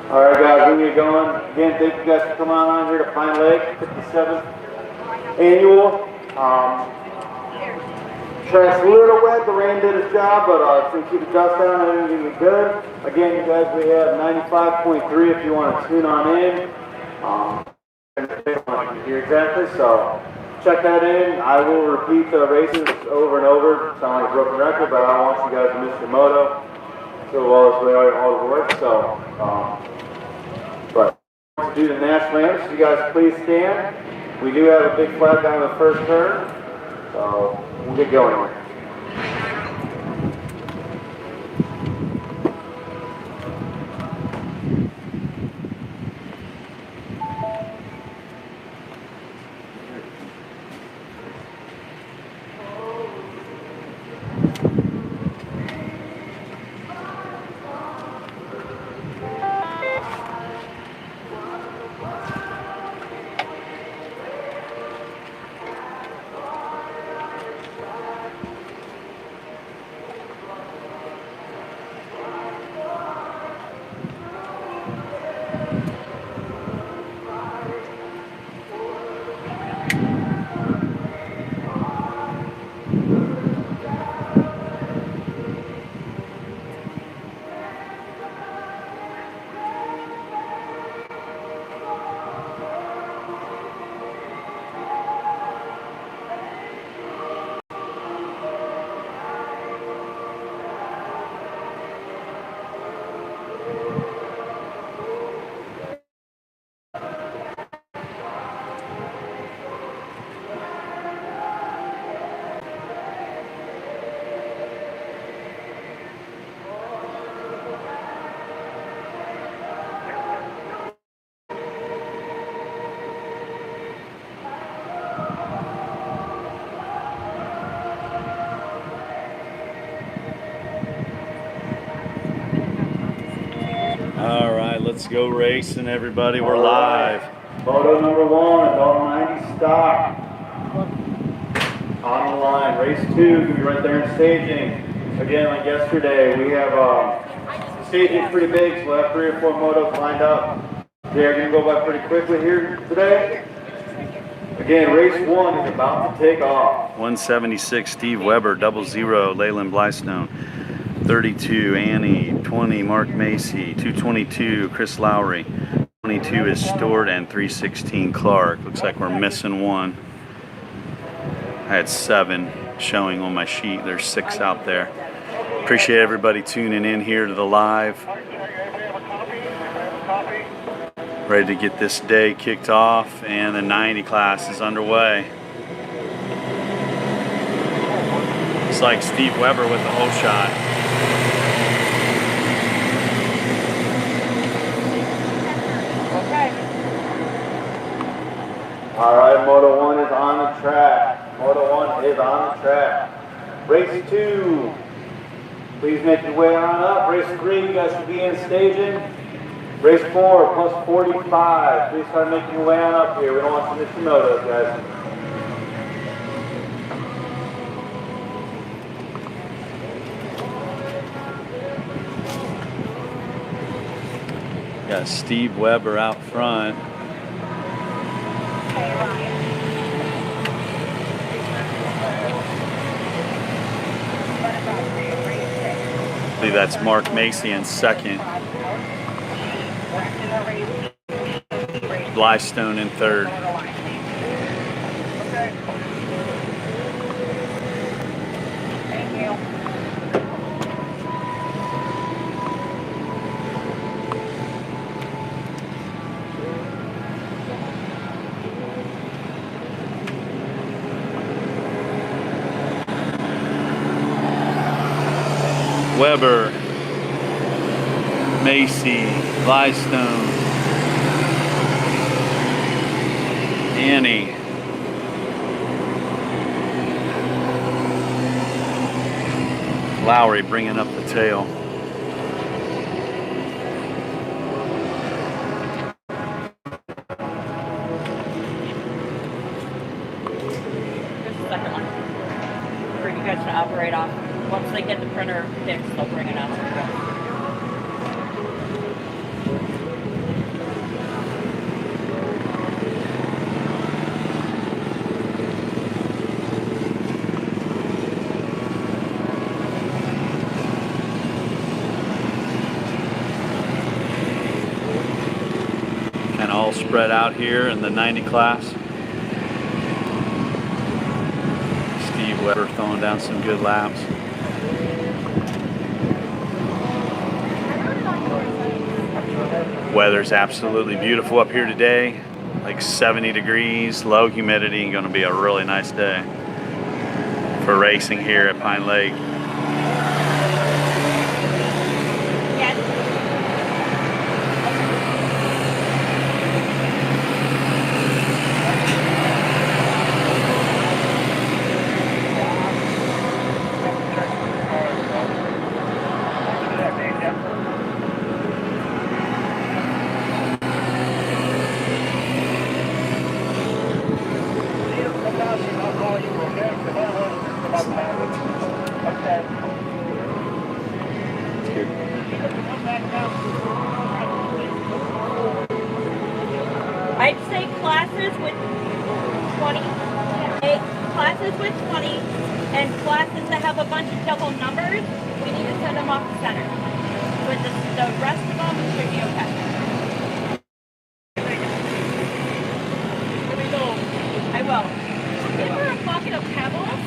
All right, guys, we're going to get going. Again, thank you guys for coming on here to Pine Lake, 57th annual. Track's a little wet, the rain did its job, but it's going to keep the dust down and everything will be good. Again, you guys, we have 95.3 if you want to tune on in. Here exactly, so check that in. I will repeat the races over and over. Sound like a broken record, but I don't want you guys to miss your moto. So well as we are all the work, so but to do the national anthem, so you guys please stand. We do have a big flag down the first turn, so we'll get going. All right, let's go racing, everybody. We're live. Moto number 1, adult 90 stock. On the line, race 2, gonna be right there in staging. Again, like yesterday, we have staging pretty big, so we'll have 3 or 4 motos lined up. They're gonna go by pretty quickly here today. Again, race 1 is about to take off. 176, Steve Weber, 00, Leyland Blystone. 32, Annie. 20, Mark Macy. 222, Chris Lowry. 22 is Stewart, and 316, Clark. Looks like we're missing 1. I had 7 showing on my sheet. There's 6 out there. Appreciate everybody tuning in here to the live. Ready to get this day kicked off, and the 90 class is underway. Looks like Steve Weber with the whole shot. All right, Moto 1 is on the track. Moto 1 is on the track. Race 2, please make your way on up. Race 3, you guys should be in staging. Race 4, plus 45. Please start making your way on up here. We don't want to miss your motos, guys. Got Steve Weber out front. I believe that's Mark Macy in second. Blystone in third. Thank you. Weber, Macy, Blystone, Annie, Lowry bringing up the tail. Here's the second one for you guys to operate off. Once they get the printer fixed, they'll bring it out to you guys. all spread out here in the 90 class. Steve Weber throwing down some good laps. Weather's absolutely beautiful up here today, like 70 degrees, low humidity, and going to be a really nice day for racing here at Pine Lake. I'd say classes with 20, classes with 20, and classes that have a bunch of double numbers, we need to send them off the center. But the rest of them should be okay. Here we go. I will. Give her a bucket of pebbles,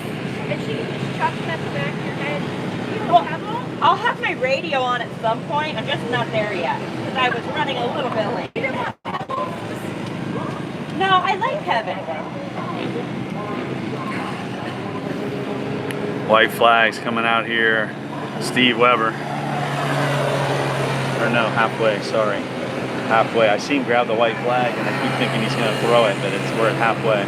and she can just chuck them at the back of your head. Well, I'll have my radio on at some point. I'm just not there yet, because I was running a little bit late. You don't have pebbles? No, I like Kevin. White flags coming out here. Steve Weber. Or no, halfway, sorry. Halfway. I see him grab the white flag and I keep thinking he's going to throw it, but we're at halfway.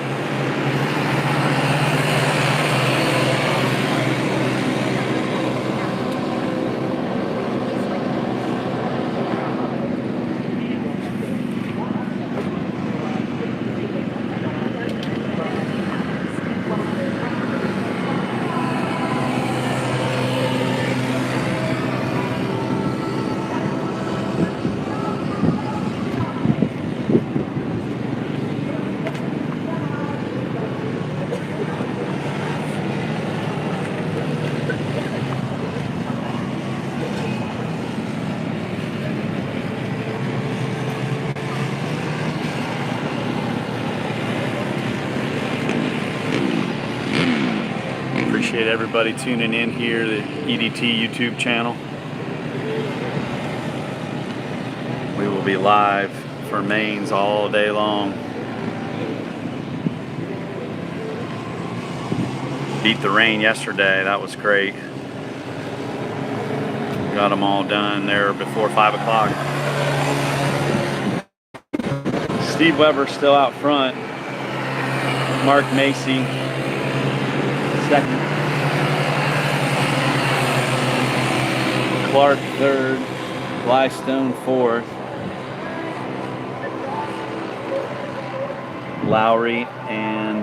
Appreciate everybody tuning in here, the EDT YouTube channel. We will be live for mains all day long. Beat the rain yesterday, that was great. Got them all done there before 5 o'clock. Steve Weber still out front. Mark Macy second. Clark third. Blystone fourth. Lowry and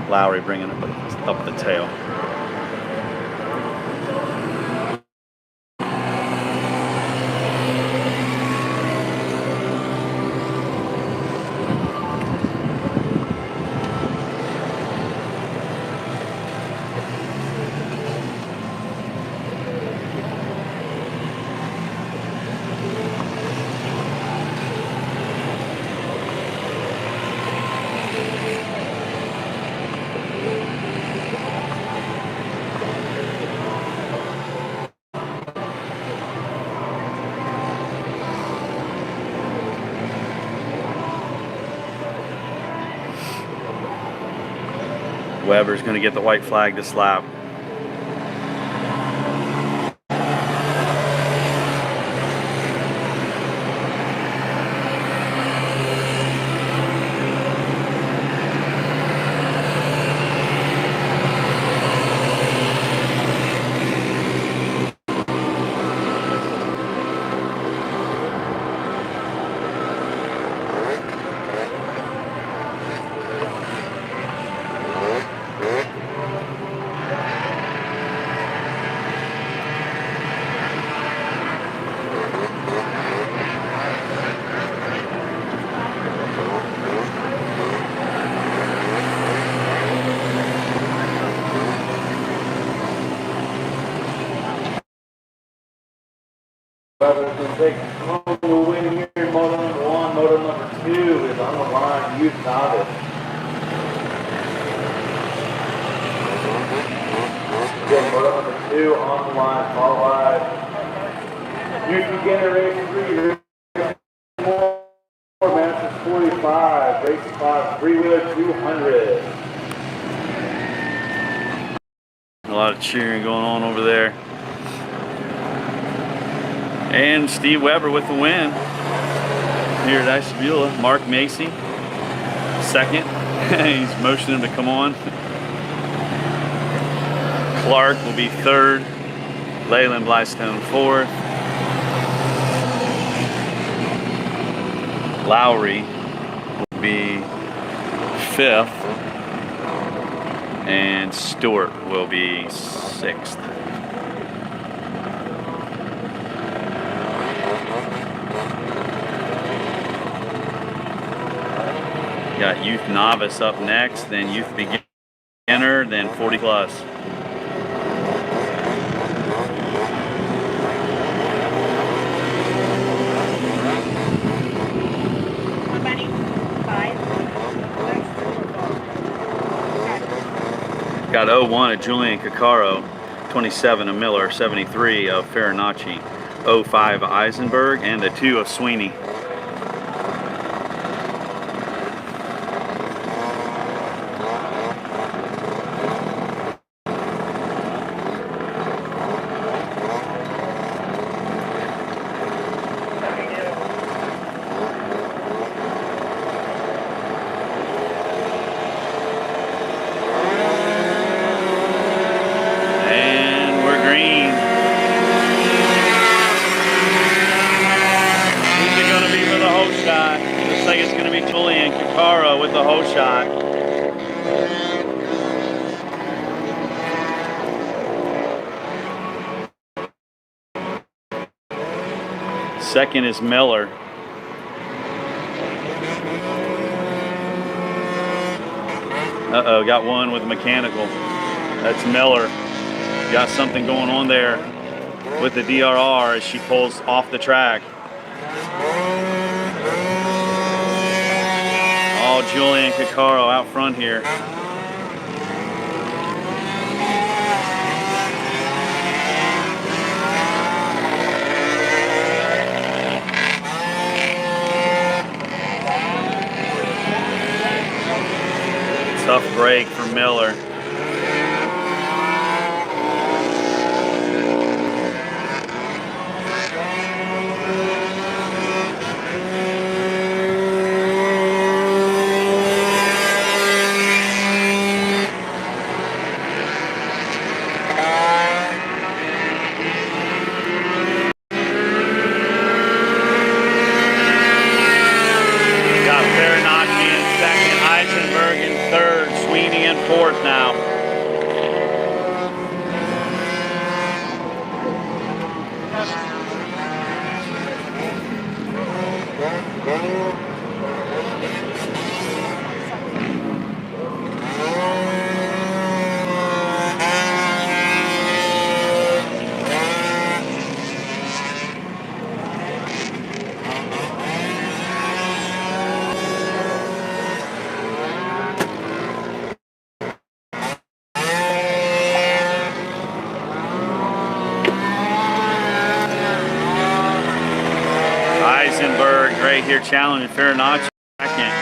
Lowry bringing up the tail. Weber's going to get the white flag this lap. Weber can take home the win here in moto number 1. Moto number 2 is on the line, Youth Novice. Again, moto number 2 on the line, all live. Youth Beginner Race 3, 4, Masters 45, Race 5, 3-wheeler 200. A lot of cheering going on over there. And Steve Weber with the win here at Ashtabula. Mark Macy, second. He's motioning him to come on. Clark will be third. Leyland Blystone fourth. Lowry will be fifth. And Stewart will be sixth. Got Youth Novice up next, then Youth Beginner, then 40 plus. How many? 5? Got 01 of Julian Caccaro, 27 of Miller, 73 of Farinacci, 05 of Eisenberg, and a 2 of Sweeney. With the whole shot. Second is Miller. Uh-oh, got one with mechanical. That's Miller. Got something going on there with the DRR as she pulls off the track. Oh, Julian Caccaro out front here. Tough break for Miller. Fourth now. Eisenberg right here challenging Farinacci second.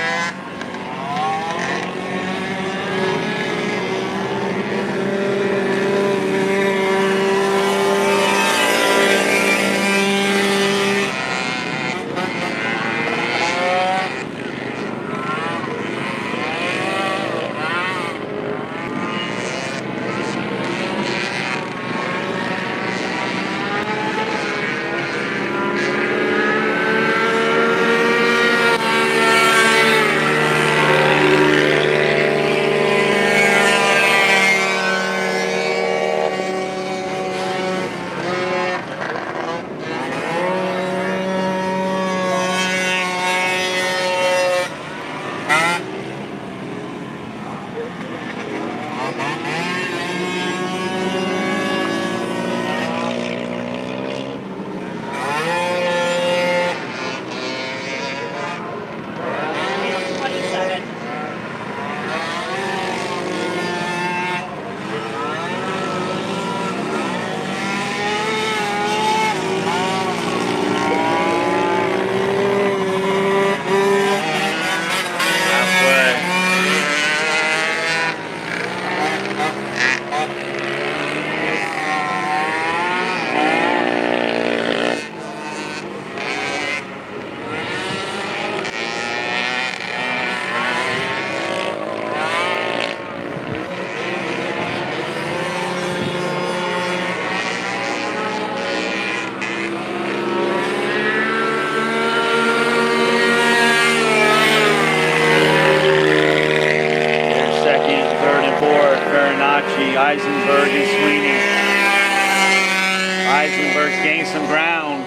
starts gaining some ground,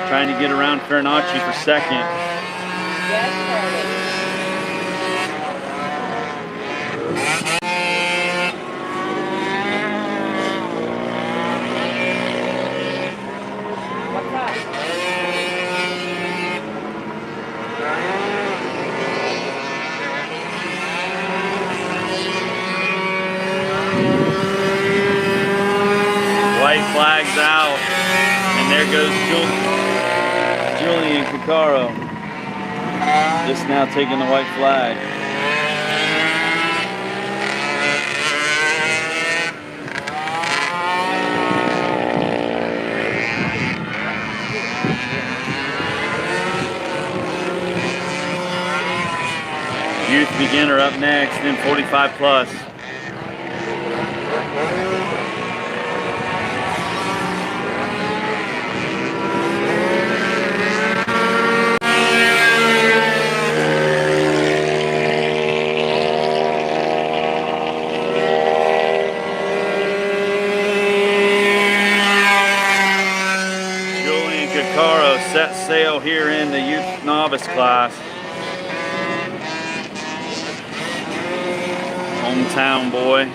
trying to get around Farinacci for second. Get started. What's up? White flag's out, and there goes Julian Caccaro. Just now taking the white flag. Youth beginner up next, then 45 plus. Julian Caccaro set sail here in the youth novice class. Hometown boy.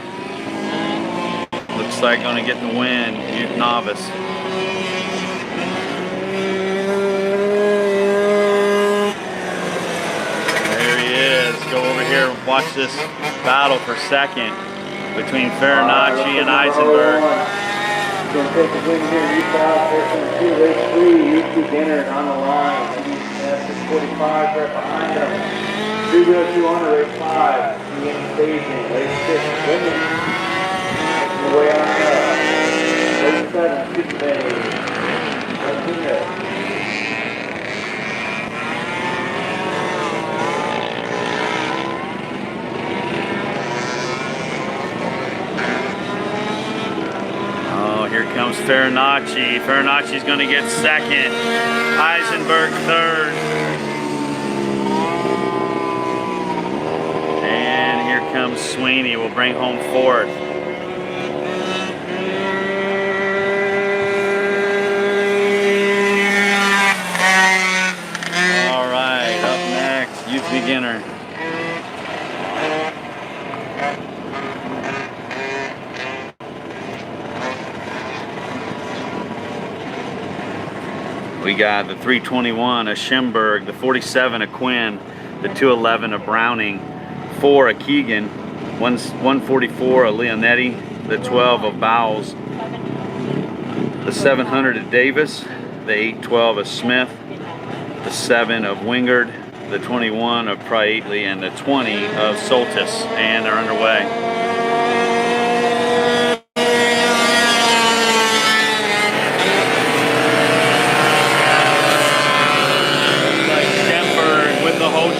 Looks like gonna get the win, youth novice. There he is. Go over here and watch this battle for second between Farinacci and Eisenberg. Going to take the win here, Utah, section 2, race 3, youth beginner on the line. That's 45 right behind them. 302 on race 5, beginning staging, race 6, women. Making the way on race 7, Tuesday. Oh, here comes Farinacci. Farinacci's going to get second. Eisenberg third. And here comes Sweeney. Will bring home fourth. All right, up next, youth beginner. We got the 321 a Schemberg, the 47 a Quinn, the 211 a Browning, 4 a Keegan, 144 a Leonetti, the 12 of Bowles, the 700 a Davis, the 812 of Smith, the 7 of Wingard, the 21 of Priatley, and the 20 of Soltis, and they're underway.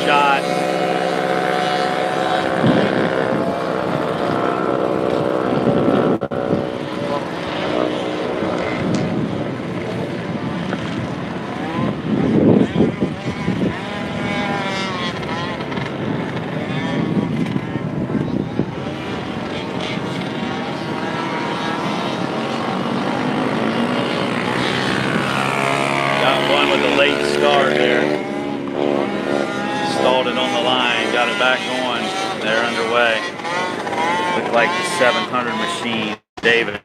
Shot. Got one with a late start there. Stalled it on the line, got it back on. They're underway. Looked like the 700 machine, Davis.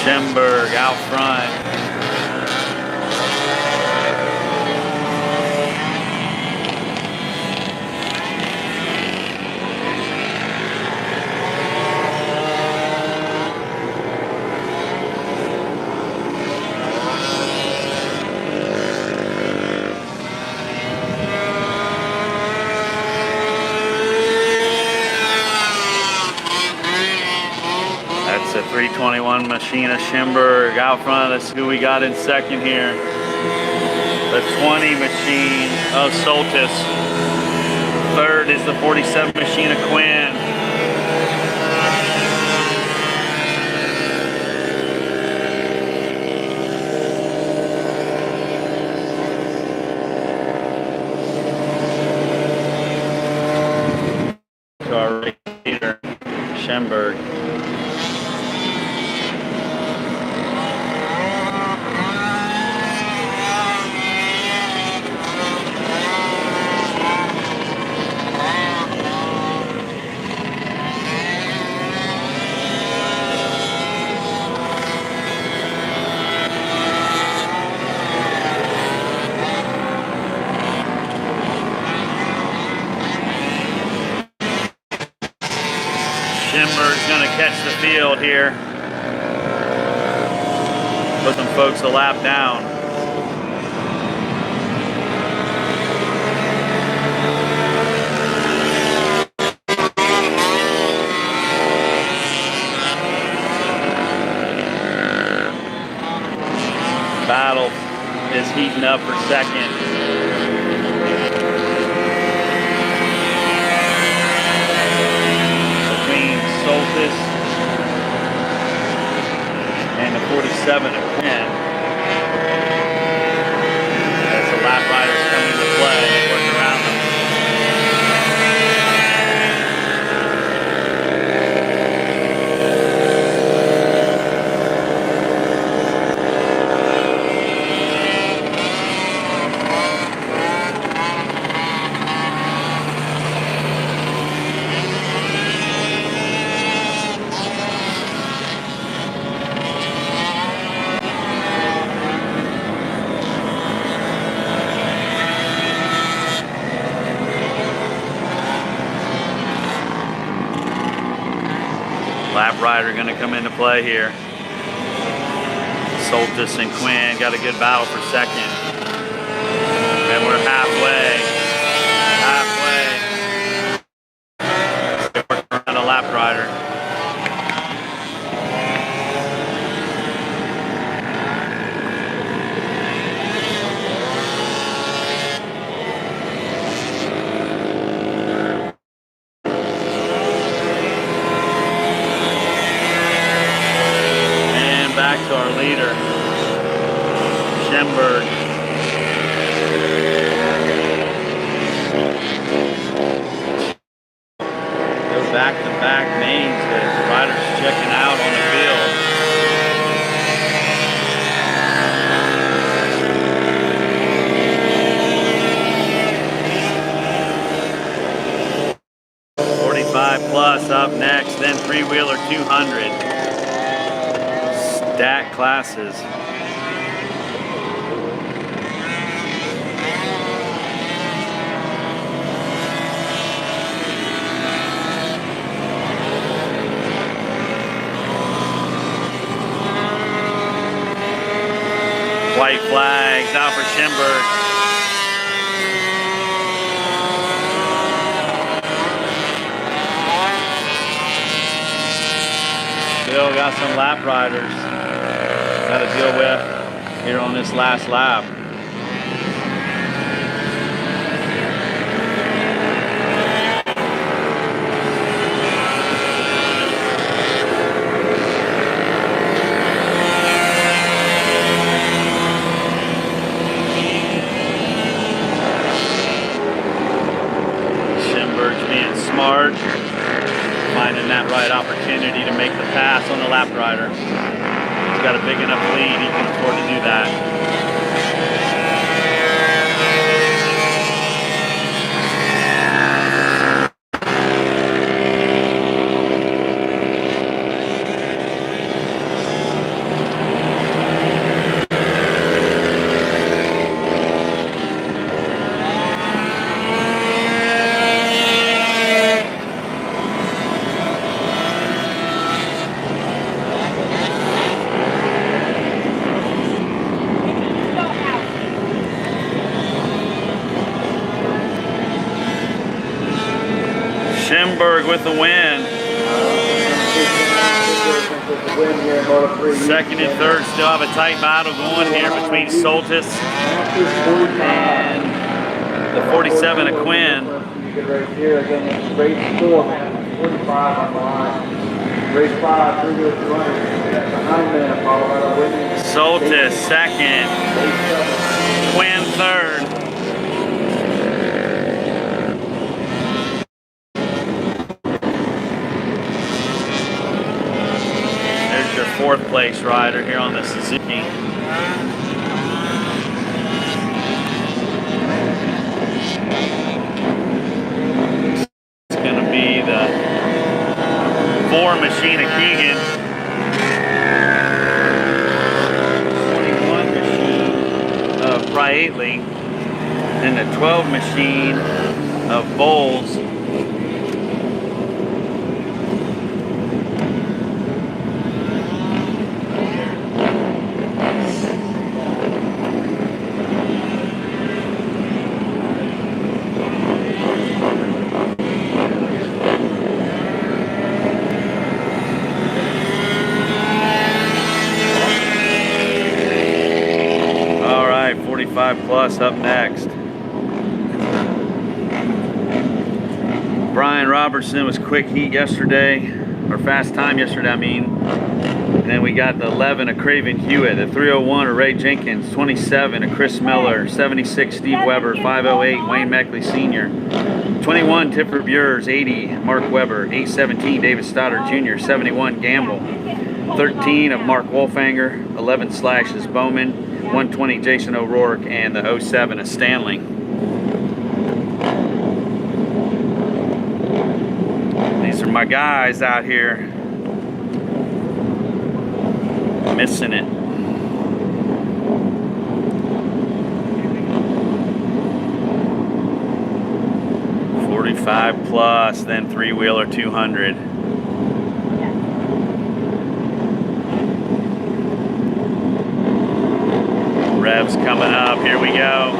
Schemberg out front. That's a 321 Machina Schemberg out front. Let's see who we got in second here. The 20 machine of Soltis. Third is the 47 Machina Quinn. Our race leader, Schemberg. Schemberg's going to catch the field here. Put some folks a lap down. Battle is heating up for second. Soltis and the 47 of 10. As the lap riders come into play and work around them. Lap rider going to come into play here. Soltis and Quinn got a good battle for second. And we're halfway. Around a lap rider. Back to our leader, Schemberg. Go back-to-back mains as the riders checking out on the field. 45 plus up next, then three-wheeler 200. Stat classes. White flags out for Schemberg. Still got some lap riders got to deal with here on this last lap. Schemberg's being smart, finding that right opportunity to make the pass on the lap rider. Got a big enough lead, he can afford to do that. Schemberg with the win. Second and third still have a tight battle going here between Soltis and the 47 of Quinn. Race 4, man. 45 on the line. Race 5, 3-200. Behind man, Colorado winning. Soltis second. Quinn third. 4th place rider here on the Suzuki. It's going to be the 4 machine of Keegan. 21 machine of Priatley. And the 12 machine of Bowles. All right, 45 plus up next. Brian Robertson was quick heat yesterday, or fast time yesterday, I mean. And then we got the 11 of Craven Hewitt, the 301 of Ray Jenkins, 27 of Chris Miller, 76 Steve Weber, 508 Wayne Meckley Sr., 21 Tipper Bures, 80 Mark Weber, 817 David Stoddard Jr., 71 Gamble, 13 of Mark Wolfanger, 11 Slashes Bowman, 120 Jason O'Rourke, and the 07 of Stanley. These are my guys out here missing it. $45 plus, then 3-wheeler 200. Revs coming up. Here we go.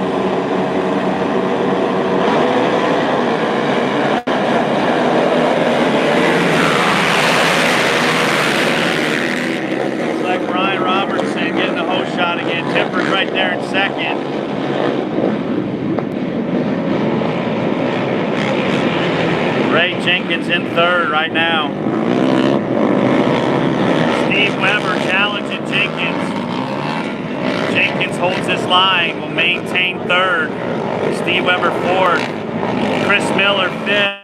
Shot again. Tipper's right there in second. Ray Jenkins in third right now. Steve Weber challenging Jenkins. Jenkins holds his line, will maintain third. Steve Weber fourth. Chris Miller fifth.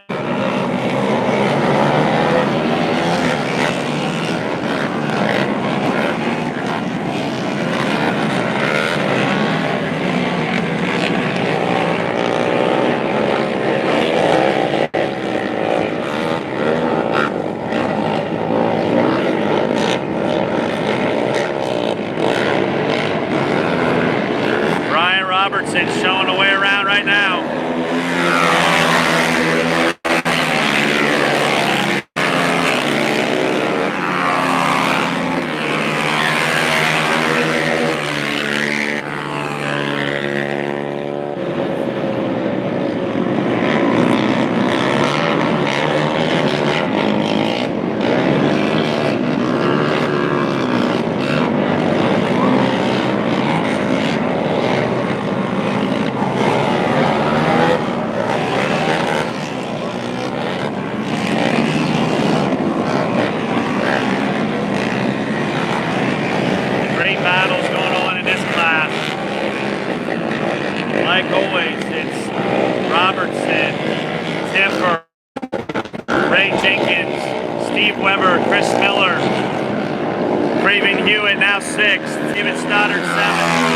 Showing the way around right now. Like always, it's Robertson, Tipper, Ray Jenkins, Steve Weber, Chris Miller, Craven Hewitt now 6th, David Stoddard 7th.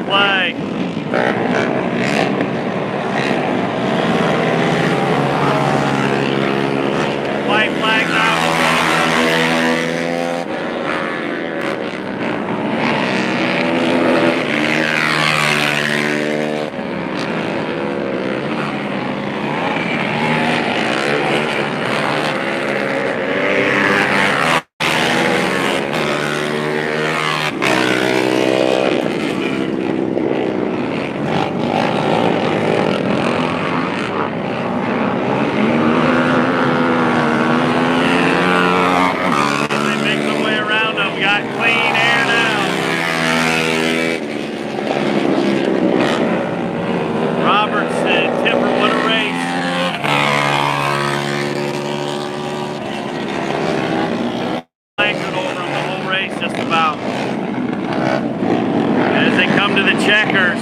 play. White flag now.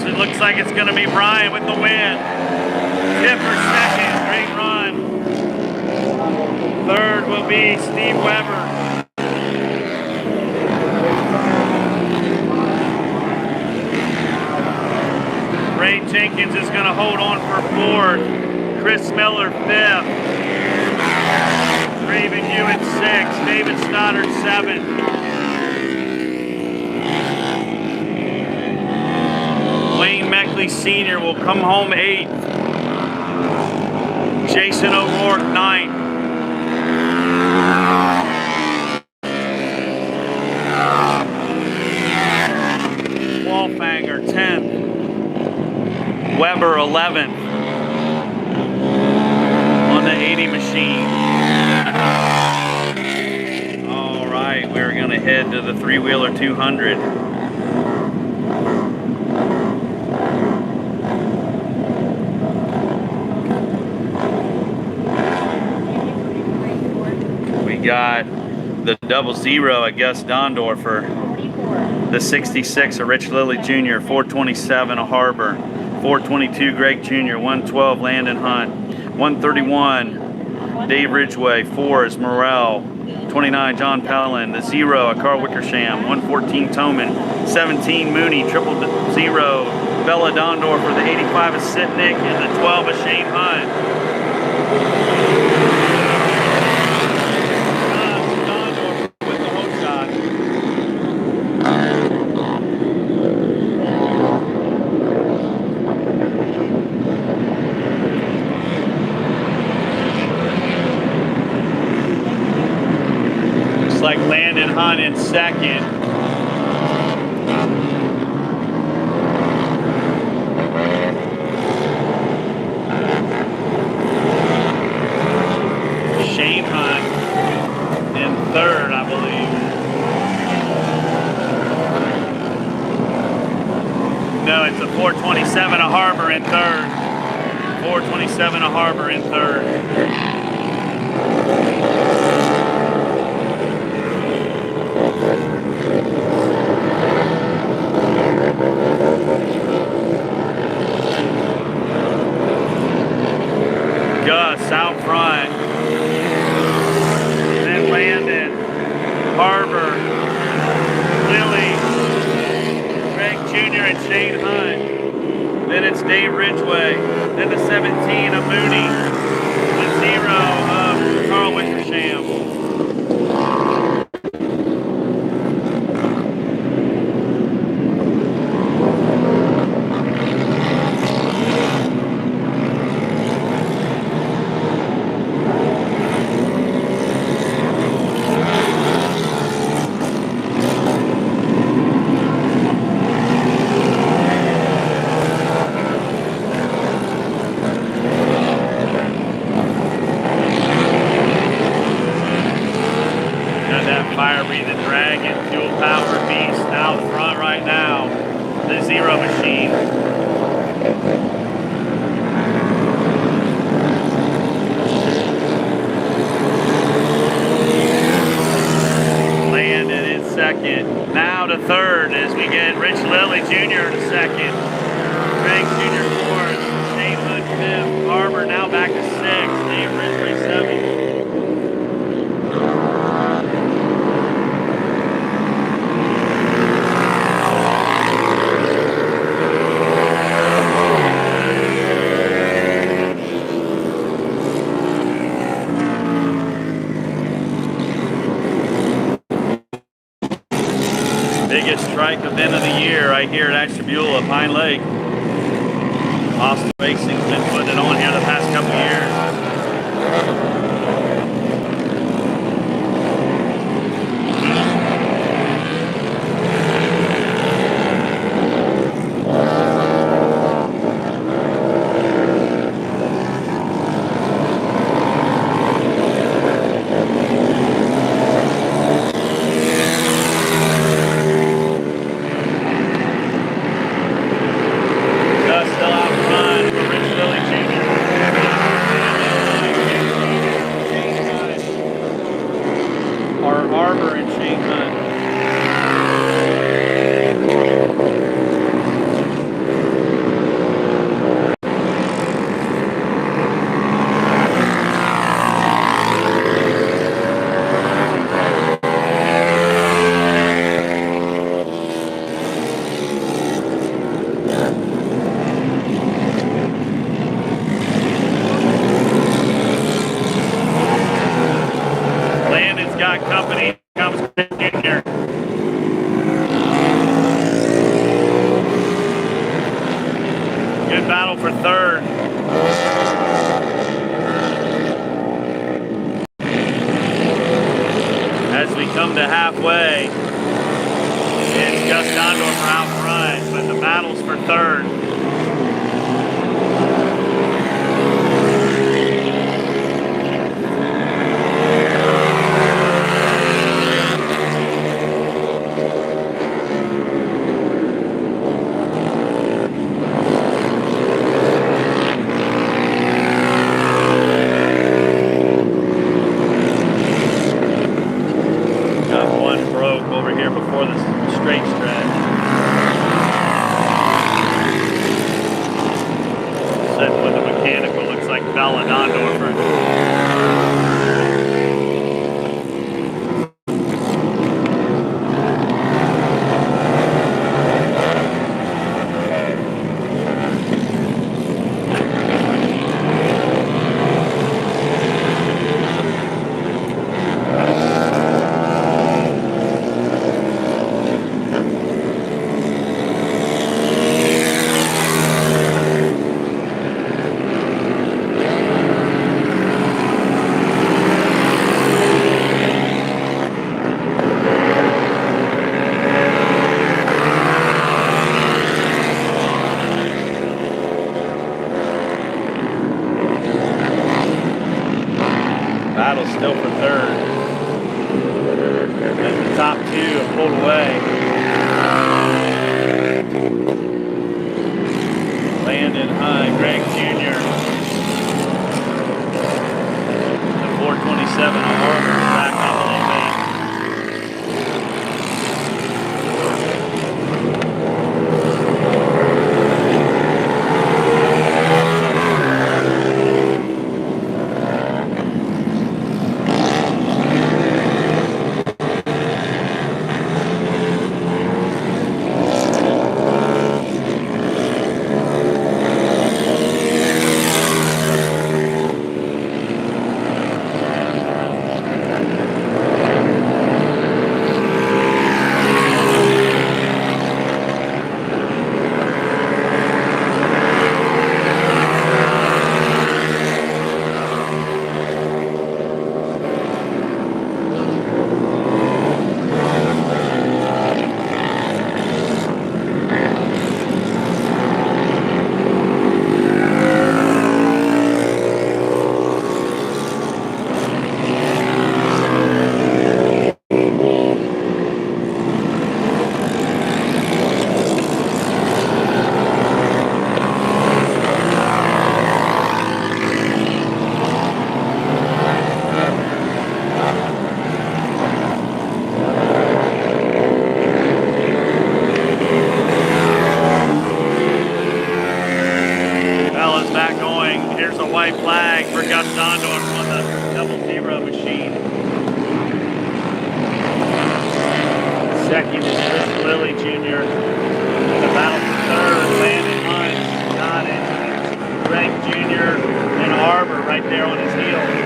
It looks like it's going to be Brian with the win. Tipper second, great run. Third will be Steve Weber. Ray Jenkins is going to hold on for fourth. Chris Miller fifth. Raven Hewitt sixth. David Stoddard seventh. Wayne Meckley Sr. will come home 8th. Jason O'Rourke 9th. Wolfanger 10th. Weber 11th on the 80 machine. All right, we're going to head to the three-wheeler 200. Got the 00 at Gus Dondorfer, the 66 of Rich Lilly Jr., 427 of Harbor, 422 Greg Jr., 112 Landon Hunt, 131 Dave Ridgway, 4 is Morrell, 29 John Pellin, the 0 of Carl Wickersham, 114 Toman, 17 Mooney, 000 Bella Dondorfer, the 85 of Sitnick, and the 12 of Shane Hunt. Like Landon Hunt in second. Shane Hunt in third, I believe. No, it's a 427 of Harbor in third. 427 of Harbor in third. Gus out front. Then Landon, Harbor, Lilly, Greg Jr. and Shane Hunt. Then it's Dave Ridgway. Then the 17 of Mooney. The 0 of Carl Wickersham. Fire-breathing Dragon, fuel-powered beast out front right now. The 0 machine. Landon in second. Now to third as we get Rich Lilly Jr. to second. Greg Jr. fourth. Shane Hunt fifth. Harbor now back to sixth. Dave Ridgway seventh. biggest strike event of the year right here at Ashtabula, Pine Lake. Austin Racing's been putting it on here the past couple years. Company comes Junior. Good battle for third. As we come to halfway, it's Gus Dondorfer out front, but the battle's for third. Battle still for third. And the top two have pulled away. Landon High, Greg Jr. The 427 on Harvard back up a little bit. White flag for Gus Dondorfer on the 00 machine. Second is Chris Lilly Jr. The battle for third, Landon Hunt got it. Greg Jr. and Arbor right there on his heels.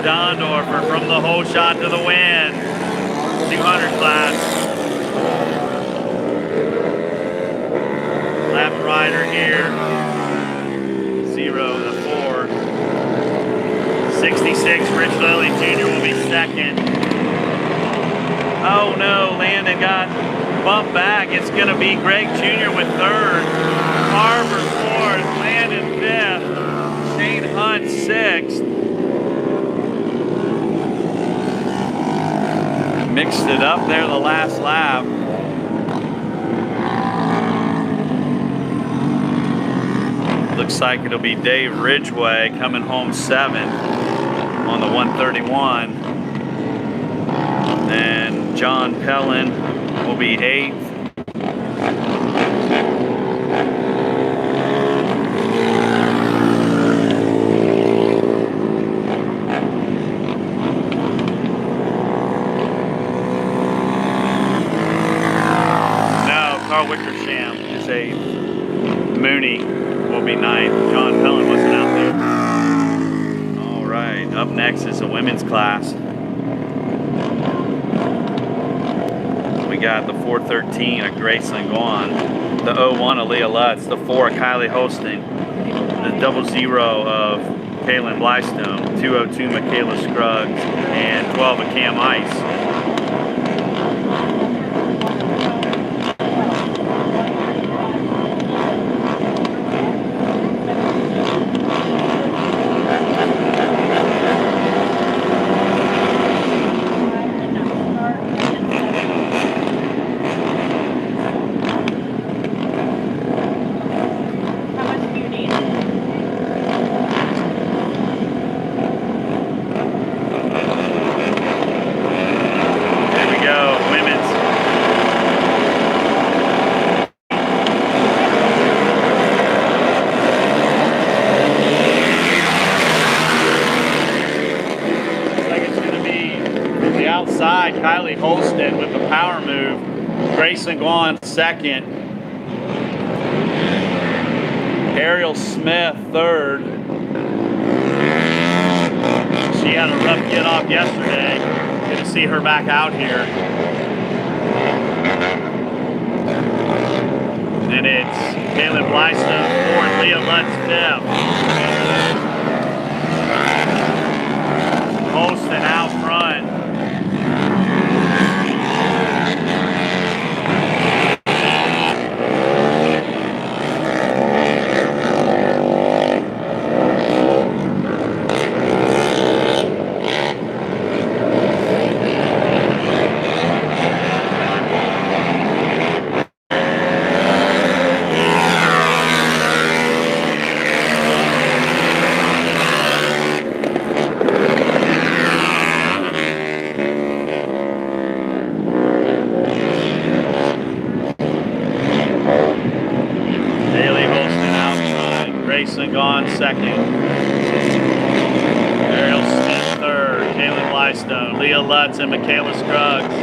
Stondorfer from the whole shot to the win. 200 class. Left rider here. 0 to 4. 66, Rich Lilly Jr. will be second. Oh no, Landon got bumped back. It's going to be Greg Jr. with third. Harbor fourth. Landon fifth. Shane Hunt sixth. Mixed it up there the last lap. Looks like it'll be Dave Ridgway coming home seventh on the 131. And John Pellin will be eighth. Wickersham is eighth. Mooney will be ninth. John Pellin wasn't out there. All right, up next is the women's class. We got the 413 of Graceland Gwan, the 01 of Leah Lutz, the 4 of Kylie Holston, the 00 of Kaylin Blystone, 202 Michaela Scruggs, and 12 of Cam Ice. Kylie Holston with the power move. Grayson Gwan second. Ariel Smith third. She had a rough get off yesterday. Good to see her back out here. And it's Kaylin Blystone fourth, Leah Lutz fifth. Holston out front. Gone second. Ariel Smith third. Kaylin Blystone, Leah Lutz, and Michaela Scruggs.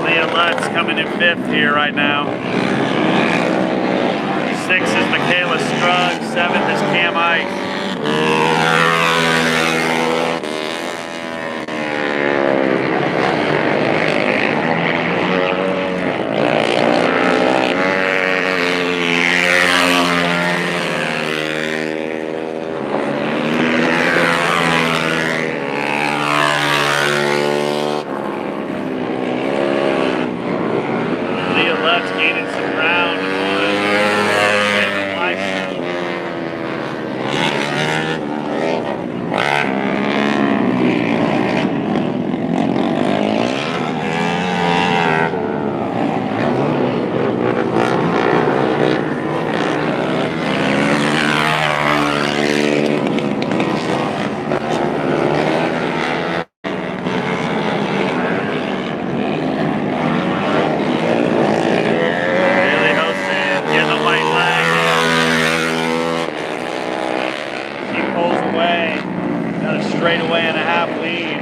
Leah Lutz coming in 5th here right now. 6th is Michaela Scruggs. 7th is Cam Ice. Gaining some ground on life. Straightaway and a half lead.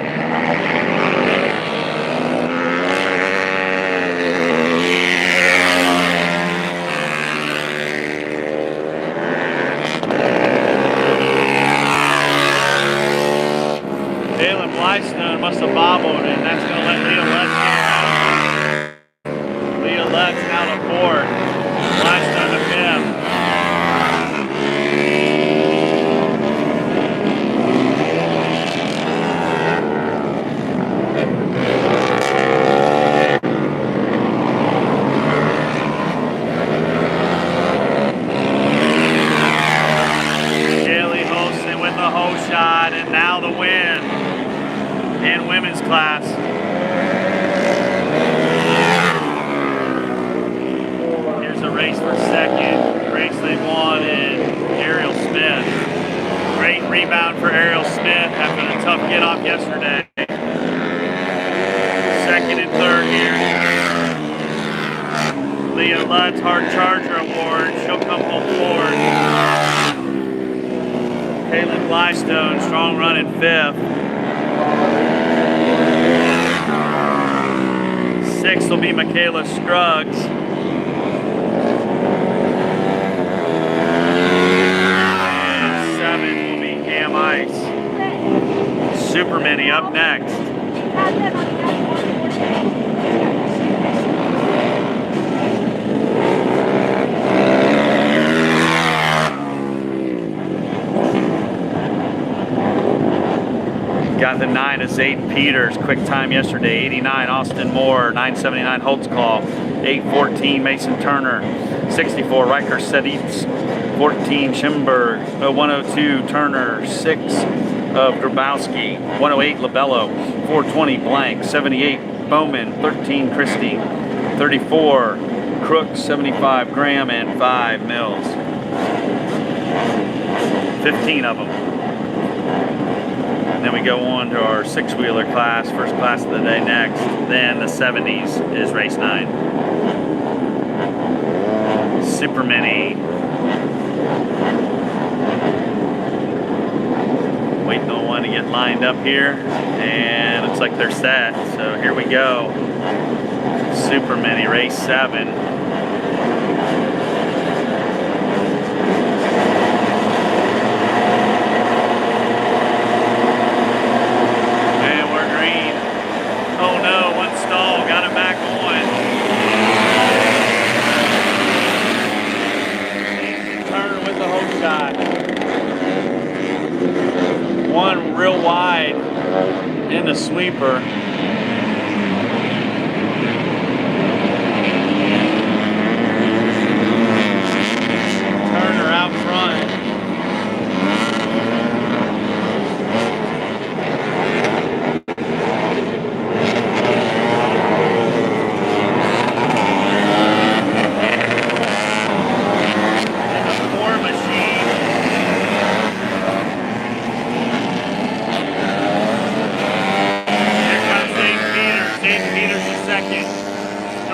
Taylor Blystone must have bobbled, and that's going to let Leah Lutz get out. Leah Lutz now to 4th. Blystone to 5th. Shot, and now the win in women's class. Here's a race for 2nd. Race they won in Ariel Smith. Great rebound for Ariel Smith after a tough get off yesterday. 2nd and 3rd here. Leah Lutz Hard Charger Award. She'll come home 4th. Caitlin Blystone, strong run in 5th. 6th will be Michaela Scruggs. And 7th will be Cam Ice. Super Mini up next. Got the 9 is Zayden Peters, quick time yesterday, 89 Austin Moore, 979 Holtzclaw, 814 Mason Turner, 64 Riker Seditz, 14 Schimberg, 102 Turner, 6 of Grabowski, 108 Labello, 420 Blank, 78 Bowman, 13 Christie, 34 Crook, 75 Graham, and 5 Mills. 15 of them. Then we go on to our 6-wheeler class, first class of the day next. Then the 70s is race 9. Super Mini. Waiting on one to get lined up here. And looks like they're set. So here we go. Super Mini, race 7. Got it back on. Turner with the hook shot. One real wide in the sweeper. Turner out front.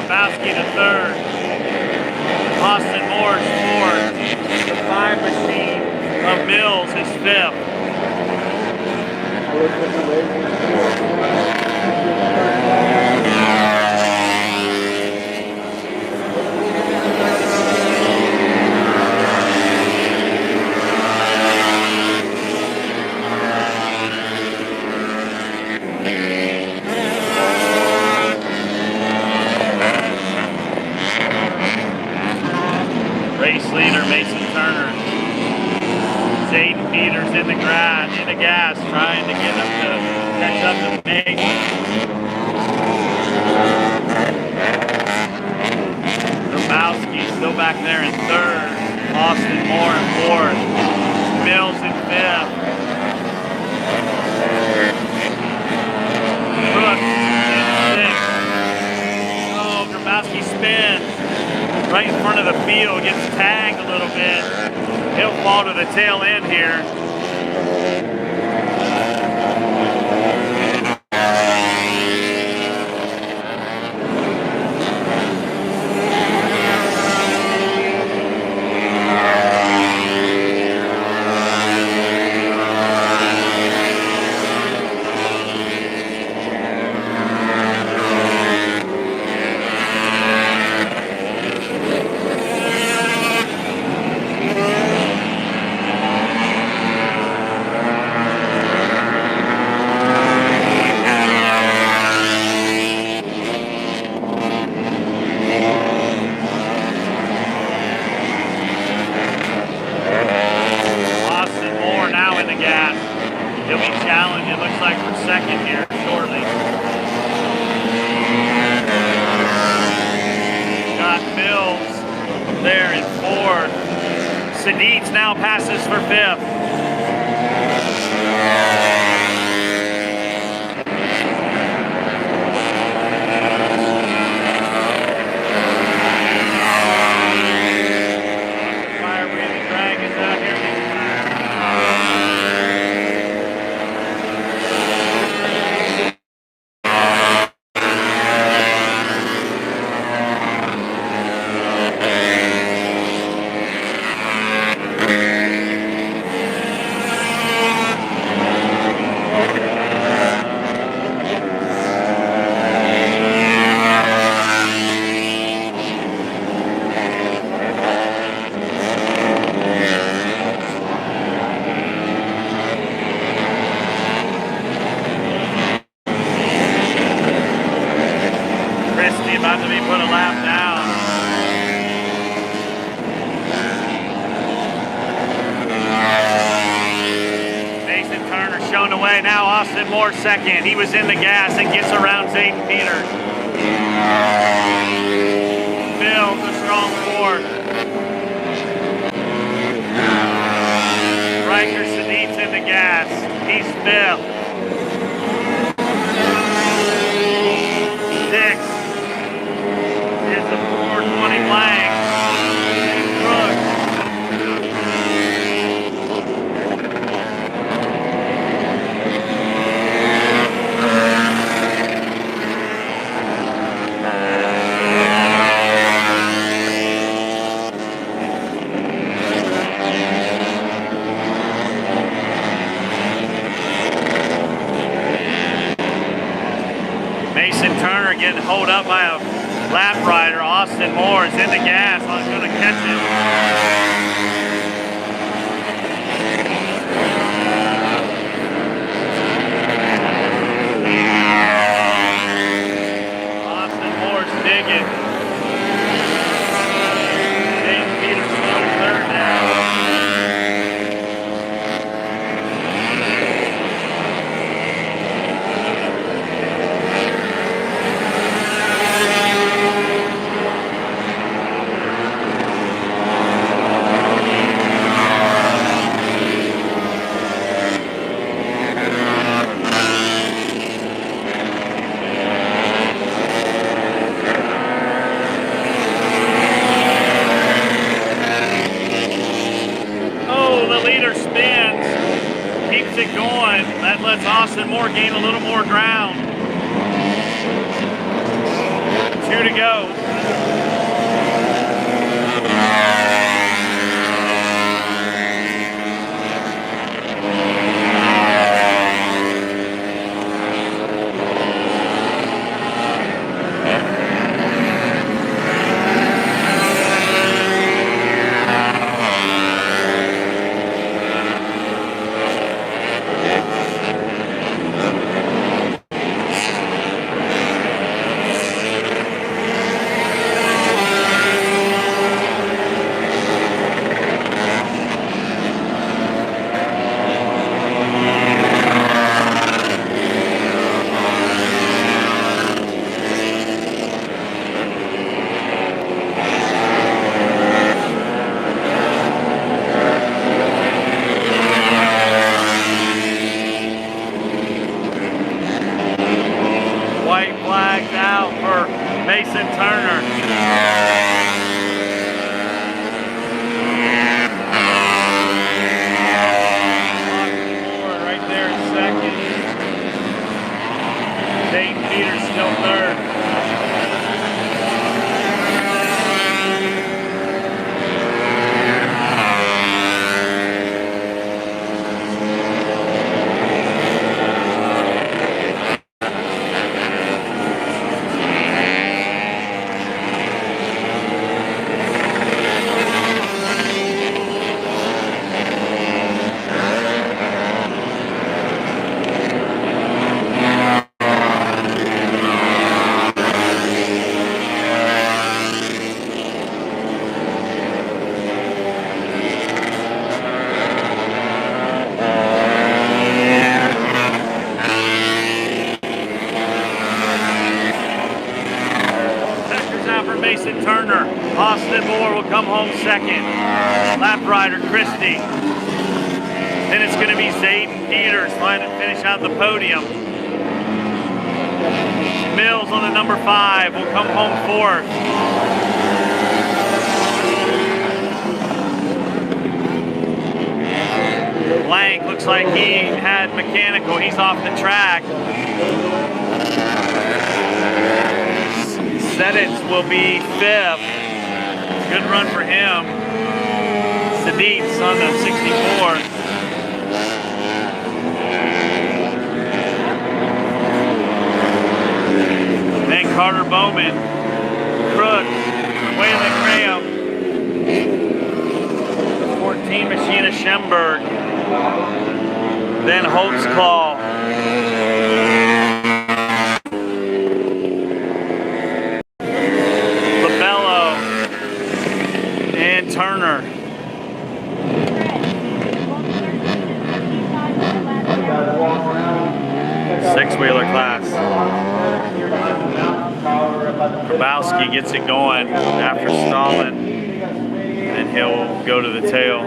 Grabowski to 3rd. Austin Moore's 4th. The 5 machine of Mills is 5th. gas, trying to get him to catch up to Mason. Grabowski still back there in third. Austin Moore in fourth. Mills in fifth. Brooks in sixth. Oh, Grabowski spins right in front of the field, gets tagged a little bit. He'll fall to the tail end here. Now passes for fifth. Fire breathing drag is out here. About to be put a lap down. Mason Turner shown away. Now Austin Moore second. He was in the gas and gets around Zayden Peters. Mills a strong fourth. Riker Sadid's in the gas. He's fifth. Sixth. Is the 420 blank. Brooks. Mason Turner getting holed up by a lap rider. Austin Moore is in the gas. I'm going to catch it. Austin Moore's digging. James Peters still third now. It going. That lets Austin Moore gain a little more ground. 2 to go. Mason Turner. Right there in second. Dayton Peters still third. Mason Turner. Austin Moore will come home second. Lap rider Christie. Then it's going to be Zayden Peters trying to finish out the podium. Mills on the number 5 will come home fourth. Blank looks like he had mechanical. He's off the track. Seditz will be 5th. Good run for him. Seditz on the 64. Then Carter Bowman, Crooks, Waylon Graham, the 14 Machina Schemberg, then Holtzclaw. Turner. 6-wheeler class. Grabowski gets it going after stalling, and he'll go to the tail.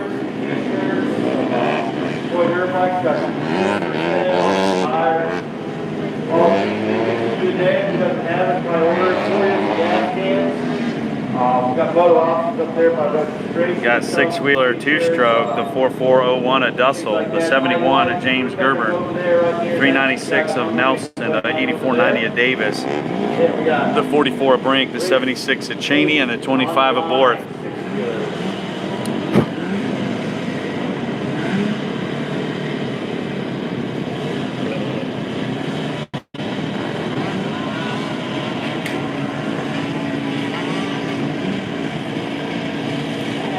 Got 6-wheeler 2-stroke, the 4401 at Dussel, the 71 at James Gerber, 396 of Nelson, the 8490 at Davis, the 44 at Brink, the 76 at Cheney, and the 25 at Borth.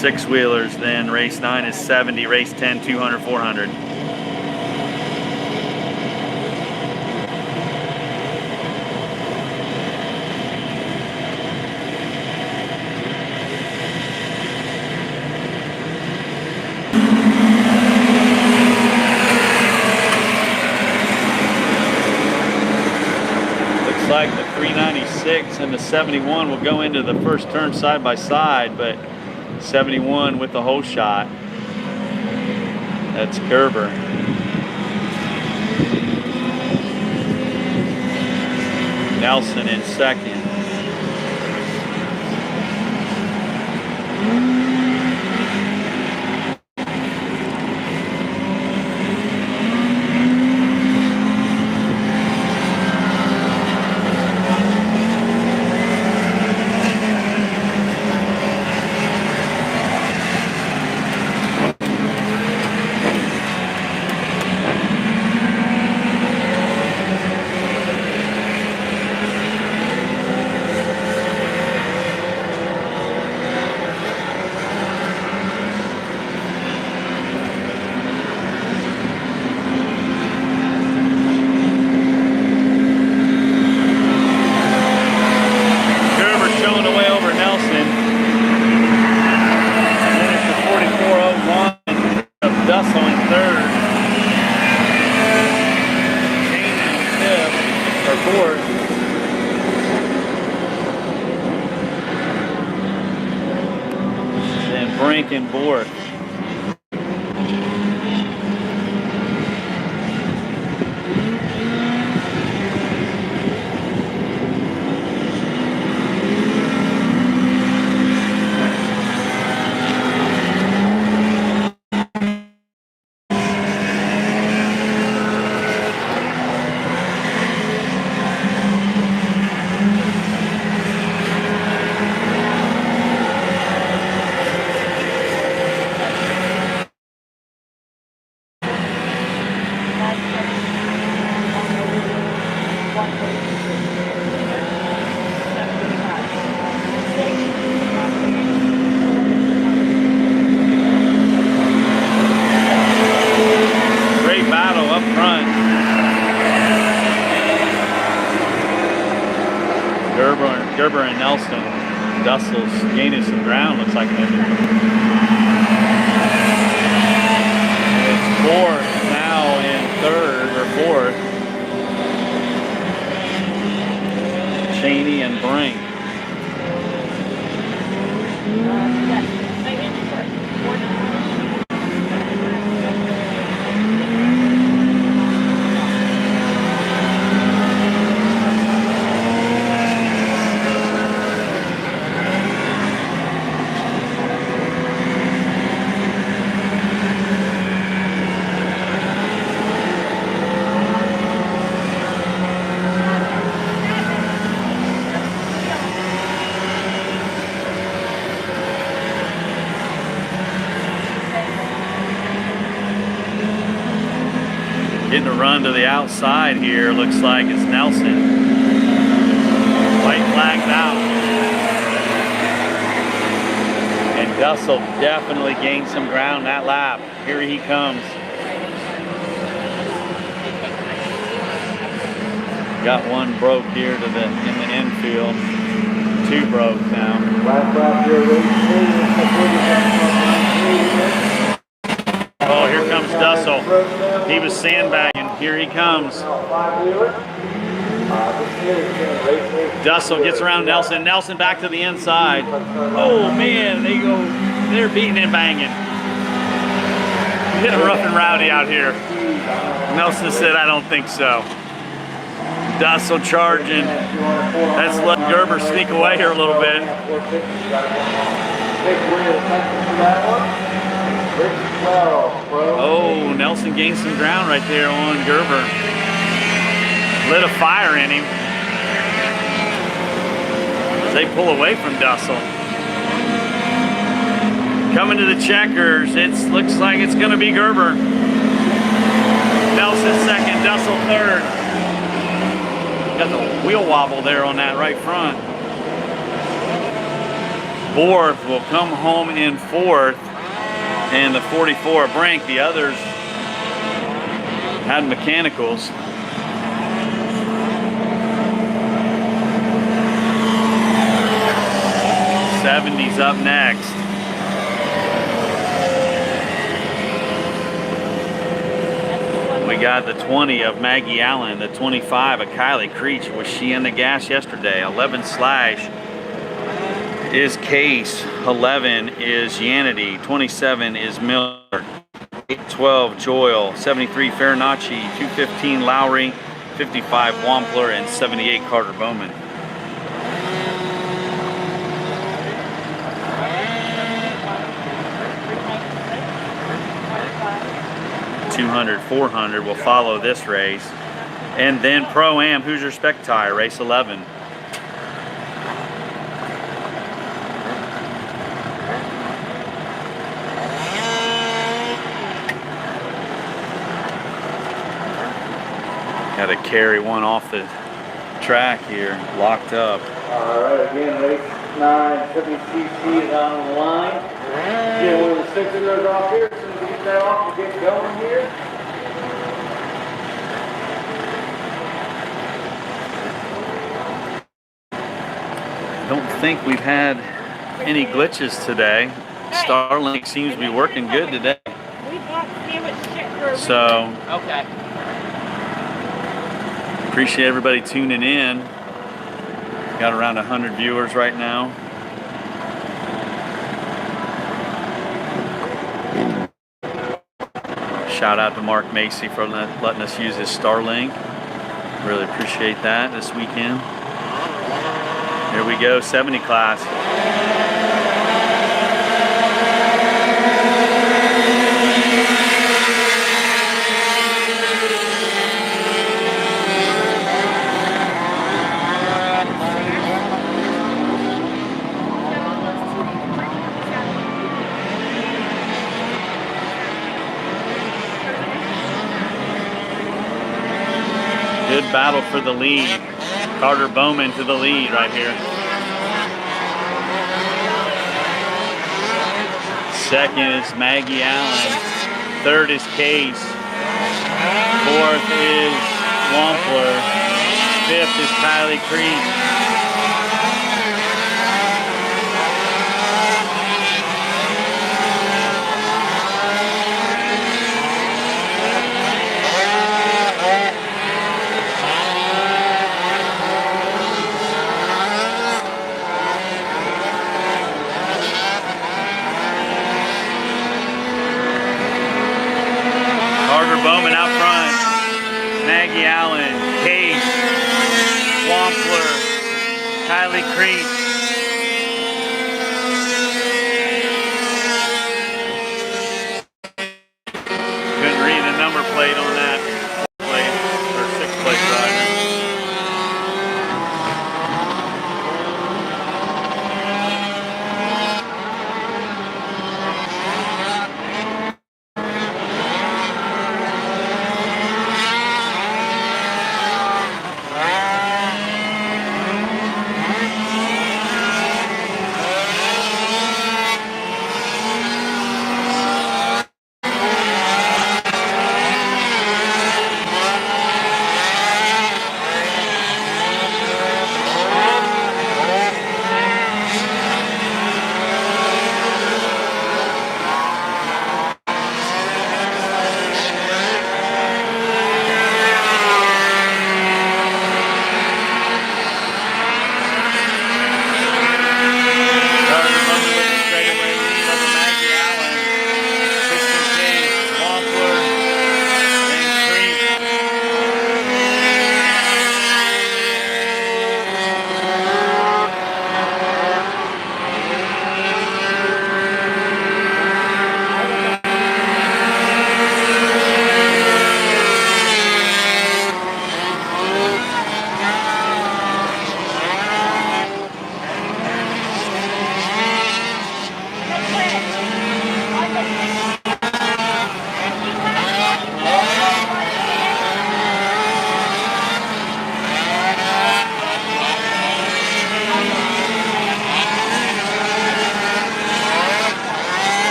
Six-wheelers, then race 9 is 70, race 10, 200, 400. Looks like the 396 and the 71 will go into the first turn side by side, but 71 with the whole shot. That's Gerber. Nelson in second. Brink and Borth. Gerber and Nelson. Dussel's gaining some ground, looks like maybe. It's fourth now in third or fourth. Cheney and Brink. Getting a run to the outside here, looks like it's Nelson. White flags out. And Dussel definitely gained some ground that lap. Here he comes. Got one broke here to in the infield. Two broke now. Last lap here, Oh, here comes Dussel. He was sandbagging. Here he comes. Dussel gets around Nelson. Nelson back to the inside. Oh man, they're beating and banging. Getting rough and rowdy out here. Nelson said, I don't think so. Dussel charging. Let's let Gerber sneak away here a little bit. Oh, Nelson gained some ground right there on Gerber. Lit a fire in him. They pull away from Dussel. Coming to the checkers, it looks like it's going to be Gerber. Nelson second, Dussel third. Got the wheel wobble there on that right front. Borth will come home in fourth. And the 44 Brink, the others had mechanicals. '70's up next. We got the 20 of Maggie Allen, the 25 of Kylie Creech. Was she in the gas yesterday? 11 Slash is Case, 11 is Yanity, 27 is Miller, 12 Joyle, 73 Farinacci, 215 Lowry, 55 Wampler, and 78 Carter Bowman. 200, 400 will follow this race. And then Pro-Am, Hoosier Spec Tire, race 11. Got to carry one off the track here, locked up. All right, again, race 9, WCC is on the line. Get one of the 6-year-olds off here. As soon as we get that off, we get going here. I don't think we've had any glitches today. Starlink seems to be working good today. So, okay. Appreciate everybody tuning in. Got around 100 viewers right now. Shout out to Mark Macy for letting us use his Starlink. Really appreciate that this weekend. Here we go, 70 class. Good battle for the lead. Carter Bowman to the lead right here. Second is Maggie Allen. Third is Case. Fourth is Wampler. Fifth is Kylie Creech. Allen, Case, Wampler, Kylie Creech. Couldn't read the number plate on that plate, or 6-plate driver.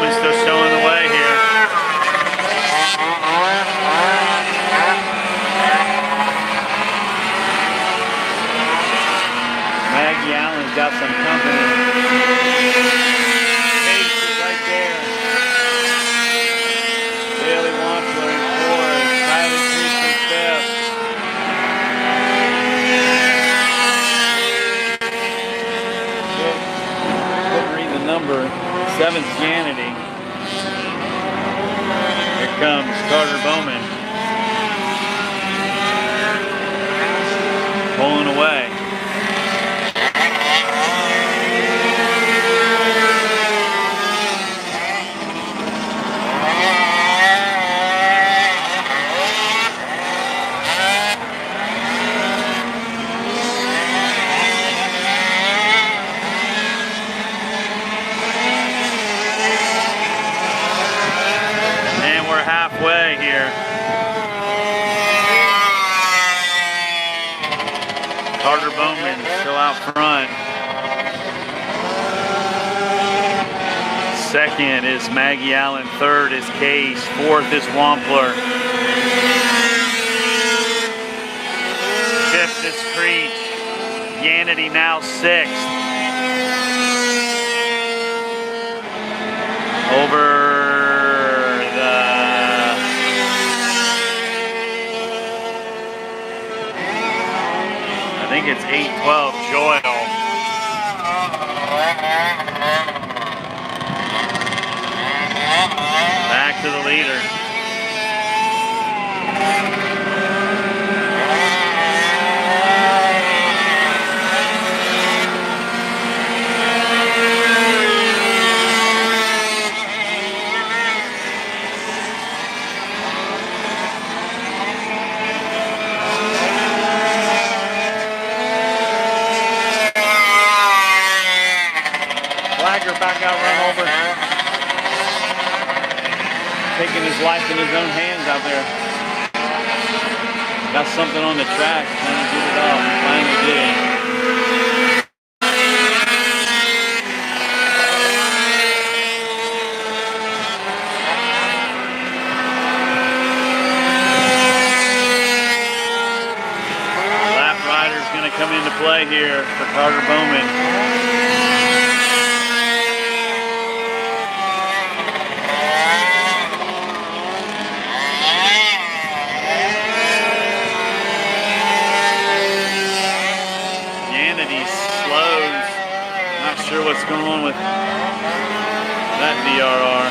Still showing the way here. Maggie Allen's got some company. Case is right there. Bailey Wampler in fourth. Kylie Creech in fifth. Couldn't read the number. 7th Janity. Here comes Carter Bowman. Pulling away. Halfway here. Carter Bowman still out front. Second is Maggie Allen. Third is Case. Fourth is Wampler. Fifth is Creech. Yanity now 6th. Over I think it's 8-12 Joyle. Back to the leader. Back out, run over. Taking his life in his own hands out there. Got something on the track, trying to get it off. He finally did. Lap rider's going to come into play here for Carter Bowman. Sure what's going on with that DRR.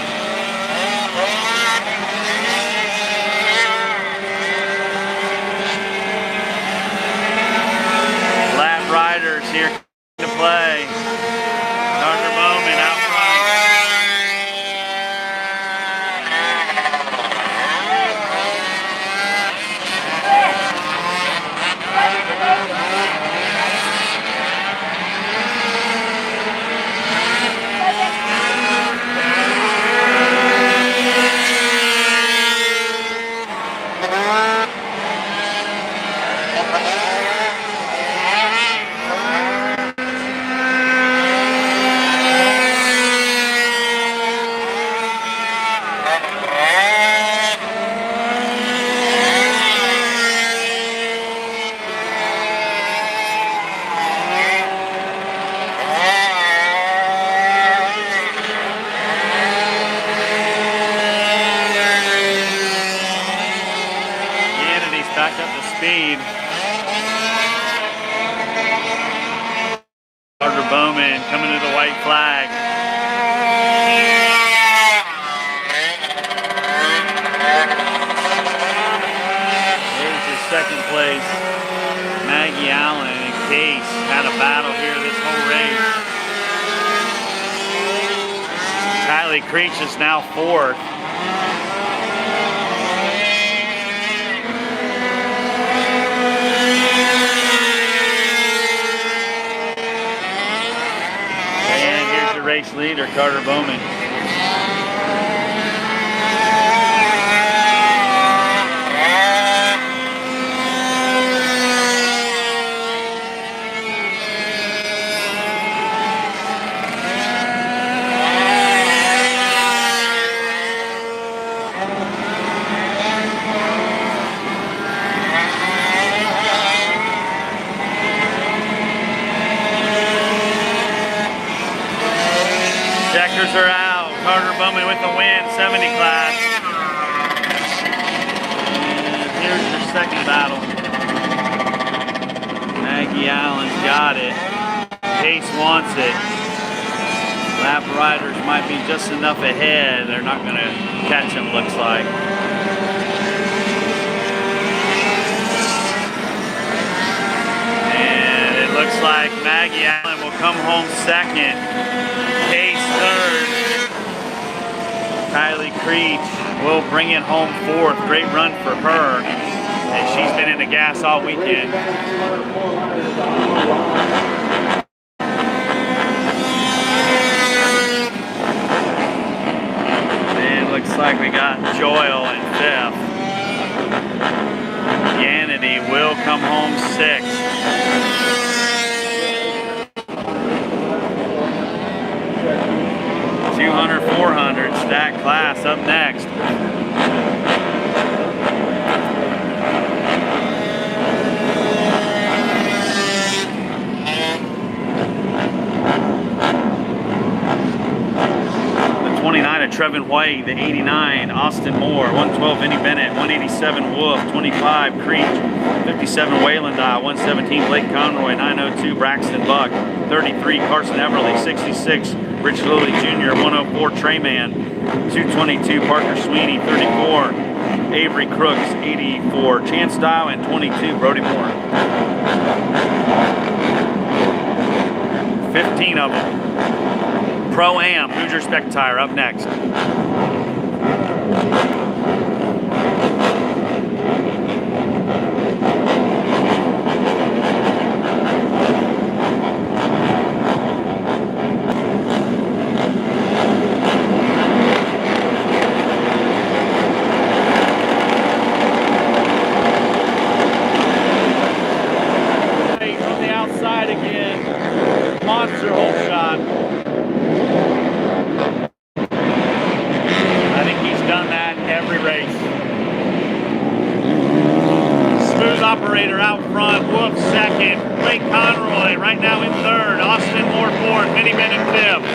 Lap riders here to play. Carter Bowman out front. Back up to speed. Carter Bowman coming to the white flag. There's your second place. Maggie Allen and Case had a battle here this whole race. Kylie Creech is now fourth. Race leader Carter Bowman. Checkers are out. Carter Bowman with the win, 70 class. And here's your second battle. Maggie Allen's got it. Case wants it. Lap riders might be just enough ahead. They're not going to catch him, looks like. And it looks like Maggie Allen will come home second. Case third. Kylie Creech will bring it home fourth. Great run for her. And she's been in the gas all weekend. And looks like we got Joyle in fifth. Yanity will come home sixth. 200, 400 stack class up next. The 29 of Trevin White, the 89 Austin Moore, 112 Vinnie Bennett, 187 Wolf, 25 Creech, 57 Wayland, 117 Blake Conroy, 902 Braxton Buck, 33 Carson Everly, 66 Rich Lilly Jr., 104 Treyman, 222 Parker Sweeney, 34 Avery Crooks, 84 Chance Dial, and 22 Brody Moore. 15 of them. Pro-Am, Hoosier Spec Tire up next. From the outside again, monster hole shot. I think he's done that every race. Smooth operator out front, Wolf second, Blake Conroy right now in third, Austin Moore fourth, Vinnie Bennett fifth.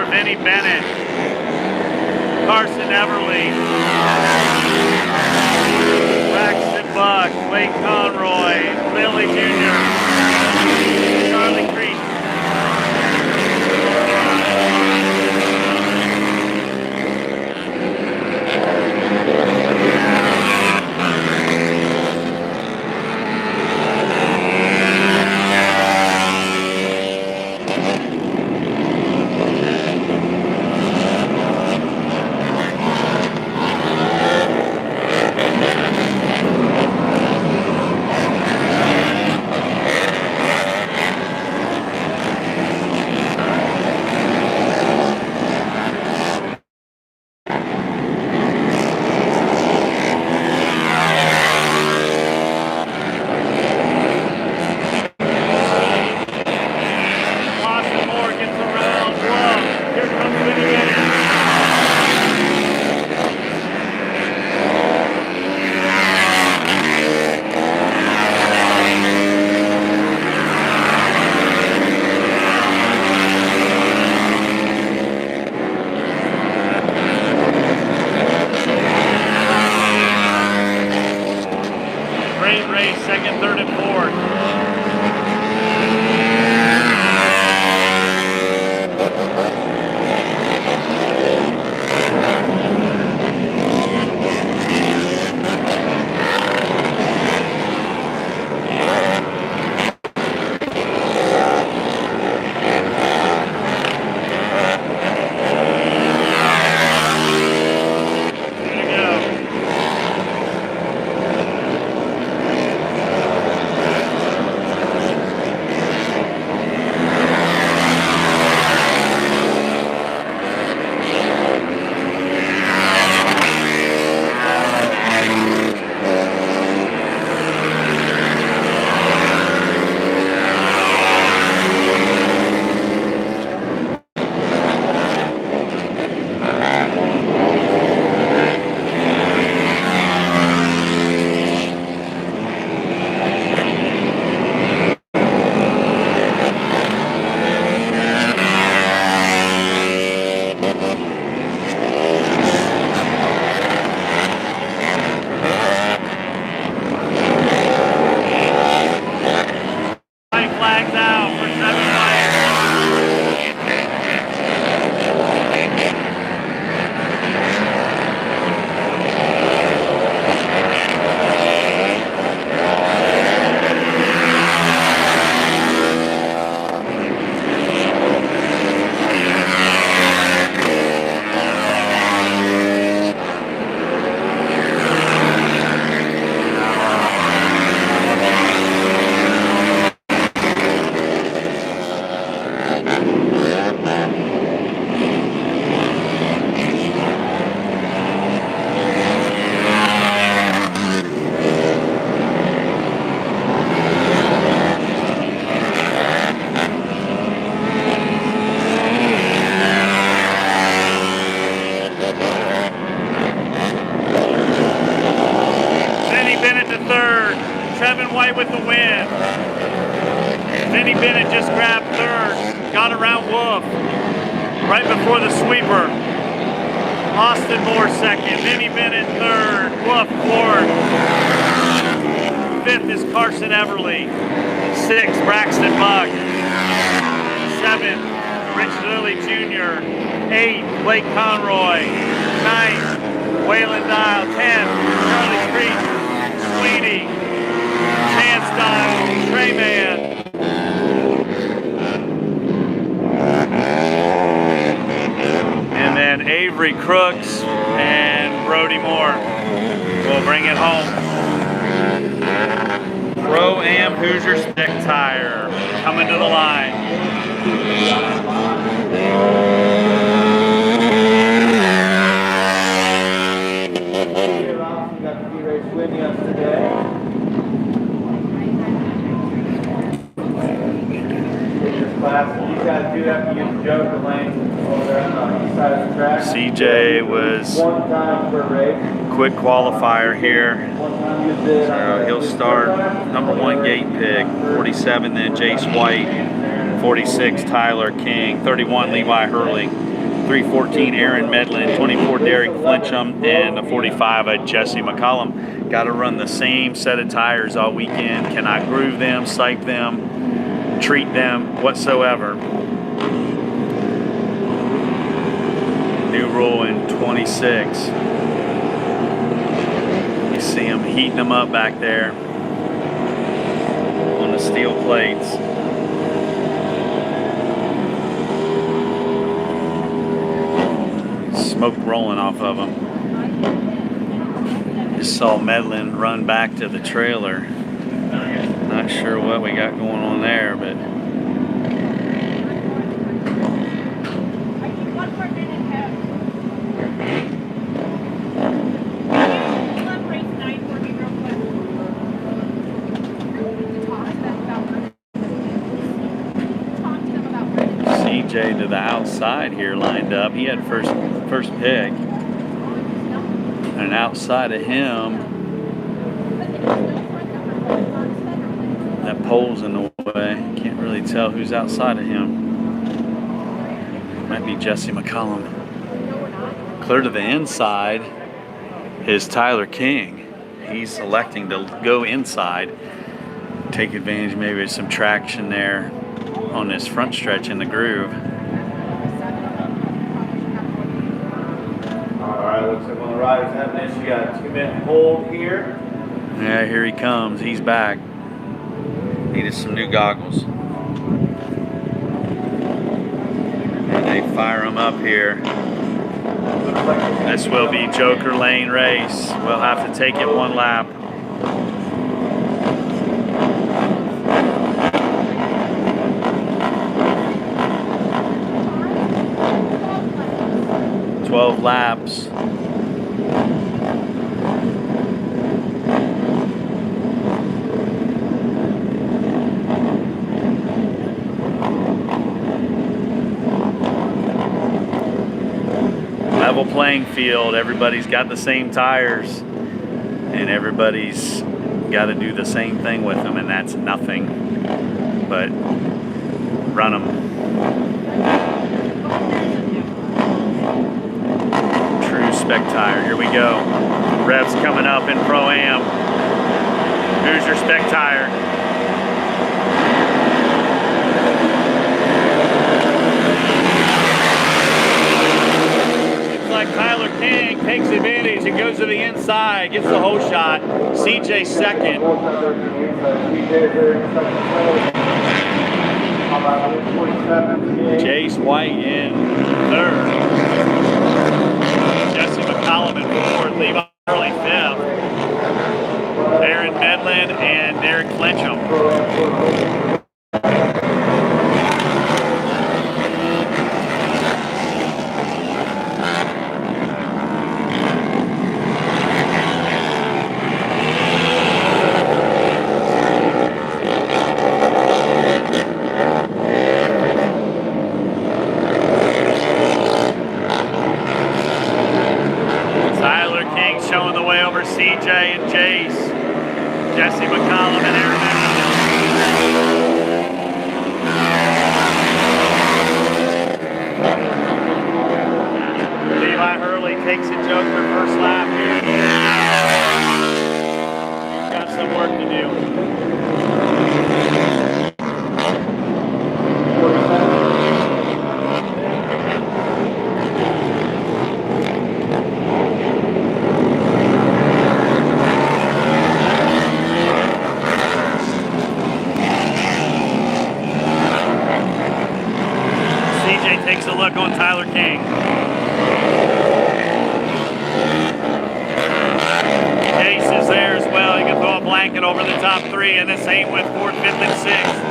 Vinny Bennett, Carson Everly, Braxton Buck, Blake Conroy, Billy Jr., Charlie Creek. Second, third, and fourth. Flags out for 7 Trevin White with the win. Vinny Bennett just grabbed third. Got around Wolf right before the sweeper. Austin Moore second. Vinny Bennett third. Wolf fourth. Fifth is Carson Everly. Sixth, Braxton Buck. Seventh, Rich Lilly Jr. Eighth, Blake Conroy. Ninth, Waylon Dial. 10th, Charlie Creek. Sweeney. Chance Dial. Trayman. And then Avery Crooks and Brody Moore will bring it home. Pro-Am Hoosier Spec Tire coming to the line. Got the race win yesterday. These guys do have to use Joker lane over there on the east side of the track. CJ was one time per race. Quick qualifier here. So he'll start number 1 Gate Pig, 47 then Jace White, 46 Tyler King, 31 Levi Hurley. 314 Aaron Medlin, 24 Derek Flincham, and the 45 Jesse McCollum. Got to run the same set of tires all weekend. Cannot groove them, sipe them, treat them whatsoever. New rule in 26. You see them heating them up back there on the steel plates. Smoke rolling off of them. Just saw Medlin run back to the trailer. Not sure what we got going on there, but CJ to the outside here lined up. He had first pick. And outside of him, that pole's in the way. Can't really tell who's outside of him. Might be Jesse McCollum. Clear to the inside is Tyler King. He's electing to go inside. Take advantage maybe of some traction there on this front stretch in the groove. Alright, looks like one of the riders having this. You got a 2-minute hold here. Yeah, here he comes. He's back. Needed some new goggles. And they fire him up here. This will be Joker Lane race. We'll have to take it one lap. Laps. Level playing field. Everybody's got the same tires, and everybody's got to do the same thing with them, and that's nothing but run them. Spec tire. Here we go. Revs coming up in Pro-Am. Here's your spec tire. It's like Tyler King takes advantage and goes to the inside, gets the whole shot. CJ second. Jace White in third. Jesse McCollum in fourth, Levi Hurley fifth, Aaron Medlin and Derek Flincham. Showing the way over CJ and Jace, Jesse McCollum and Aaron Medlin. Levi Hurley takes a Joker first lap here. Got some work to do. Takes a look on Tyler King. Jace is there as well. He can throw a blanket over the top three, and the same with fourth, fifth, and sixth.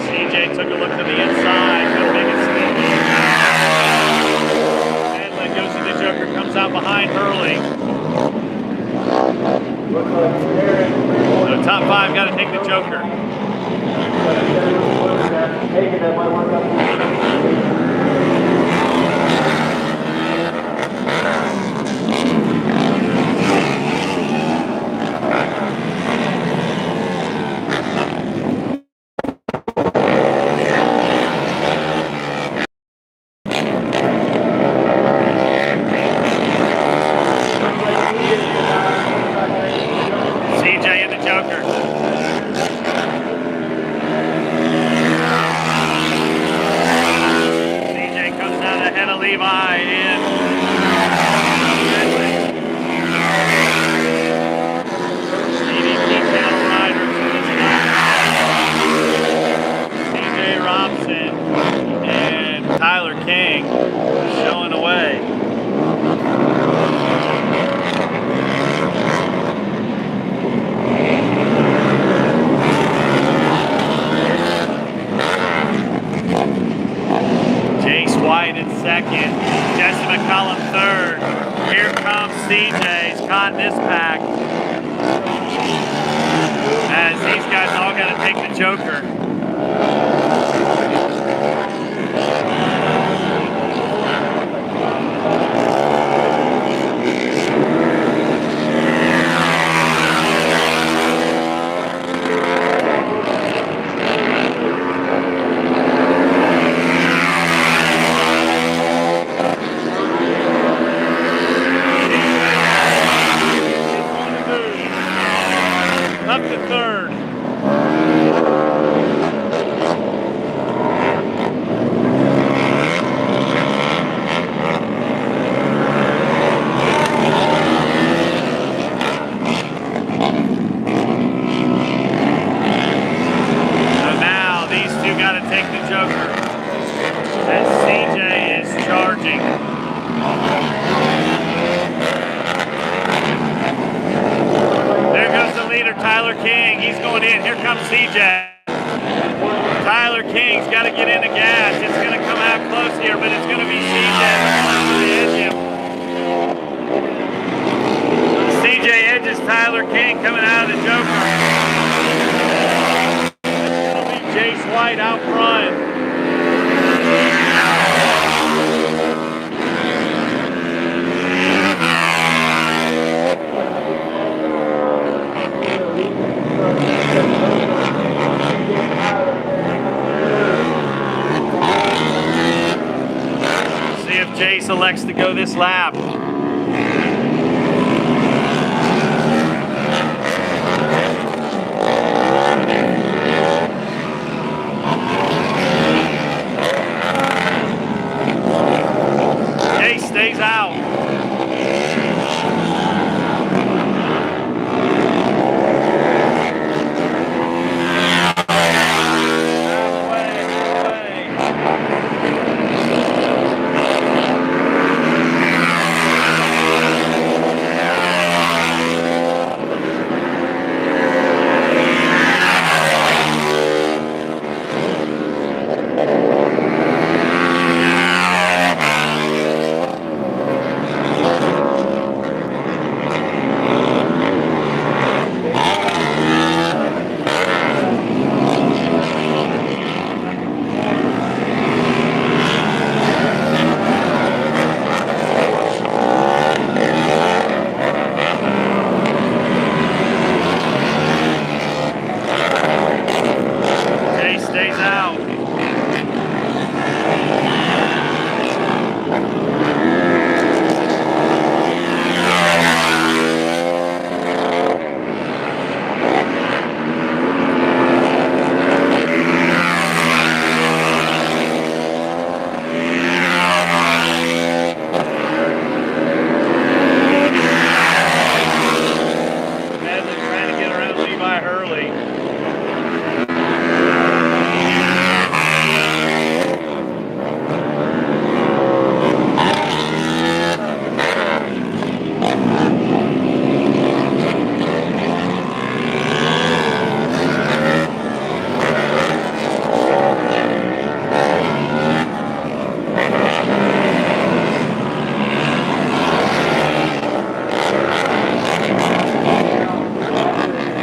CJ took a look to the inside. Medlin goes to the Joker, comes out behind Hurley. So top five got to take the Joker. Levi in EDT Channel Riders. TJ Robson and Tyler King showing away. White in second, Jesse McCollum third. Here comes CJ. He's caught this pack. As these guys all got to take the Joker. Up to third. So now these two got to take the Joker. As CJ is charging. There goes the leader, Tyler King. He's going in. Here comes CJ. Tyler King's got to get into gas. It's going to come out close here, but it's going to be CJ. CJ edges Tyler King coming out of the Joker. It'll be Jace White out front. See if Jace elects to go this lap. Jace stays out.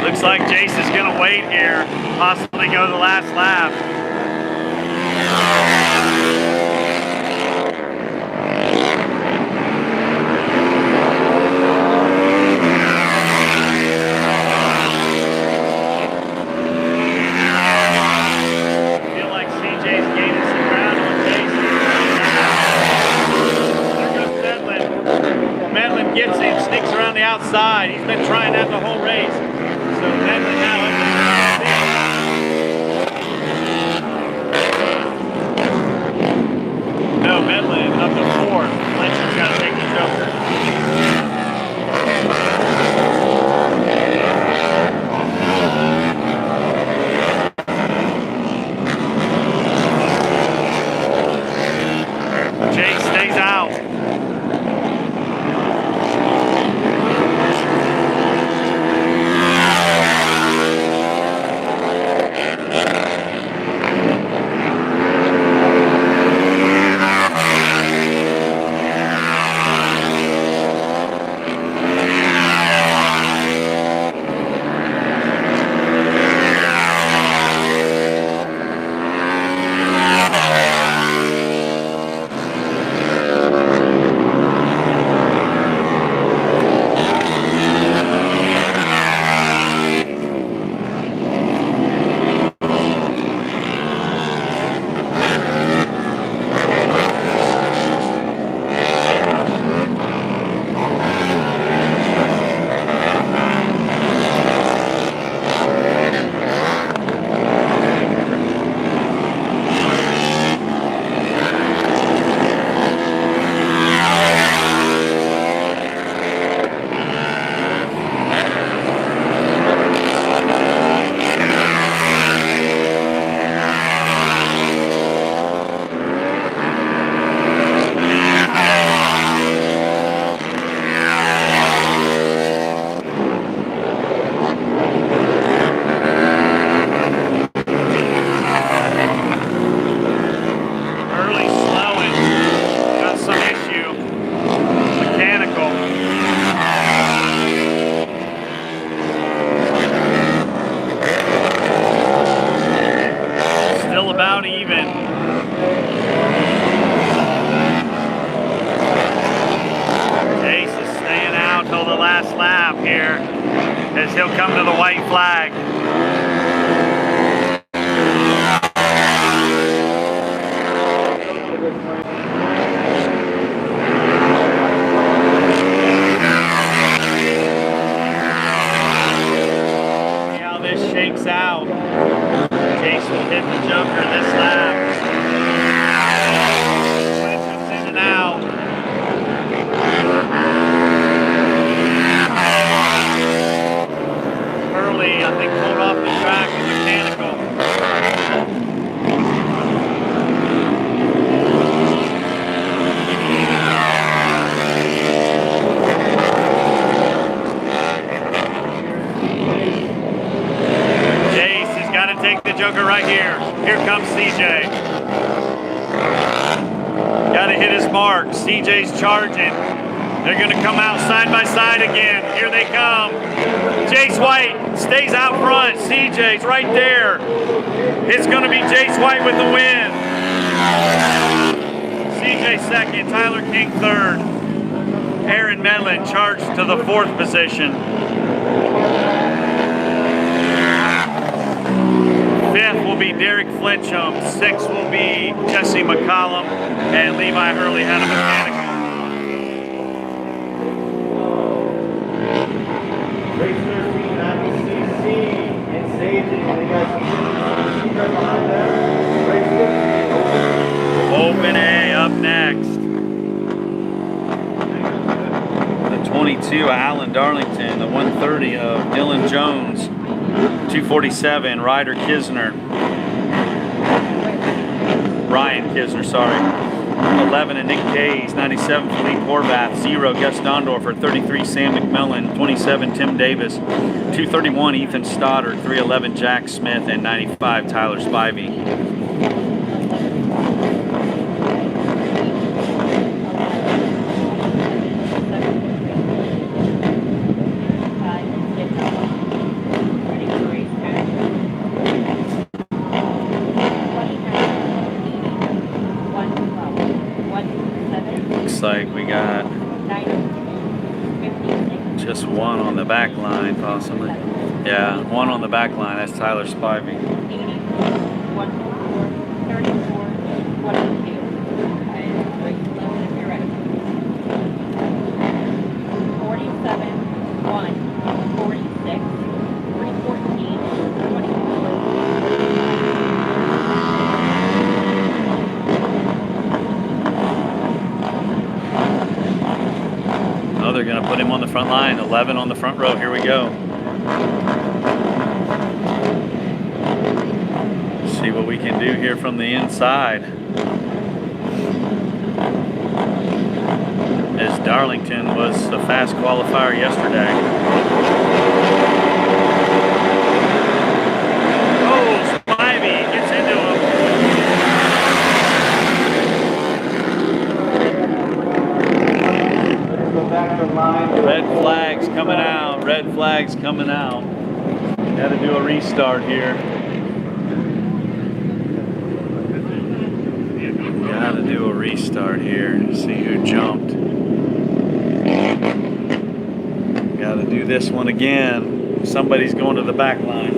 Looks like Jace is going to wait here, possibly go the last lap. I feel like CJ's gaining some ground on Jace. There goes Medlin. Medlin gets him, sneaks around the outside. He's been trying that the whole race. So Medlin now up to 6. No, Medlin up to 4. as he'll come to the white flag. See how this shakes out. Jace will hit the jumper this lap. When it comes in and out. Early, I think, pulled off the track with mechanical. Jace has got to take the joker right here. Here comes CJ. Got to hit his mark. CJ's charging. They're going to come out side by side again. Here they come. Jace White stays out front. CJ's right there. It's going to be Jace White with the win. CJ second. Tyler King third. Aaron Medlin charged to the fourth position. Fifth will be Derek Flinchum. Sixth will be Jesse McCollum. And Levi Hurley had a mechanical. Race 13, IBCC, and staging. They got some right behind that. Race 15. Open A up next. The 22 Alan Darlington. The 130 of Dylan Jones. 247 Ryder Kisner. Ryan Kisner, sorry. 11 and Nick Kays, 97 Philippe Horvath, 0 Gus Dondorfer, 33 Sam McMillan, 27 Tim Davis, 231 Ethan Stoddard, 311 Jack Smith, and 95 Tyler Spivey. Like we got just one on the back line, possibly. Yeah, one on the back line. That's Tyler Spivey. 11 on the front row. Here we go. See what we can do here from the inside. As Darlington was a fast qualifier yesterday. Oh, Spivey gets into him. Red flags coming out. Red flags coming out. Got to do a restart here. Got to do a restart here and see who jumped. Got to do this one again. Somebody's going to the back line.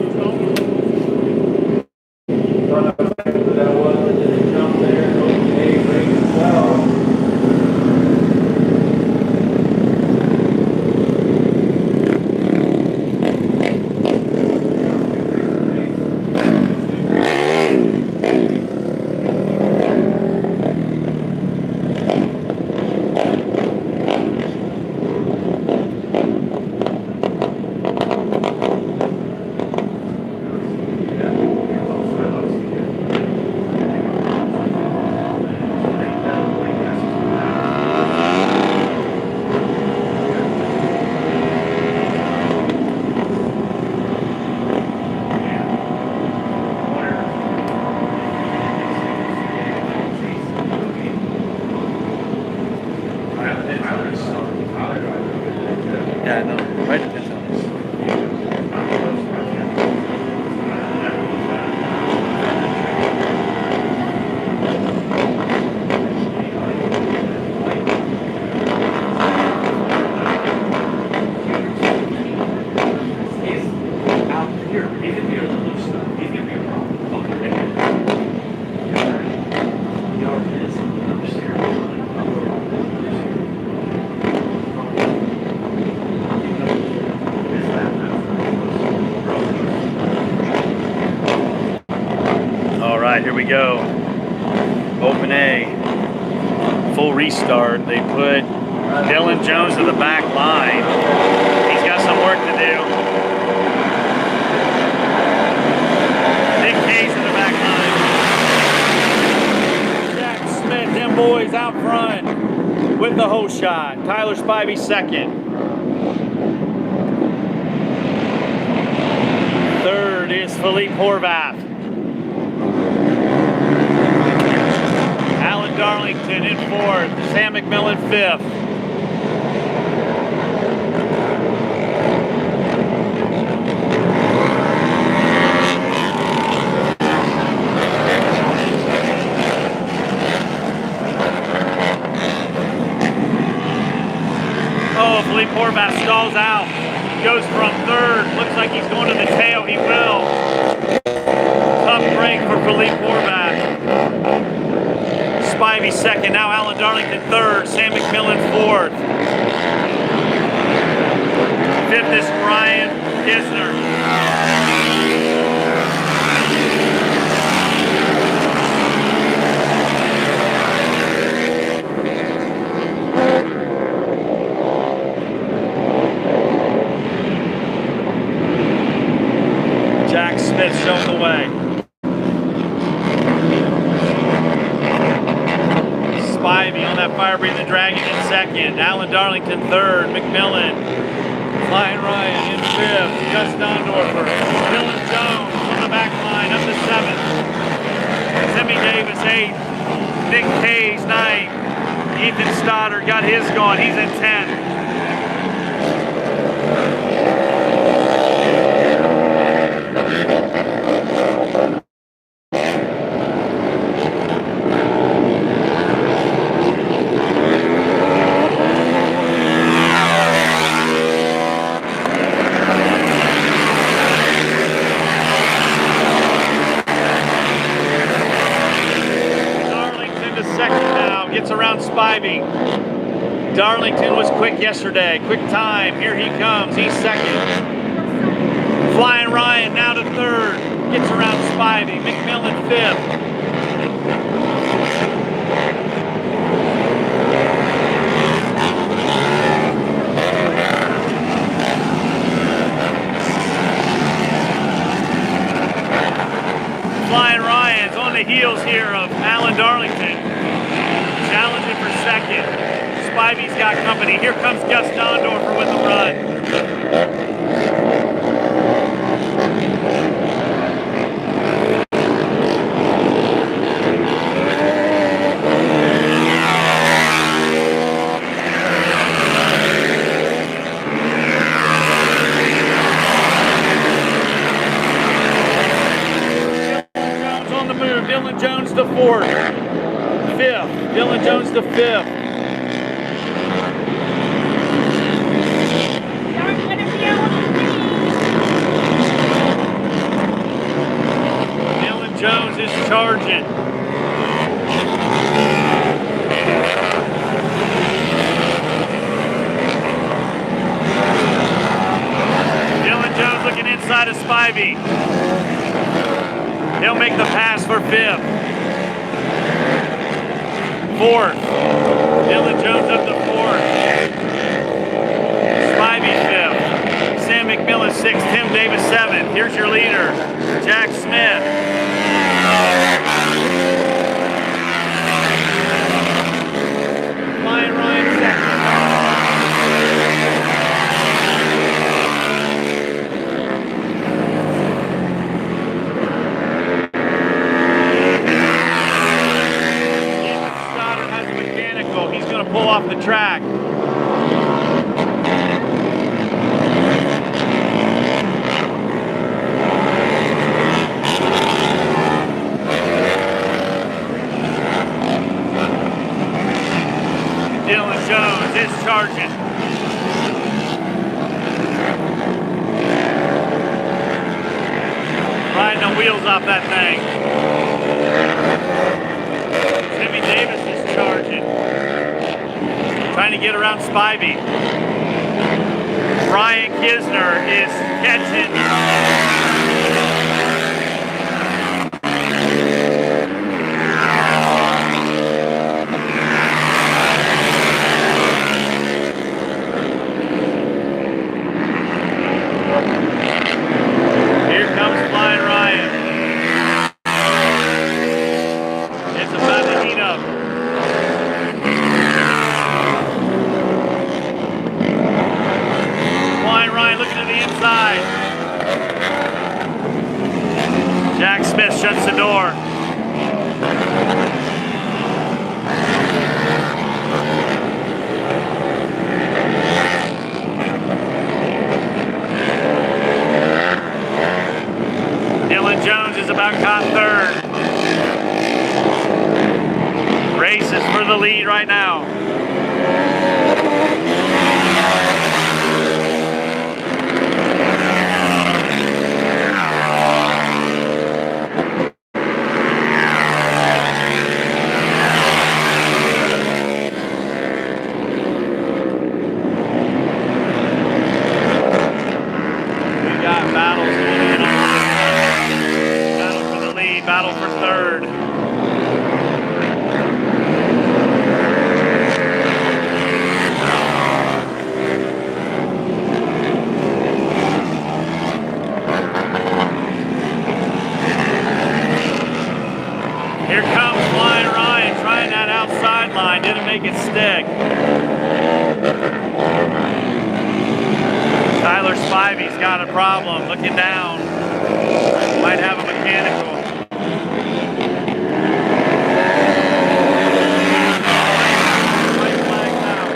Yeah, no, right at this house. we go. Open A. Full restart. They put Dylan Jones to the back line. He's got some work to do. Nick Hayes in the back line. Jack Smith, them boys out front with the whole shot. Tyler Spivey second. Third is Philippe Horvath. Alan Darlington in fourth. Sam McMillan fifth. Oh, Philippe Horvath stalls out. Goes from third. Looks like he's going to the tail. He will. Tough break for Philippe Horvath. Spivey second. Now Alan Darlington third. Sam McMillan fourth. Fifth is Ryan Kisner. Jack Smith shown the way. Spivey on that fire-breathing dragon in second. Alan Darlington third. McMillan. Flying Ryan in fifth. Gus Dondorfer. Dylan Jones on the back line up to seventh. Timmy Davis eighth. Nick Hayes ninth. Ethan Stoddard got his going. He's in 10th. Gets around Spivey. Darlington was quick yesterday. Quick time. Here he comes. He's second. Flying Ryan now to third. Gets around Spivey. McMillan fifth. Flying Ryan's on the heels here of Alan Darlington. Challenging for second. Spivey's got company. Here comes Gus Dondorfer with the run. Jones on the move. Dylan Jones to fourth. Fifth. Dylan Jones to fifth. Dylan Jones is charging. Dylan Jones looking inside of Spivey. He'll make the pass for fifth. Fourth. Dylan Jones up to fourth. Spivey fifth. Sam McMillan sixth. Tim Davis seventh. Here's your leader, Jack Smith. Flying Ryan second. He's going to pull off the track. Dylan Jones is charging. Riding the wheels off that thing. Timmy Davis is charging. Trying to get around Spivey. Ryan Kisner is catching. the door. Dylan Jones is about caught third. Races for the lead right now. We got battles going in on this. Battle for the lead, battle for third. Here comes Flying Ryan trying that outside line, didn't make it stick. Tyler Spivey's got a problem, looking down. Might have a mechanical. White flag's out.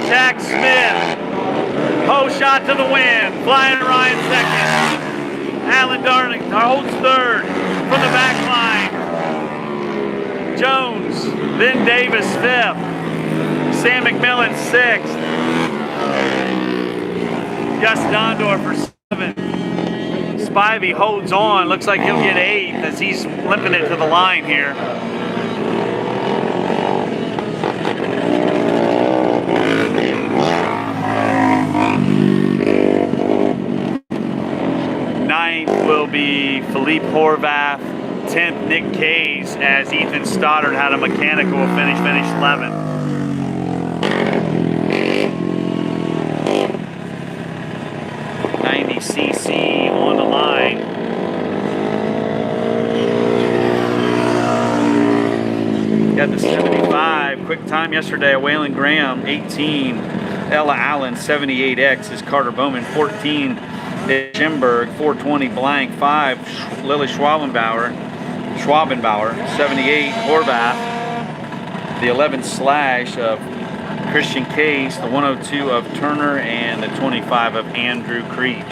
Jack Smith, post shot to the wind. Flying Ryan second. Alan Darling holds third from the back line. Jones, then Davis fifth. Sam McMillan sixth. Gus Dondor for seventh. Spivey holds on. Looks like he'll get eighth as he's limping it to the line here. Ninth will be Philippe Horvath. 10th, Nick Case, as Ethan Stoddard had a mechanical finish 11th. CC on the line. Got the 75 quick time yesterday. Waylon Graham 18, Ella Allen 78X is Carter Bowman 14. Schimberg 420 blank 5. Lily Schwabenbauer 78 Horvath. The 11 slash of Christian Case, the 102 of Turner, and the 25 of Andrew Creech.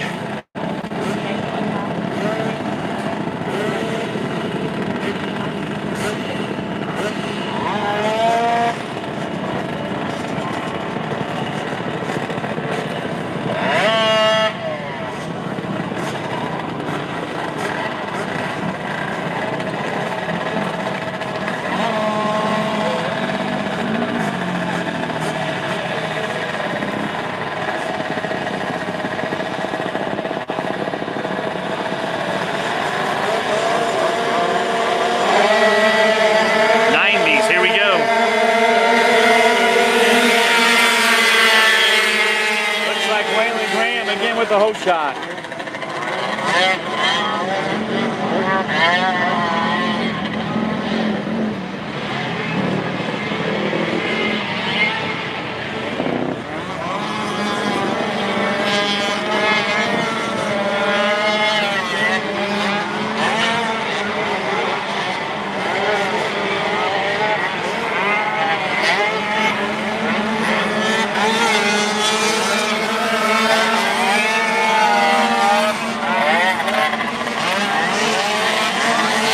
With the whole shot.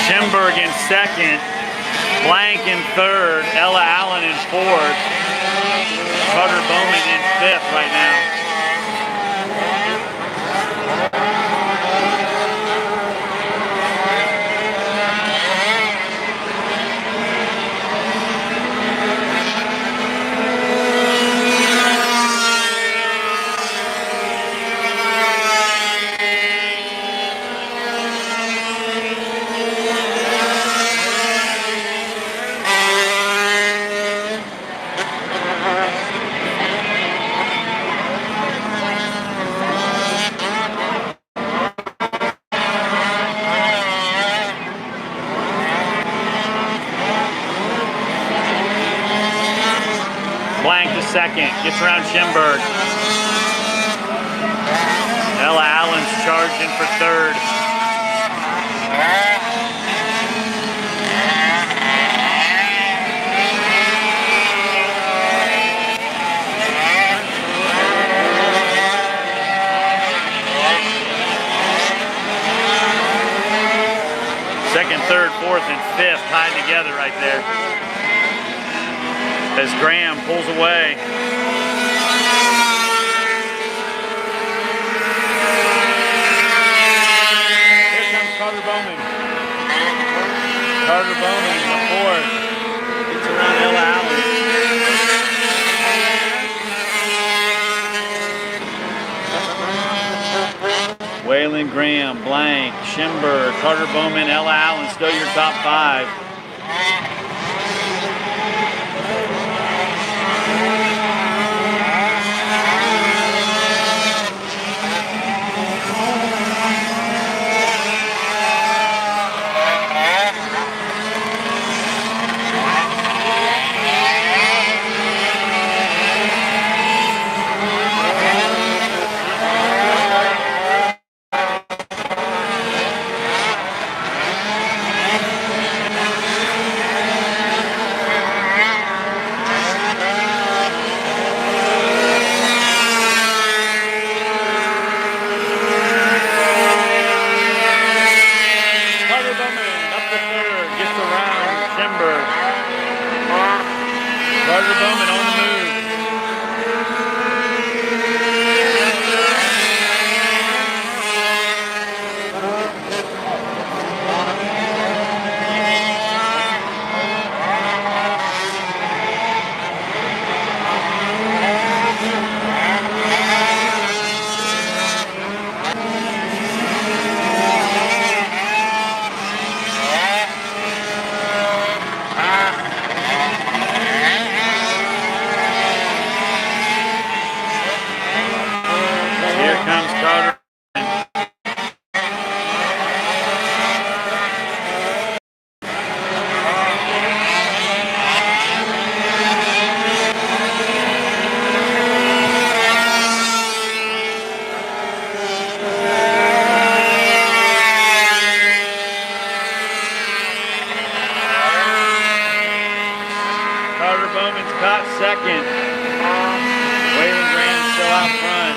Schimberg in second, Blank in third, Ella Allen in fourth, Carter Bowman in fifth right now. Blank to second, gets around Schimberg. Ella Allen's charging for third. Second, third, fourth, and fifth tied together right there. As Graham pulls away. Here comes Carter Bowman. Carter Bowman in the fourth. Gets around Ella Allen. Waylon Graham, Blank, Schimberg, Carter Bowman, Ella Allen, still your top five. Carter Bowman on the move. Carter Bowman's caught second. Waylon Graham's still out front.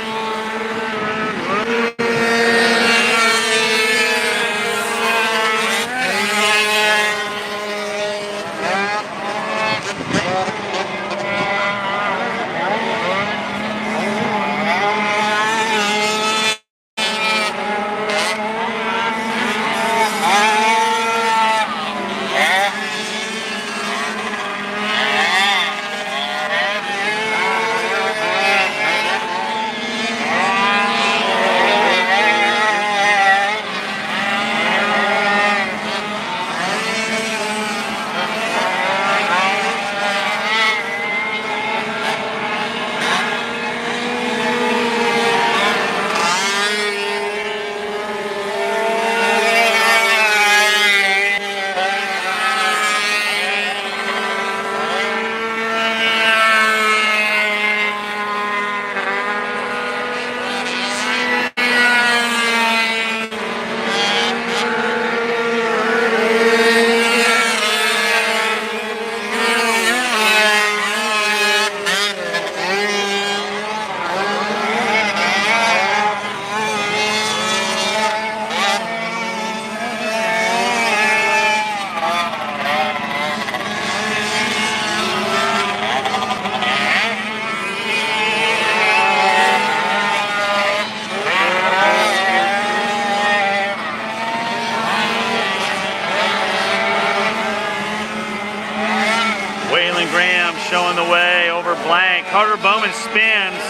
Graham showing the way over Blank. Carter Bowman spins.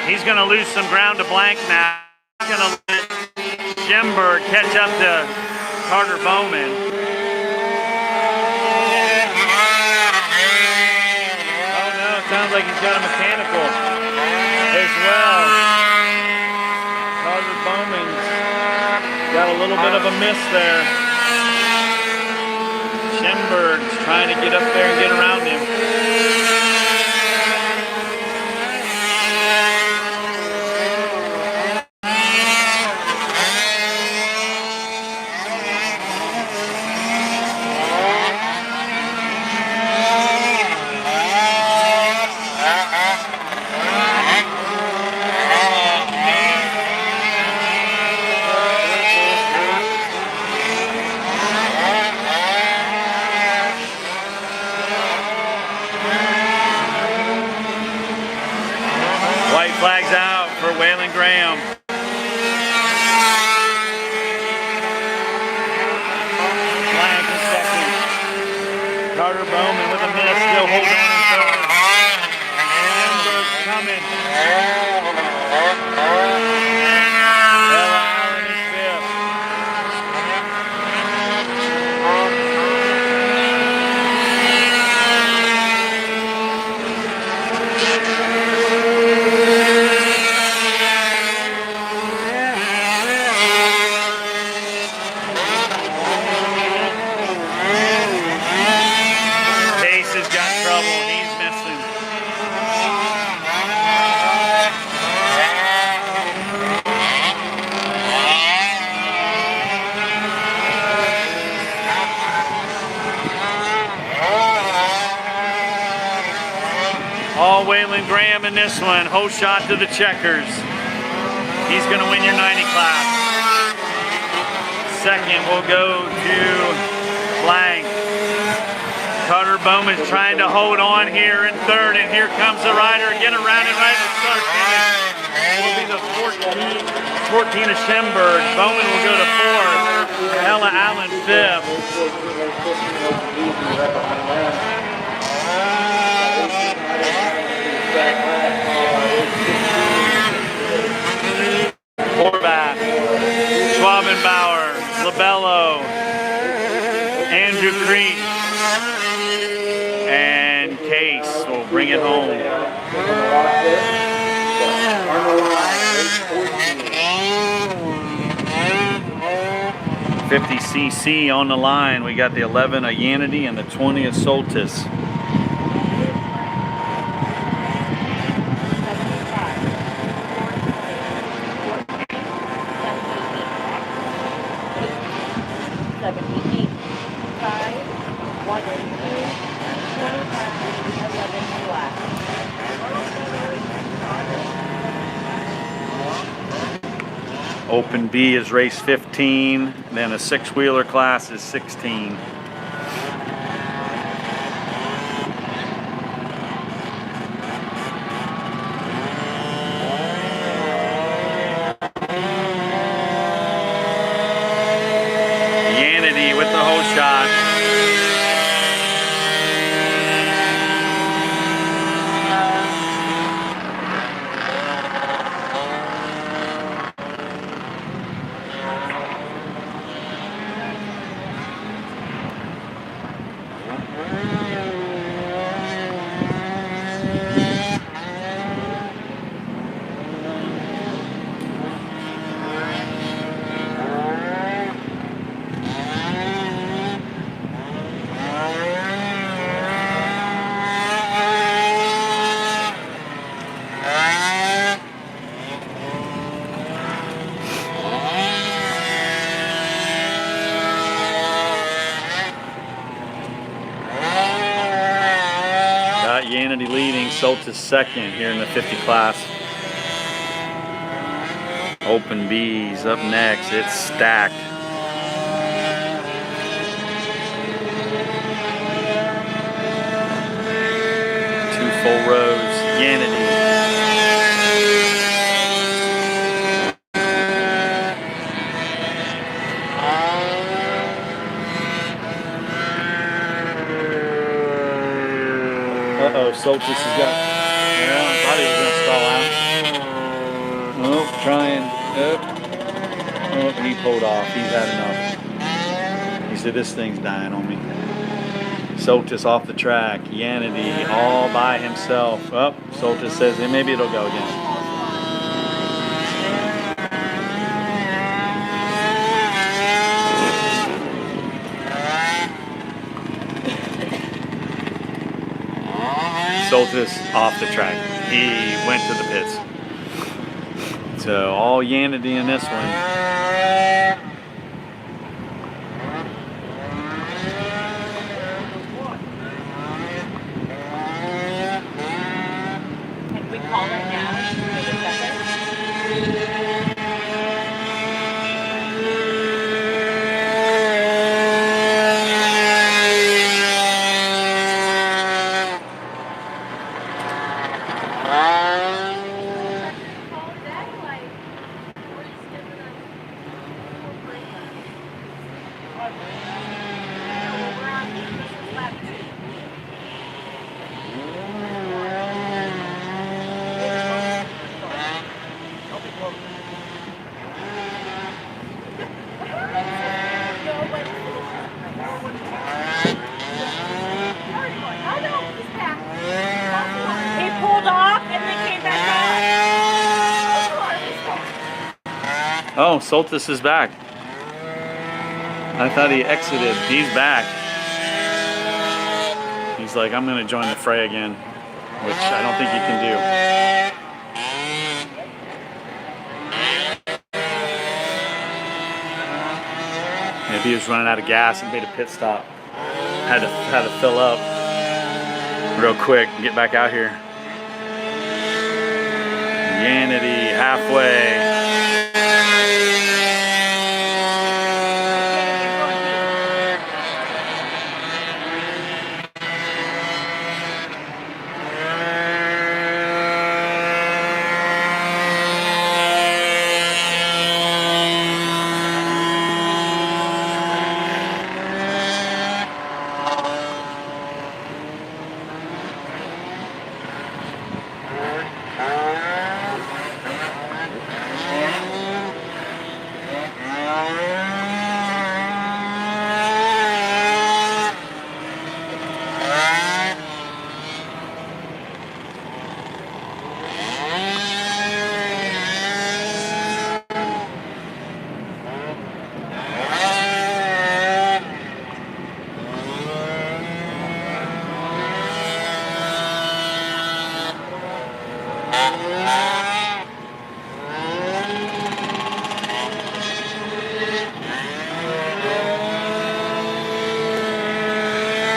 He's going to lose some ground to Blank now. He's going to let Schimberg catch up to Carter Bowman. Oh no, it sounds like he's got a mechanical as well. Carter Bowman's got a little bit of a miss there. Schimberg's trying to get up there and get around him. Flags out for Waylon Graham. Flag in second. Carter Bowman with a miss, still holding on in third. Amber's coming. Ella Allen is fifth. Case has got trouble. He's missing. All Waylon Graham in this one. Whole shot to the checkers. He's going to win your 90 class. Second will go to Blank. Carter Bowman's trying to hold on here in third, and here comes the rider again around and right at the start finish. Will be the 14 of Schemberg. Bowman will go to fourth. Ella Allen fifth. Horvath, Schwabenbauer, Labello, Andrew Creek, and Case will bring it home. 50 cc on the line. We got the 11 of Yanity and the 20 of Soltis. Open B is race 15, then a six-wheeler class is 16. Yanity with the whole shot. Yanity leading, Soltis second here in the 50 class. Open B's up next, it's stacked. Two full rows, Yanity. Uh-oh, Soltis has got, yeah, I thought he was going to stall out. Nope, trying, oh, he pulled off, he's had enough. He said, this thing's dying on me. Soltis off the track, Yanity all by himself. Oh, Soltis says, hey, maybe it'll go again. Soltis off the track. He went to the pits. So all Yanity in this one. Can we call it now? Oh, Soltis is back. I thought he exited. He's back. He's like, I'm going to join the fray again, which I don't think he can do. Maybe he was running out of gas and made a pit stop. Had to fill up real quick and get back out here. Yanity halfway.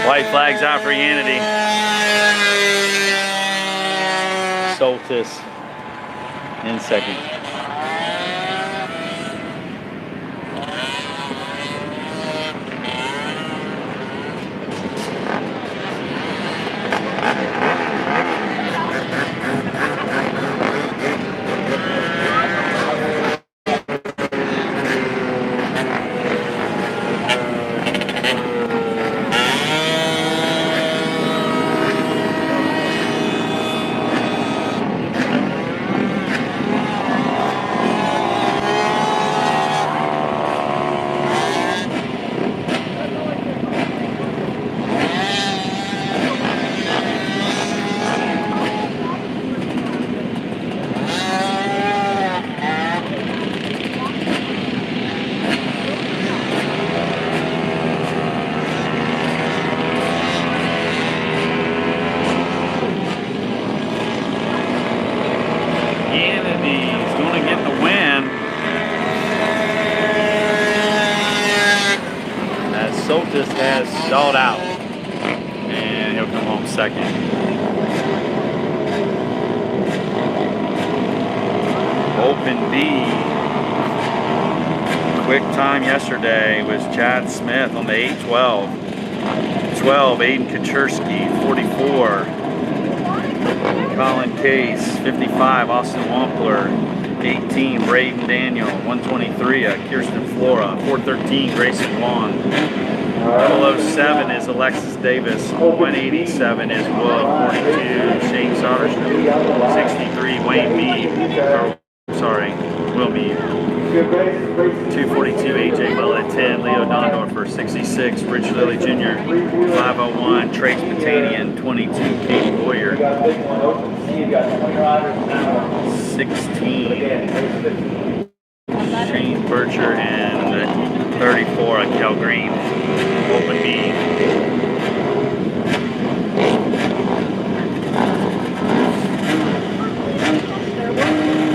White flags out for Yanity. Soltis in second. Soltis has stalled out, and he'll come home second. Open B. Quick time yesterday was Chad Smith on the 812. 12, Aiden Kaczerski, 44. Colin Case, 55, Austin Wampler. 18, Braden Daniel. 123, Kirsten Flora. 413, Grayson Wan. 007 is Alexis Davis. 187 is Will. 42, Shane Soderstrom. 63, Wayne Mead. Will Mead. 242, AJ Willett. 10, Leo Dondorfer. 66, Rich Lilly Jr. 501, Trace Batanian. 22, Katie Boyer. 16, Shane Bircher, and 34, Kel Green. Open B.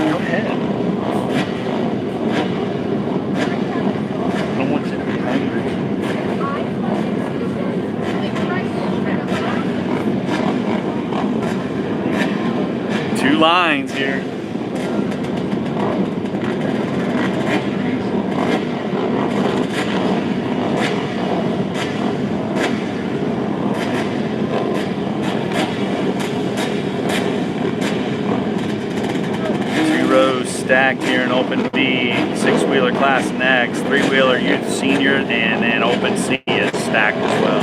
Go ahead. I don't want you to be hungry. Two lines here. Stacked here in Open B, 6-wheeler class next, 3-wheeler youth senior, and then Open C is stacked as well.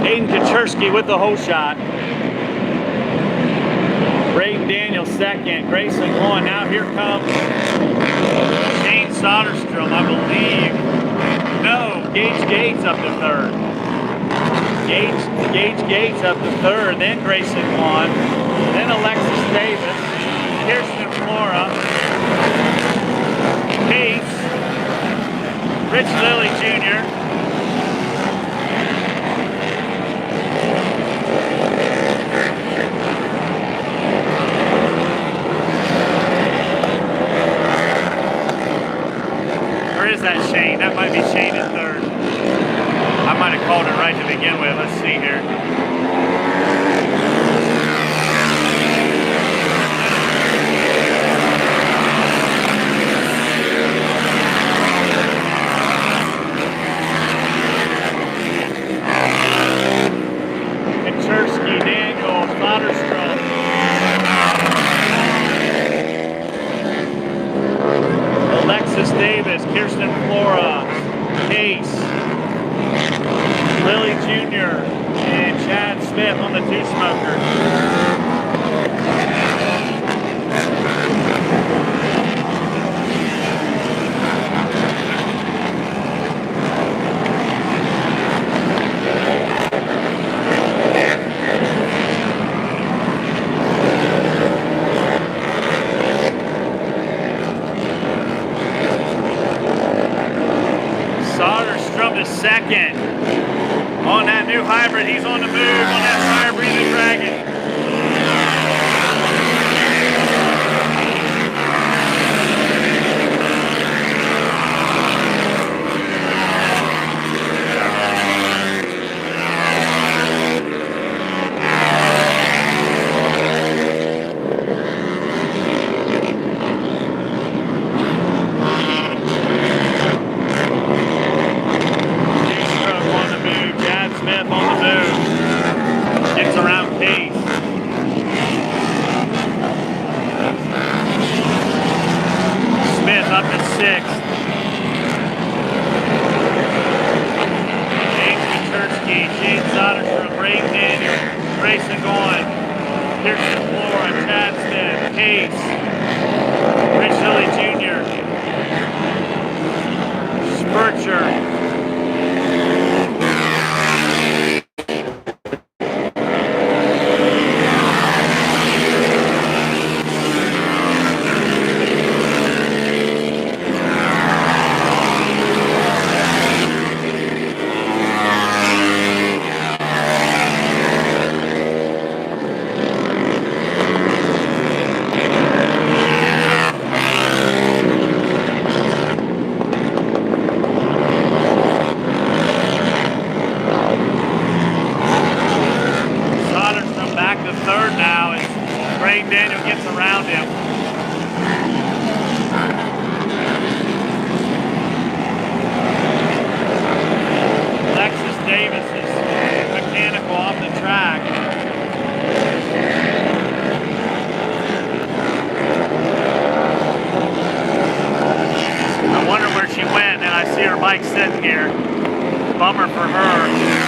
Aiden Tursky with the whole shot. Braden Daniel second. Grayson one. Now here comes Shane Soderstrom, I believe. No, Gage Gates up to third. Gage Gates up to third. Then Grayson one. Then Alexis Davis. Kirsten Flora. Pace. Rich Lilly Jr. Or is that Shane? That might be Shane in third. I might have called it right to begin with. Let's see here. Tursky, Daniel, Soderstrom. Alexis Davis, Kirsten Flora, Case, Lilly Jr., and Chad Smith on the two-smoker. Second on that new hybrid. He's on the move on that fire-breathing Dragon. Bummer for her.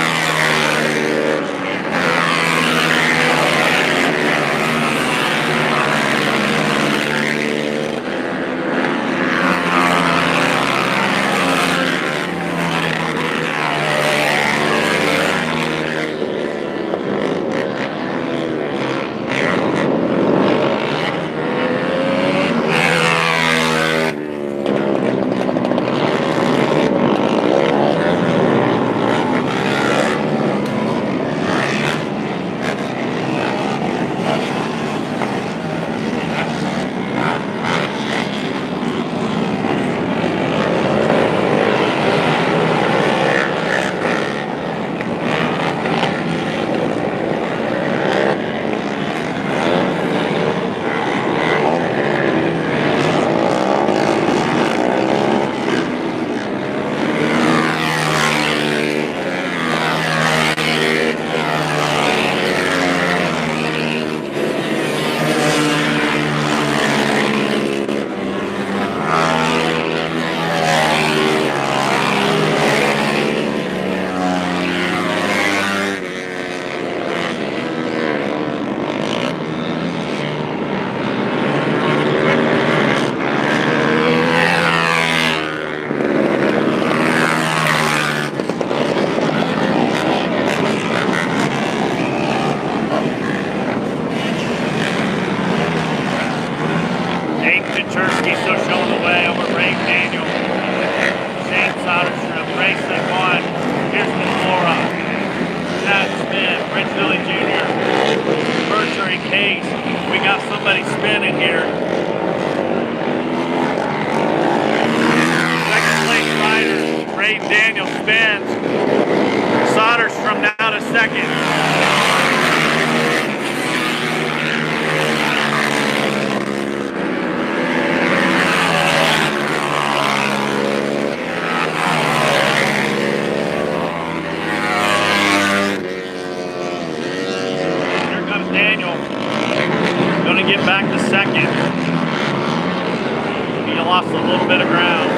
lost a little bit of ground.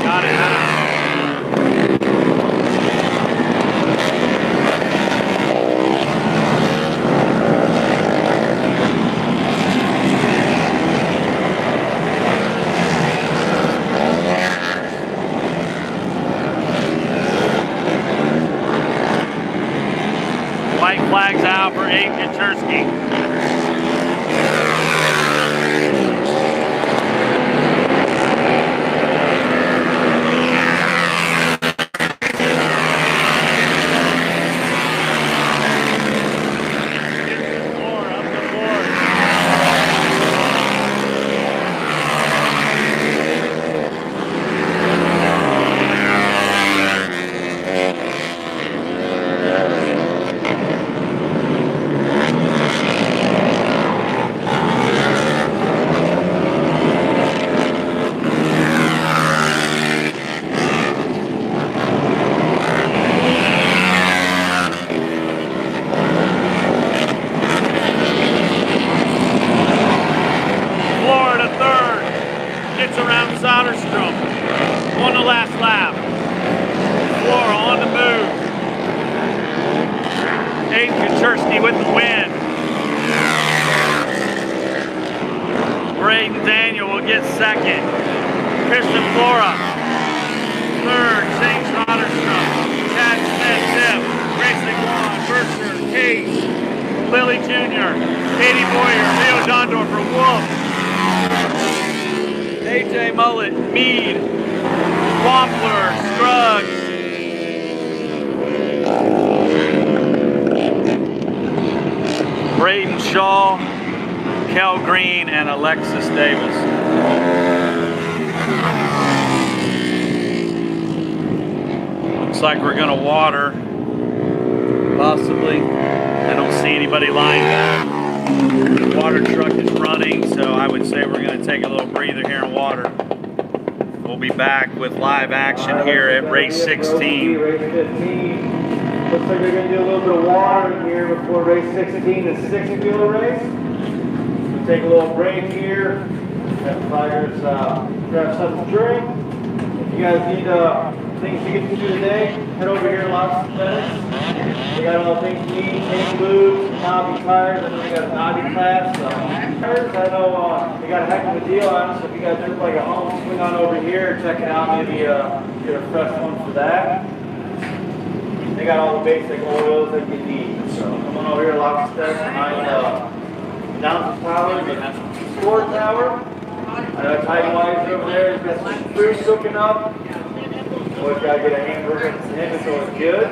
Got it out. White flags out for Abe Kachersky. Around Soderstrom on the last lap. Flora on the move. Abe Kachersky with the win. Braden Daniel will get second. Christian Flora third. Shane Soderstrom. Chad Smith fifth. Grayson Juan, Mercer, Case, Lily Jr., Katie Boyer, Leo Dondorfer, Wolf, AJ Mullet, Mead, Wampler, Scruggs, Braden Shaw, Kel Green, and Alexis Davis. Looks like we're gonna water, possibly. I don't see anybody lined up. The water truck is running, so I would say we're going to take a little breather here and water. We'll be back with live action here at race 16. Race 15. Looks like we're going to do a little bit of water in here before race 16, the 6-wheel race. We'll take a little break here. Have fighters grab something to drink. If you guys need things to get through today, head over here to Lots of Tennis. We got all the things you need, tank lubes, knobby tires. I know we got a knobby class. Tires, I know they got a heck of a deal on it, so if you guys look like a home, swing on over here, check it out, maybe get a fresh one for that. They got all the basic oils that you need. So come on over here to Lots of Tennis behind Announcer's Tower, the Sport Tower. I know Titan-Wise over there, he's got some food cooking up. Always got to get a hamburger and him, so it's good.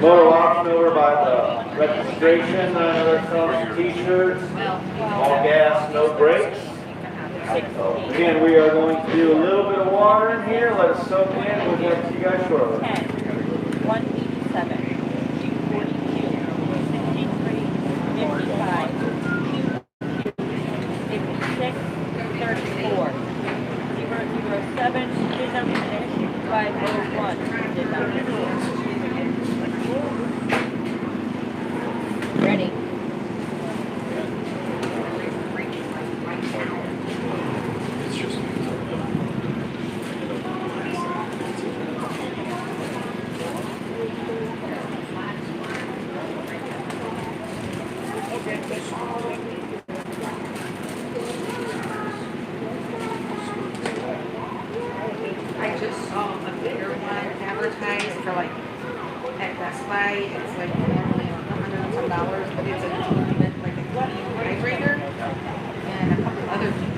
Motor option over by the registration. I know they're selling some t-shirts. All gas, no brakes. So, again, we are going to do a little bit of water in here. Let it soak in. We'll get to you guys shortly. 10, 187, 242, 63, 55, 56, 34, 007, 501, Ready. I just saw a bigger one advertised for like at Best Buy. It's like normally $100 and some, but it's a like a vibrator and a couple other things.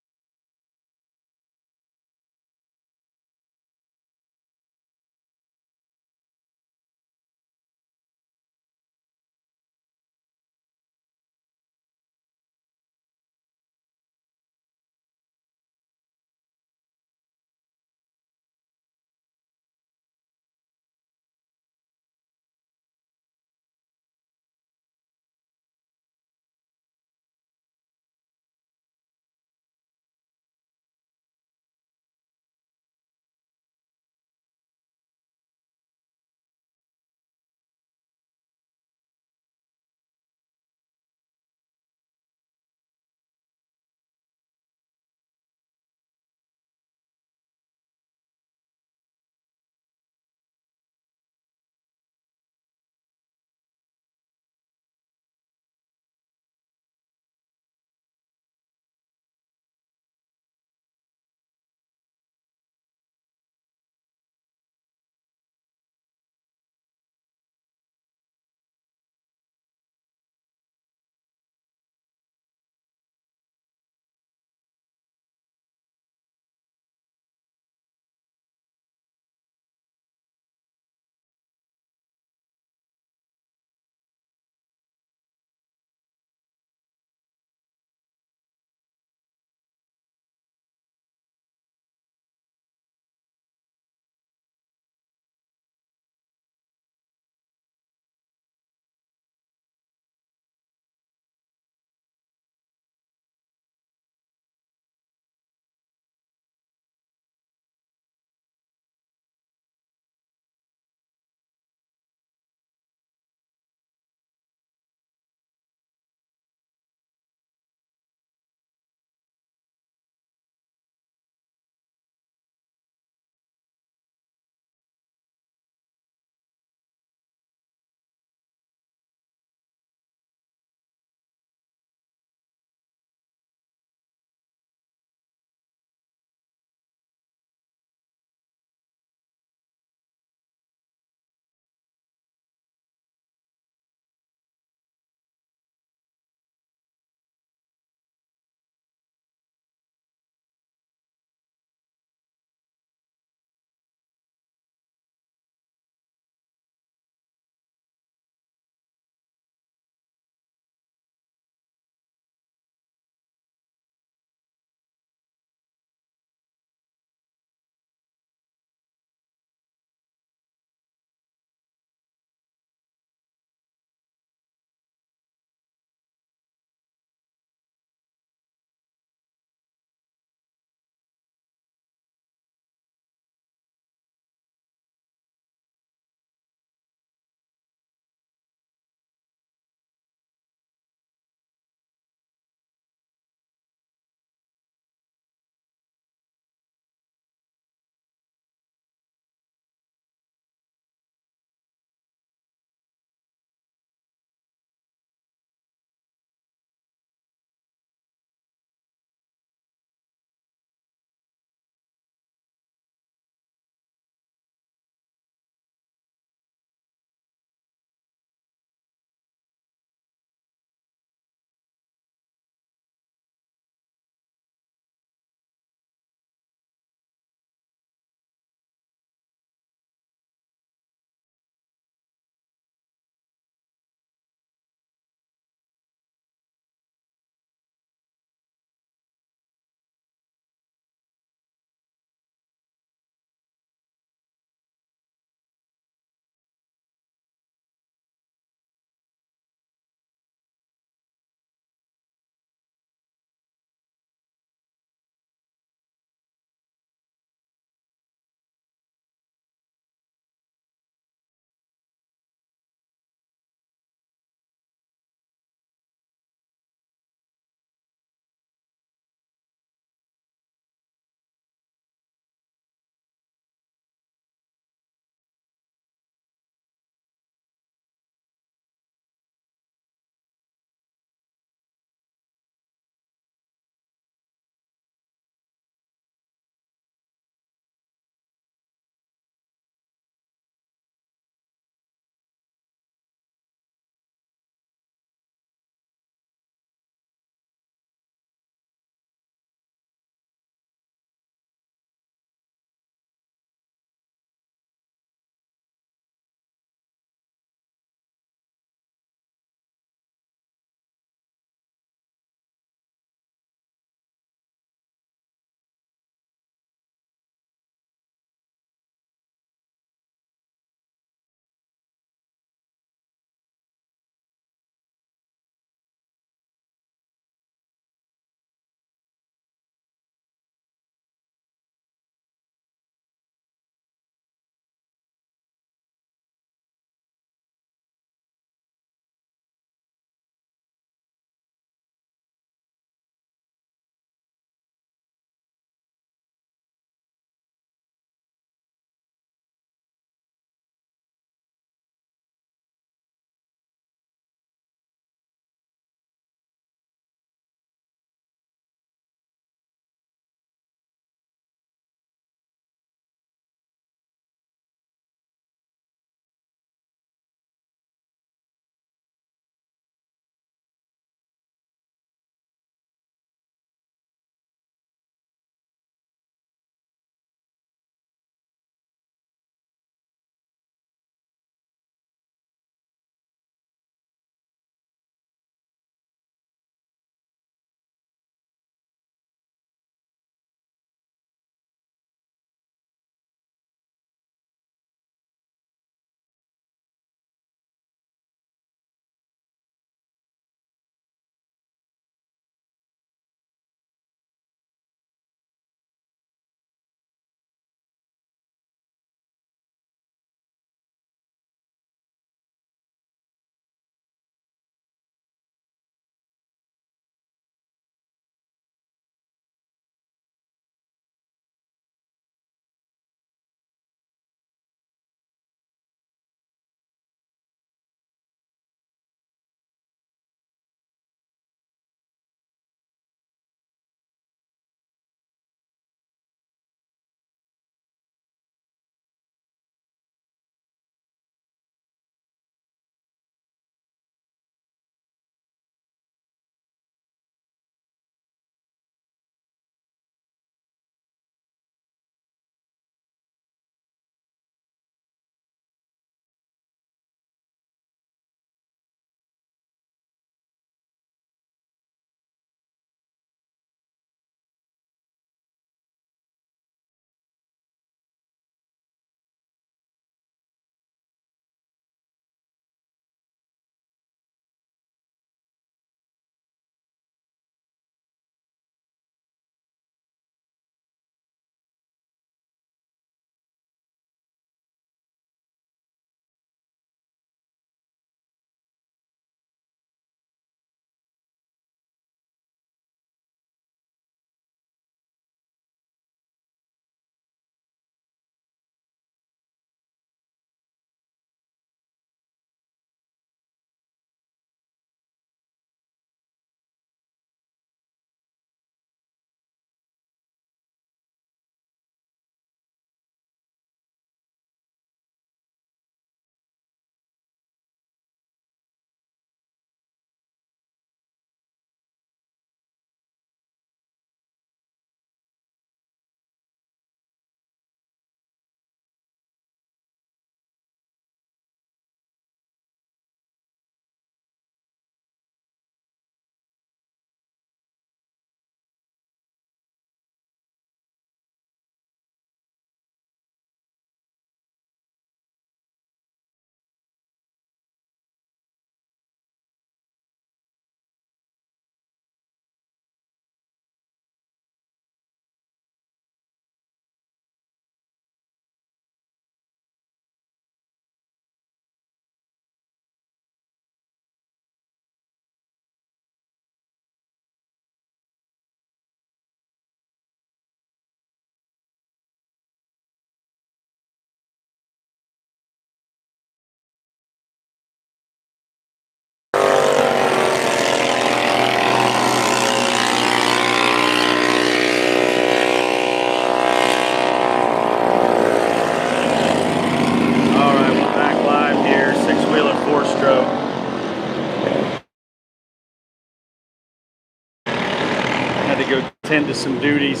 attend to some duties,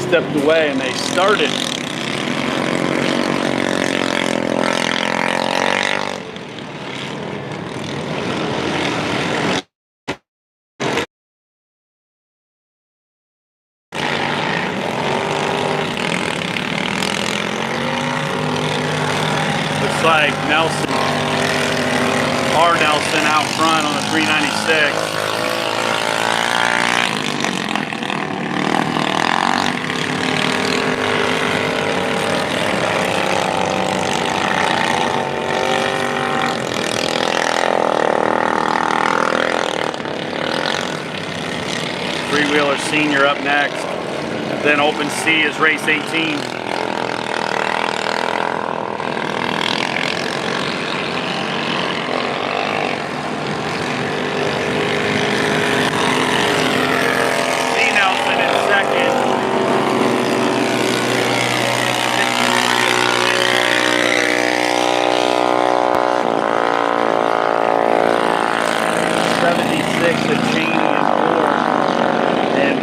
stepped away, and they started. Looks like Nelson, R. Nelson out front on the 396. Three-wheeler senior up next. Then open C is race 18.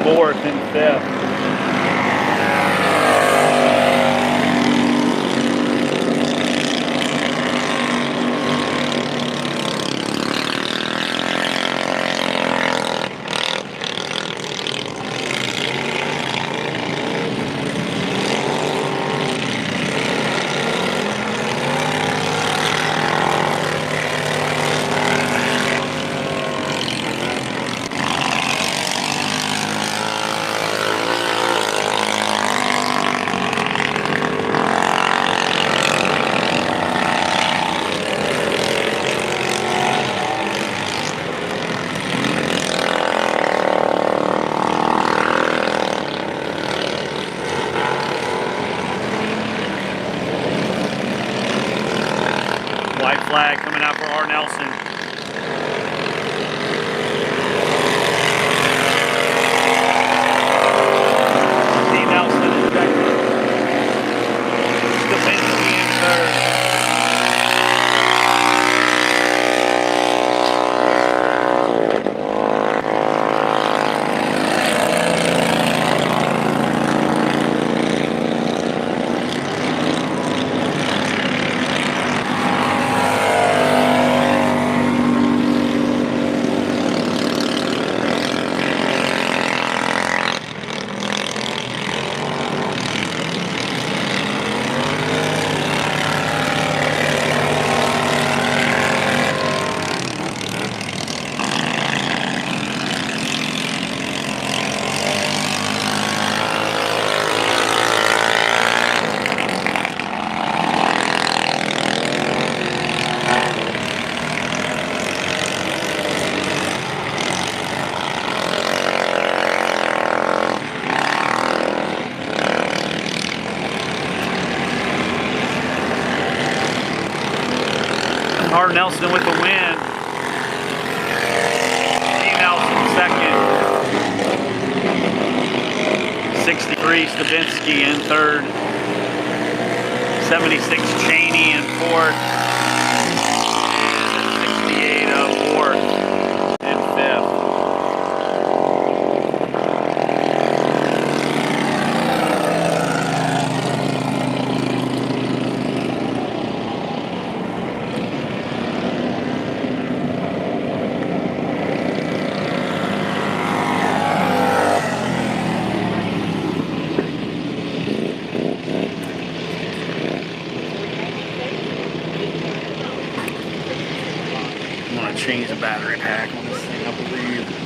Fourth and fifth. White flag coming out for R. Nelson. D. Nelson is second. Stefanski in third. R. Nelson with the win. D. Nelson second. 63 Stavinsky in third. 76 Cheney in fourth. 68 fourth and fifth. I'm gonna change the battery pack on this thing, I believe.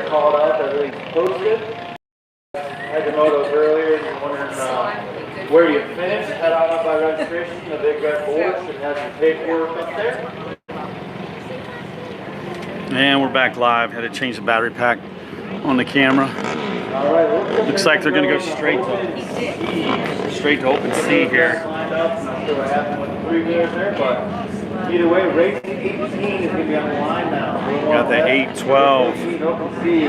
called out that he's posted. I had to mow those earlier. You're wondering where you finished. Head on up by registration. The big red board should have your paperwork up there. And we're back live. Had to change the battery pack on the camera. All right. Looks like they're going to go straight to open C here. Signed up. Not sure what happened with the three-wheelers there, but either way, race 18 is going to be on the line now. Got the 812. Open C.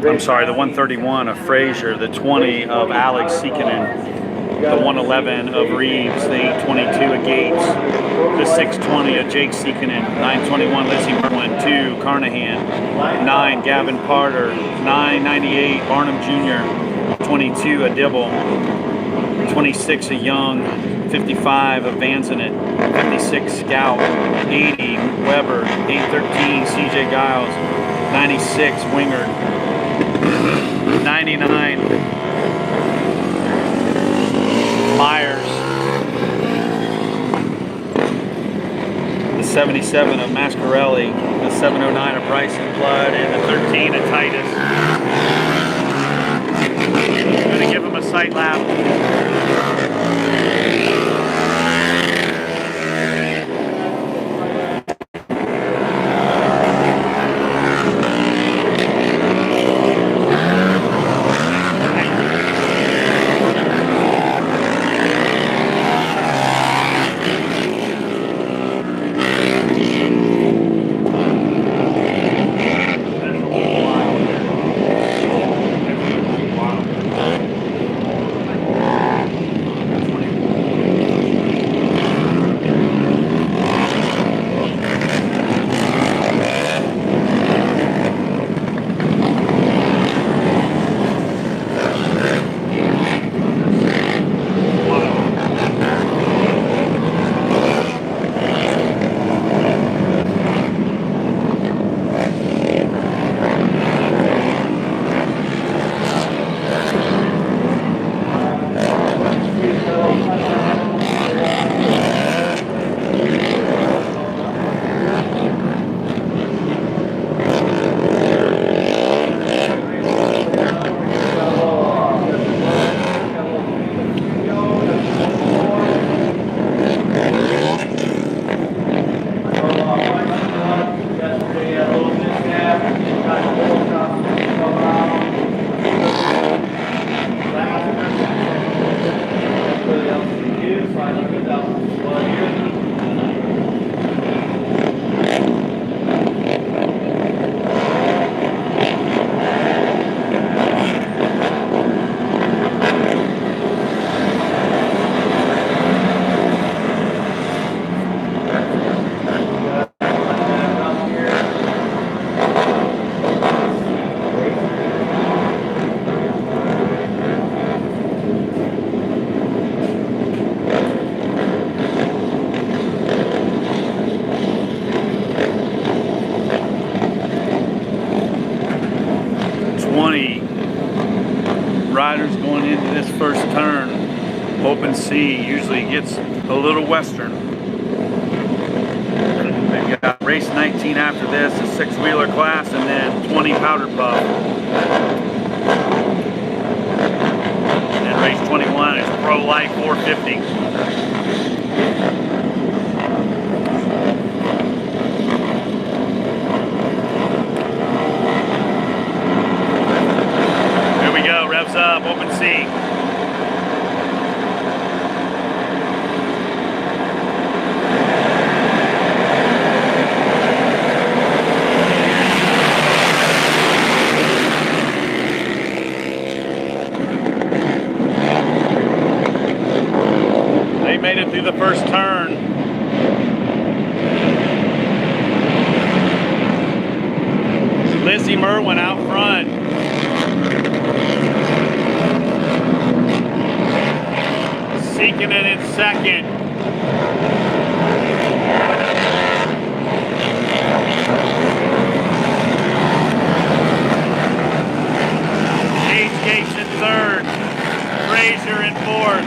I'm sorry, the 131 of Frazier, the 20 of Alex Seekinen, the 111 of Reeves, the 822 of Gates, the 620 of Jake Seekinen, 921 Lizzie Merwin, 2 Carnahan, 9 Gavin Parter, 998 Barnum Jr., 22 of Dibble, 26 of Young, 55 of Vanzanet, 56 Scout, 80 Weber, 813 CJ Giles, 96 Wingard, 99 Myers, the 77 of Mascarelli, the 709 of Bryson Blood, and the 13 of Titus. I'm going to give him a sight lap. Riders going into this first turn. Open C usually gets a little western. They got race 19 after this, a 6-wheeler class, and then 20 powder puff. And race 21 is Pro Life 450. Up, open C. They made it through the first turn. Lizzie Merwin out front. Seeking it in second. Gates in third. Frazier in fourth.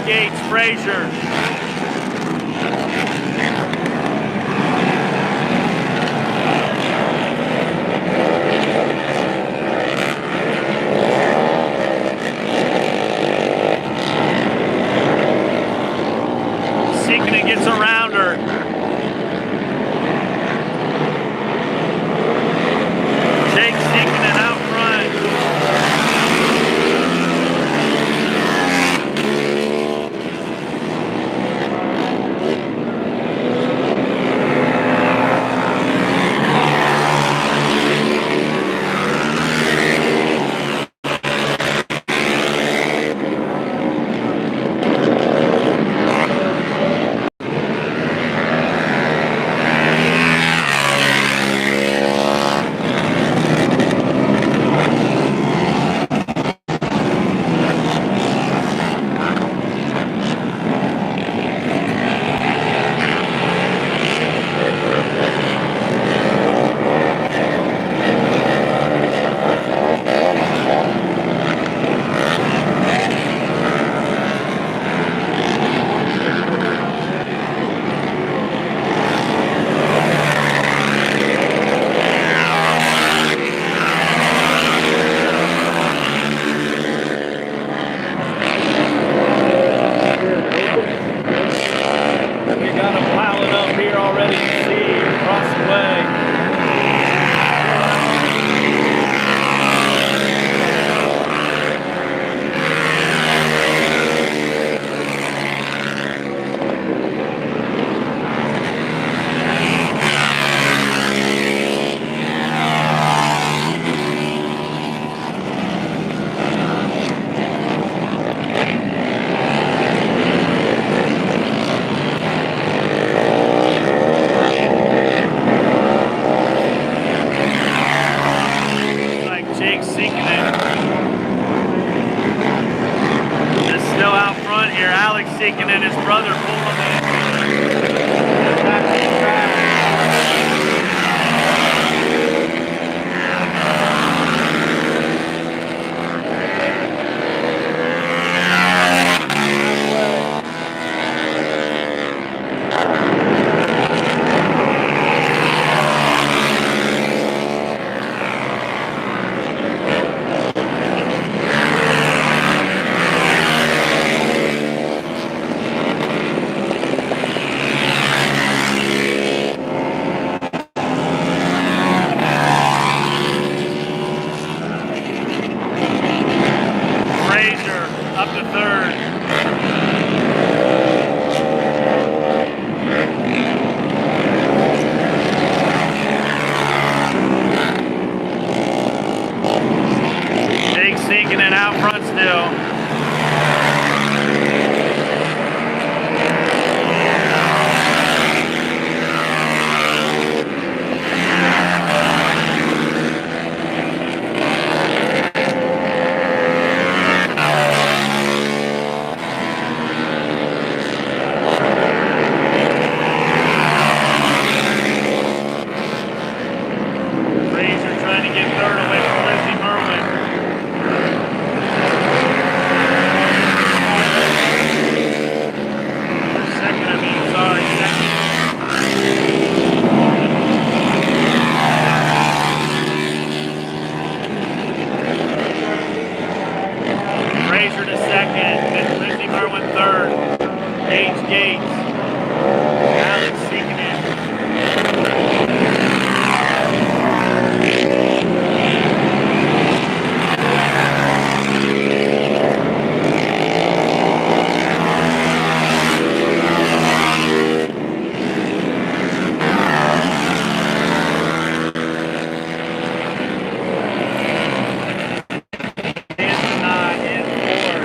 Gates, Frazier. Seeking it gets around her. Jake seeking it out front. Seeking and his brother pulling up to third. Jake sinking it out front still. Frazier to second, then Lizzie Merwin third, Paige Gates, Alex seeking it. And 9 in 4.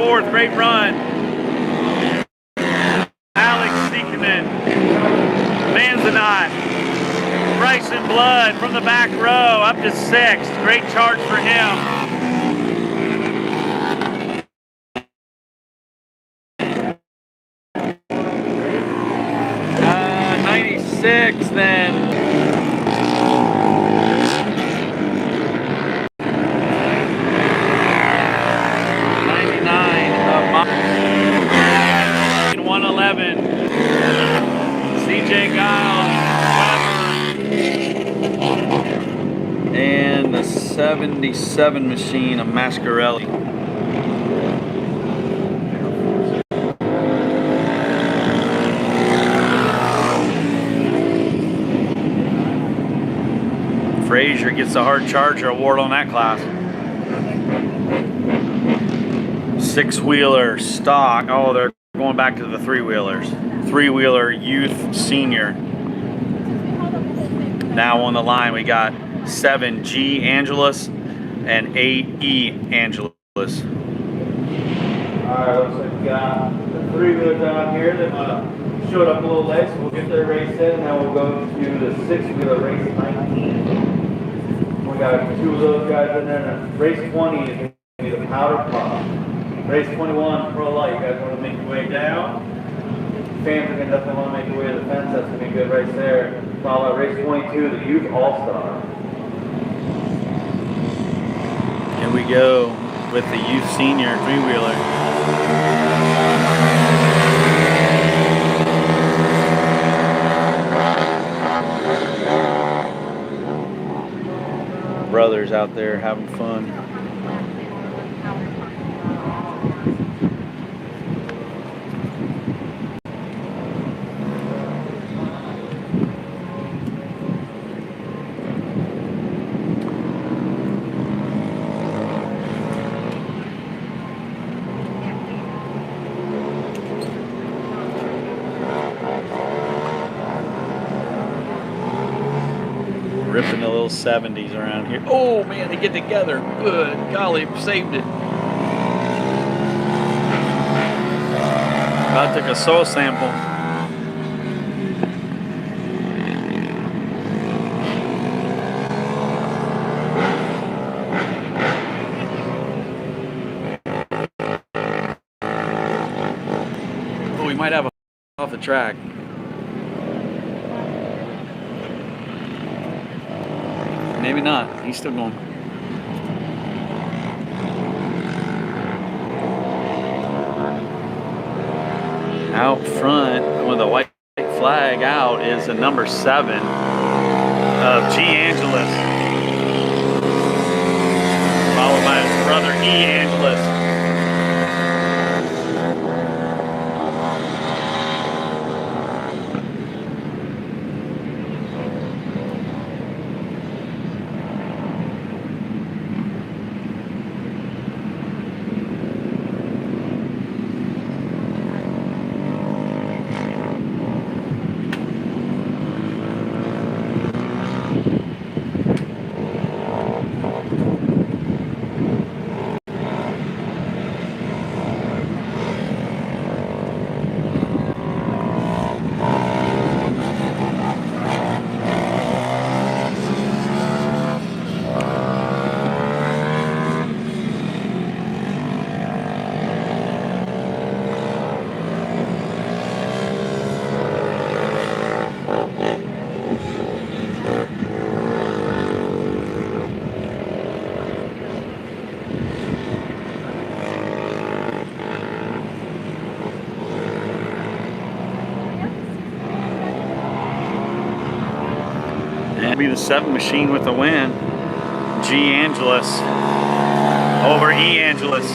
4th. Great run. Alex Siekeman. Manzanot. Bryson Blood from the back row up to 6th. Great charge for him. 96 then. 111. CJ Giles, Weber. And the 77 machine of Mascarelli. Frazier gets the hard charger award on that class. 6-wheeler stock. Oh, they're going back to the 3-wheelers. 3-wheeler youth senior. Now on the line we got 7G Angelus and 8E Angelus. Alright, looks like we got the 3-wheeler down here that showed up a little late, so we'll get their race in and then we'll go to the 6-wheeler race 19. We got 2 of those guys in there, and race 20 is going to be the powder puff. Race 21, Pro Light. You guys want to make your way down? Fans are going to definitely want to make your way to the fence. That's going to be a good race there. Followed by race 22, the Youth All-Star. Here we go with the Youth Senior 3-wheeler. Brothers out there having fun. Ripping the little 70s around here. Oh man, they get together. Good golly, saved it. About took a soil sample. Oh, we might have a off the track. Maybe not. He's still going. Out front, with the white flag out, is the number 7 of G. Angelus, followed by his brother E. Angelus. Be the 7 machine with the win. G. Angelus over E. Angelus.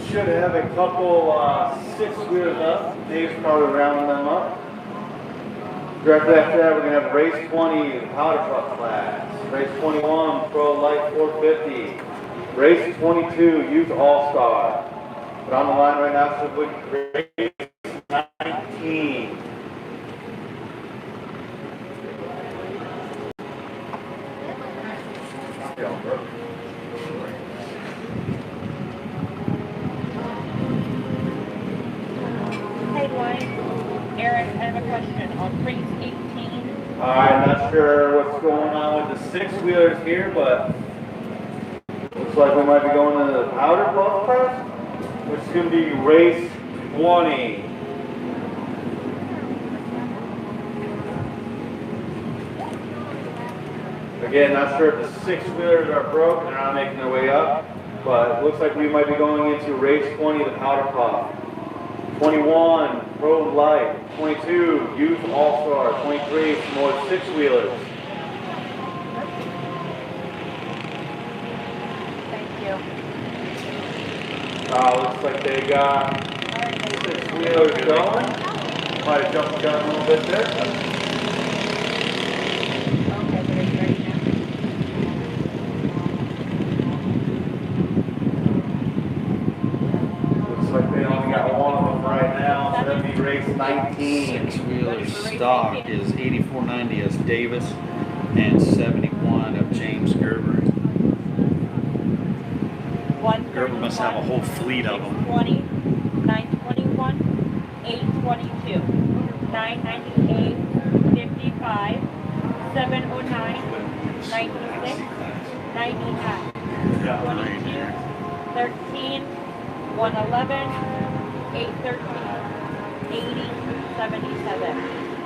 Should have a couple 6-wheelers up. Dave's probably rounding them up. Directly after that, we're going to have race 20, the powder puff class. Race 21, Pro Light 450. Race 22, Youth All-Star. But on the line right now, so race 19. Hey, Dwight. Eric, I have a question. On race 18, I'm not sure what's going on with the six-wheelers here, but looks like we might be going into the powder puff class, which is going to be race 20. Again, not sure if the six-wheelers are broke and they're not making their way up, but it looks like we might be going into race 20, the powder puff. 21, Pro Light. 22, Youth All-Star. 23, some more six-wheelers. thank you. Looks like they got six-wheelers going. Might have jumped the gun a little bit there. Okay, but are you ready now? Looks like they only got one of them right now, so that'd be race 19. Six-wheeler stock is 8490 as Davis and 71 of James Gerber. Gerber must have a whole fleet of them. 20, 921, 822, 998, 55, 709, 96, 99, 22, 13, 111, 813, 80, 77.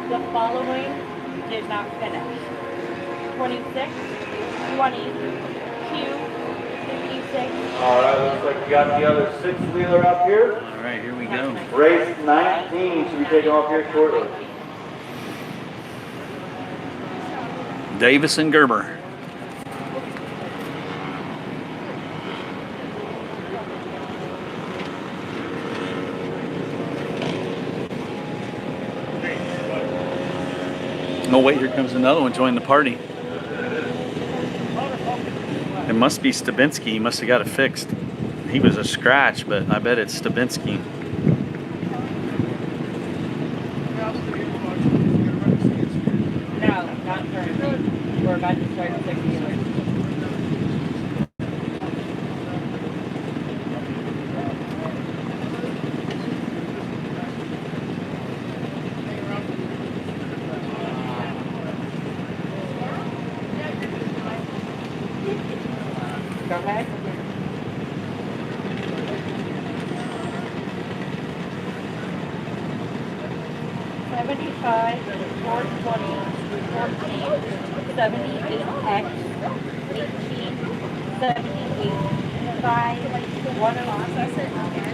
The following did not finish. 26, 20, Q, 56. Alright, looks like we got the other six-wheeler up here. All right, here we go. Race 19 should be taking off here shortly. Davis and Gerber. Oh wait, here comes another one. Join the party. It must be Stabinski. He must have got it fixed. He was a scratch, but I bet it's Stabinski. No, not currently. We're about to start six-wheelers. Go ahead. $75, $420, $14, $78X, $18, $78, $5, $106,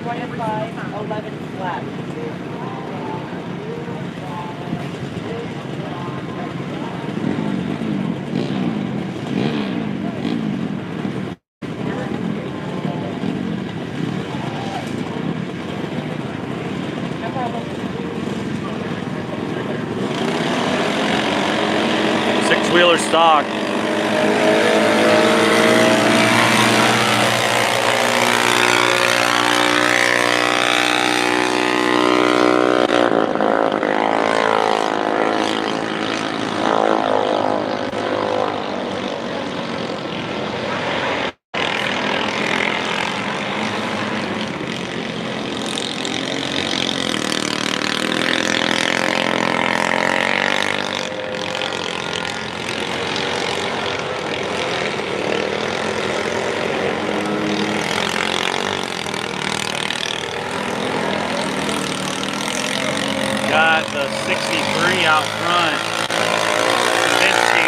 $25, $11 flat. No problem. Six-wheeler stock. Got the 63 out front. Stabinski.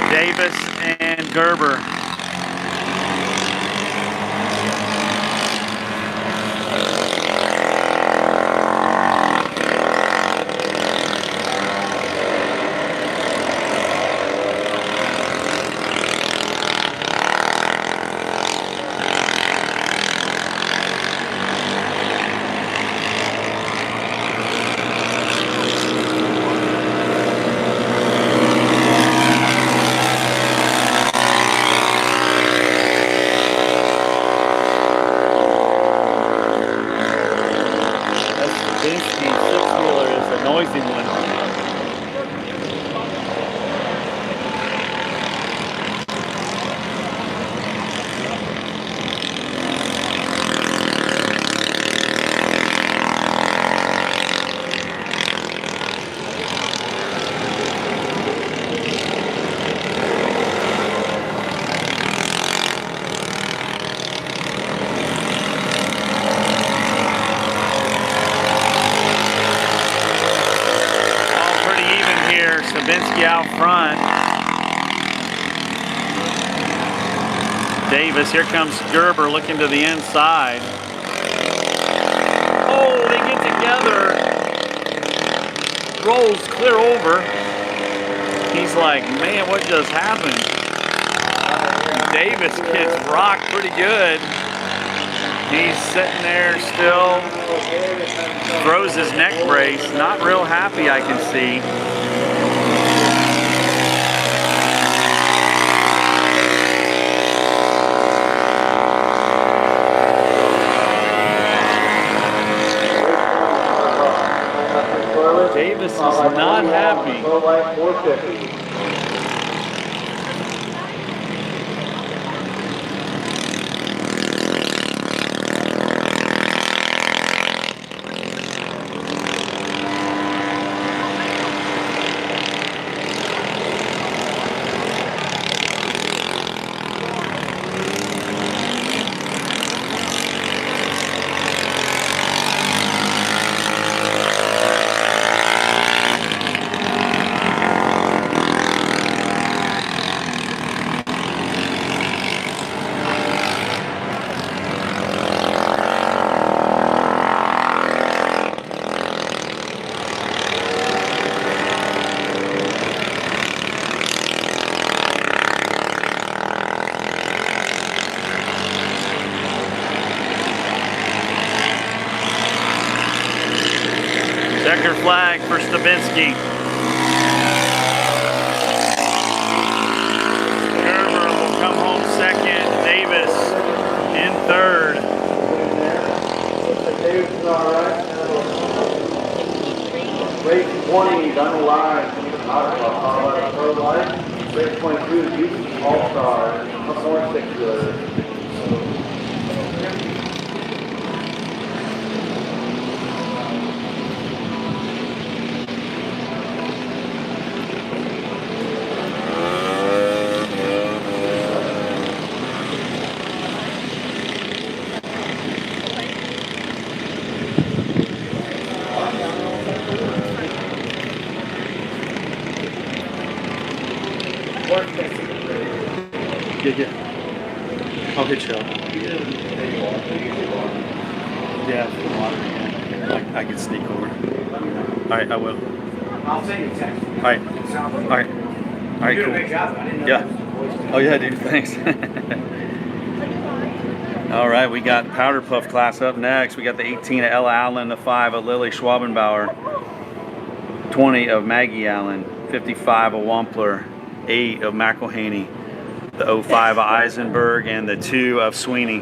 Davis and Gerber. Stabinski six-wheeler is a noisy one. here. Sabinski out front. Davis, here comes Gerber looking to the inside. Oh, they get together. Rolls clear over. He's like, man, what just happened? Davis gets rocked pretty good. He's sitting there still. Throws his neck brace. Not real happy, I can see. Davis is not happy. Checker flag for Stabinski. Gerber will come home second. Davis in third. Davis is all right. Race 20 down the line. Pro line. Race 22 is UC All-Star. Up more 6 wheelers. Yeah. I'll hit you up. Yeah, I can sneak over. Alright, I will. I'll send you a text. Alright. Alright. Alright, You did cool. a great job. I didn't know Yeah. that was the voice. Oh yeah, dude, thanks. Alright, we got Powder Puff class up next. We got the 18 of Ella Allen, the 5 of Lily Schwabenbauer, 20 of Maggie Allen, 55 of Wampler, 8 of McElhaney, the 05 of Eisenberg, and the 2 of Sweeney.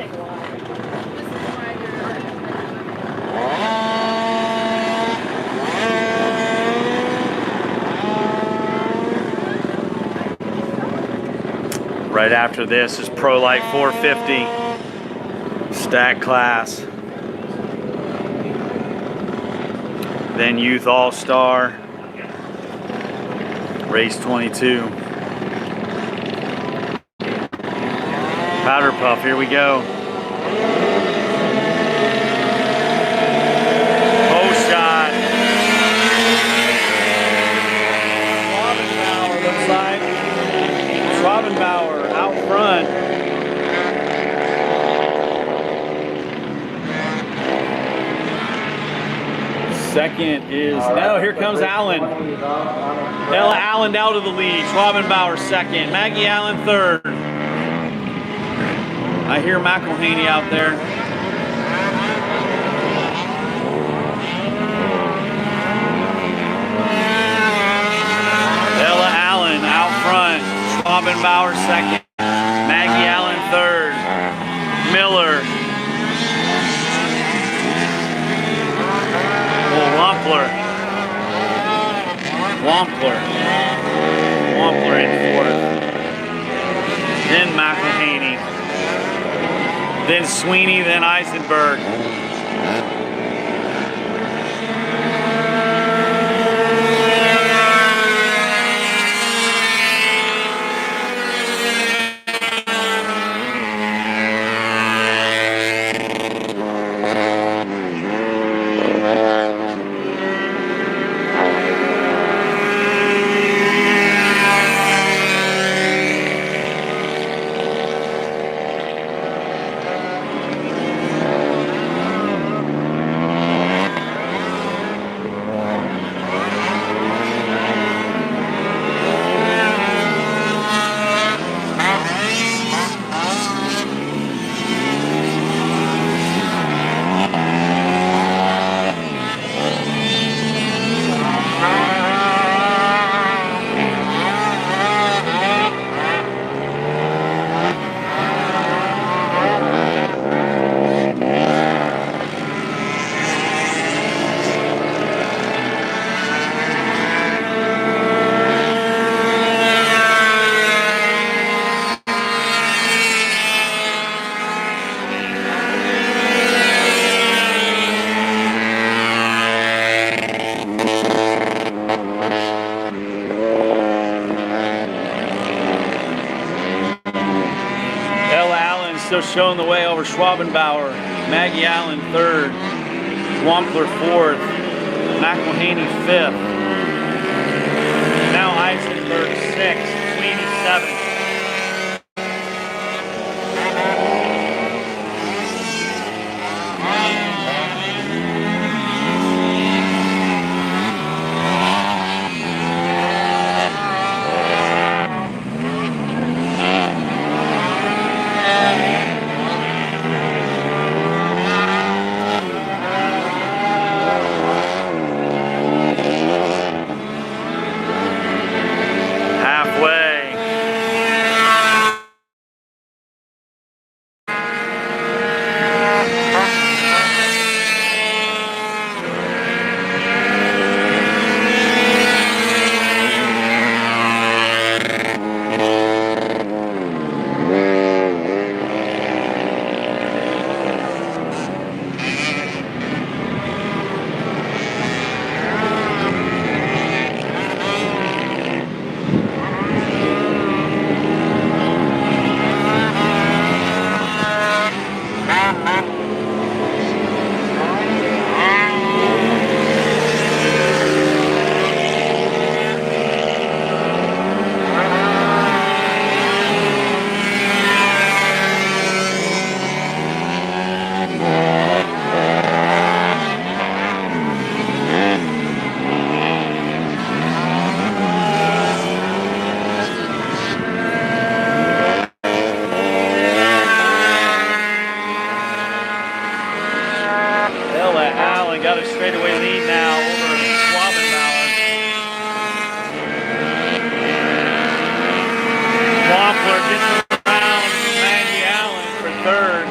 Right after this is Pro Light 450 stack class. Then Youth All-Star, race 22. Powder Puff, here we go. Post shot. Schwabenbauer looks like. Schwabenbauer out front. Second is, no, here comes Allen. Ella Allen out of the lead. Schwabenbauer second. Maggie Allen third. I hear McElhaney out there. Ella Allen out front. Schwabenbauer second. Maggie Allen third. Miller. Wampler in fourth. Then McElhaney. Then Sweeney, then Eisenberg. showing the way over Schwabenbauer. Maggie Allen 3rd. Wampler 4th. McElhaney 5th. Now Eisenberg 6th. Sweeney 7th. Got a straightaway lead now over Schwabenbauer. Wampler gets around Maggie Allen for 3rd.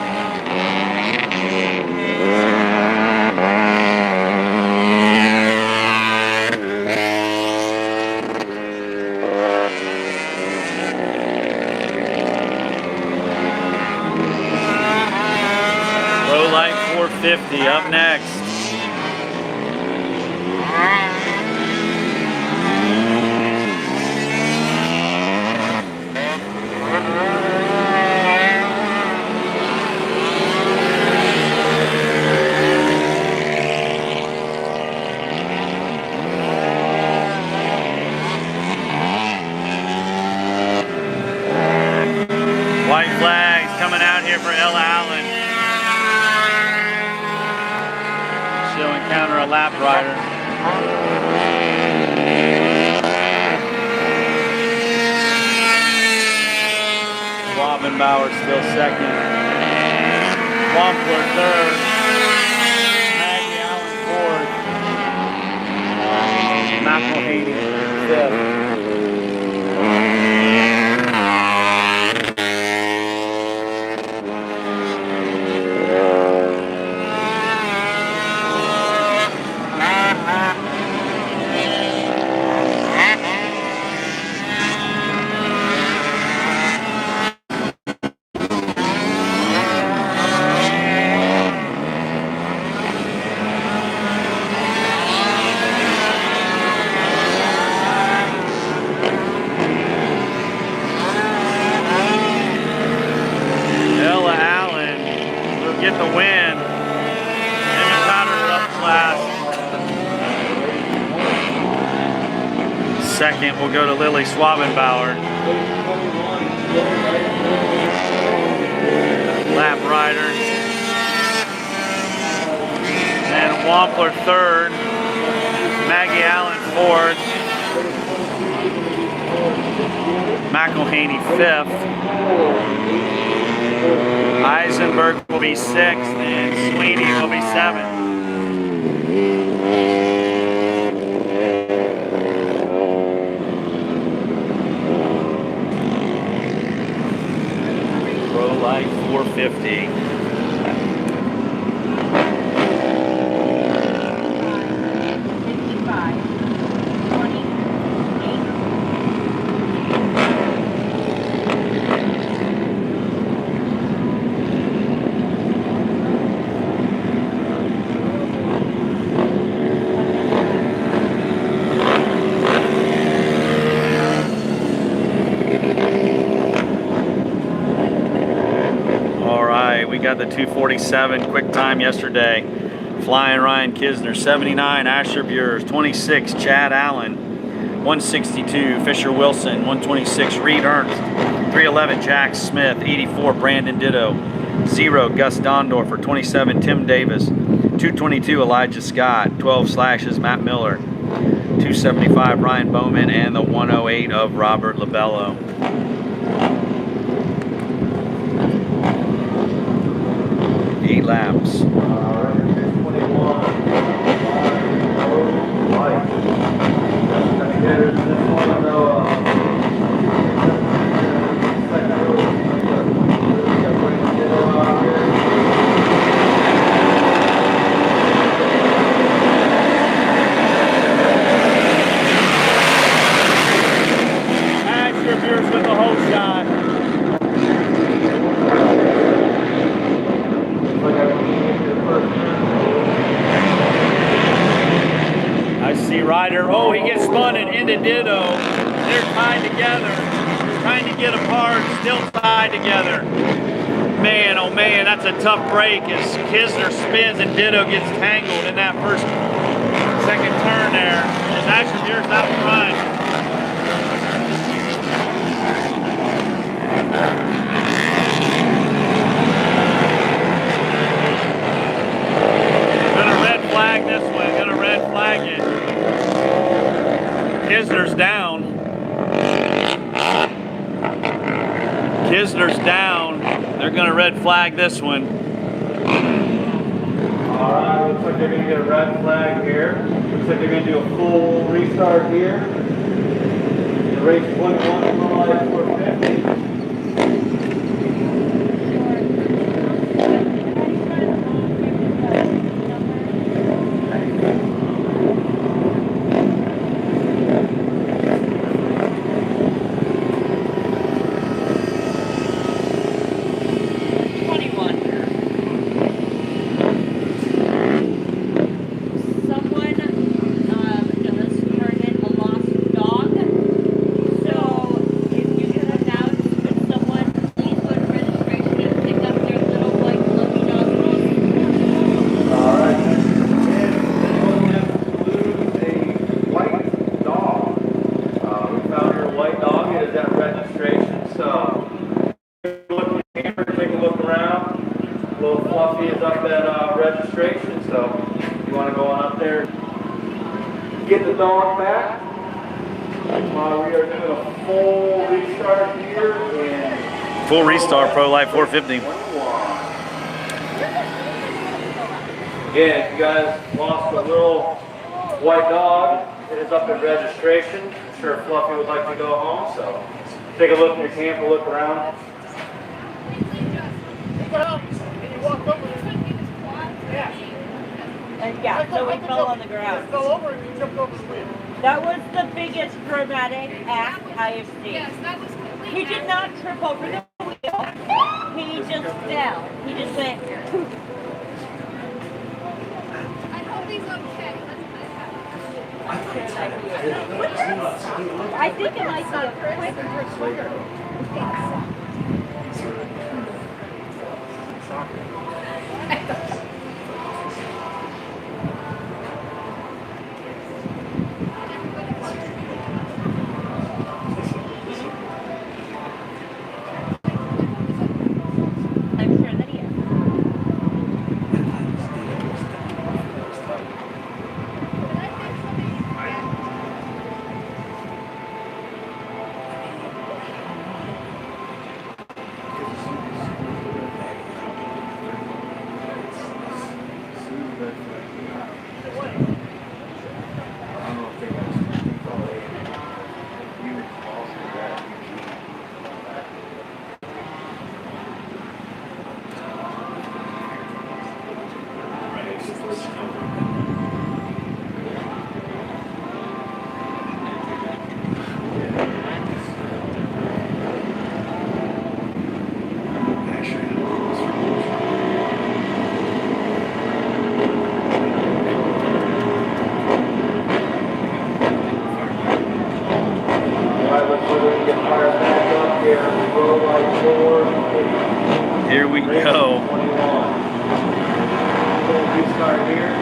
Low light 450 up next. White flags coming out here for Ella Allen. She'll encounter a lap rider. Schwabenbauer still 2nd. Wampler 3rd. Maggie Allen 4th. McElhaney 5th. Get the win. Maybe Powder's up class. 2nd will go to Lily Schwabenbauer. Lap rider. And Wampler 3rd. Maggie Allen 4th. McElhaney 5th. Eisenberg will be 6th and Sweeney will be 7th. Pro light 450. had the 247 quick time yesterday. Flying Ryan Kisner, 79 Asher Bures, 26 Chad Allen, 162 Fisher Wilson, 126 Reed Ernst, 311 Jack Smith, 84 Brandon Ditto, 0 Gus Dondorfer, 27 Tim Davis, 222 Elijah Scott, 12 slashes Matt Miller, 275 Ryan Bowman, and the 108 of Robert Labello. Eight laps. With the whole shot. I see Ryder. Oh, he gets spun and into Ditto. They're tied together. Trying to get apart, still tied together. Man, oh man, that's a tough break as Kisner spins and Ditto gets tangled in that second turn there. As Asher Bures out front. Gonna red flag this one. Gonna red flag it. Kisner's down. Kisner's down. They're gonna red flag this one. Alright, looks like they're gonna get a red flag here. Looks like they're gonna do a full restart here. The race 21 live 450. Get the dog back. We are doing a full restart here. Full restart, Pro Life 450. Again, if you guys lost a little white dog, it is up at registration. I'm sure Fluffy would like to go home, so take a look in your camper, look around. Yeah, so we fell on the ground. Fell over and you jumped over the wheel. That was the biggest dramatic act I have seen. Yes, that was completely. He did not trip over the wheel. He just fell. He just went. I hope he's okay. I think it might be a quick trigger. we go. 21. Restart here.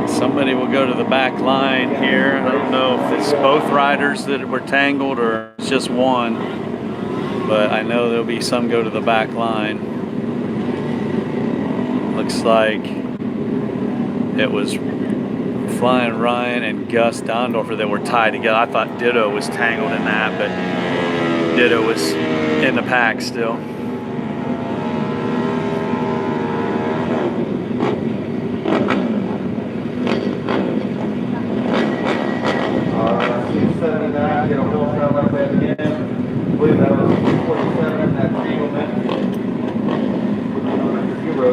Somebody will go to the back line here. I don't know if it's both riders that were tangled or it's just one, but I know there'll be some go to the back line. Looks like it was Flying Ryan and Gus Dondorfer that were tied together. I thought Ditto was tangled in that, but Ditto was in the pack still. Get a whole shot like that again. I believe that was 47 at Singleman. Zero.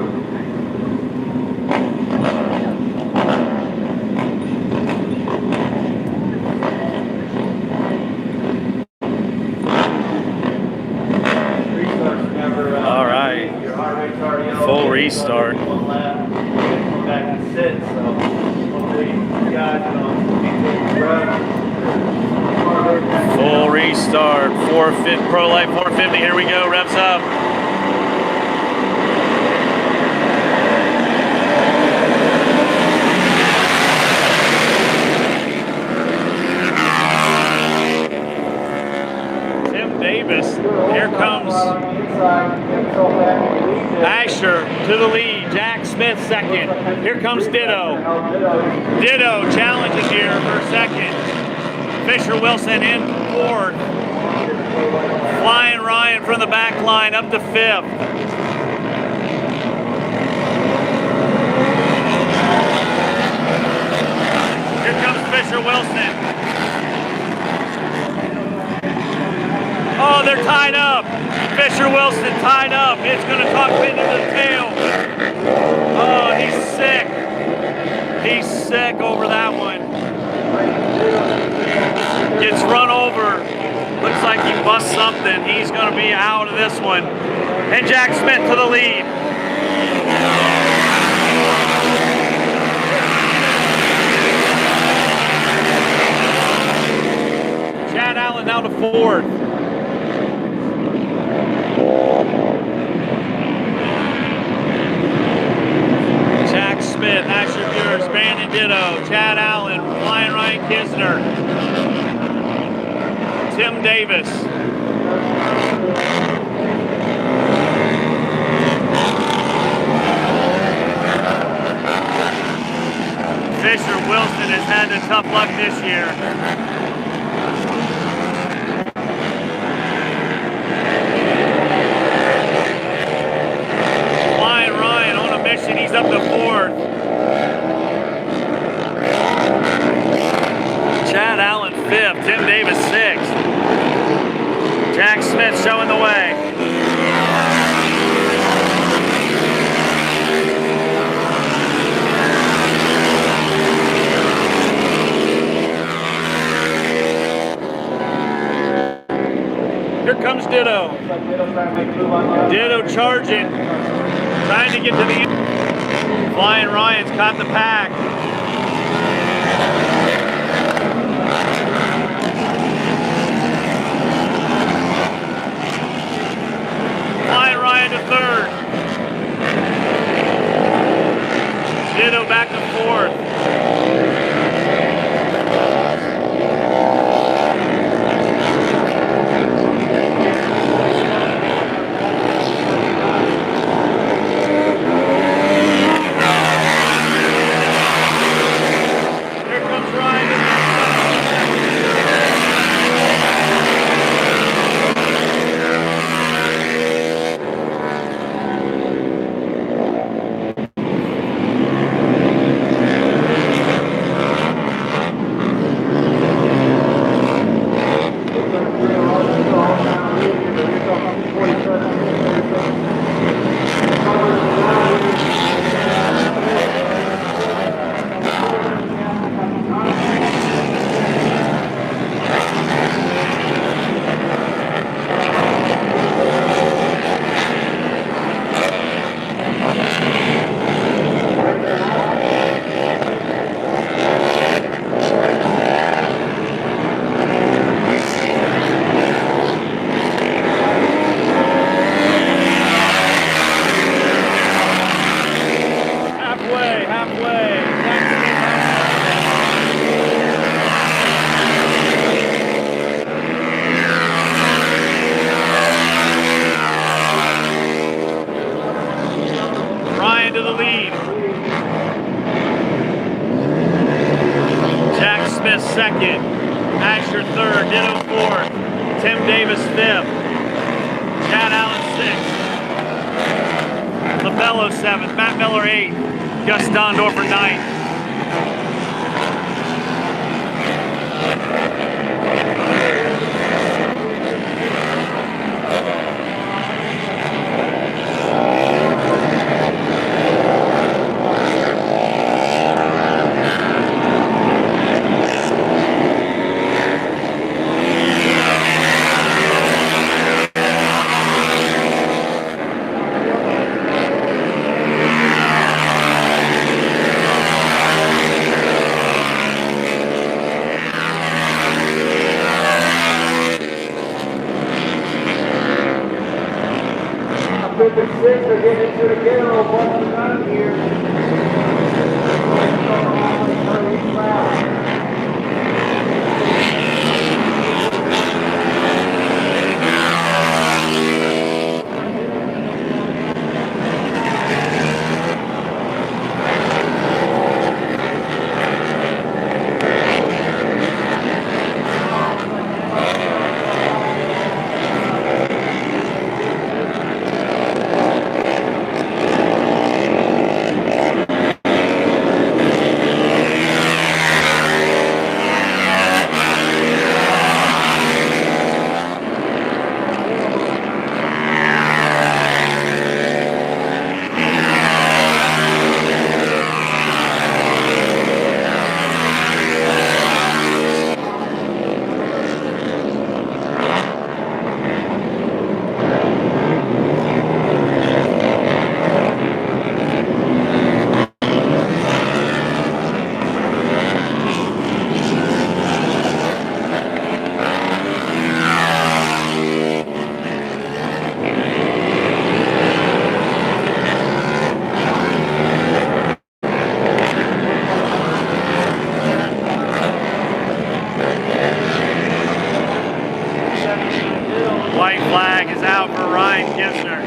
Restart's never. All right. Your heart rate's already elevated. Full restart. One lap. Come back and sit. So hopefully you guys keep breath. Full restart. 450 Pro Light 450. Here we go. Revs up. Tim Davis. Here comes Asher to the lead. Jack Smith second. Here comes Ditto. Ditto challenging here for second. Fisher Wilson in fourth. Flying Ryan from the back line up to fifth. Here comes Fisher Wilson. Oh, they're tied up. Fisher Wilson tied up. It's going to talk Pitt into the tail. Oh, he's sick. He's sick over that one. Gets run over. Looks like he busts something. He's going to be out of this one. And Jack Smith to the lead. Chad Allen now to fourth. Jack Smith, Asher Buers, Brandon Ditto, Chad Allen, Flying Ryan Kisner, Tim Davis. Fisher Wilson has had the tough luck this year. Flying Ryan on a mission, he's up to fourth. Chad Allen fifth, Tim Davis sixth. Jack Smith showing the way. Here comes Ditto. Ditto charging. Trying to get to the end. Flying Ryan's caught the pack. Flying Ryan to third. Ditto back to fourth. second. Asher third. Ditto fourth. Tim Davis fifth. Chad Allen sixth. LaBello seventh. Matt Miller eighth. Gus Dondorfer ninth. Six are getting into it again, one at a time here. Each lap. White flag is out for Ryan Kisner.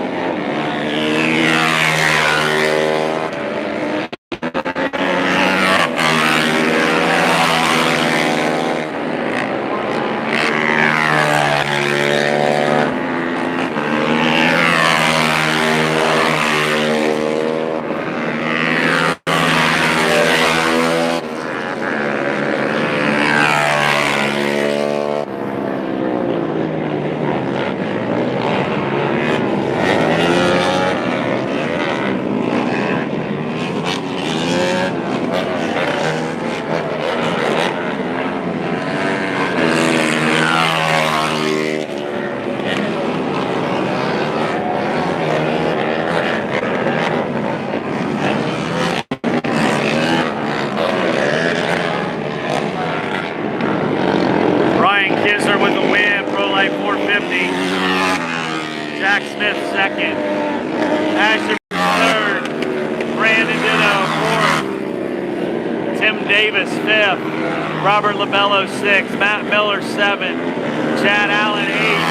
Jack Smith second. Asher third. Brandon Ditto fourth. Tim Davis fifth. Robert LaBello sixth. Matt Miller seventh. Chad Allen eighth.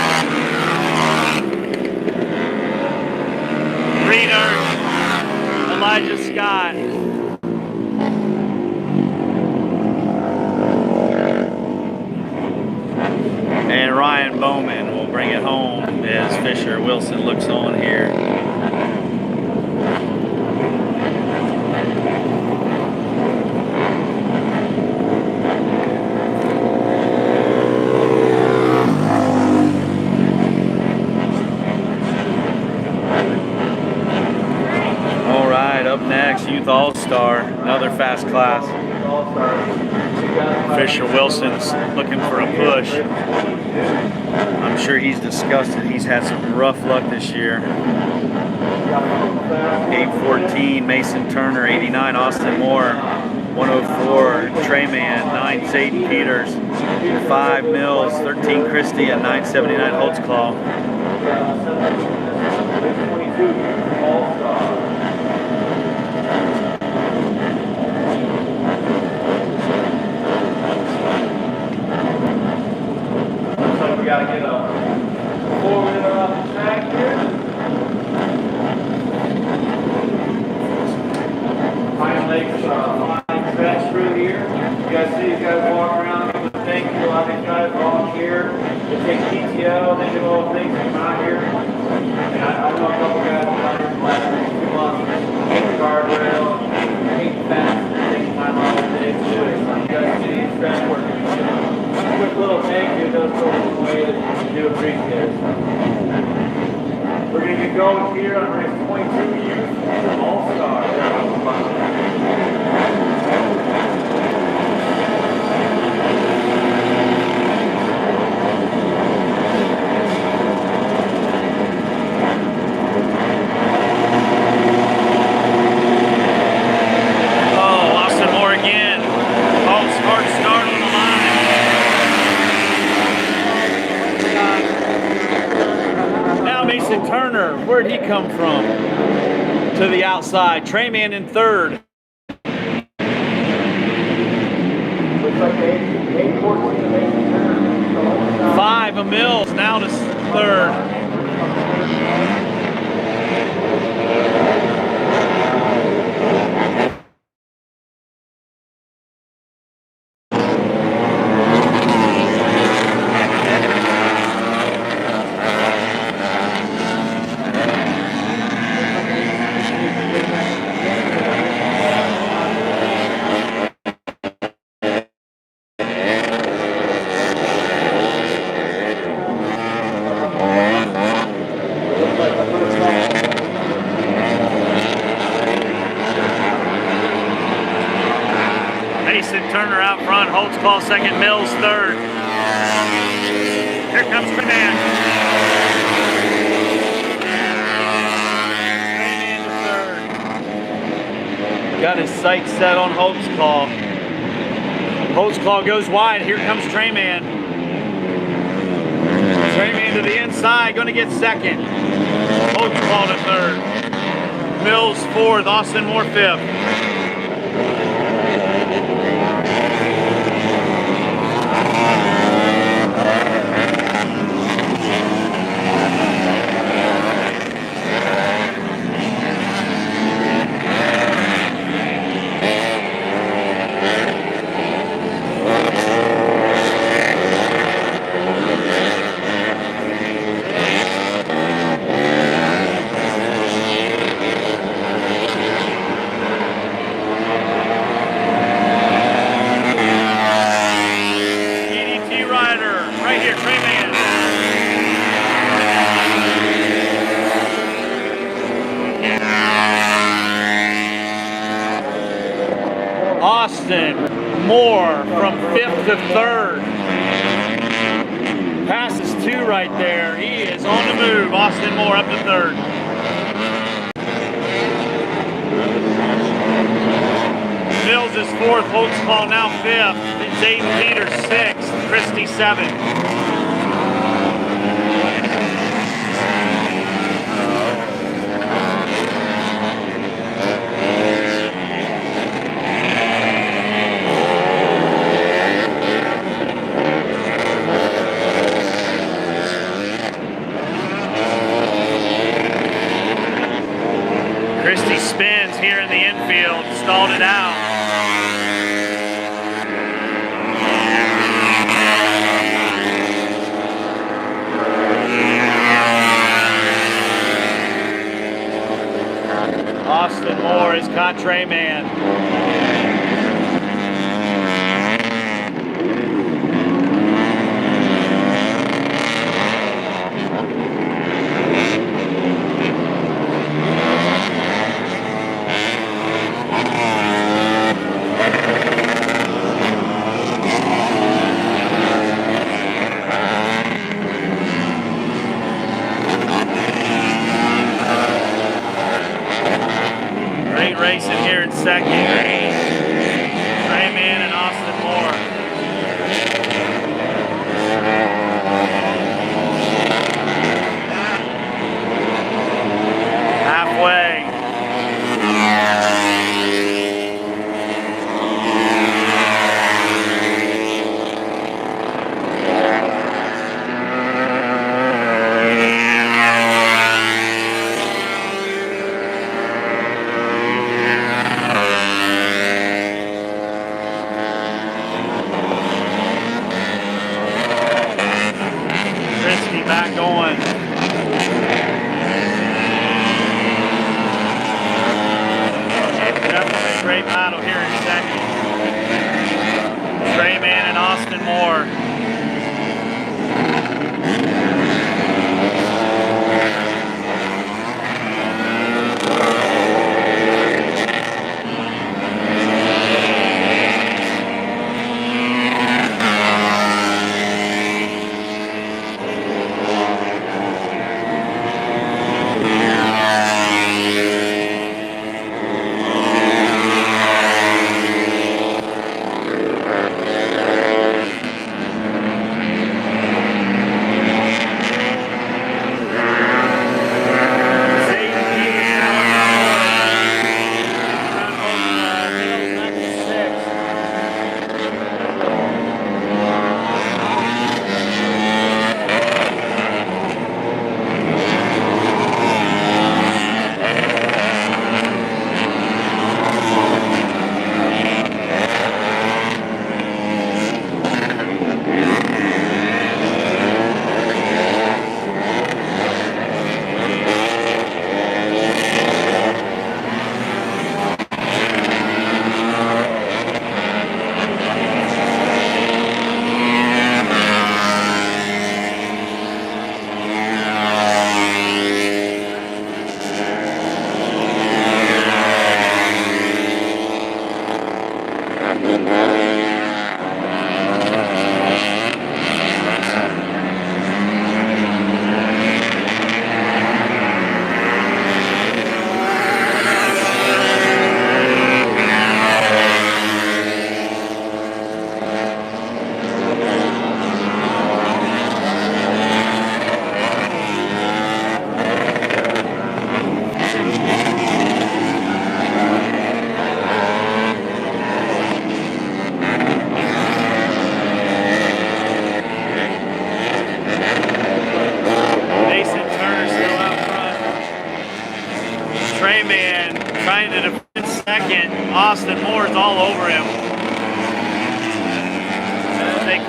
Greener. Elijah Scott. And Ryan Bowman will bring it home as Fisher Wilson looks on here. All right, up next, Youth All-Star, another fast class. Fisher Wilson's looking for a push. I'm sure he's disgusted. He's had some rough luck this year. 814 Mason Turner, 89 Austin Moore, 104 Treyman, 9 Zayden Peters, 5 Mills, 13 Christie, and 979 Holtzclaw. We gotta get a 4-wheeler off the track here. Pine Lake's flying stretch through here. here. You guys see these guys walk around with the thing. A lot of these guys are all here. They take PTO, they do all things come out here. And I know a couple guys out here for the last 2 months. Hate the guardrail, hate the fence, and taking time out of the day to do it. So you guys see these guys working. Quick little thank you, those go a way that you do appreciate it. We're going to get going here on race 22 youth All-Star. Turner, where'd he come from? To the outside. Treyman in third. Looks like 8-14. 5 of Mills now to third. Turner out front, Holtz call second, Mills third. Here comes Treyman. Treyman to third. Got his sights set on Holtz call. Holtz call goes wide, here comes Treyman. Treyman to the inside, gonna get second. Holtz call to third. Mills fourth, Austin Moore fifth. Austin Moore from 5th to 3rd. Passes 2 right there. He is on the move. Austin Moore up to 3rd. Mills is 4th. Holtz call now 5th. Zayden Peters 6th. Christie 7th. Christie spins here in the infield, stalled it out. Austin Moore is caught Treyman. Racing here in 2nd.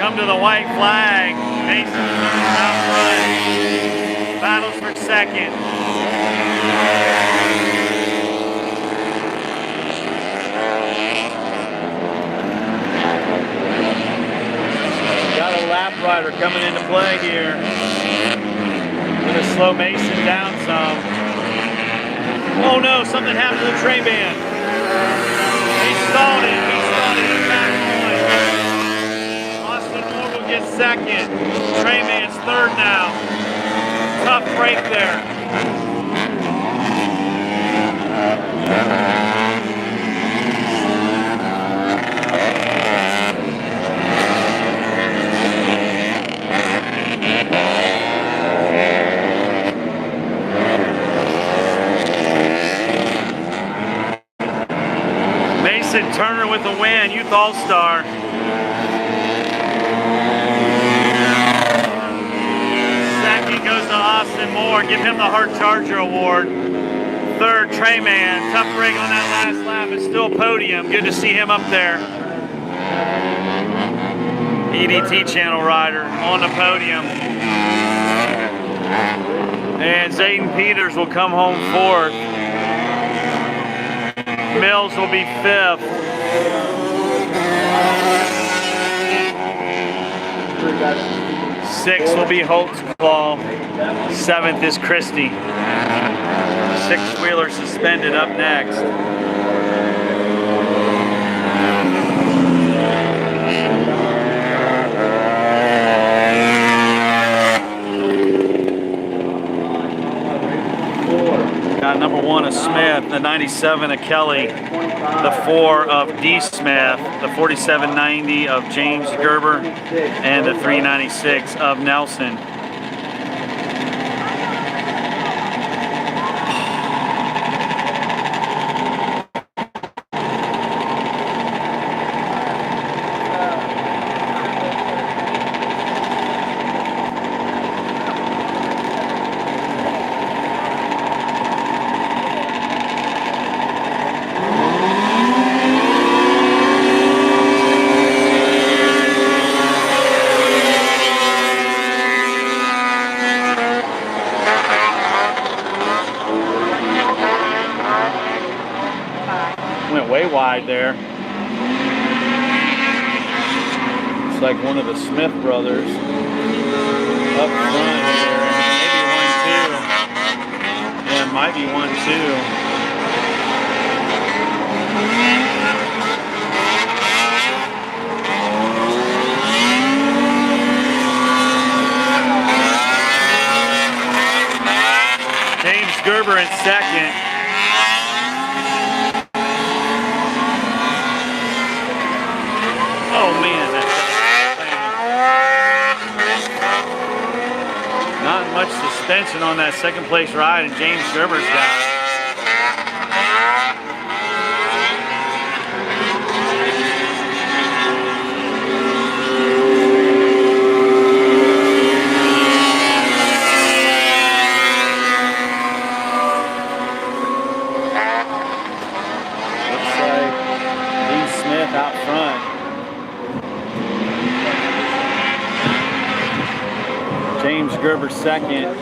come to the white flag. Mason out front. Battles for second. Got a lap rider coming into play here. Gonna slow Mason down some. Oh no, something happened to the tray band. He stalled it. He stalled it. He's back on. Austin Moore will get second. Tray man's third now. Tough break there. Mason Turner with the win, Youth All-Star. Second goes to Austin Moore. Give him the Hart Charger Award. Third, Trey Man. Tough break on that last lap, but still podium. Good to see him up there. EDT channel rider on the podium. And Zayden Peters will come home fourth. Mills will be fifth. Sixth will be Holtzclaw. Seventh is Christie. Six-wheeler suspended up next. Got number 1 of Smith, the 97 of Kelly, the 4 of D. Smith, the 4790 of James Gerber, and the 396 of Nelson. Went way wide there. It's like one of the Smith brothers up front here. Maybe 1-2. Yeah, it might be 1-2. James Gerber in second. Oh man, not much suspension on that second place ride, and James Gerber's got it. Looks like Lee Smith out front. James Gerber second.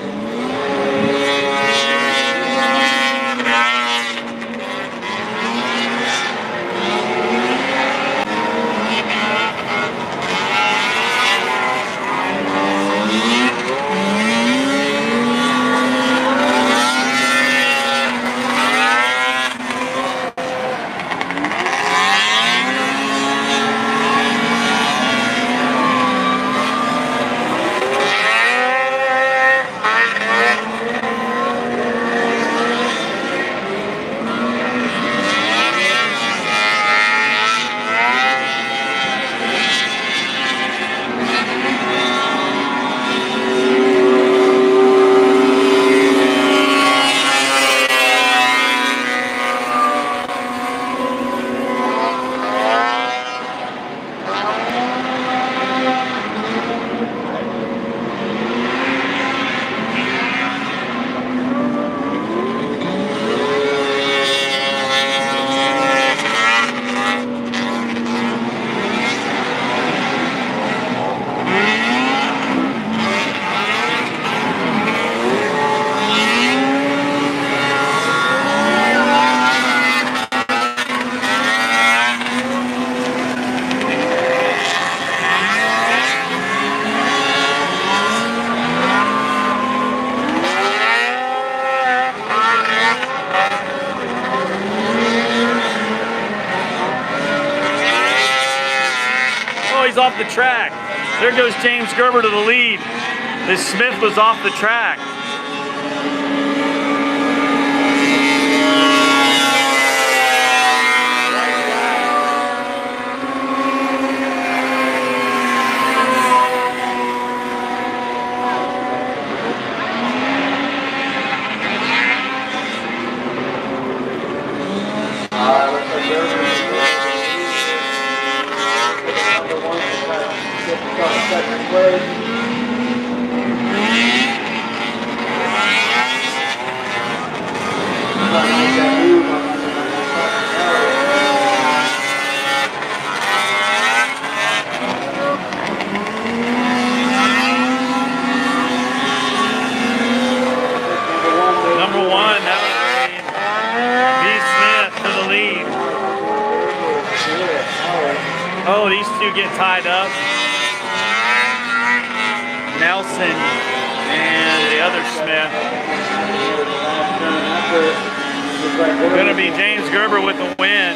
he's off the track. There goes James Gerber to the lead. This Smith was off the track. Second place. Number one, that was B. Smith to the lead. Oh, these two get tied up. Nelson and the other Smith. Going to be James Gerber with the win.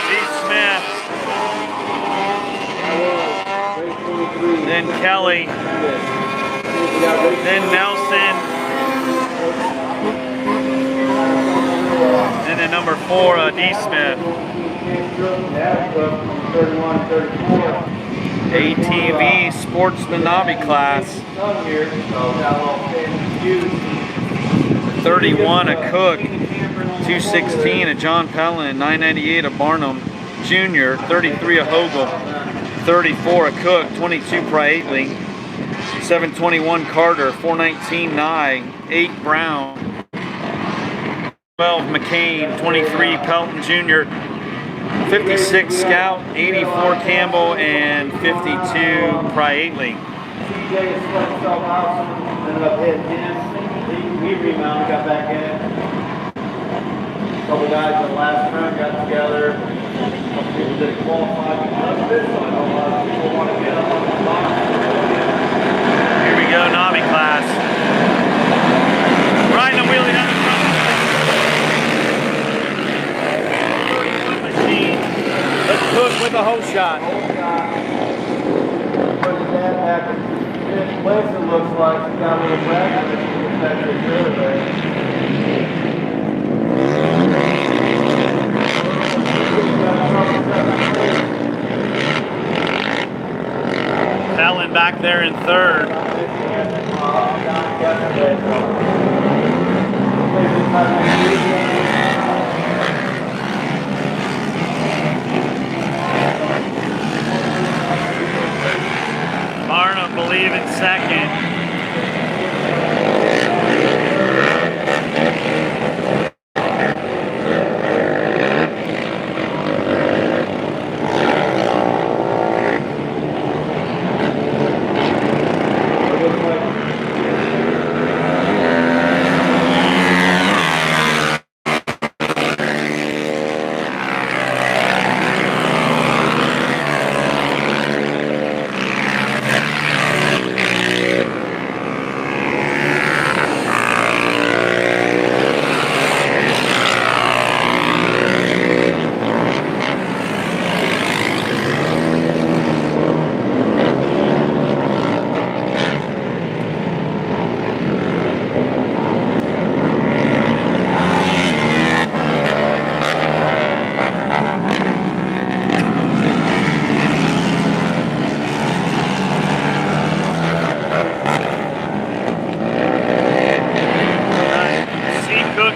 B. Smith. Then Kelly. Then Nelson. And then number 4, D. Smith. ATV Sportsman Nobby class. 31 a Cook, 216 a John Pellin, 998 a Barnum Jr., 33 a Hogle, 34 a Cook, 22 Priatley, 721 Carter, 419 Nye, 8 Brown, 12 McCain, 23 Pelton Jr., 56 Scout, 84 Campbell, and 52 Priatley. TJ split himself out, ended up hitting him. He rebounded, got back in it. A couple guys in the last round got together. A couple people didn't qualify because of it, so I know a lot of people want to get up on the box. Here we go, Nobby class. Riding a wheelie down the front. Let's Cook with a hole shot. Put his dad back in fifth place, it looks like. He's got a little bracket that he gets back to the trailer there. Pellin back there in third. Barnum believe in second.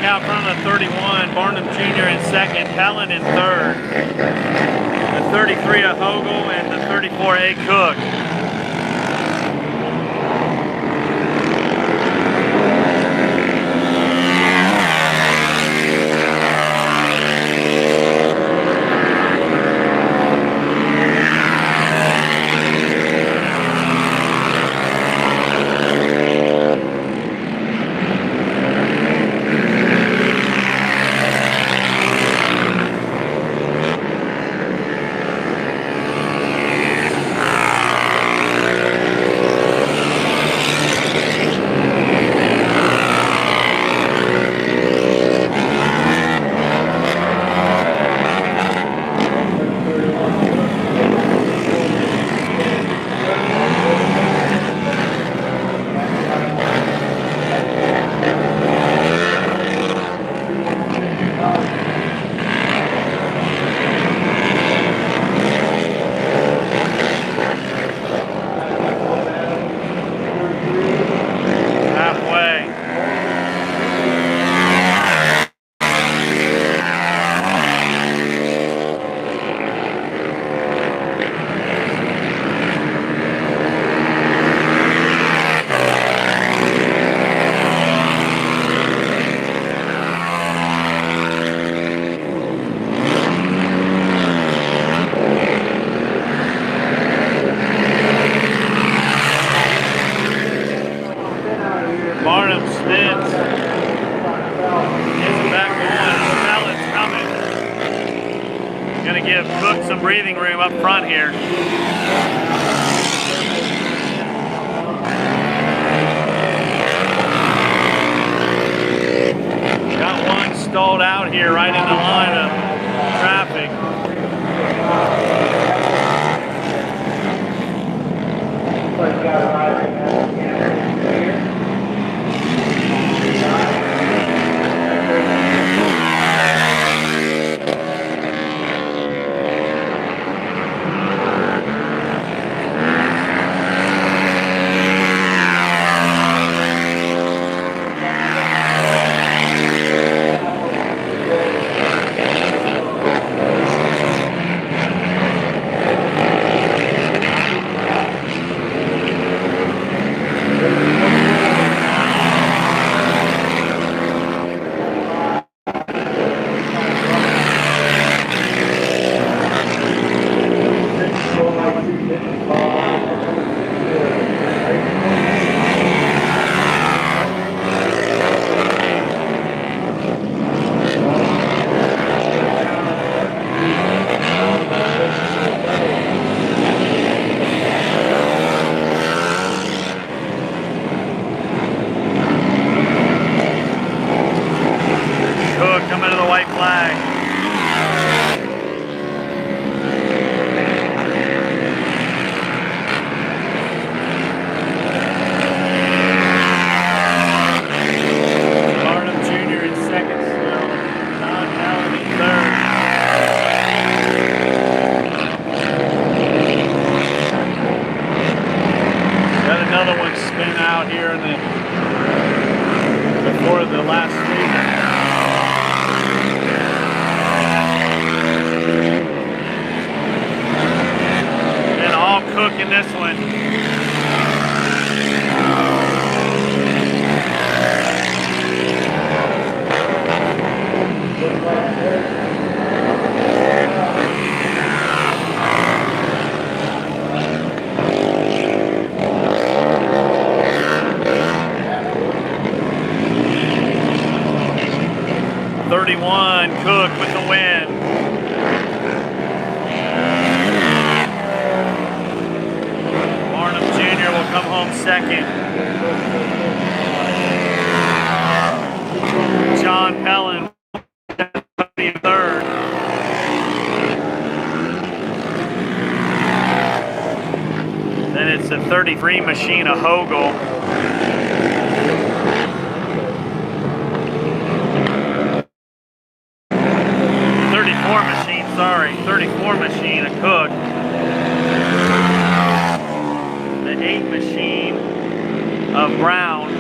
Out front of the 31, Barnum Jr. in second, Pellin in third, the 33 a Hogle, and the 34 a Cook. Cook some breathing room up front here. Got one stalled out here right in the line of traffic. Cook coming to the white flag. Barnum Jr. in second still. John Allen in third. Got another one spin out here in before the last week. And all Cook in this one. Cook with the win. Barnum Jr. will come home second. John Pellin third. Then it's a 33 machine, a Hogel. 34 machine, a Cook. The 8 machine of Brown.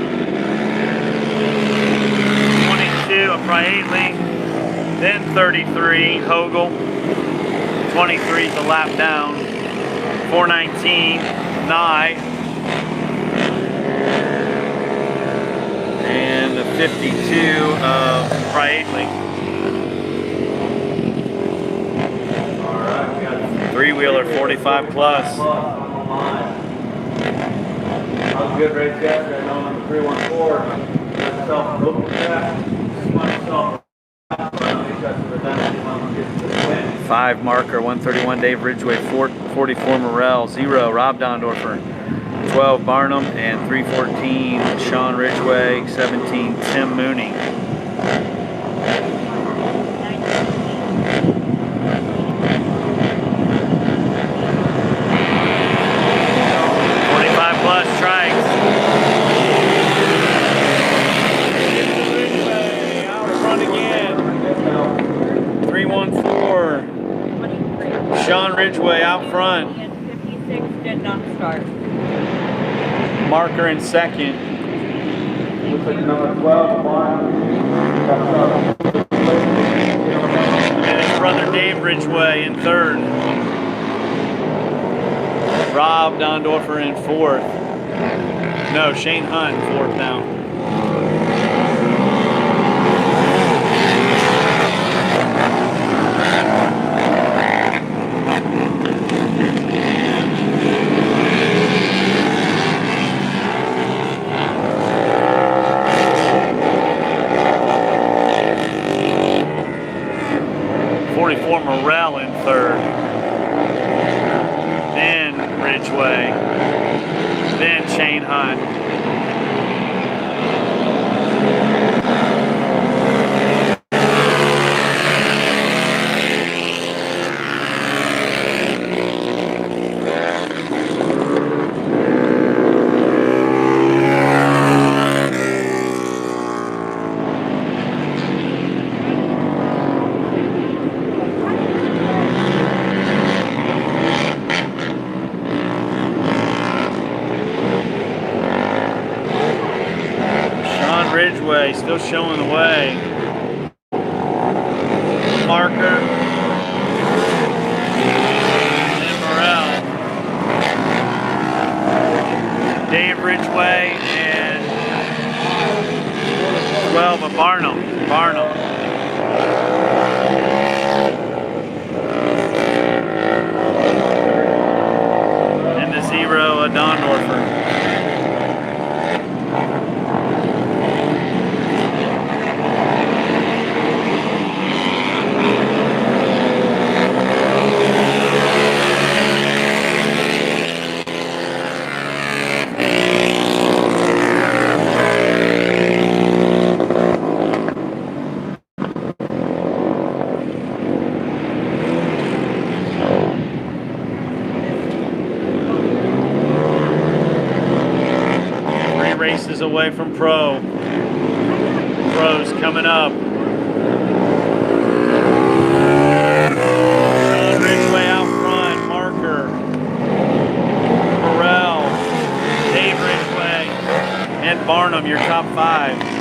22 of Priatley. Then 33, Hogel. 23 is a lap down. 419, Nye. And the 52 of Priatley. Three-wheeler 45 plus. That was a good race yesterday. No number 314. Myself, look at that. Myself. 5 marker 131 Dave Ridgway, 44 Morrell, 0 Rob Dondorfer, 12 Barnum, and 314 Sean Ridgway, 17 Tim Mooney. 45 plus strikes. Out front again. 314. Sean Ridgway out front. And 56 did not start. Marker in second. Looks like number 12, And his brother Dave Ridgway in third. Rob Dondorfer in fourth. No, Shane Hunt in fourth now. Morrell in third. Ridgeway, then Chain Hunt. Ridgeway still showing the way. Marker. And Morrell. Dave Ridgeway and 12 of Barnum. And the 0 of Dondorfer. Races away from Pro. Pro's coming up. Ridgeway out front. Marker. Burrell. Dave Ridgeway. And Barnum, your top 5.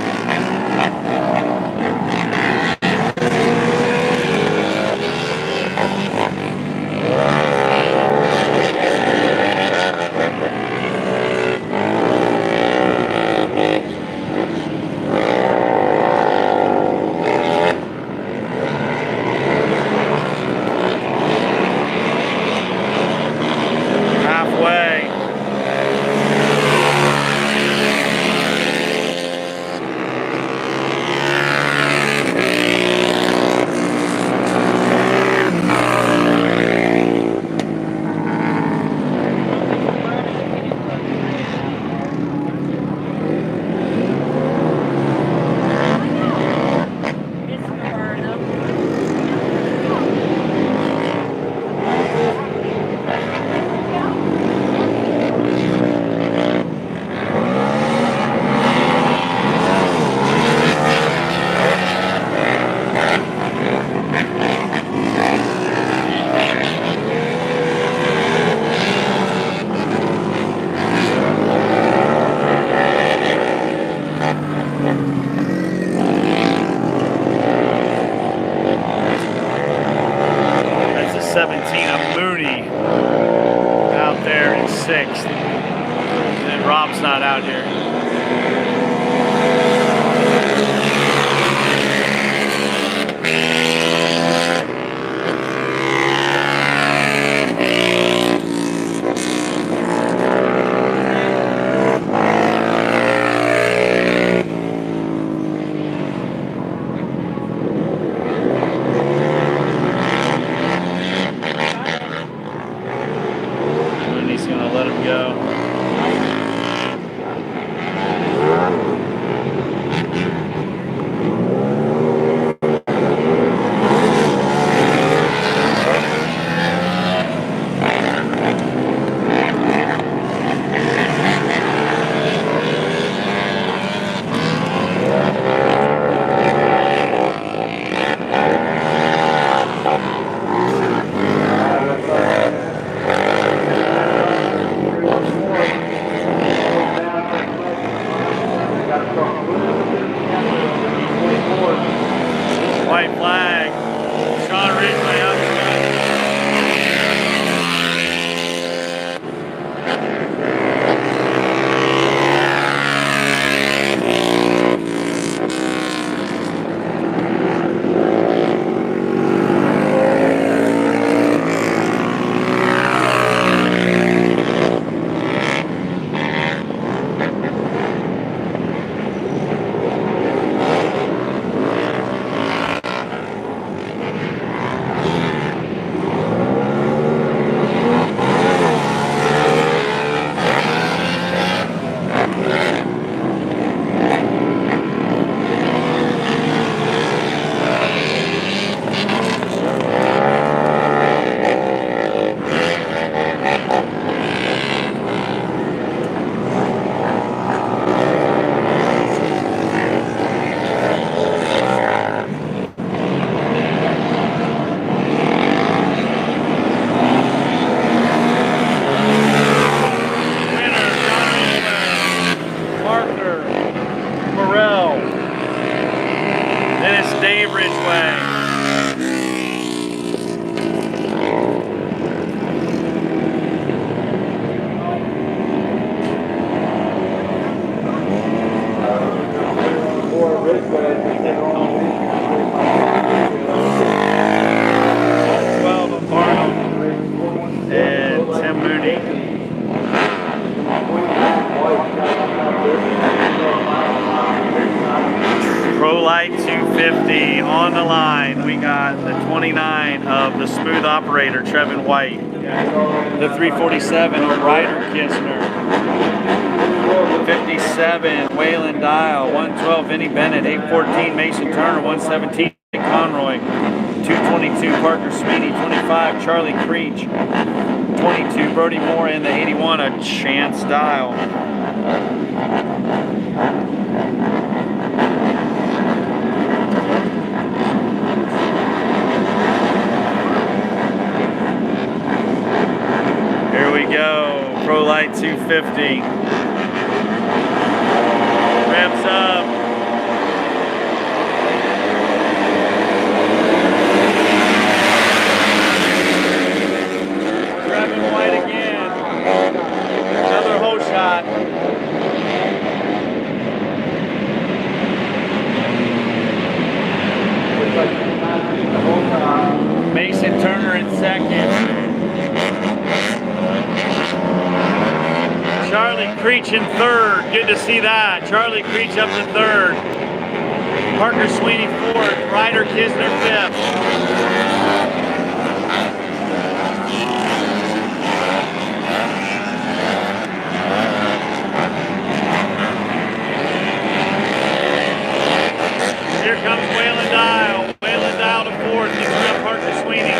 Out there in 6th. And Rob's not out here. He's gonna let him go. 29 of the Smooth Operator, Trevin White. The 347 of Ryder Kisner. 57, Waylon Dial. 112, Vinny Bennett. 814, Mason Turner. 117, Conroy. 222, Parker Sweeney. 25, Charlie Creech. 22, Brody Moore. And the 81, a Chance Dial. Here we go, Pro Light 250. Revs up. Trevin White again. Another hole shot. Mason Turner in second. Charlie Creech in third. Good to see that. Charlie Creech up to third. Parker Sweeney fourth. Ryder Kisner fifth. Here comes Waylon Dial. Waylon Dial to fourth. Next up Parker Sweeney.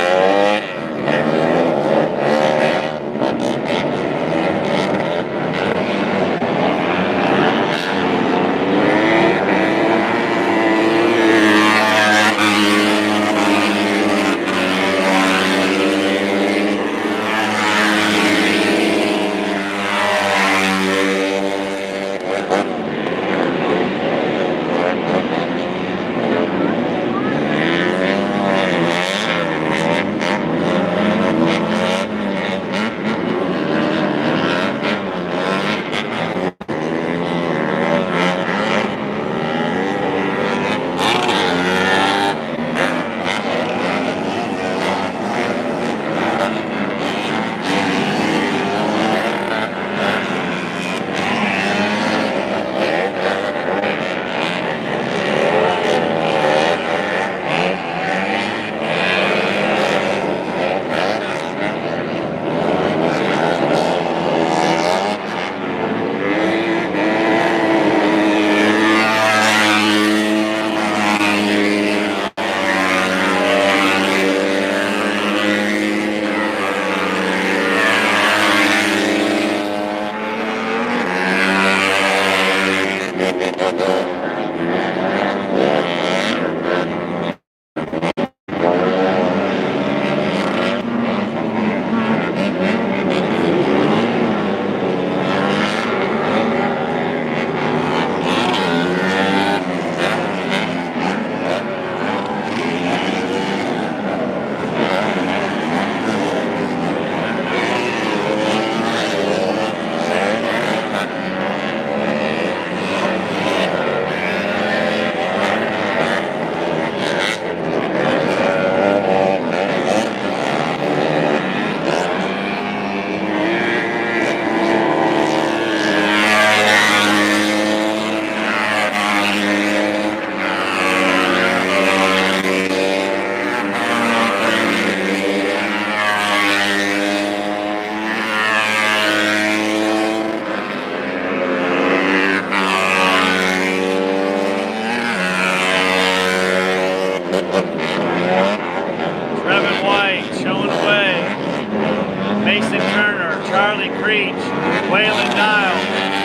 Waylon Dial,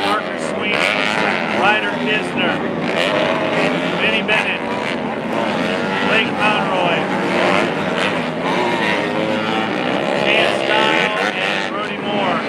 Parker Sweeney, Ryder Kisner, Vinny Bennett, Blake Conroy, Chance Dial, and Brody Moore.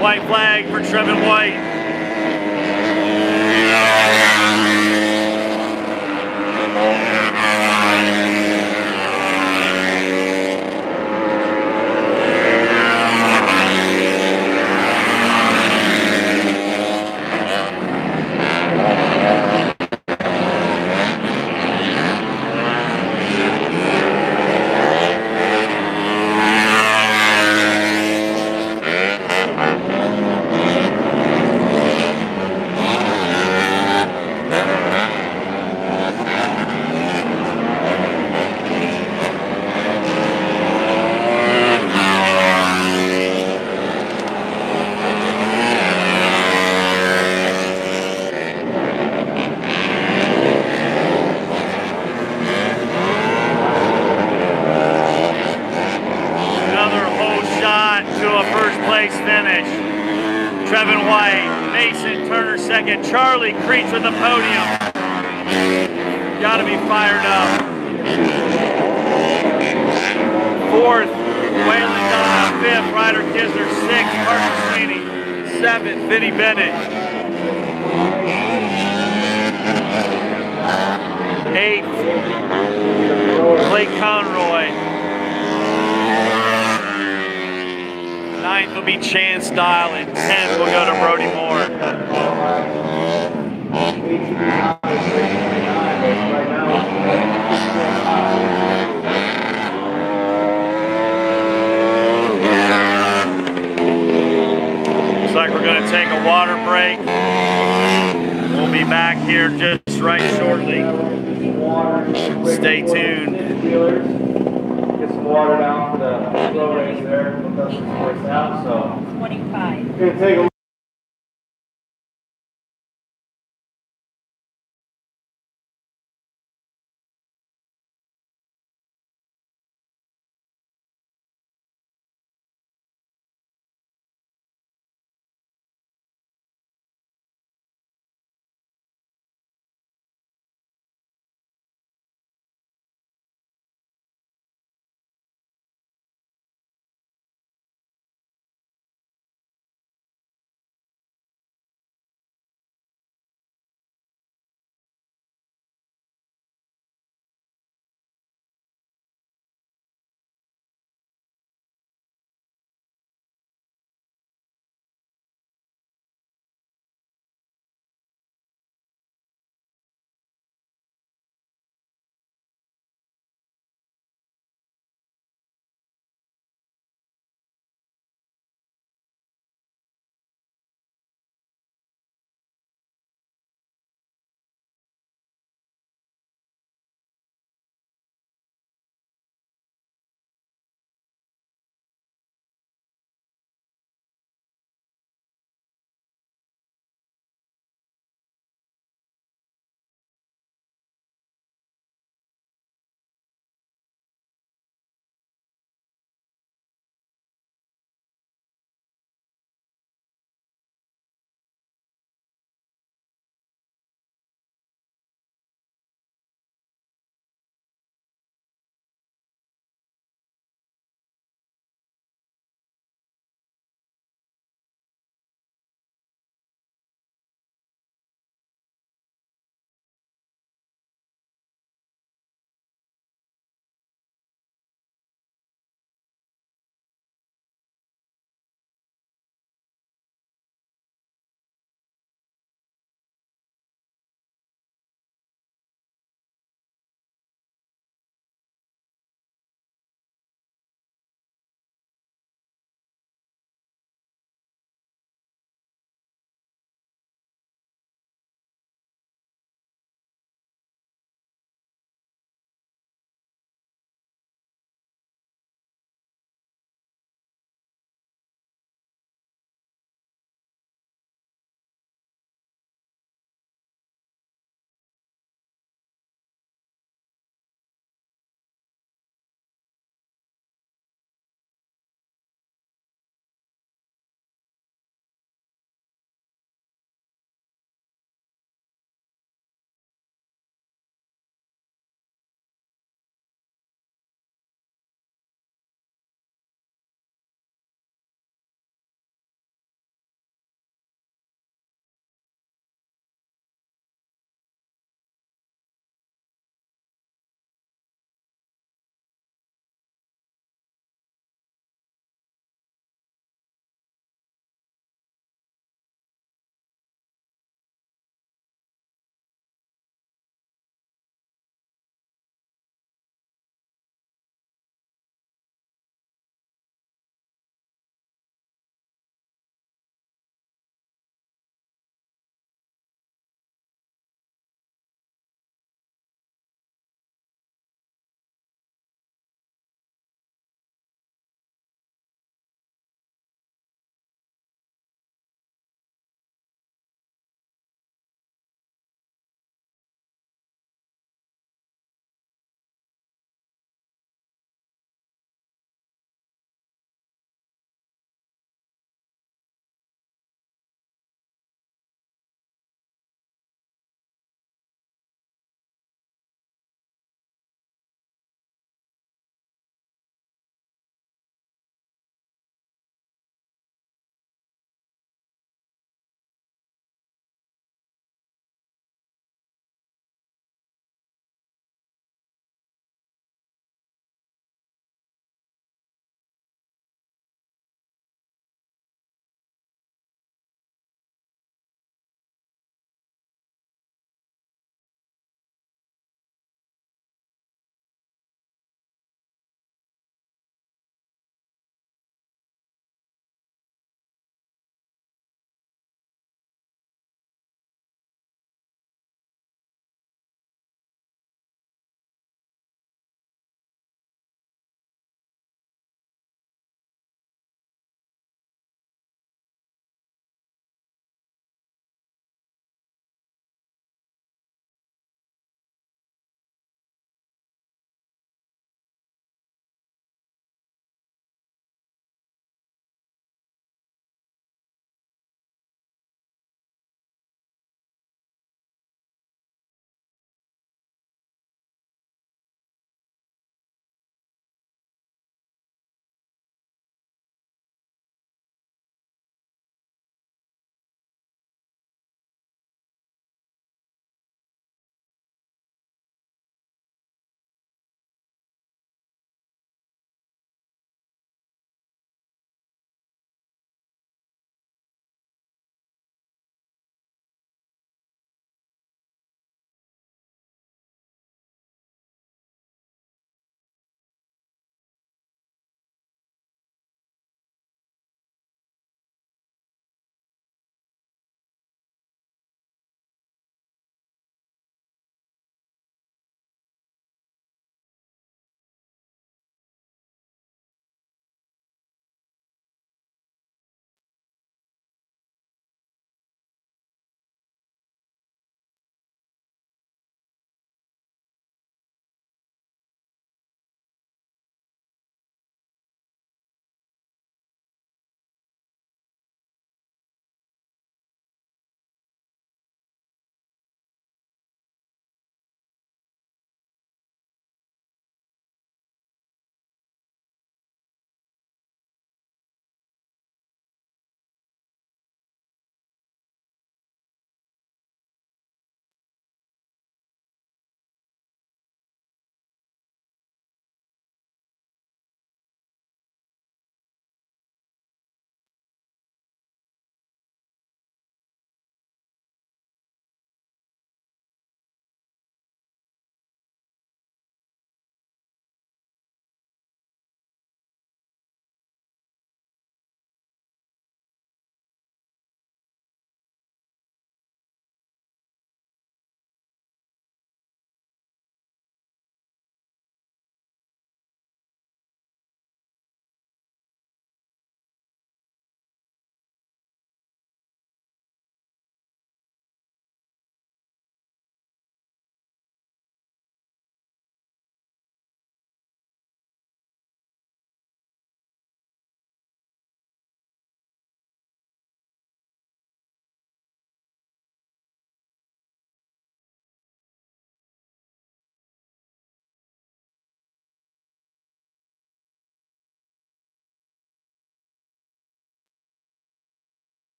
White flag for Trevin White. Finish. Trevin White, Mason Turner second, Charlie Creech with the podium. Gotta be fired up. Fourth, Waylon Dial. Fifth, Ryder Kisner. Sixth, Parker Sweeney. Seventh, Vinny Bennett. Eighth, Blake Conroy. Ninth will be Chance Dial, and 10th will go to Brody Moore. Looks like we're going to take a water break. We'll be back here just right shortly. Stay tuned. Get some water down for the slow race there. We'll cut some voice out. So 25. gonna take a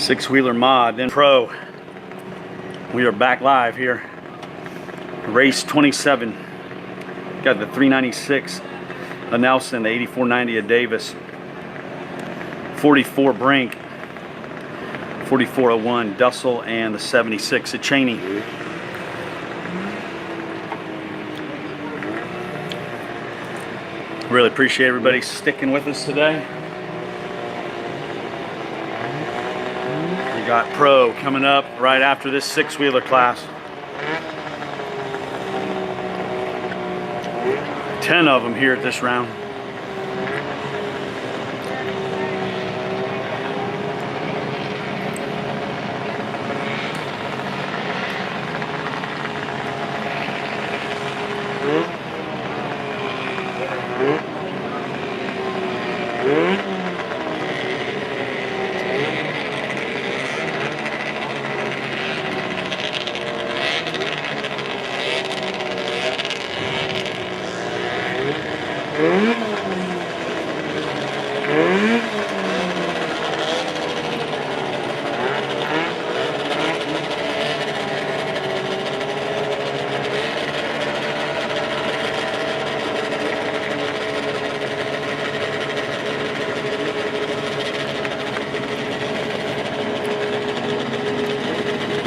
Six-wheeler mod, then pro. We are back live here. Race 27. Got the 396 of Nelson, the 8490 of Davis, 44 Brink, 4401 Dussel, and the 76 of Cheney. Really appreciate everybody sticking with us today. We got pro coming up right after this six-wheeler class. 10 of them here at this round.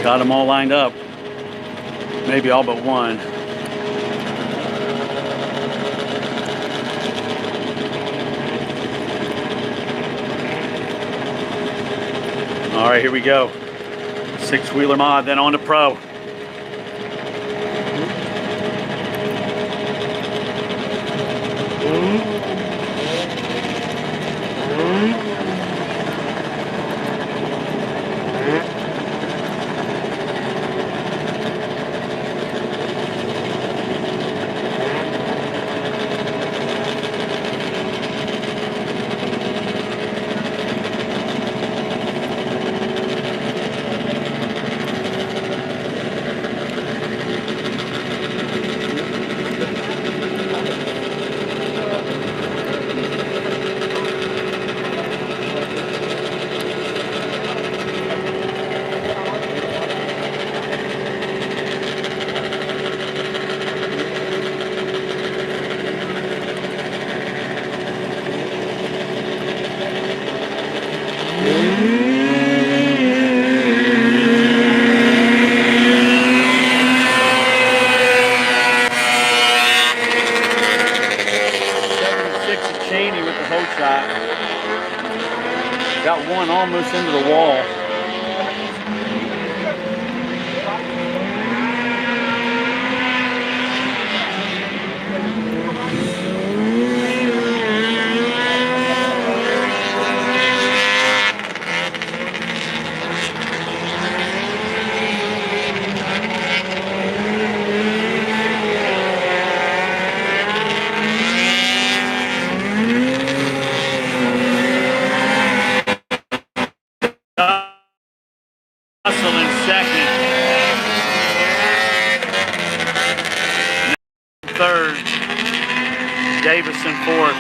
Got them all lined up. Maybe all but one. All right, here we go. Six-wheeler mod, then on to pro. Got one almost into the wall. Russell in second. Third. Davis in fourth.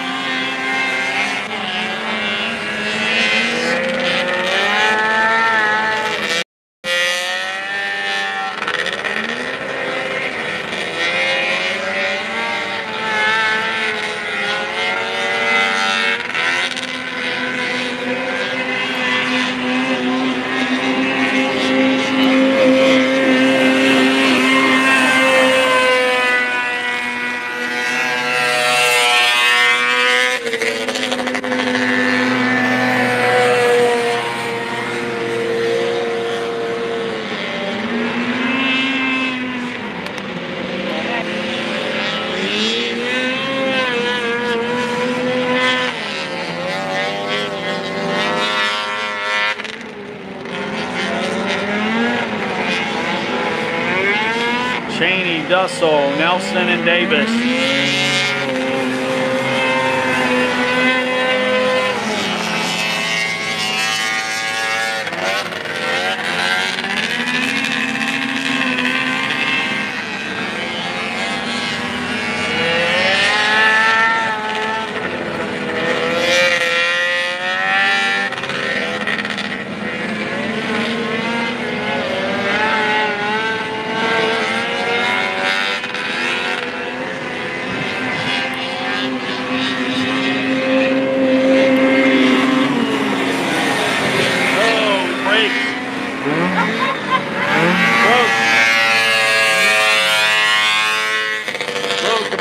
Cheney, Dussel, Nelson, and Davis.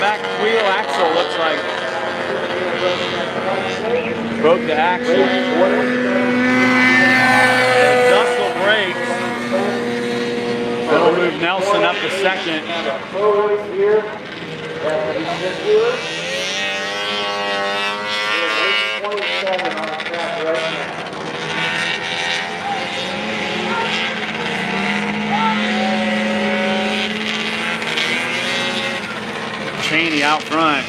back wheel axle, looks like. Broke the axle. Dust will break. That'll move Nelson up to second. Pro race here at the Six-Wheeler. We're at race 27 on the track right now. Cheney out front.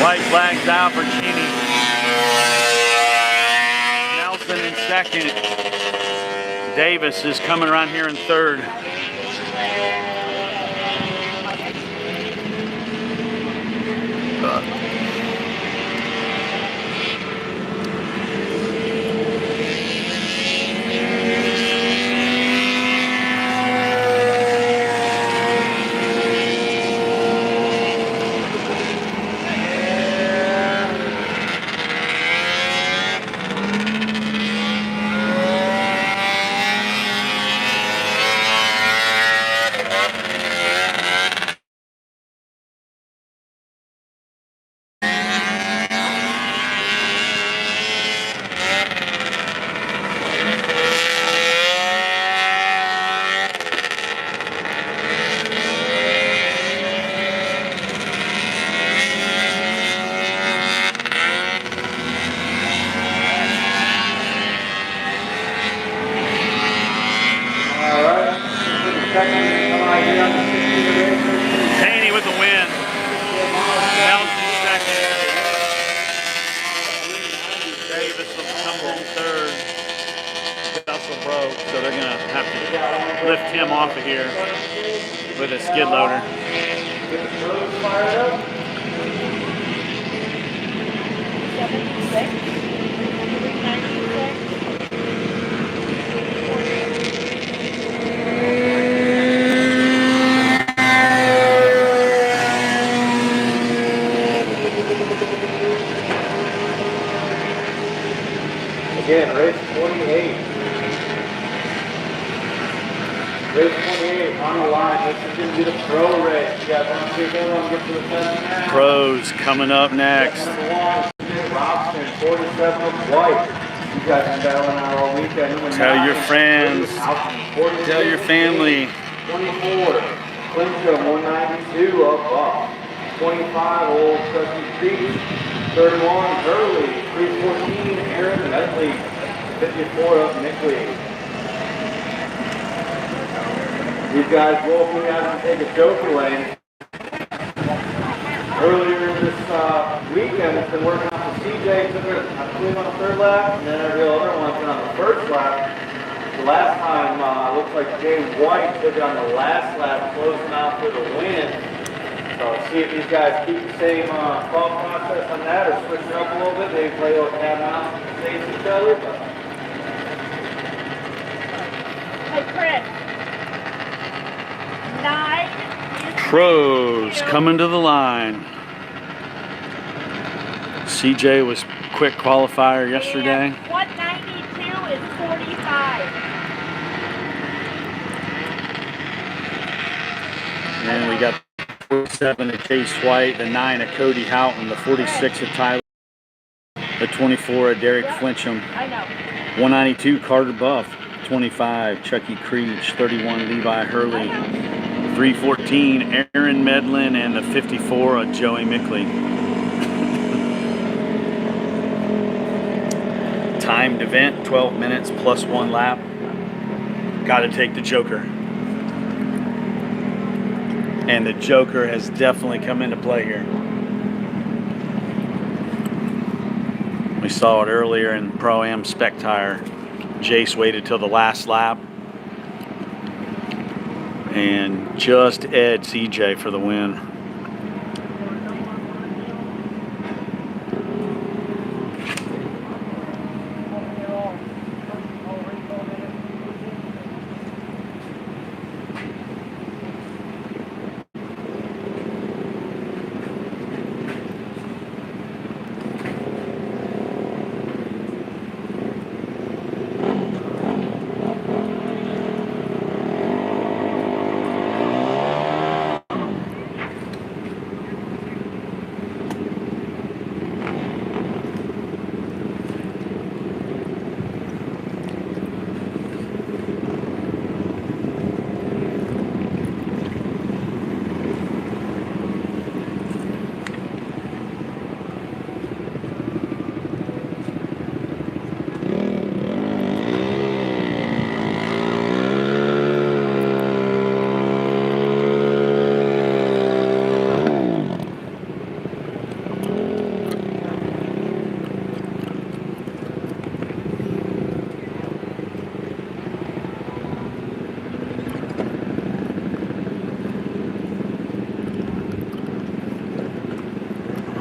White flags out for Cheney. Nelson in second. Davis is coming around here in third. Cheney with the win. Nelson second. Davis will come home third. Russell broke, so they're gonna have to lift him off of here with a skid loader. Again, race 28. Race 28 on the line. This is going to be the pro race. You guys want to see if anyone gets to the fence now? Pros coming up next. Robson, 47 of white. You guys have been battling out all weekend. Tell your friends. Tell your family. 24, Clinton, 192 up off. 25, Old Crescent Beach. 31, Hurley. 314, Aaron Medley. 54 up Nickley. These guys both went out and take a trophy lane. Earlier this weekend, it's been working on the CJ, took it, I believe, on the third lap, and then every other one's been on the first lap. The last time, looks like Jay White took it on the last lap, closing out for the win. So see if these guys keep the same thought process on that, or switch it up a little bit. Maybe play a little cat and mouse, face each other. But Hey, Chris. 9 is Pros coming to the line. CJ was quick qualifier yesterday. And 192 is 45. And we got 47 of Chase White, the 9 of Cody Houghton, the 46 of Tyler, the 24 of Derek Flincham, I know. 192 Carter Buff, 25 Chucky Creech, 31 Levi Hurley, 314 Aaron Medlin, and the 54 of Joey Mickley. Timed event, 12 minutes plus 1 lap. Got to take the Joker. And the Joker has definitely come into play here. We saw it earlier in Pro-Am Spec Tire. Jace waited till the last lap and just edged CJ for the win.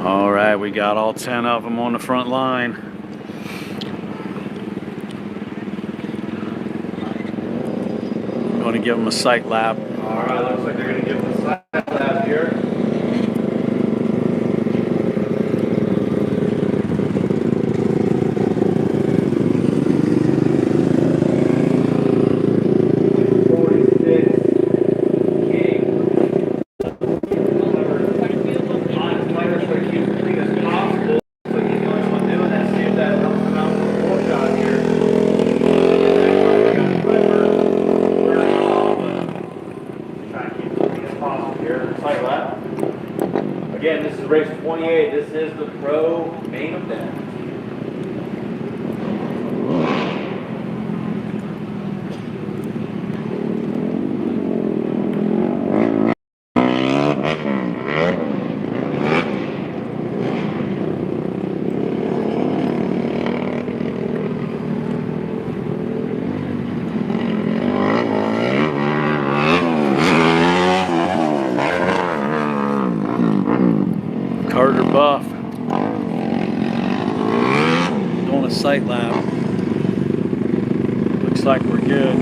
All right, we got all 10 of them on the front line. Going to give them a sight lap. all right, looks like they're going to give us a side lap here. Again, this is race 28. This is the Pro main event. Carter Buff doing a sight lap. Looks like we're good.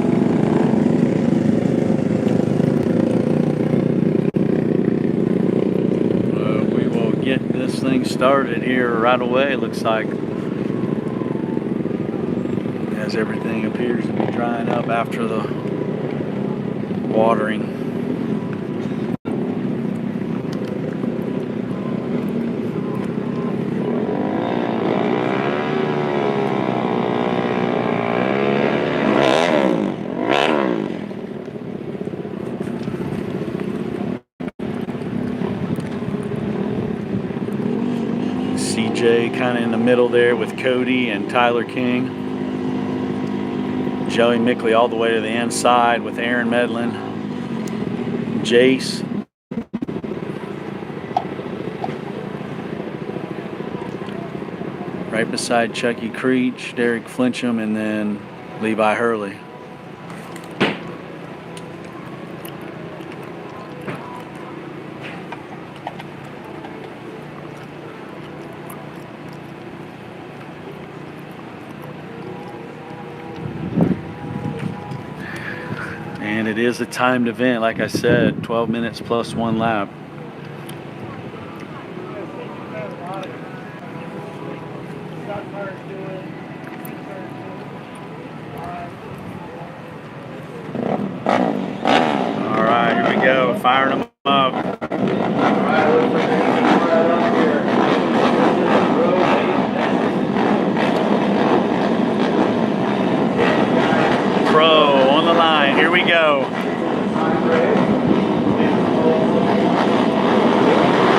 We will get this thing started here right away. Looks like, as everything appears to be drying up after the watering. CJ kind of in the middle there with Cody and Tyler King. Joey Mickley all the way to the inside with Aaron Medlin. Jace. Right beside Chucky Creech, Derek Flincham, and then Levi Hurley. And it is a timed event, like I said, 12 minutes plus 1 lap. All right, here we go, firing them up. Alright, looks like they're gonna fire up here. Pro on the line, here we go.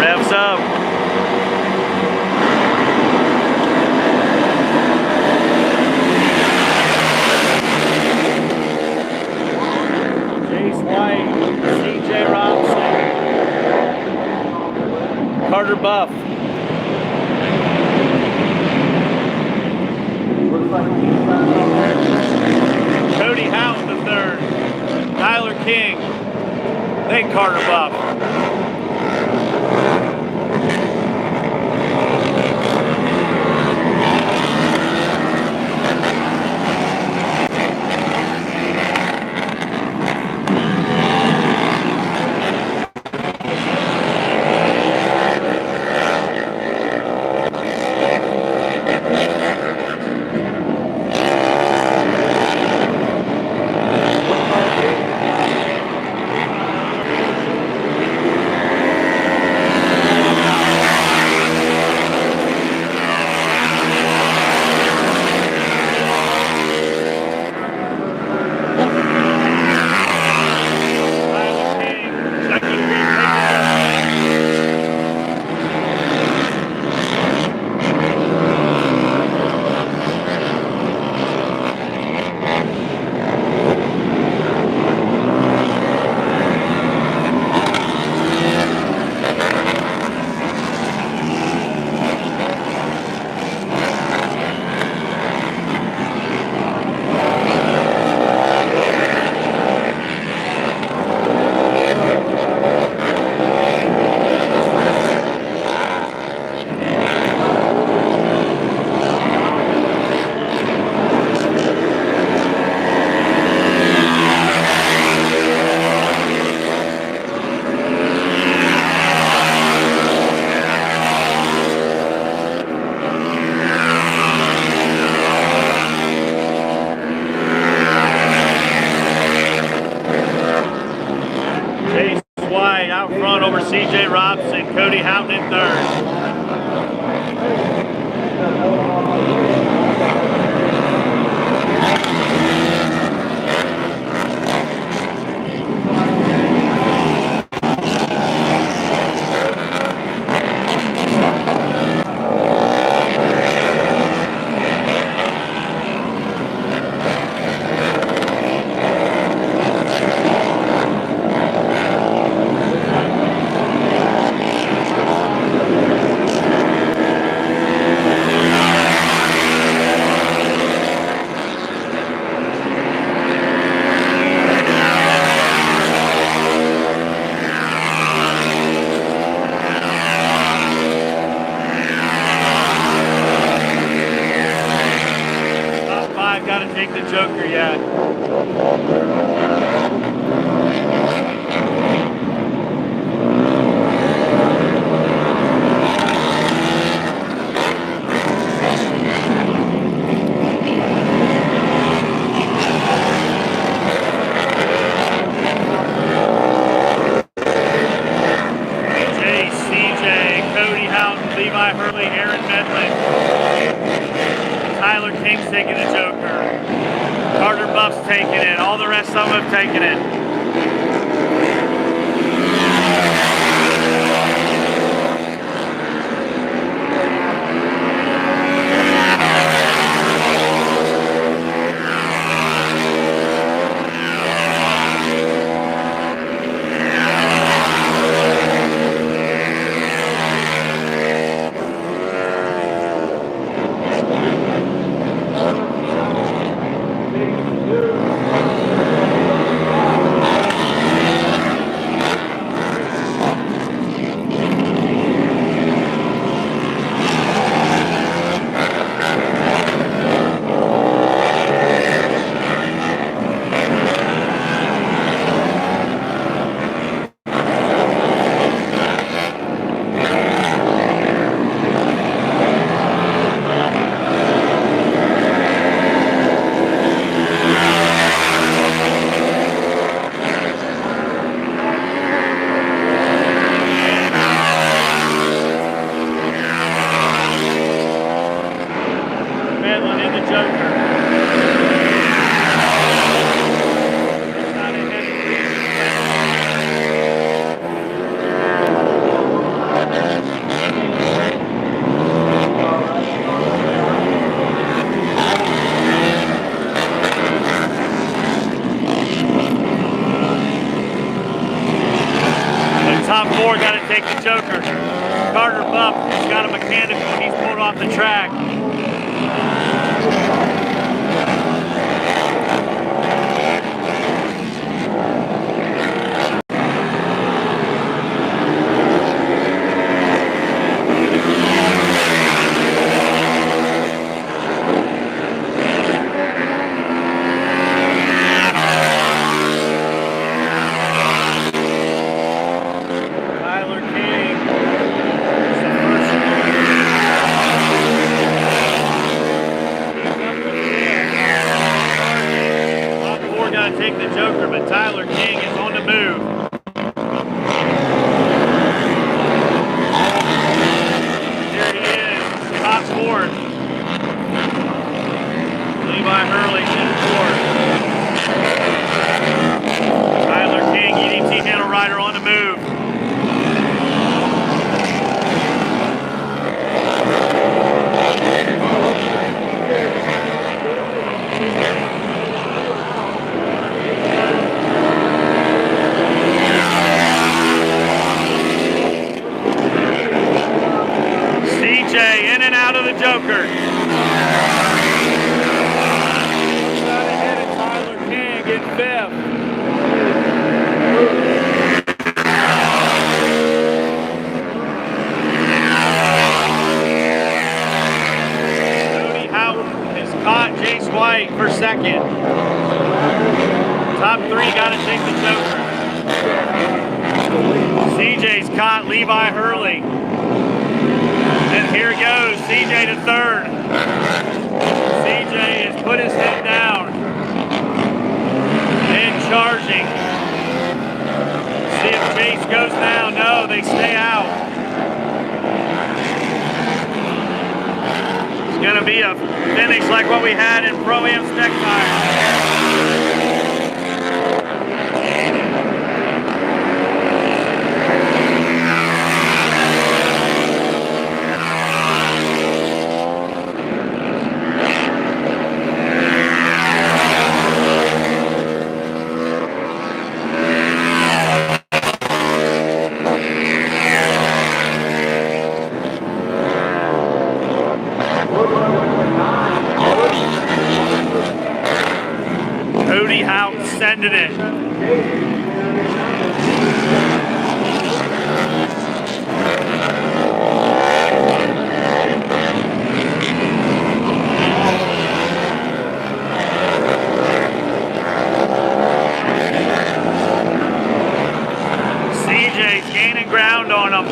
Revs up. Chase White, CJ Robinson, Carter Buff. Looks like he's got Cody Houghton the third, Tyler King, then Carter Buff. Out front over CJ Robinson, Cody Houghton in third. Got to take the Joker yet. Cody Houghton, Levi Hurley, Aaron Medlin. Tyler King's taking the Joker. Carter Buff's taking it. All the rest of them have taken it. Top 4 got to take the Joker. Carter Buff has got a mechanical. He's pulled off the track. Take the Joker, but Tyler King is on the move. Here he is, top 4th. Levi Hurley's in 4th. Tyler King, EDT handle rider on the move. In and out of the Joker. Right ahead of Tyler King in 5th. Cody Houghton has caught Jace White for 2nd. Top 3 got to take the Joker. CJ's caught Levi Hurley. And here goes CJ to 3rd. CJ has put his head down and charging. See if Chase goes now. No, they stay out. It's going to be a finish like what we had in Pro-Am Spec Tire. Cody Houghton sending it. CJ's gaining ground on him.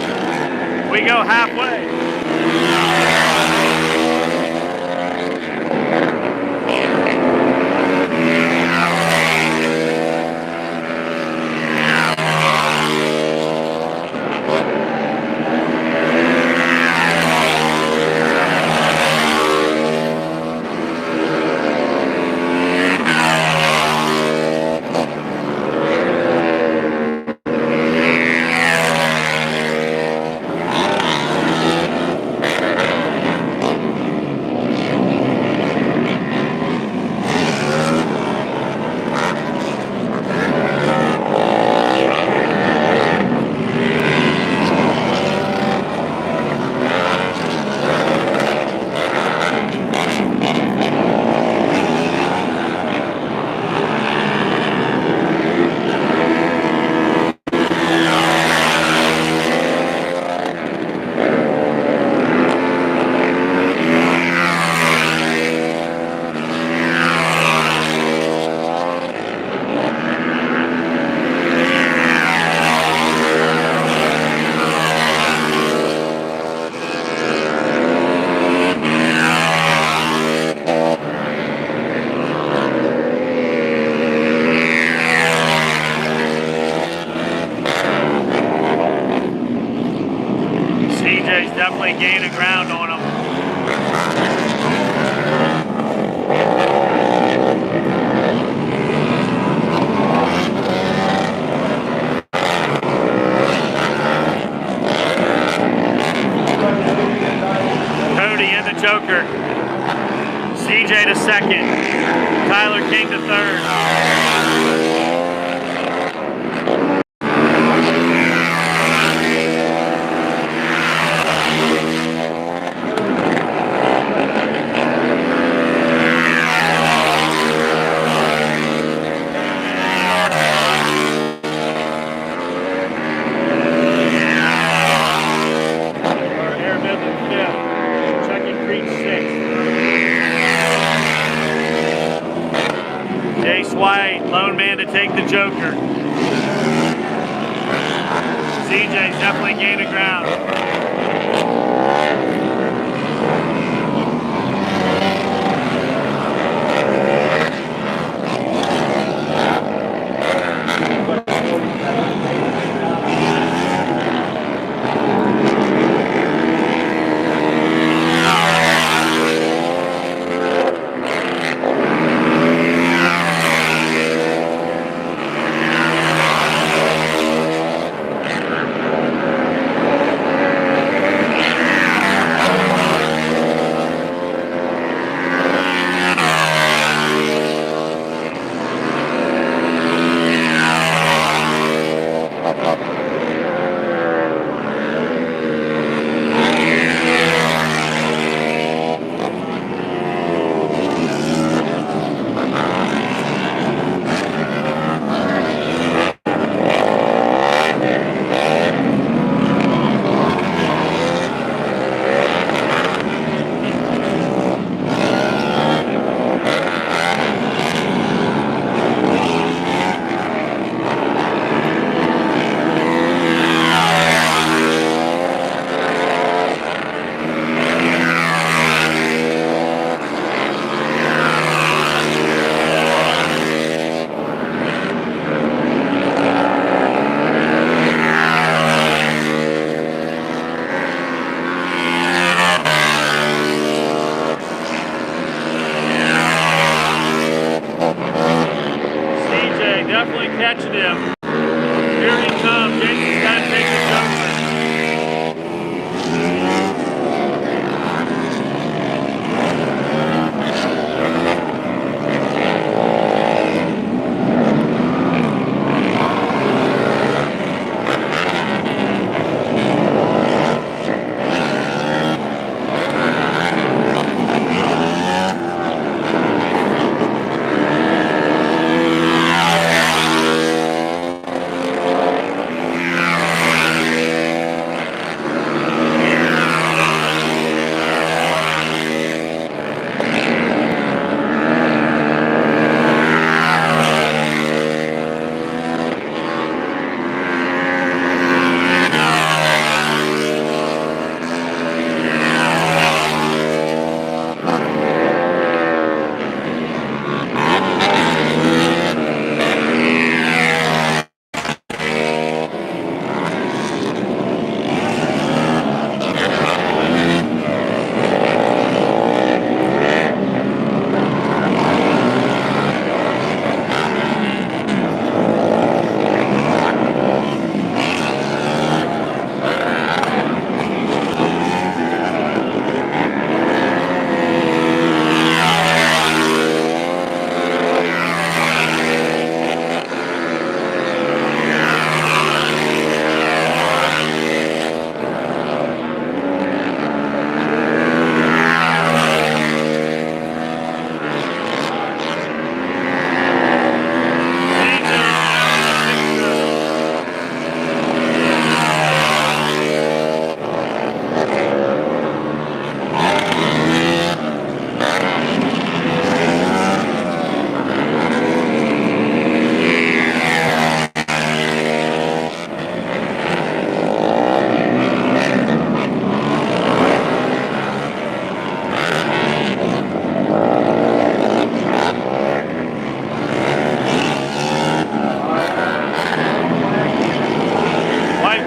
We go halfway. Definitely gaining ground on him. Cody in the Joker. CJ to 2nd. Tyler King to 3rd. take the Joker. CJ's definitely gaining ground. Definitely catching him. Here he comes. Jason's got to take the Joker.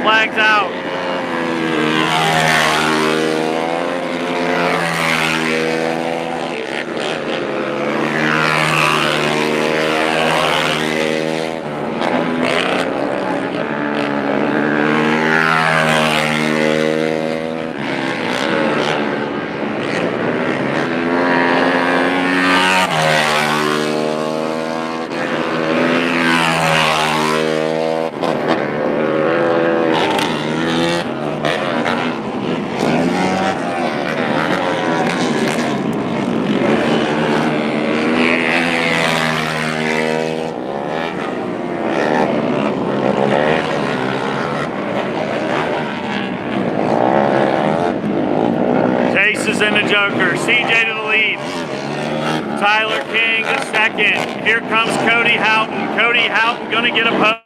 Flags out. Chase is in the Joker. CJ to the lead. Tyler King a second. Here comes Cody Houghton. Cody Houghton gonna get a post.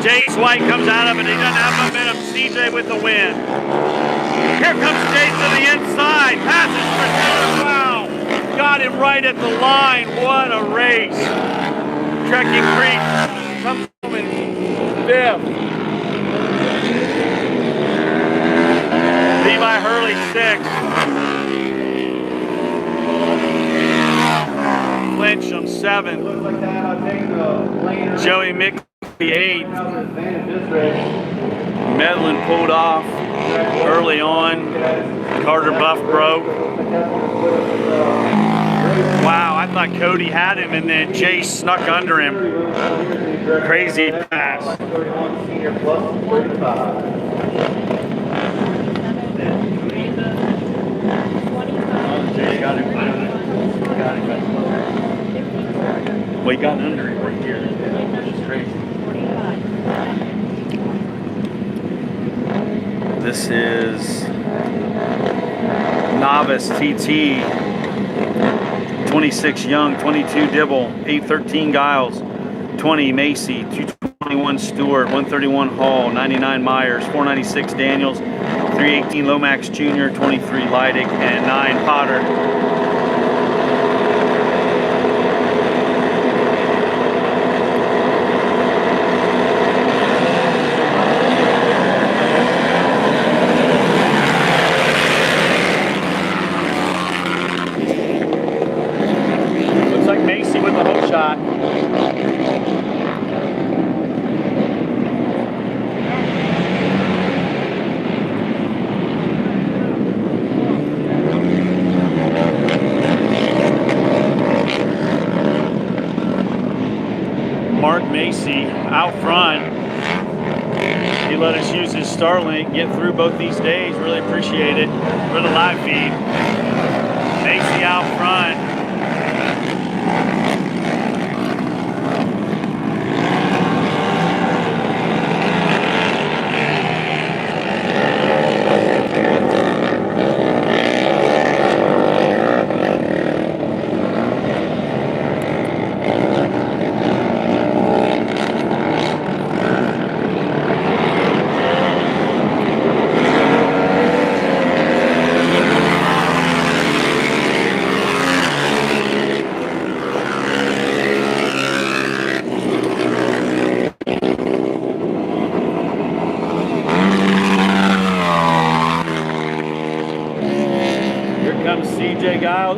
Jace White comes out of it. He doesn't have momentum. CJ with the win. Here comes Jace to the inside. Passes for Taylor. Wow. Got him right at the line. What a race. Trekking Creek comes home in fifth. Levi Hurley sixth. Lyncham seventh. Looks like that. I'll take the lane. Joey Mick eighth. Advantage this race. Medlin pulled off early on. Carter Buff broke. Wow, I thought Cody had him, and then Jace snuck under him. Crazy pass. 31 senior plus 35. Jace got him. Well, he got under him right here. It's crazy. This is novice TT. 26 Young, 22 Dibble, 813 Giles, 20 Macy, 221 Stewart, 131 Hall, 99 Myers, 496 Daniels, 318 Lomax Jr., 23 Leidig, and 9 Potter. Macy out front. He let us use his Starlink, get through both these days. Really appreciate it for the live feed. Macy out front.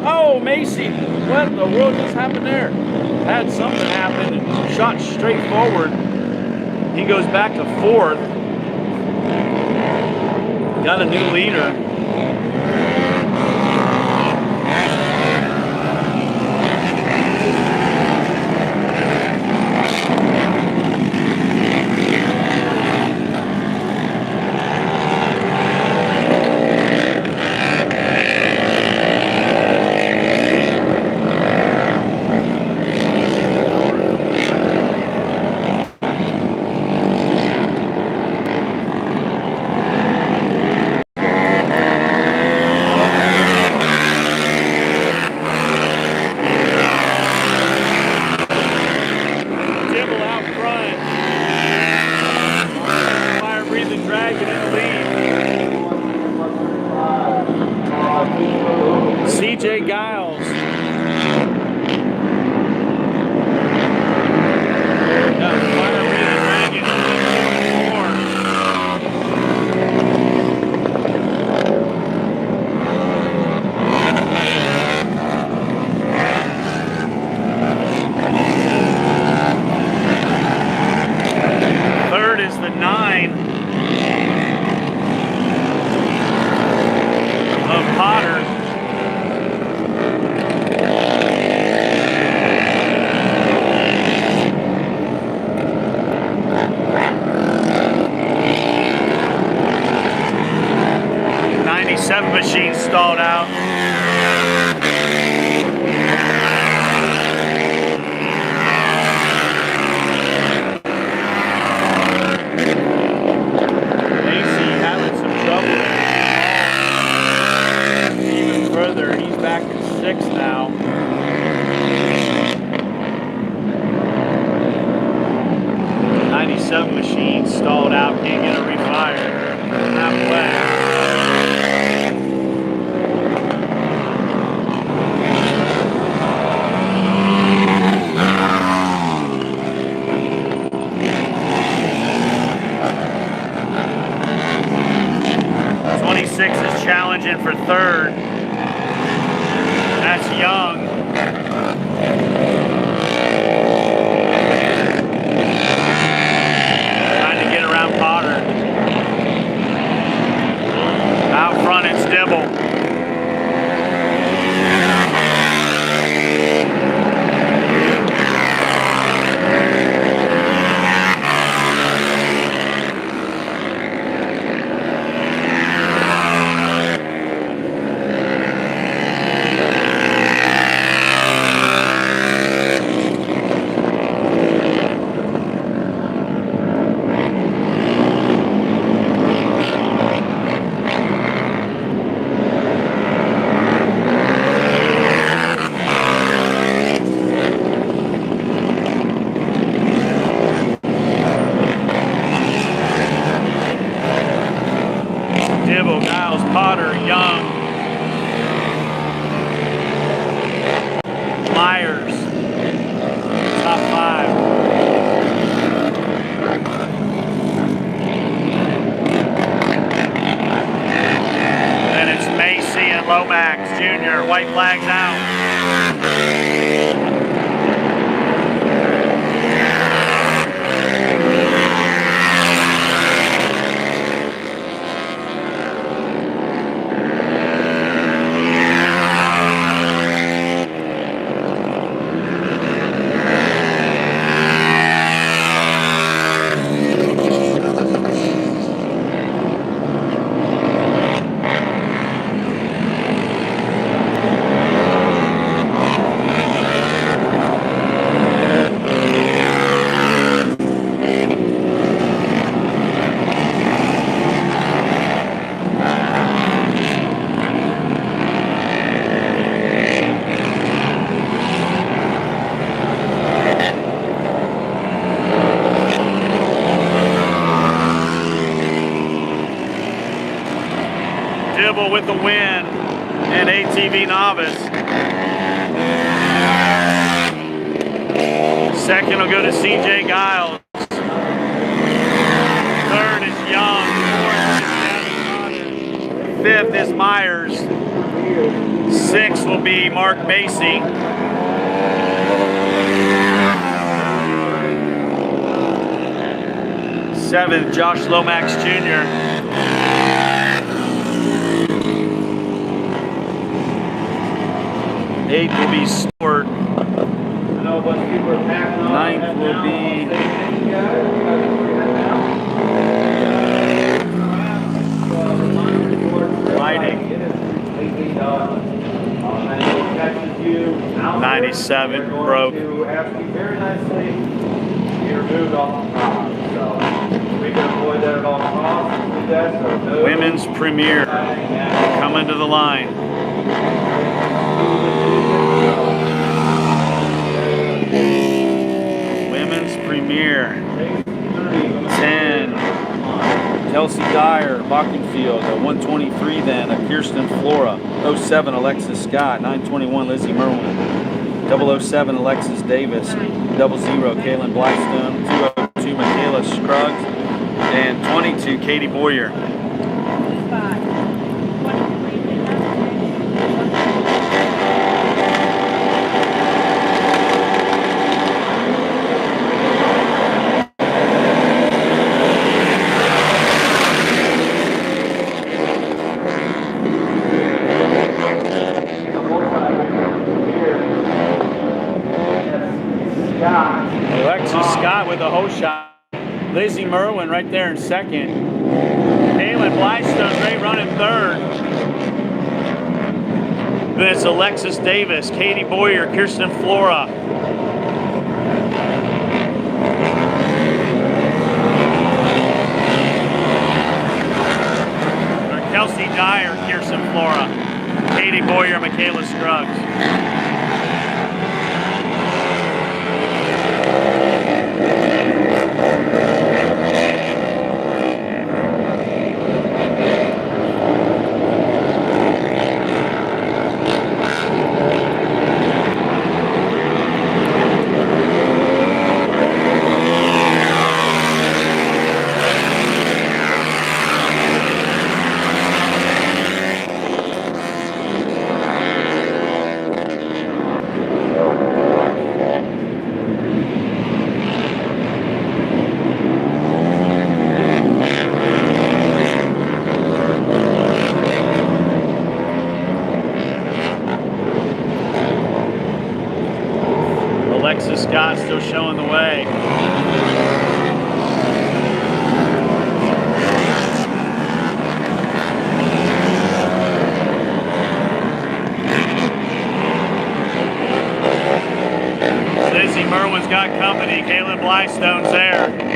Oh, Macy, what in the world just happened there? Had something happen and shot straight forward. He goes back to fourth. Got a new leader. Machine stalled out. Macy having some trouble. Even further, he's back in sixth now. 97 machine stalled out, can't get a refire. Halfway. 26 is challenging for third. That's Young. Trying to get around Potter. Out front it's Dibble. Dibble, Giles, Potter, Young, Myers, top 5. Then it's Macy and Lomax Jr. White flags out. Dibble with the win and ATV Novice. Second will go to CJ Giles. Third is Young. Fourth is Devin Potter. Fifth is Myers. Sixth will be Mark Macy. Seventh, Josh Lomax Jr. Eighth will be Stewart. Ninth will be Lighting. 97 broke. Very nicely be removed off the top. So we can avoid that at all costs. Women's Premier coming to the line. Women's Premier. 10. Kelsey Dyer, Bockenfield. 123 then, Kirsten Flora. 07, Alexis Scott. 921, Lizzie Merwin. 007, Alexis Davis. 00, Kaylin Blackstone. 202, Michaela Scruggs. And 22, Katie Boyer. Alexis Scott with a hole shot. Lizzie Merwin right there in second. Kaylin Blackstone, great run in third. Then it's Alexis Davis, Katie Boyer, Kirsten Flora. Kelsey Dyer, Kirsten Flora. Katie Boyer, Michaela Scruggs. Blystone's there.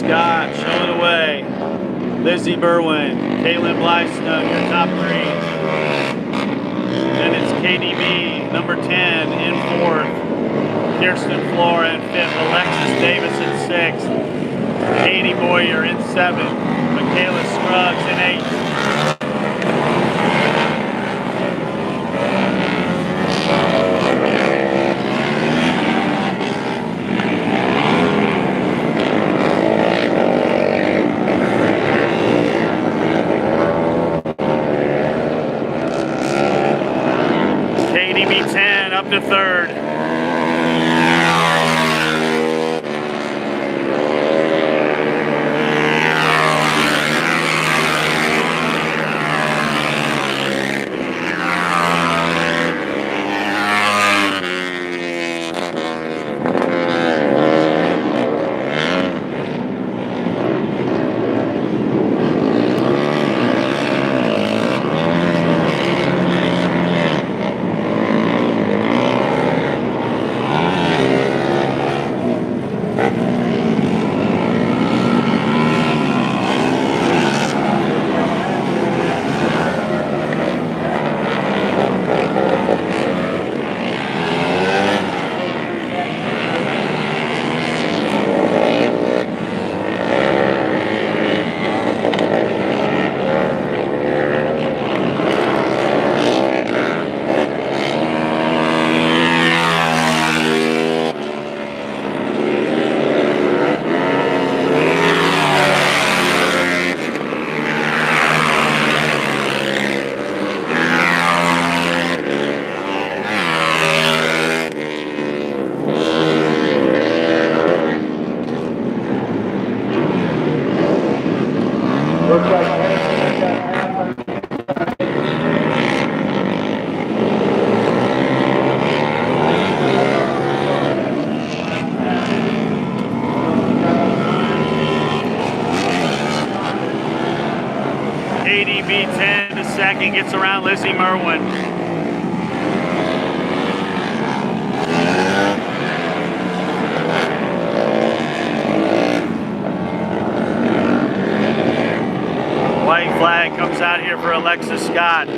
Scott showing away. Lizzie Berwin, Kaylin Blystone, your top three. Then it's KDB, number 10, in fourth. Kirsten Flora in fifth. Alexis Davis in sixth. Katie Boyer in seventh. Michaela Scruggs in eighth. Up to third. KDB 10 to second, gets around Lizzie Merwin. White flag comes out here for Alexis Scott.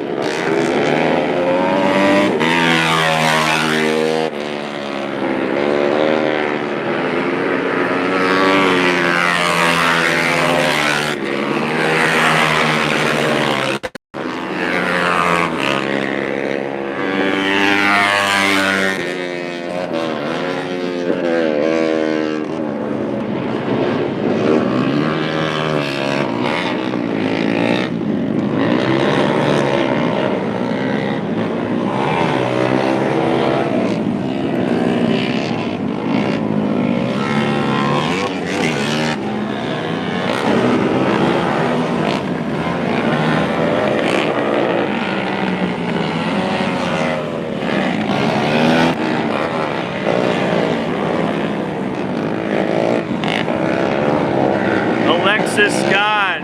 Alexis Scott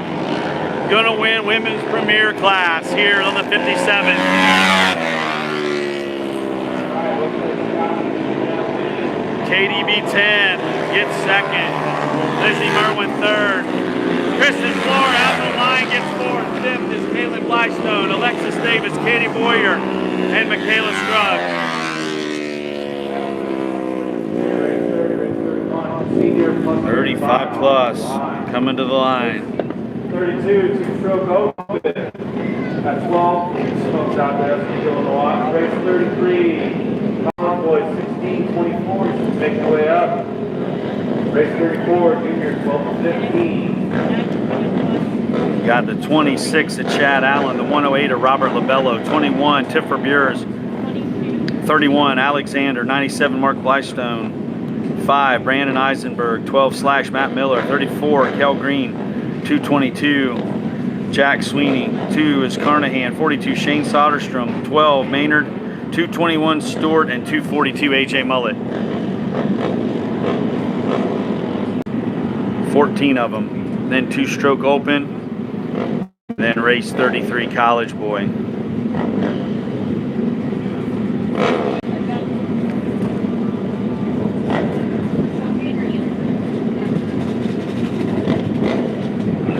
gonna win women's premier class here on the 57. KDB 10 gets second. Lizzie Merwin third. Kristen Floor out the line gets fourth. Fifth is Caitlin Blystone, Alexis Davis, Katie Boyer, and Michaela Scruggs. 35 plus coming to the line. 32, two-stroke open. At 12, smokes out there, still in the watch. Race 33, college boys 16, 24, just making their way up. Race 34, juniors 12 to 15. Got the 26 of Chad Allen, the 108 of Robert Labello, 21 Tiffer Bures, 31 Alexander, 97 Mark Blystone, 5 Brandon Eisenberg, 12 Slash Matt Miller, 34 Kel Green, 222 Jack Sweeney, 2 is Carnahan, 42 Shane Soderstrom, 12 Maynard, 221 Stewart, and 242 AJ Mullet. 14 of them. Then two-stroke open. Then race 33 college boy.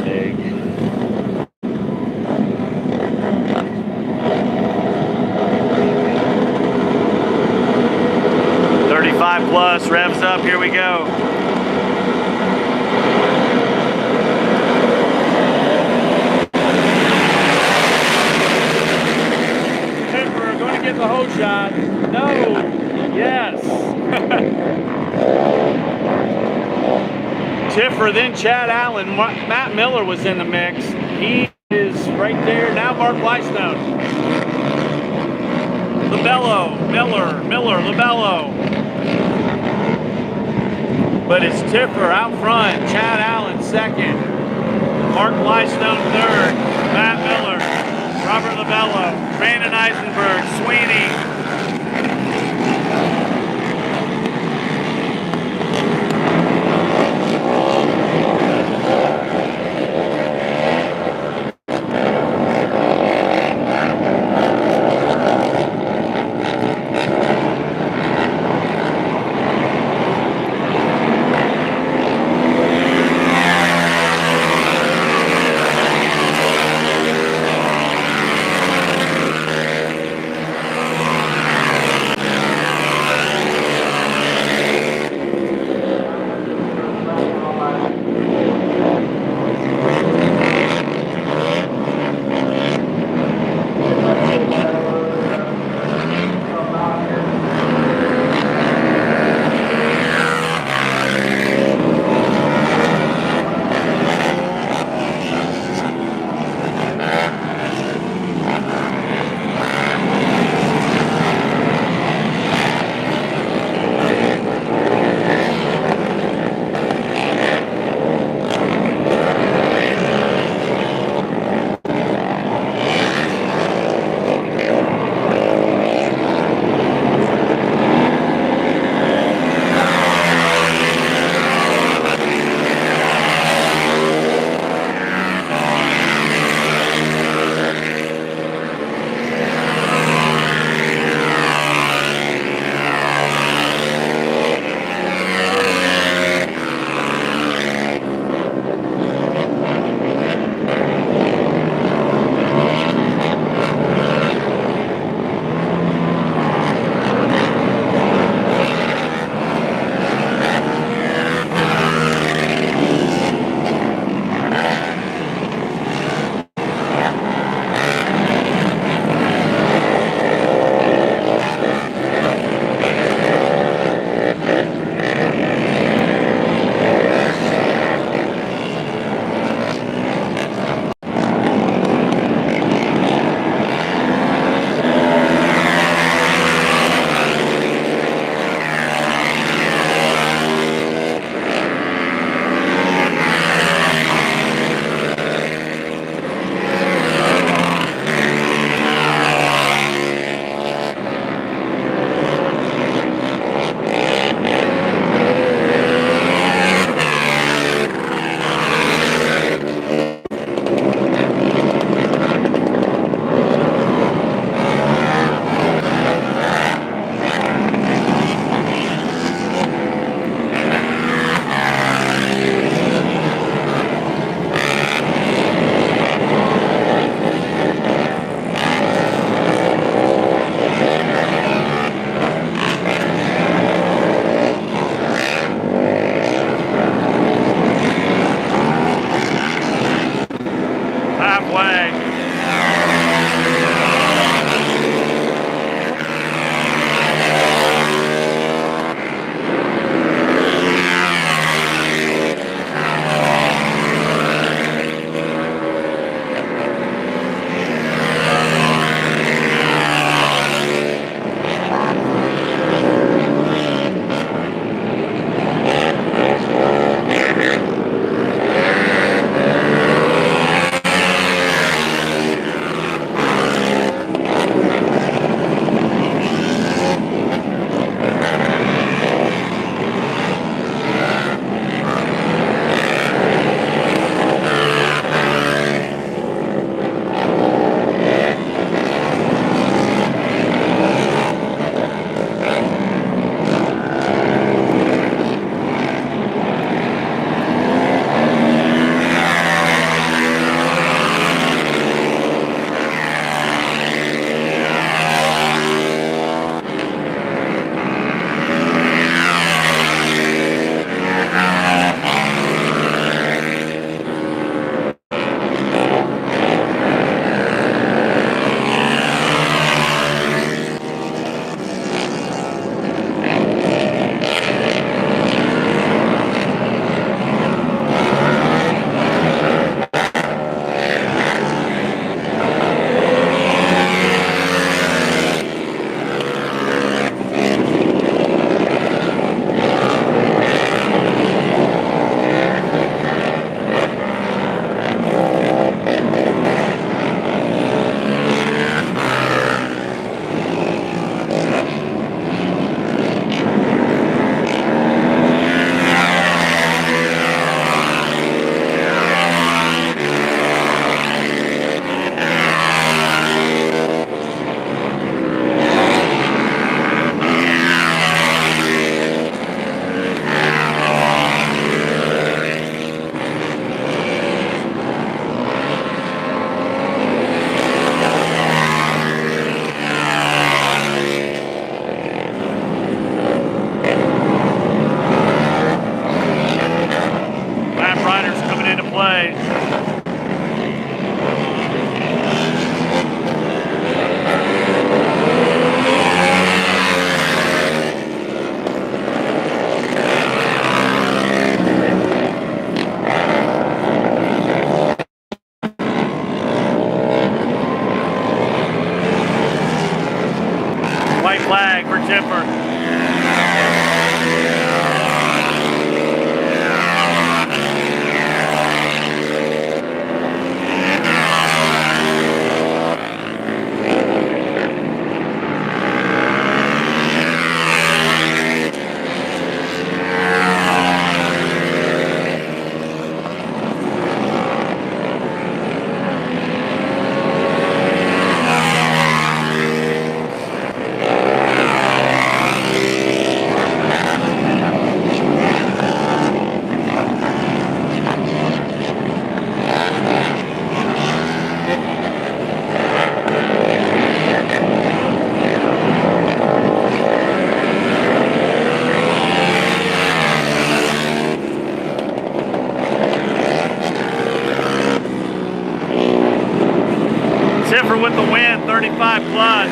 Egg. 35 plus, revs up, here we go. Get the whole shot. No. Yes. Tiffer, then Chad Allen. Matt Miller was in the mix. He is right there. Now Mark Blystone. Labello, Miller, Labello. But it's Tiffer out front. Chad Allen second. Mark Blystone third. Matt Miller. Robert Labello, Brandon Eisenberg, Sweeney. flag for Chipper. Ziffer with the win, 35 plus.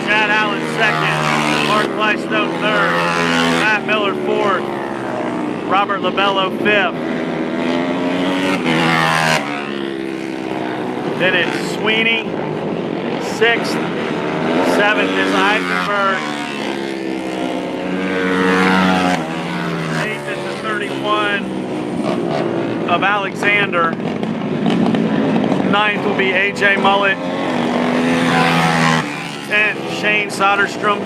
Chad Allen second. Mark Blystone third. Matt Miller fourth. Robert Labello fifth. Then it's Sweeney, sixth. Seventh is Eisenberg. Eighth is the 31 of Alexander. Ninth will be AJ Mullet. 10th, Shane Soderstrom.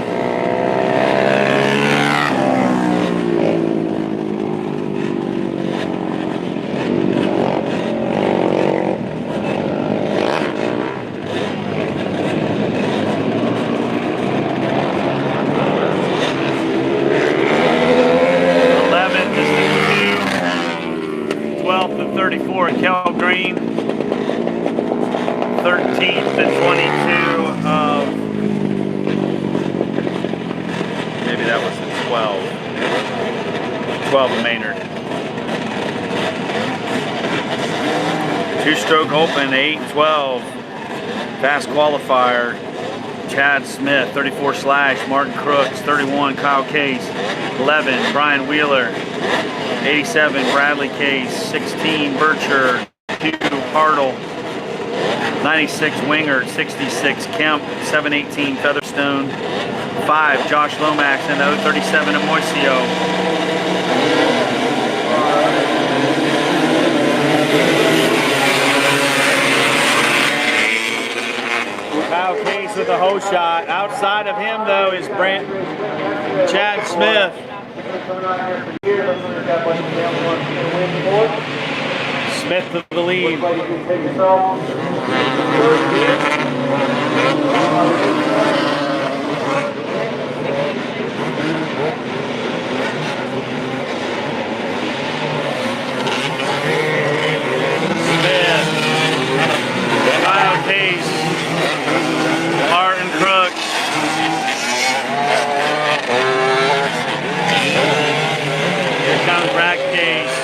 The 34, Kel Green. 13th and 22 of, maybe that was the 12 of Maynard. Two-stroke open, 8-12. Fast qualifier, Chad Smith, 34 Slash, Martin Crooks, 31 Kyle Case, 11 Brian Wheeler, 87 Bradley Case, 16 Bircher, 2 Hartle, 96 Wingert, 66 Kemp, 718 Featherstone, 5 Josh Lomax, and 037 Amoisio. Kyle Case with the hole shot. Outside of him, though, is Chad Smith. Smith to the lead. Smith, Kyle Case, Martin Crooks. Here comes Brad Case.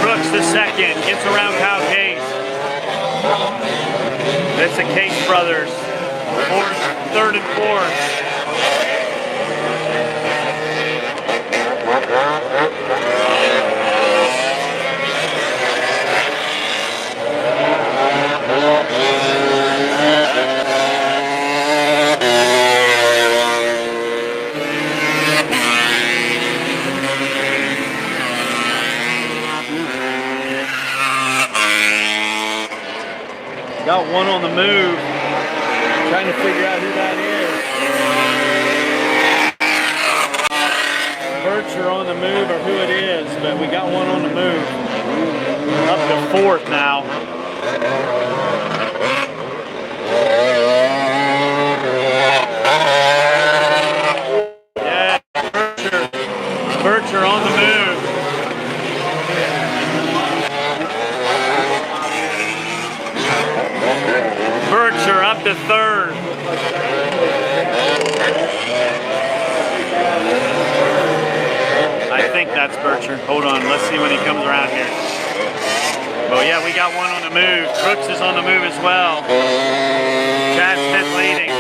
Brooks the second, gets around Kyle Case. It's the Case brothers, third and fourth. Got one on the move. Trying to figure out who that is. Bircher on the move or who it is, but we got one on the move. Up to fourth now. Yeah, Bircher on the move. Bircher up to third. I think that's Bircher. Hold on, let's see when he comes around here. Well, yeah, we got one on the move. Crooks is on the move as well. Chad Smith leading.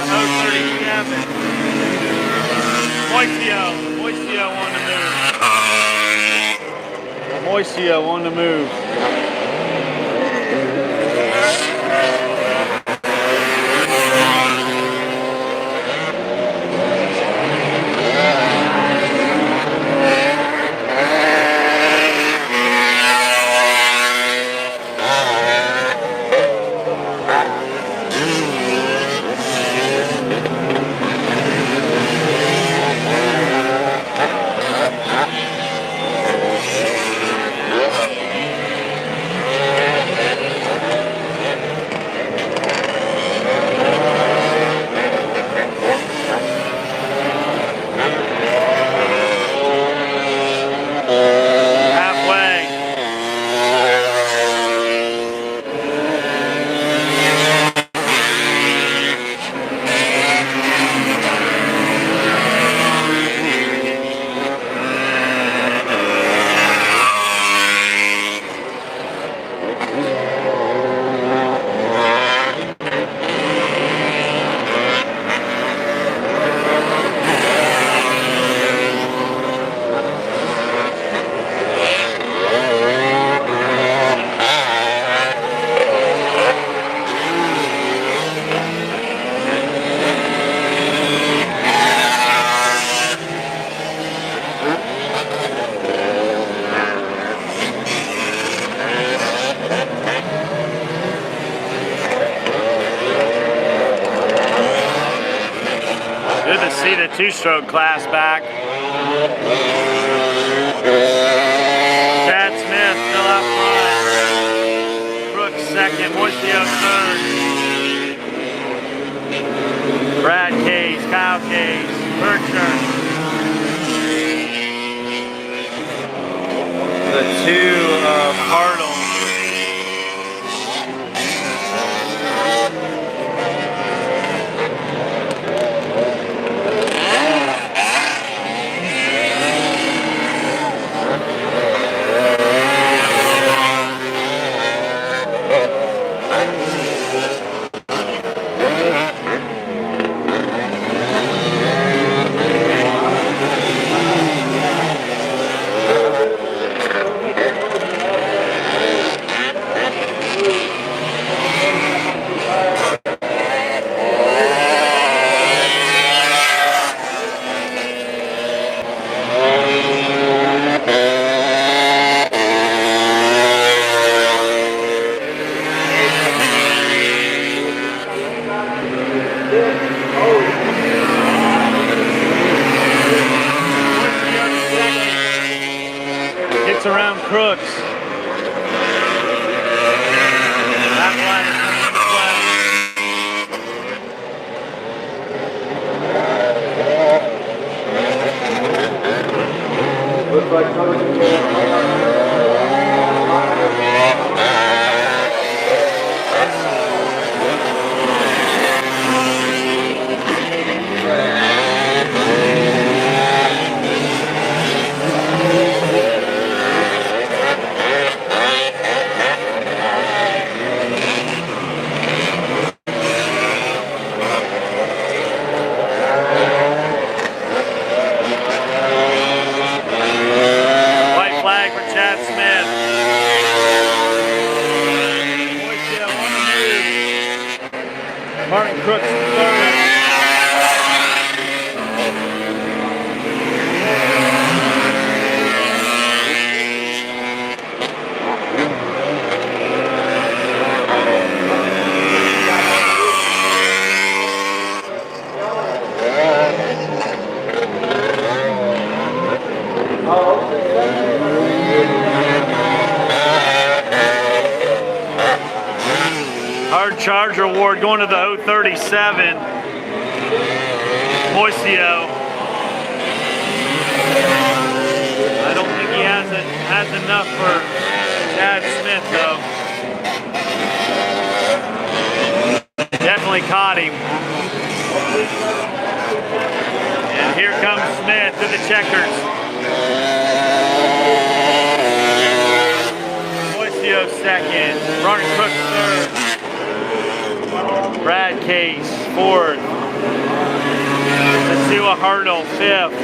Oh, 37. Moisio on the move. Moisio on the move. Good to see the two-stroke class back. Chad Smith still out front. Brooks second, Moisio third. Brad Case, Kyle Case, Bircher. The two Cardinals. Hits around Crooks. That line is Looks like Charger Award going to the 037. Moisio. I don't think he has enough for Chad Smith though. Definitely caught him. And here comes Smith to the checkers. Moisio second. Ronnie Cook third. Brad Case fourth. Sua Hartle fifth.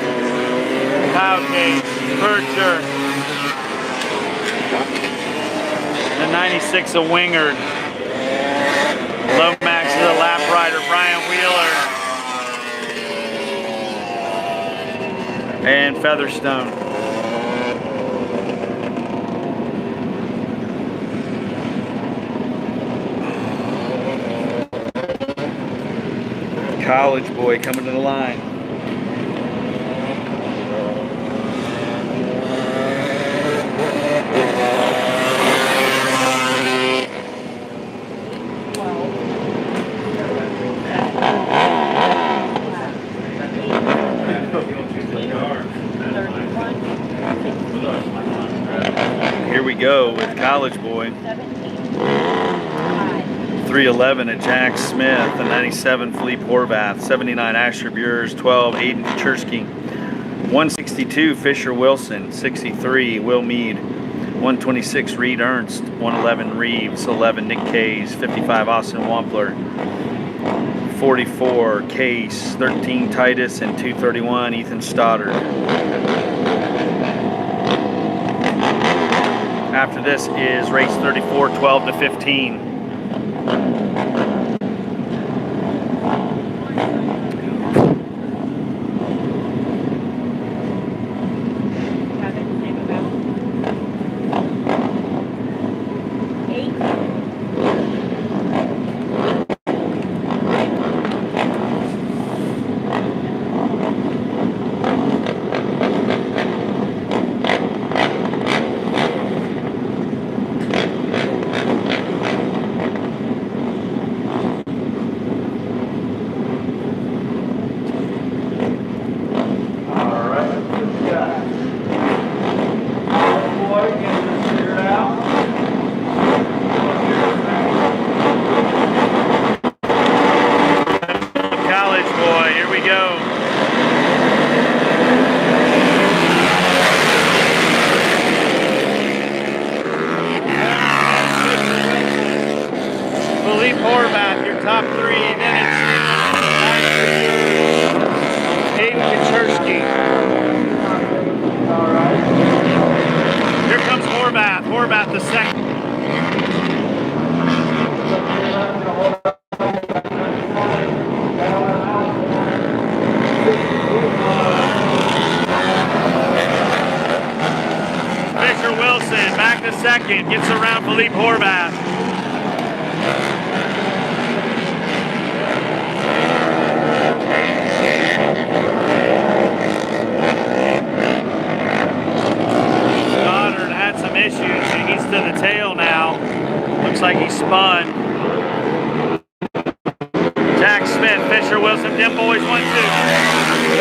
Kyle Case, Percher. The 96 of Wingard. Lomax is a lap rider, Brian Wheeler. And Featherstone. College boy coming to the line. Here we go with College Boy. 311 at Jack Smith, the 97 Philippe Horvath, 79 Asher Bures, 12 Aiden Kachersky, 162 Fisher Wilson, 63 Will Mead, 126 Reed Ernst, 111 Reeves, 11 Nick Case, 55 Austin Wampler, 44 Case, 13 Titus, and 231 Ethan Stoddard. After this is race 34, 12 to 15. Horvath, your top three, then it's Aiden Kachersky. Here comes Horvath. Horvath the second. Fisher Wilson back to second, gets around Philippe Horvath. Issues. He's to the tail now. Looks like he spun. Jack Smith, Fisher Wilson, them boys 1-2.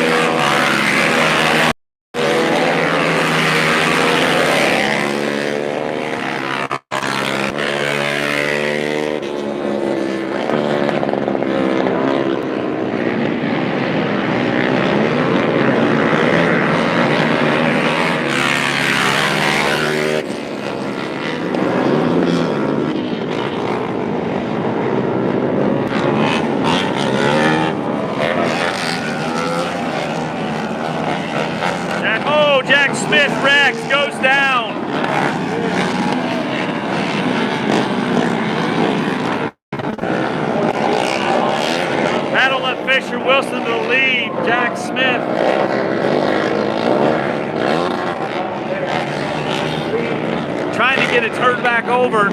Jack Smith wrecks, goes down. That'll let Fisher Wilson to the lead. Jack Smith. Trying to get it turned back over.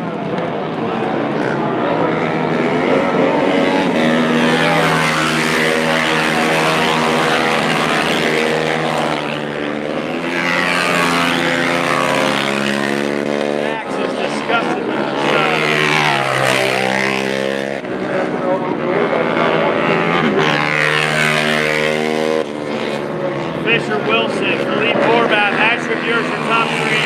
Fisher Wilson, Philippe Horvath, Asher Muir's your top three.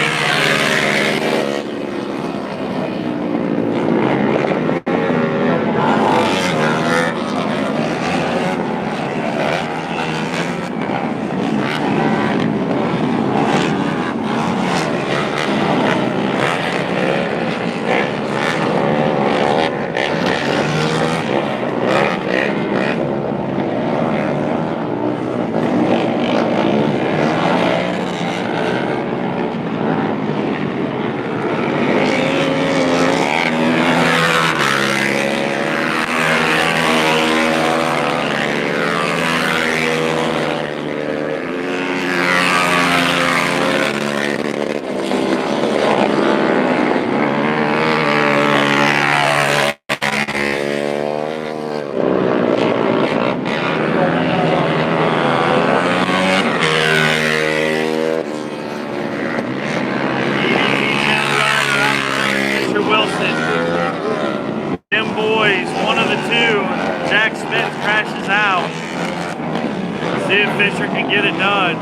Fisher can get it done.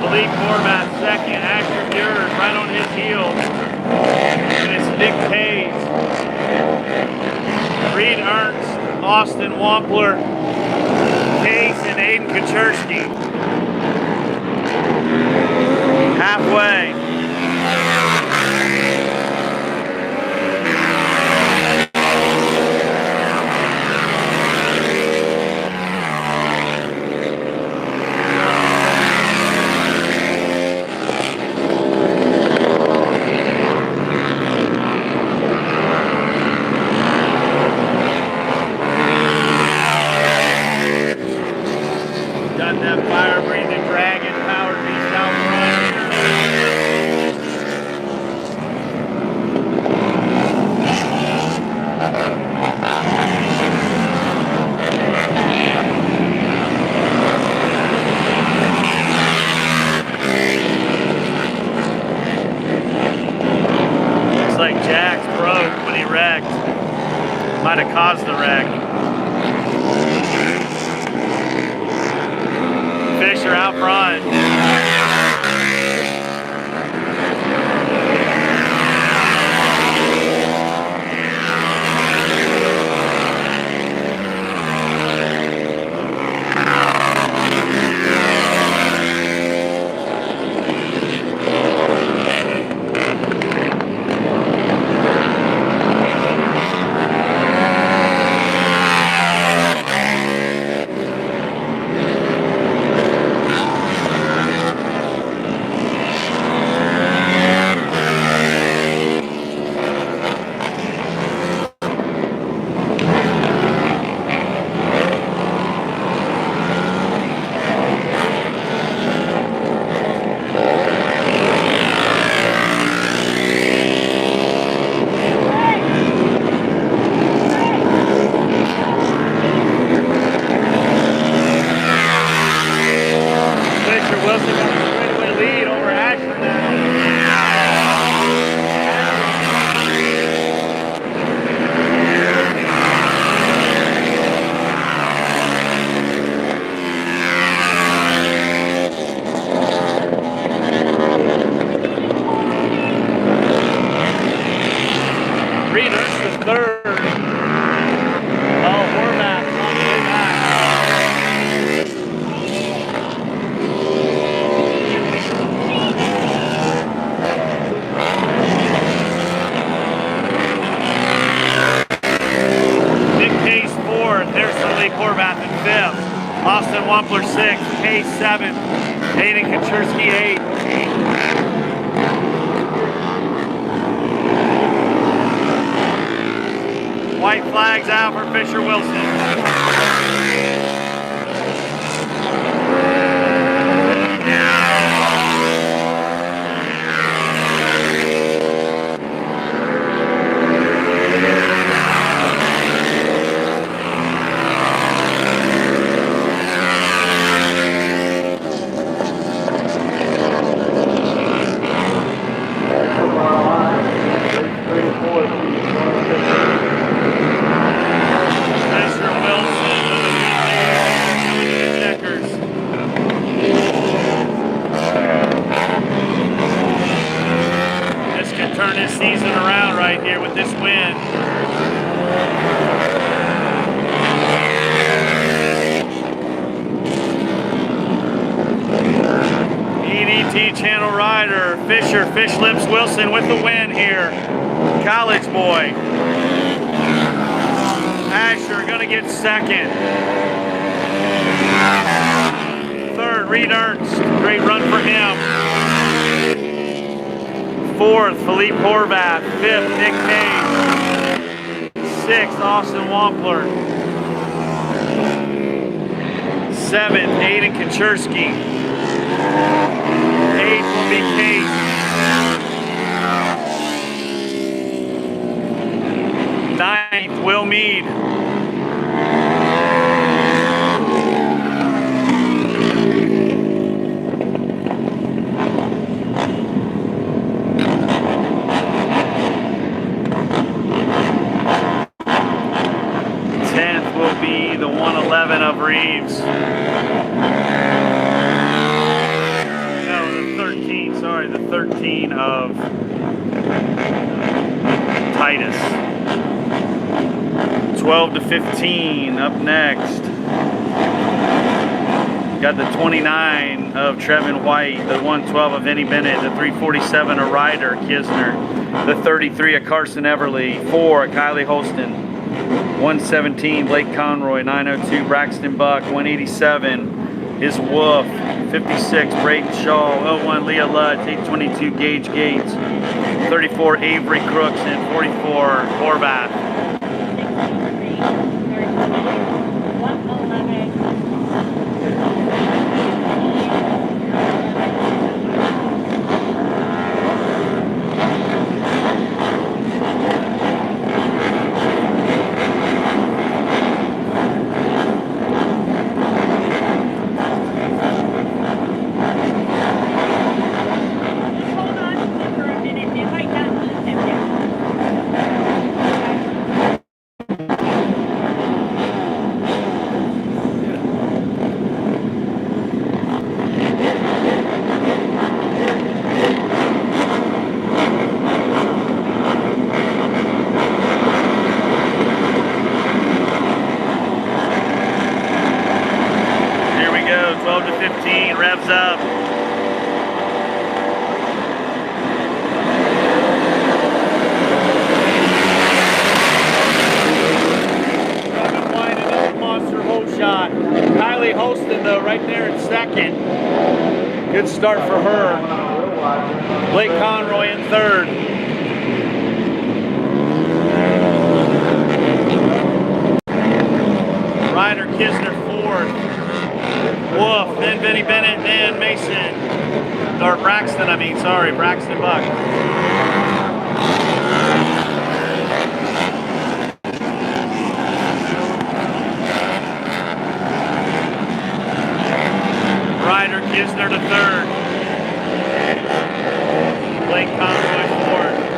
Philippe Horvath second. Asher Muir right on his heels. And it's Nick Hayes, Reed Ernst, Austin Wampler, Case, and Aiden Kachersky. Halfway. That fire-breathing dragon powered beast out Looks like Jax broke when he wrecked. Might have caused the wreck. Fisher out front. Horvath in fifth. Austin Wampler sixth. Case seventh. Aiden Kachersky eighth. White flags out for Fisher Wilson. Fisher here with this win. EDT Channel rider Fisher Fish Lips Wilson with the win here. College boy. Asher gonna get second. Third, Reed Ernst. Great run for him. Fourth, Philippe Horvath. Fifth, Nick Cage. Sixth, Austin Wampler. Seventh, Aiden Kaczerski. Eighth will be Kate. Ninth, Will Mead. 10th will be the 111 of Reeves. No, the 13, sorry, the 13 of Titus. 12 to 15 up next. Got the 29 of Trevin White, the 112 of Vinnie Bennett, the 347 of Ryder Kisner, the 33 of Carson Everly, 4 of Kylie Holston, 117 Blake Conroy, 902 Braxton Buck, 187 is Wolf, 56 Braden Shaw, 01 Leah Lutz, 822 Gage Gates, 34 Avery Crooks, and 44 Horvath. 12 to 15, revs up. Trevin White, another monster hole shot. Kylie Holston, though, right there in second. Good start for her. Blake Conroy in third. Ryder Kisner fourth. Wolf, then Vinnie Bennett, then Mason. Or Braxton, Braxton Buck. Ryder Kisner to third. Blake Conroy fourth.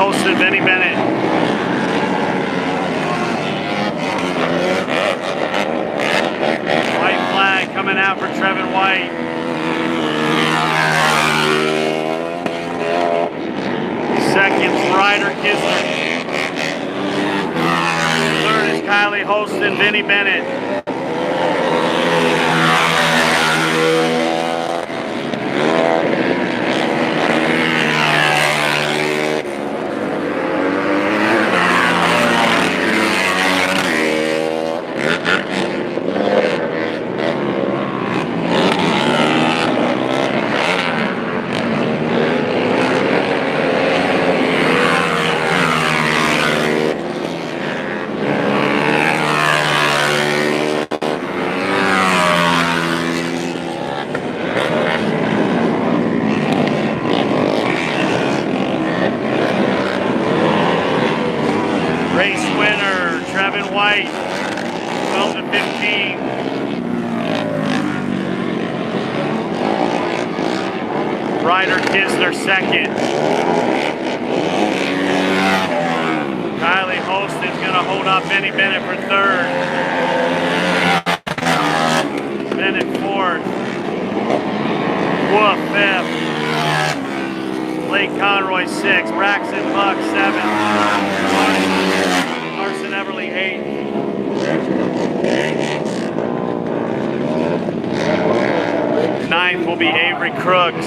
Holston, Vinny Bennett. White flag coming out for Trevin White. Second, Ryder Kisler. Third is Kylie Holston, Vinny Bennett. Race winner, Trevin White, 12 to 15. Ryder Kisler second. Kylie Holston's gonna hold off Vinny Bennett for third. Bennett fourth. Wolf fifth. Blake Conroy sixth. Braxton Buck seventh. Carson Everly eighth. Ninth will be Avery Crooks.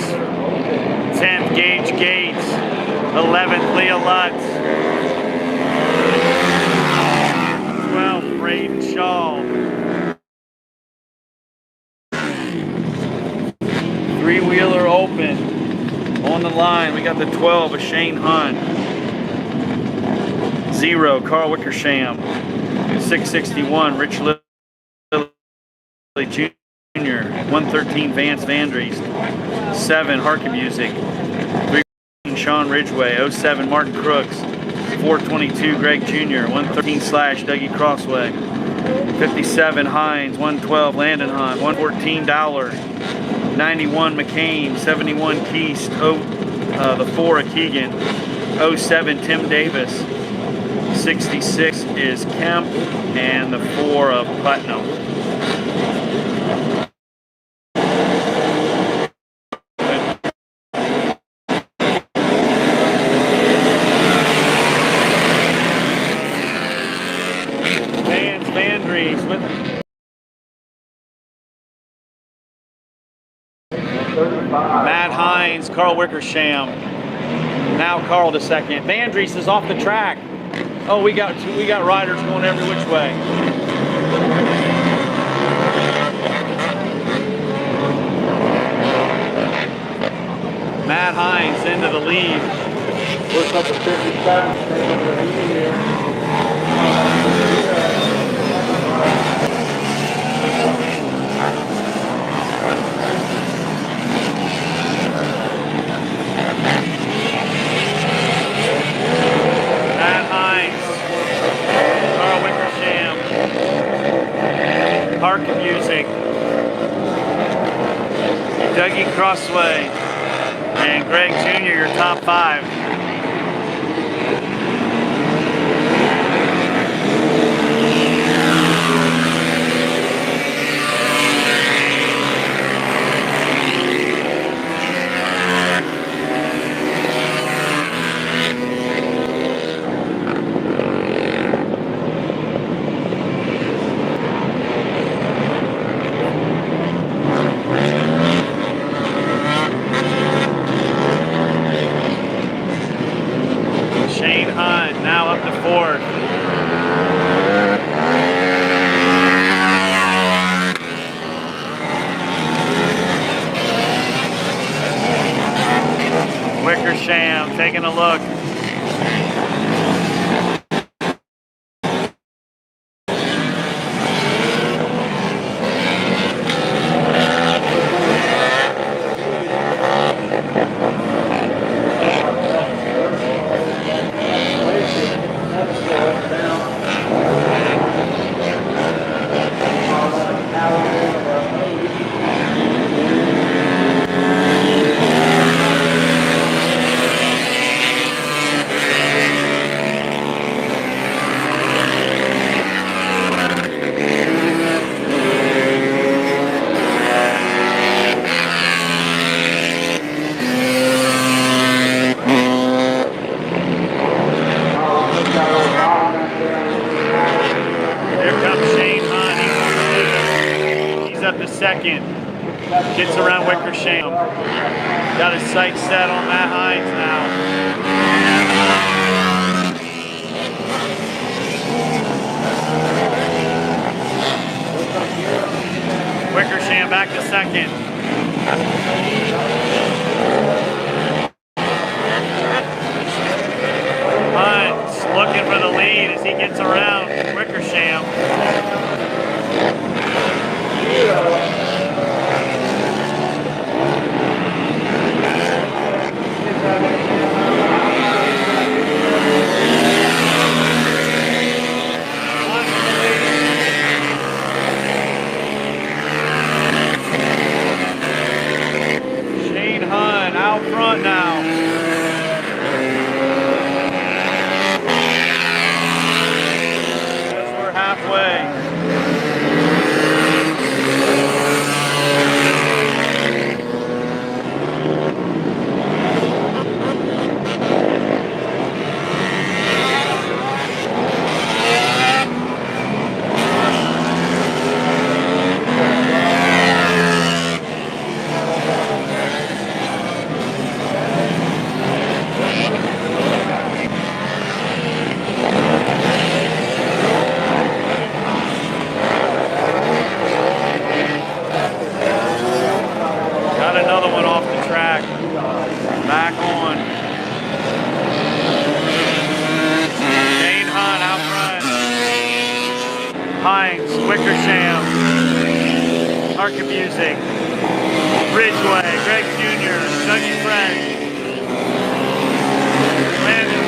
10th, Gage Gates. 11th, Leah Lutz. 12th, Braden Shaw. Three-wheeler open. On the line, we got the 12 of Shane Hunt. 0, Carl Wickersham. 661, Rich Lilly Jr. 113, Vance Vandriest. 7, Harkin Music. 3, Sean Ridgway. 07, Martin Crooks. 422, Greg Jr. 113 slash Dougie Crossway. 57, Hines. 112, Landon Hunt. 114, Dowler. 91, McCain. 71, Keast. The 4 of Keegan. 07, Tim Davis. 66 is Kemp, and the 4 of Putnam. Vance Vandriest with Matt Hines, Carl Wickersham. Now Carl to second. Vandriest is off the track. Oh, we got riders going every which way. Matt Hines into the lead. Looks like a 57. Harkin Music, Dougie Crossway, and Greg Jr., your top 5. Shane Hunt now up to 4th. Wickersham taking a look. second. Gets around Wickersham. Got his sights set on Matt Hines now. Wickersham back to second. Hines looking for the lead as he gets around Wickersham. Shane Hunt out front now. As we're halfway. Got another one off the track. Back on. Shane Hunt out front. Hines, Wickersham, Archibusing, Ridgeway, Greg Jr., Dougie Fresh, Landon.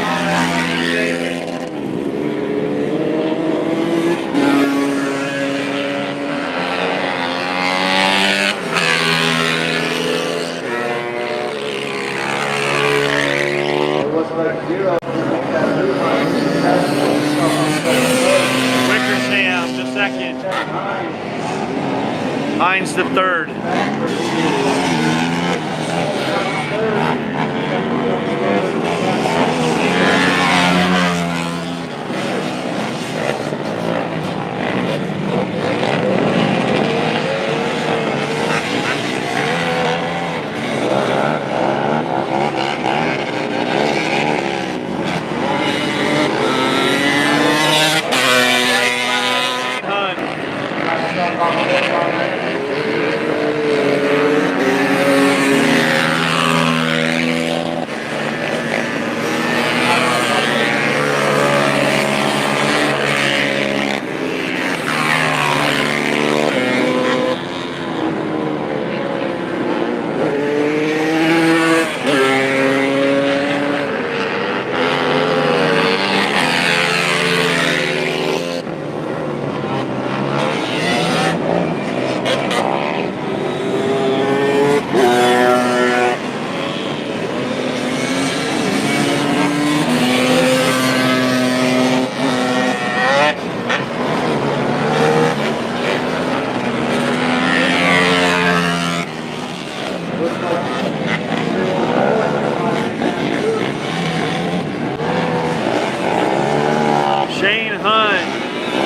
Wickersham the second. Hines the third. Shane Hunt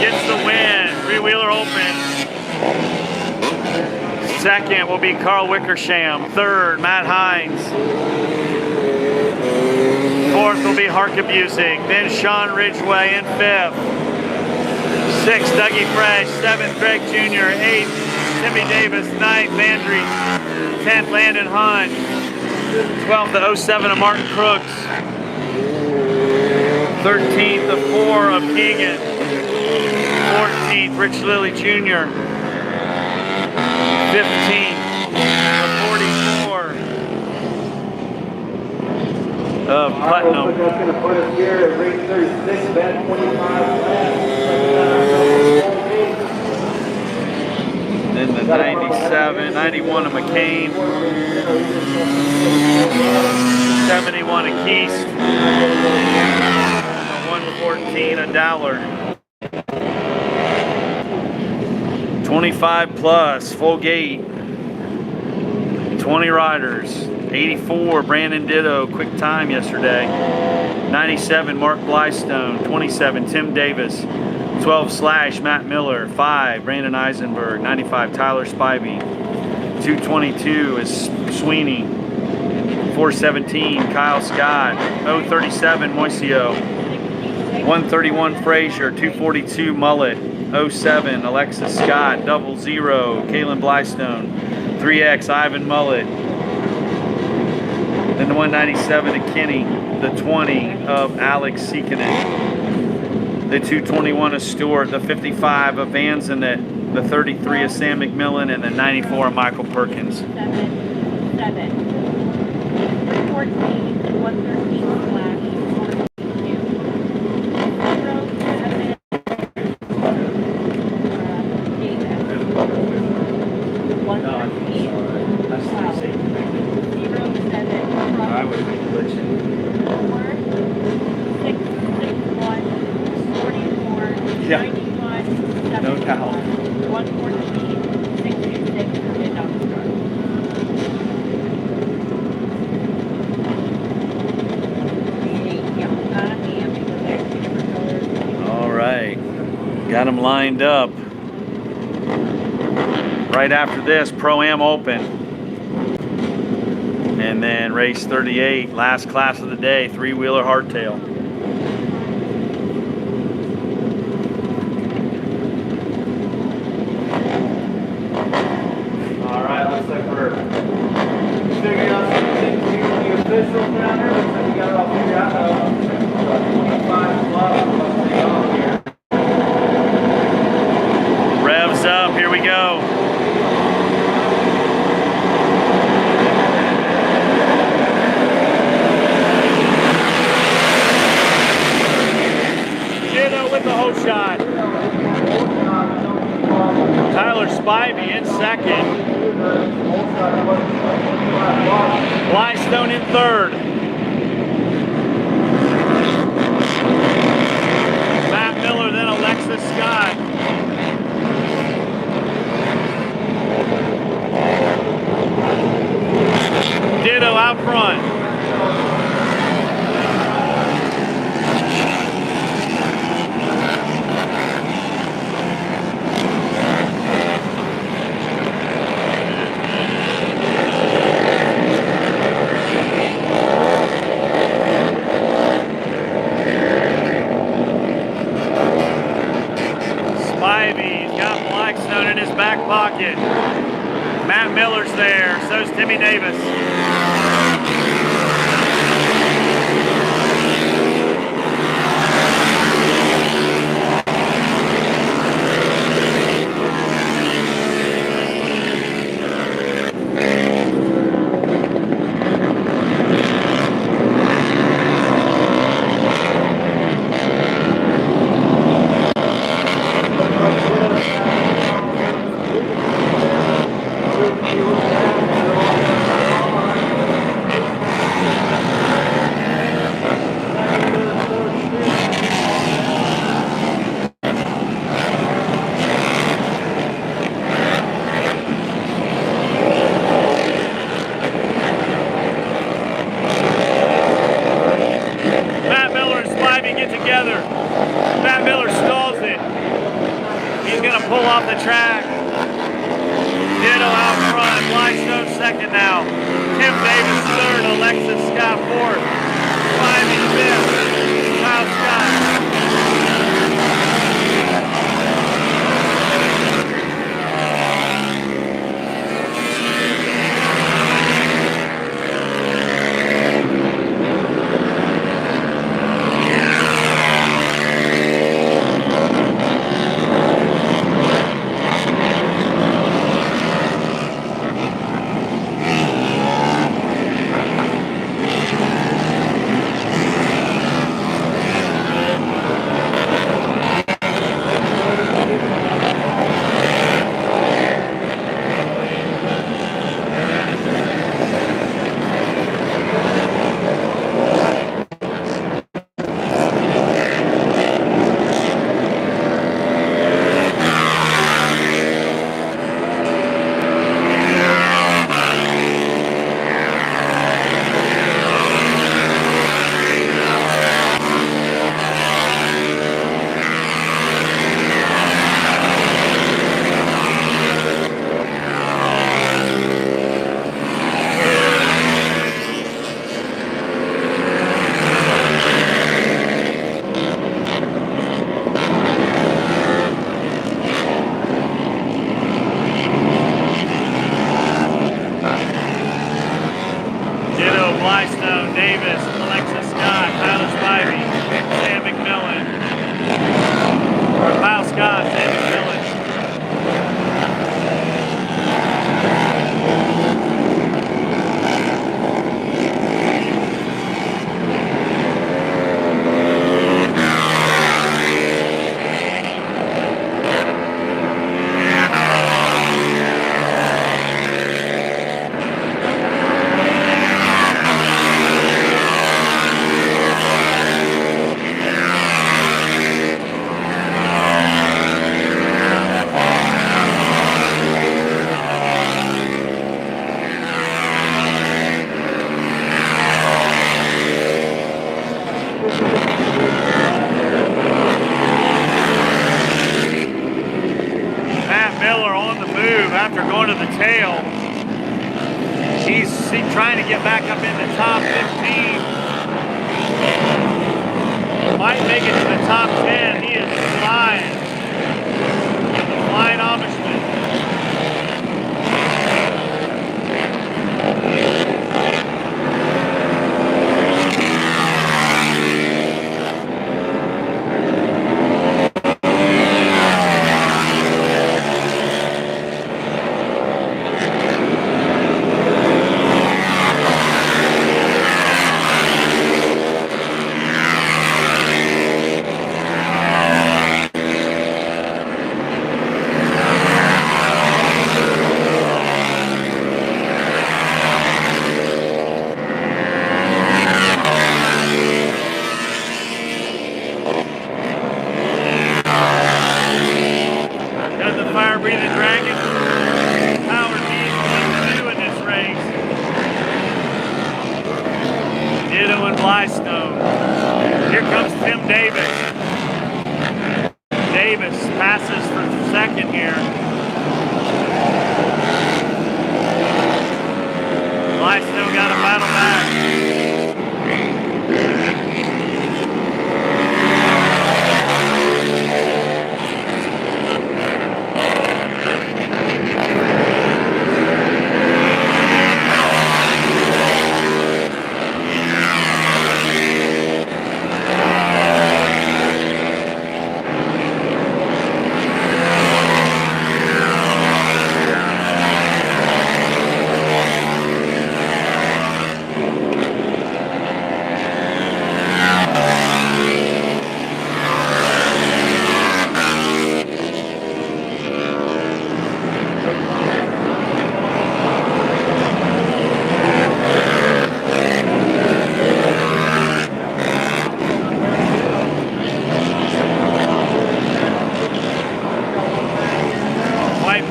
gets the win. Three-wheeler open. Second will be Carl Wickersham. Third, Matt Hines. Fourth will be Harkabusing. Then Sean Ridgeway in fifth. Sixth, Dougie Fresh. Seventh, Greg Jr. Eighth, Timmy Davis. Ninth, Landry. 10th, Landon Hunt. 12th, the 07 of Martin Crooks. 13th, the 4 of Keegan. 14th, Rich Lilly Jr. 15th, the 44 of Putnam. That's going to put us here at race 36, band 25 Then the 97, 91 of McCain. 71 of Keast. 114 of Dowler. 25 plus, full gate. 20 riders. 84, Brandon Ditto, quick time yesterday. 97, Mark Blystone. 27, Tim Davis. 12 slash, Matt Miller. 5, Brandon Eisenberg. 95, Tyler Spivey. 222 is Sweeney. 417, Kyle Scott. 037, Moisio. 131, Frazier. 242, Mullet. 07, Alexis Scott. 00, Kalen Blystone. 3X, Ivan Mullet. Then the 197 to Kenny. The 20 of Alex Seekinen. The 221 of Stewart. The 55 of Vanzenet. The 33 of Sam McMillan. And the 94 of Michael Perkins. 7, 314, 113 slash 42. 91, Yeah. 91, No doubt. 114, 626 for mid-August. All right. Got them lined up. Right after this, Pro-Am Open. And then race 38, last class of the day, three-wheeler hardtail. All right, looks like we're figuring out some things here with the officials down here. Looks like we got it all figured out. About 25 left. Let's take off here. Revs up, here we go. Ditto with the whole shot. Tyler Spivey in second. Blystone in third. Matt Miller, then Alexis Scott. Ditto out front. Spivey's got Blackstone in his back pocket. Matt Miller's there, so's Timmy Davis. Matt Miller and Spivey get together. Matt Miller stalls it. He's going to pull off the track. Ditto out front. Blystone second now. Tim Davis third. Alexis Scott fourth. Spivey fifth. Kyle Scott. Alexa Scott, Tyler Spivey, Sam McMillan. Or Kyle Scott, Sam McMillan. After going to the tail, he's trying to get back up in the top 15. Might make it to the top 10. He is flying. The flying Amishman. Here comes Tim Davis. Davis passes for second here. Lystone got a battle back.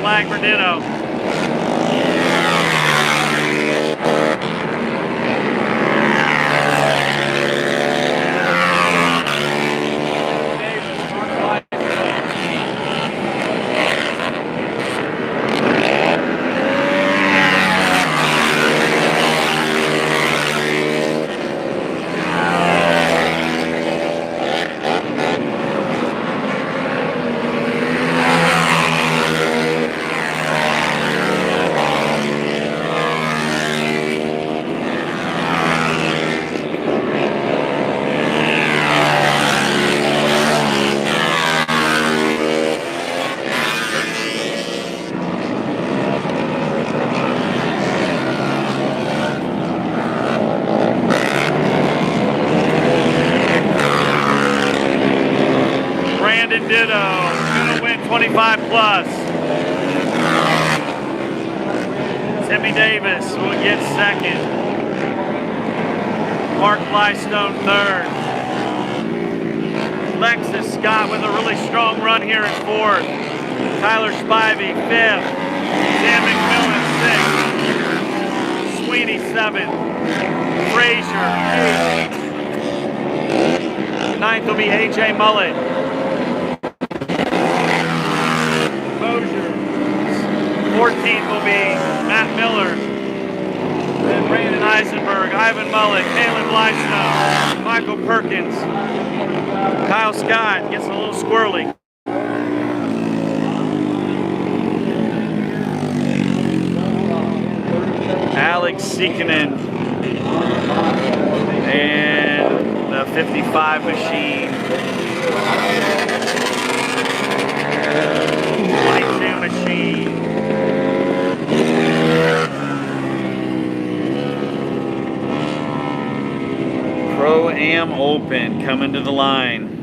Flag for Ditto. Ditto, gonna win 25 plus. Timmy Davis will get second. Mark Lystone third. Lexus Scott with a really strong run here in fourth. Tyler Spivey fifth. Sam McMillan sixth. Sweeney seventh. Frazier eighth. Ninth will be AJ Mullet. 14th will be Matt Miller, then Brandon Eisenberg, Ivan Mullet, Caleb Lystone, Michael Perkins, Kyle Scott gets a little squirrely. Alex Sekinen, And the 55 machine. 22 machine. Pro-Am Open coming to the line.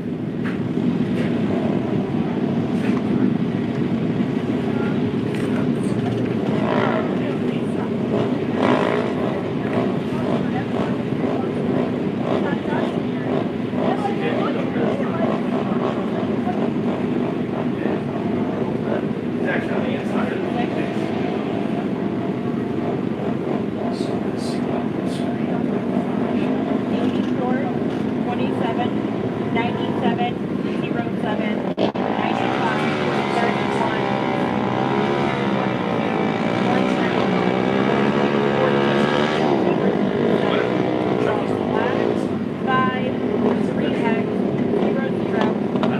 It's actually on the inside of the thing. 84, 27, 97, 07, 95, 31, 5, 3X, 00,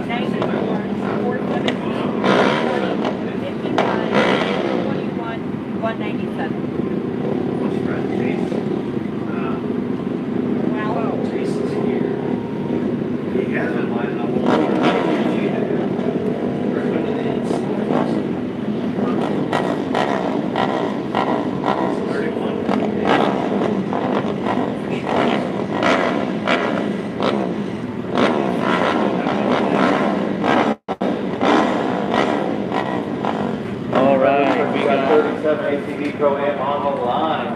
94, 417, 40, 55, 21, 197. What's Fred? Well, Jason's here. He has been lining up. All right, We got 37 ATV Pro-Am on the line.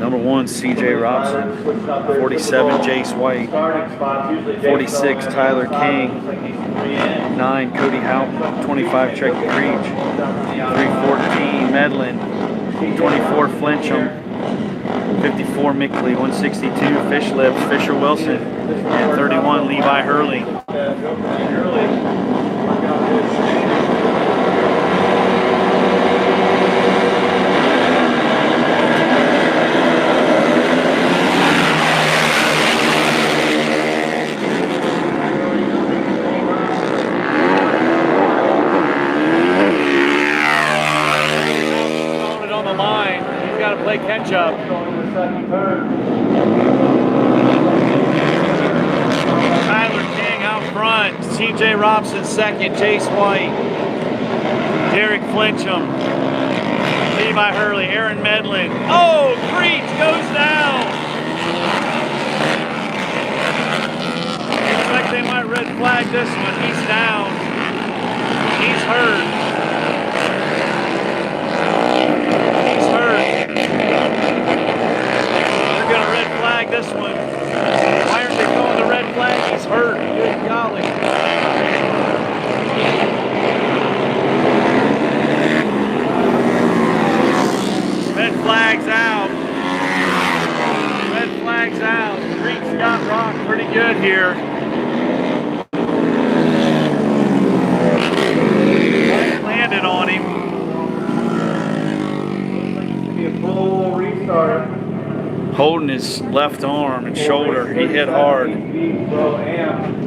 number 1, CJ Robson. 47, Jace White. Starting spots, usually 46, Tyler King. 9, Cody Houghton. 25, Chuck Creech. 314, Medlin. 24, Flincham. 54, Mickley. 162, Fish Lips, Fisher Wilson. And 31, Levi Hurley. On the line, he's got to play catch up. Tyler King out front, CJ Robson second, Jace White, Derek Flincham, Levi Hurley, Aaron Medlin. Oh, Creech goes down. Looks like they might red flag this one. He's down. He's hurt. He's hurt. They're gonna red flag this one. Why aren't they going the red flag? He's hurt. Good golly. Red flag's out. Red flag's out. Creek's got rocked pretty good here. Landed on him. Be a full restart. Holding his left arm and shoulder. He hit hard. ATV Pro-Am.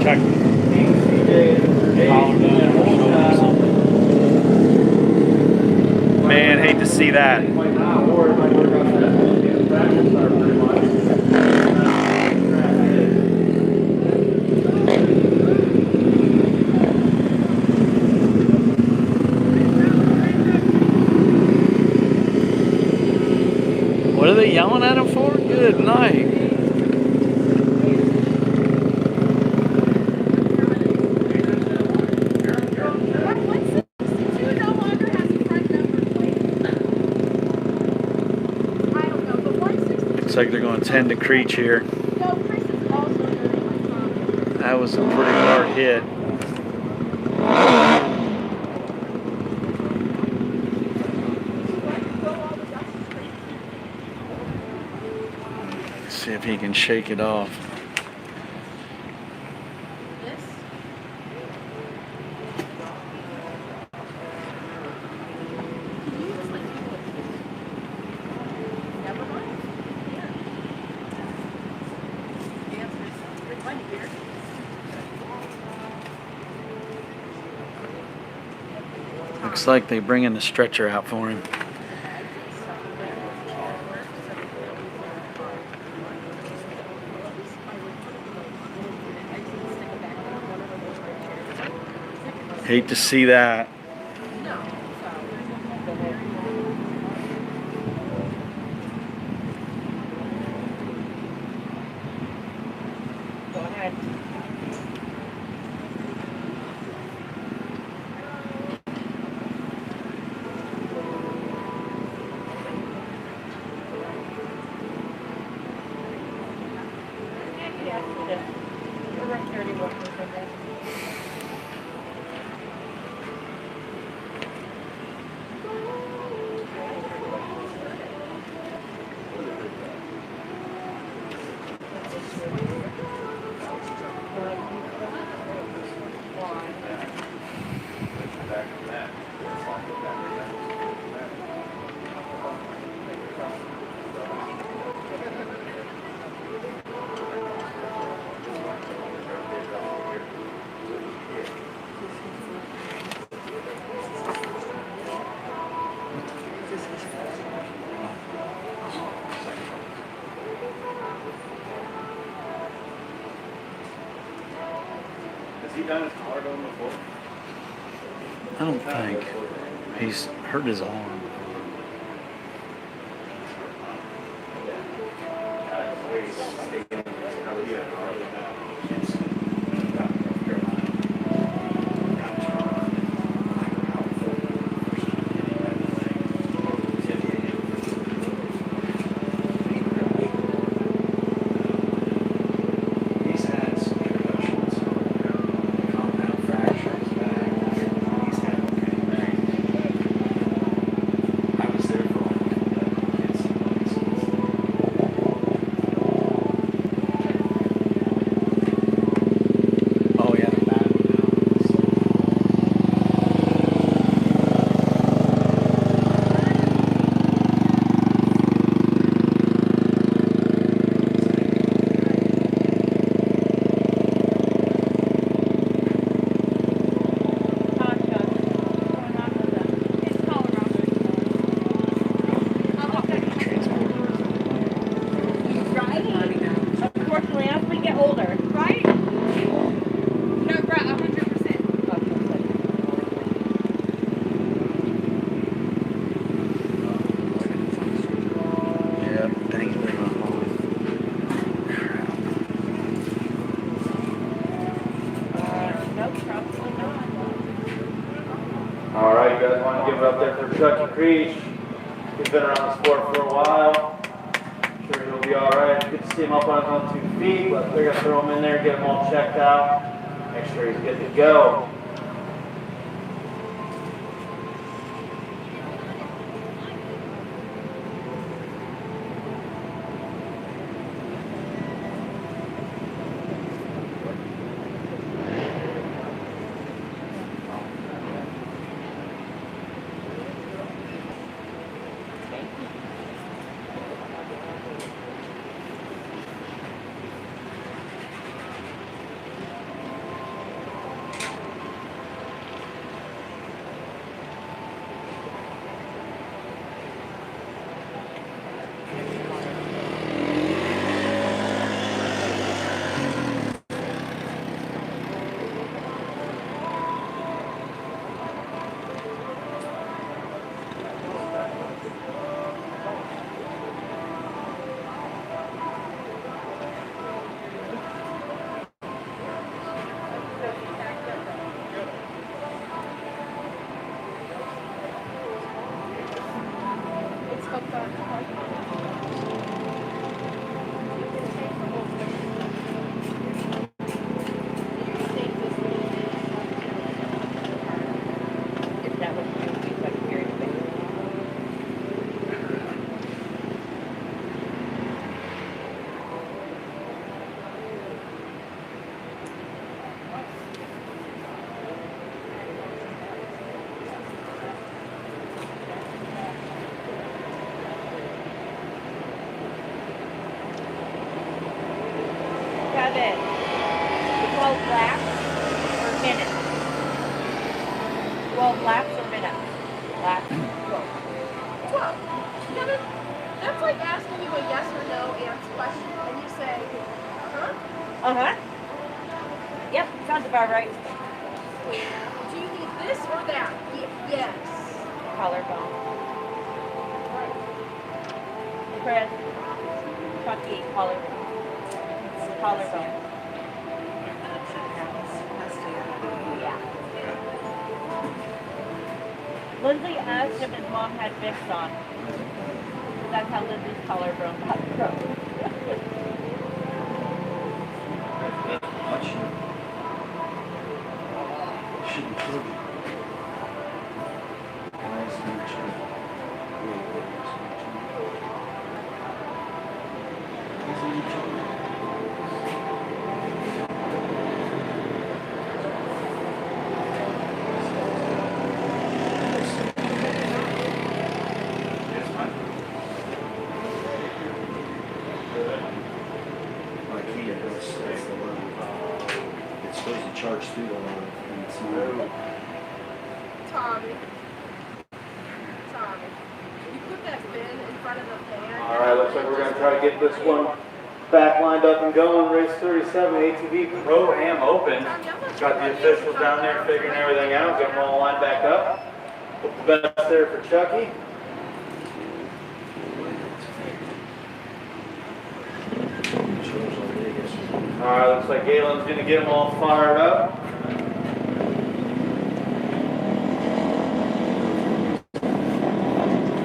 Check. Man, hate to see that. What are they yelling at him for? Good night. Looks like they're going to tend to Creech here. That was a pretty hard hit. See if he can shake it off. Looks like they bringing the stretcher out for him. Hate to see that. Go ahead. Has he done his collarbone before? I don't think. He's hurt his arm. He's had some concussions, compound fractures back. He's had I was there for all the kids. Oh yeah. Unfortunately, as we get older, Right? No, right, 100%. Yeah, dang it. no, probably not. All right, you guys want to give it up there for Chucky Creech? He's been around the sport for a while. Sure, he'll be all right. Good to see him up on his own 2 feet, but they're gonna throw him in there, get him all checked out, make sure he's good to go. If that was you, like very big. Kevin, 12 laps or minutes? 12 laps or minutes? minutes. Last. Well, Kevin, that's like asking you a yes or no answer question, and you say, huh? Uh-huh. Yep, sounds about right. Do you need this or that? Yes. Collarbone. Chris. Chucky, collarbone. Collarbone. Yeah. Lindsay asked if his mom had Vicks on. That's how Lindsay's collarbone got broke. Much. Shouldn't kill you. Nice to meet you. Really good, nice to meet you. Nice to meet you. Like here, that's the line. It's supposed to charge through the line, and it's not. Tommy. Tommy. You put that bin in front of the fan. All right, looks like we're going to try to get this one back lined up and going. Race 37, ATV Pro-Am Open. Got the officials down there figuring everything out. Got them all lined back up. Put the best there for Chucky. All right, looks like Galen's going to get them all fired up.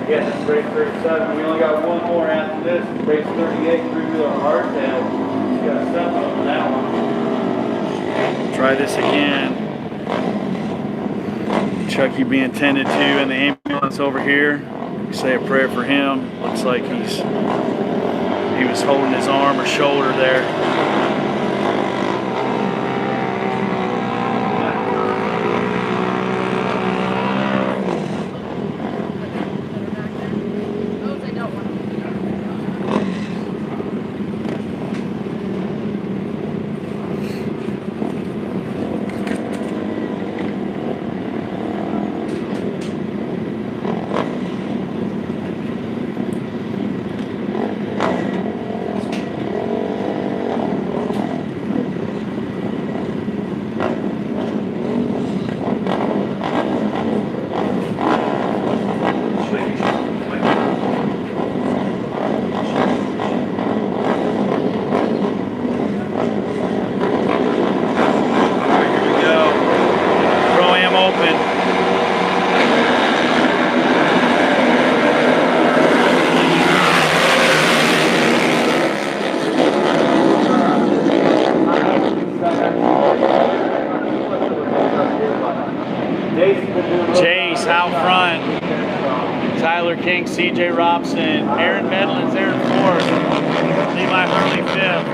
Again, this is race 37. We only got one more after this. Race 38, three-wheeler hardtail. We got something on that one. Try this again. Chucky being tended to in the ambulance over here. Say a prayer for him. Looks like he was holding his arm or shoulder there. Those I don't want. Chase out front. Tyler King, CJ Robson, Aaron Medlin's there in fourth. Levi Hurley fifth.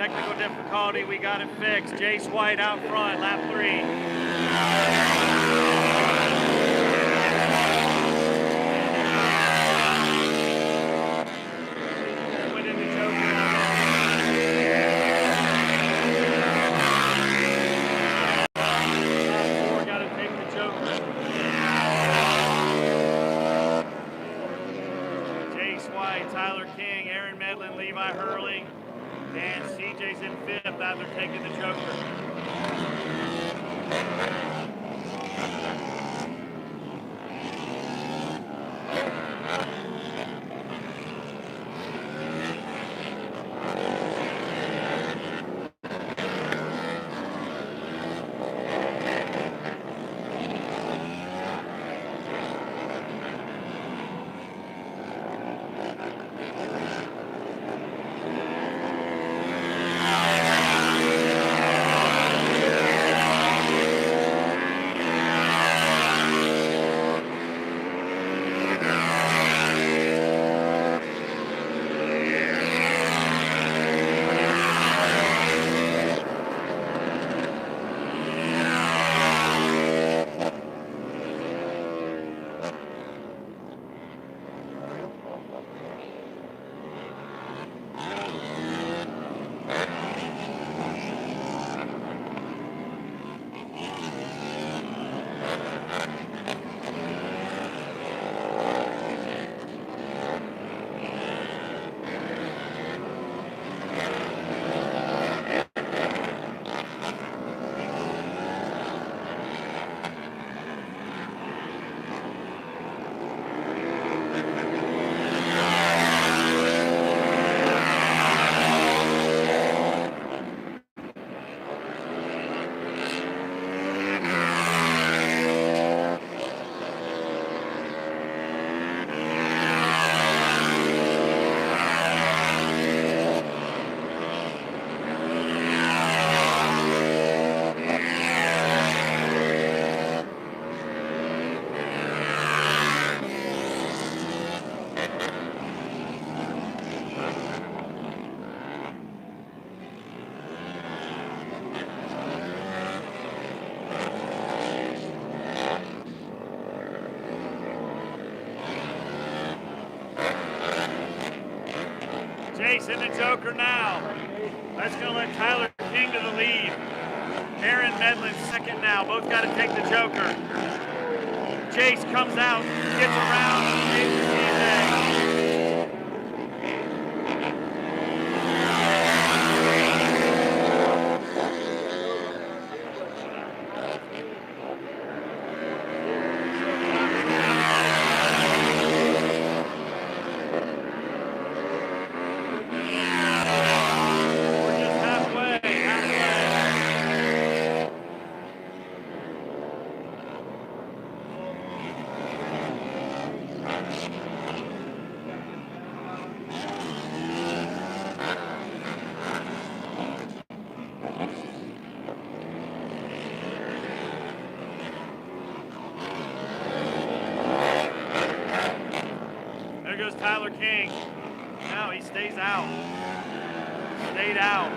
technical difficulty. We got it fixed. Jace White out front, lap 3. Went into Joker now. Lap 4, got to take the Joker. Jace White, Tyler King, Aaron Medlin, Levi Hurley, and CJ's in 5th after taking the Joker. Jace in the Joker now. That's going to let Tyler King to the lead. Aaron Medlin second now. Both got to take the Joker. Jace comes out, gets around, takes the CJ. There goes Tyler King. Now he stays out. Stayed out.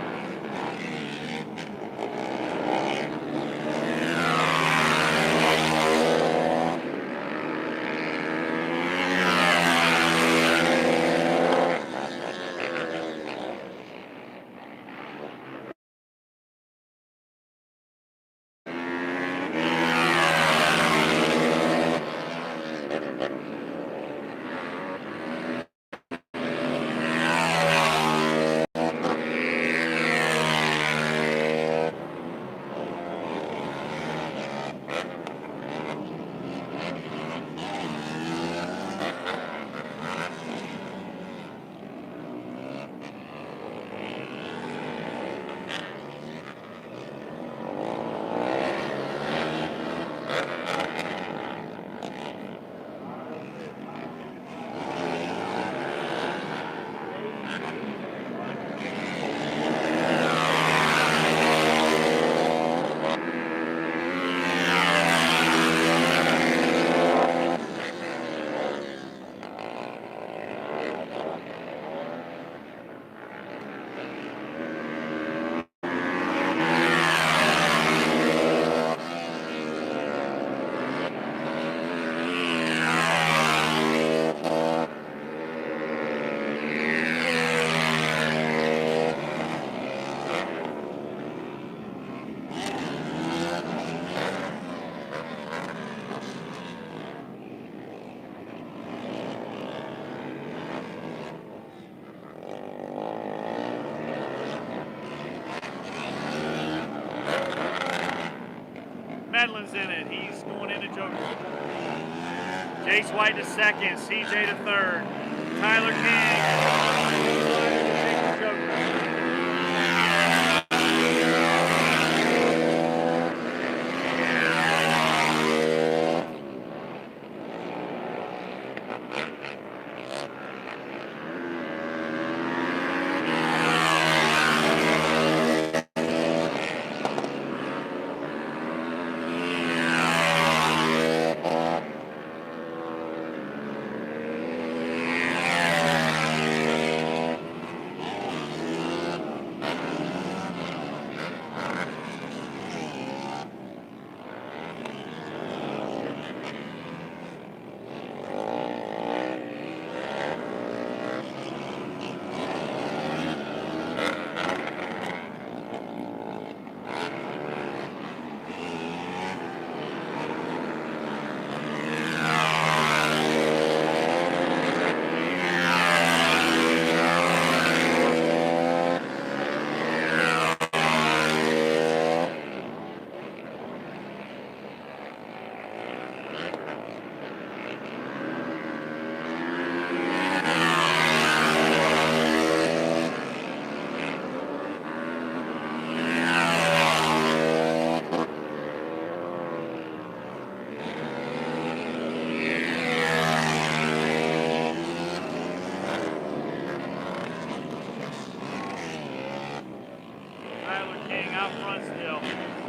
in it. He's going into Joker. Jace White to second. CJ to third. Tyler King. Joker.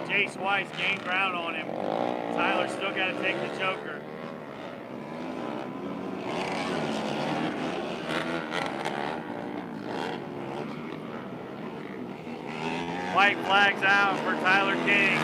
Jace White's gained ground on him. Tyler still got to take the Joker. White flags out for Tyler King.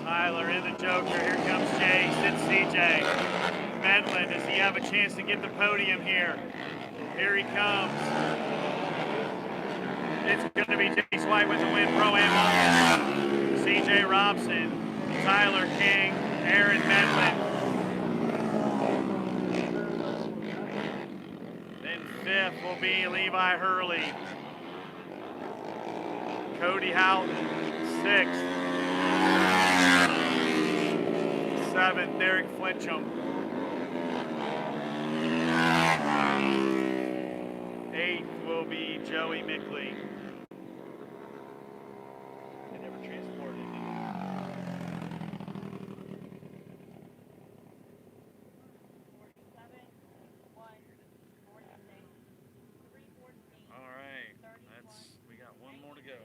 Tyler in the Joker. Here comes Jace and CJ. Medlin, does he have a chance to get the podium here? Here he comes. It's going to be Jace White with the win, Pro-Am. CJ Robson, Tyler King, Aaron Medlin. Then fifth will be Levi Hurley. Cody Houghton, sixth. Seventh, Derek Flincham. Eighth will be Joey Mickley. They never transported him. All right, we got one more to go.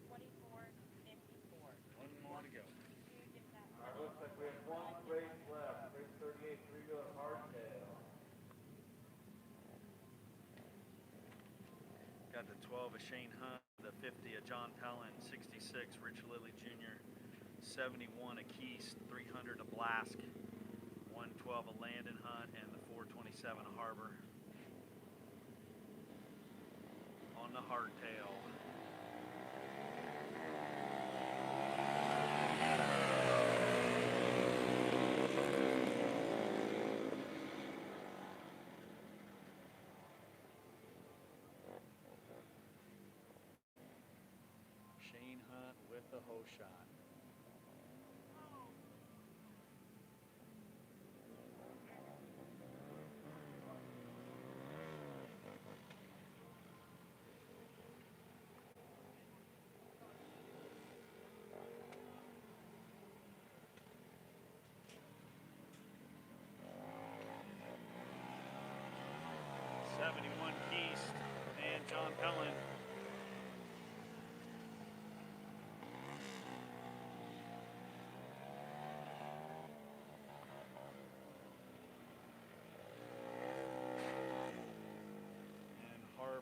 24, 54. One more to go. Alright, looks like we have one race left. Race 38, three-wheel hardtail. Got the 12 of Shane Hunt, the 50 of John Pellin, 66 Rich Lilly Jr., 71 of Keast, 300 of Blask, 112 of Landon Hunt, and the 427 of Harbor. On the hardtail. Shane Hunt with the hoe shot. '71 Keast and John Pellin.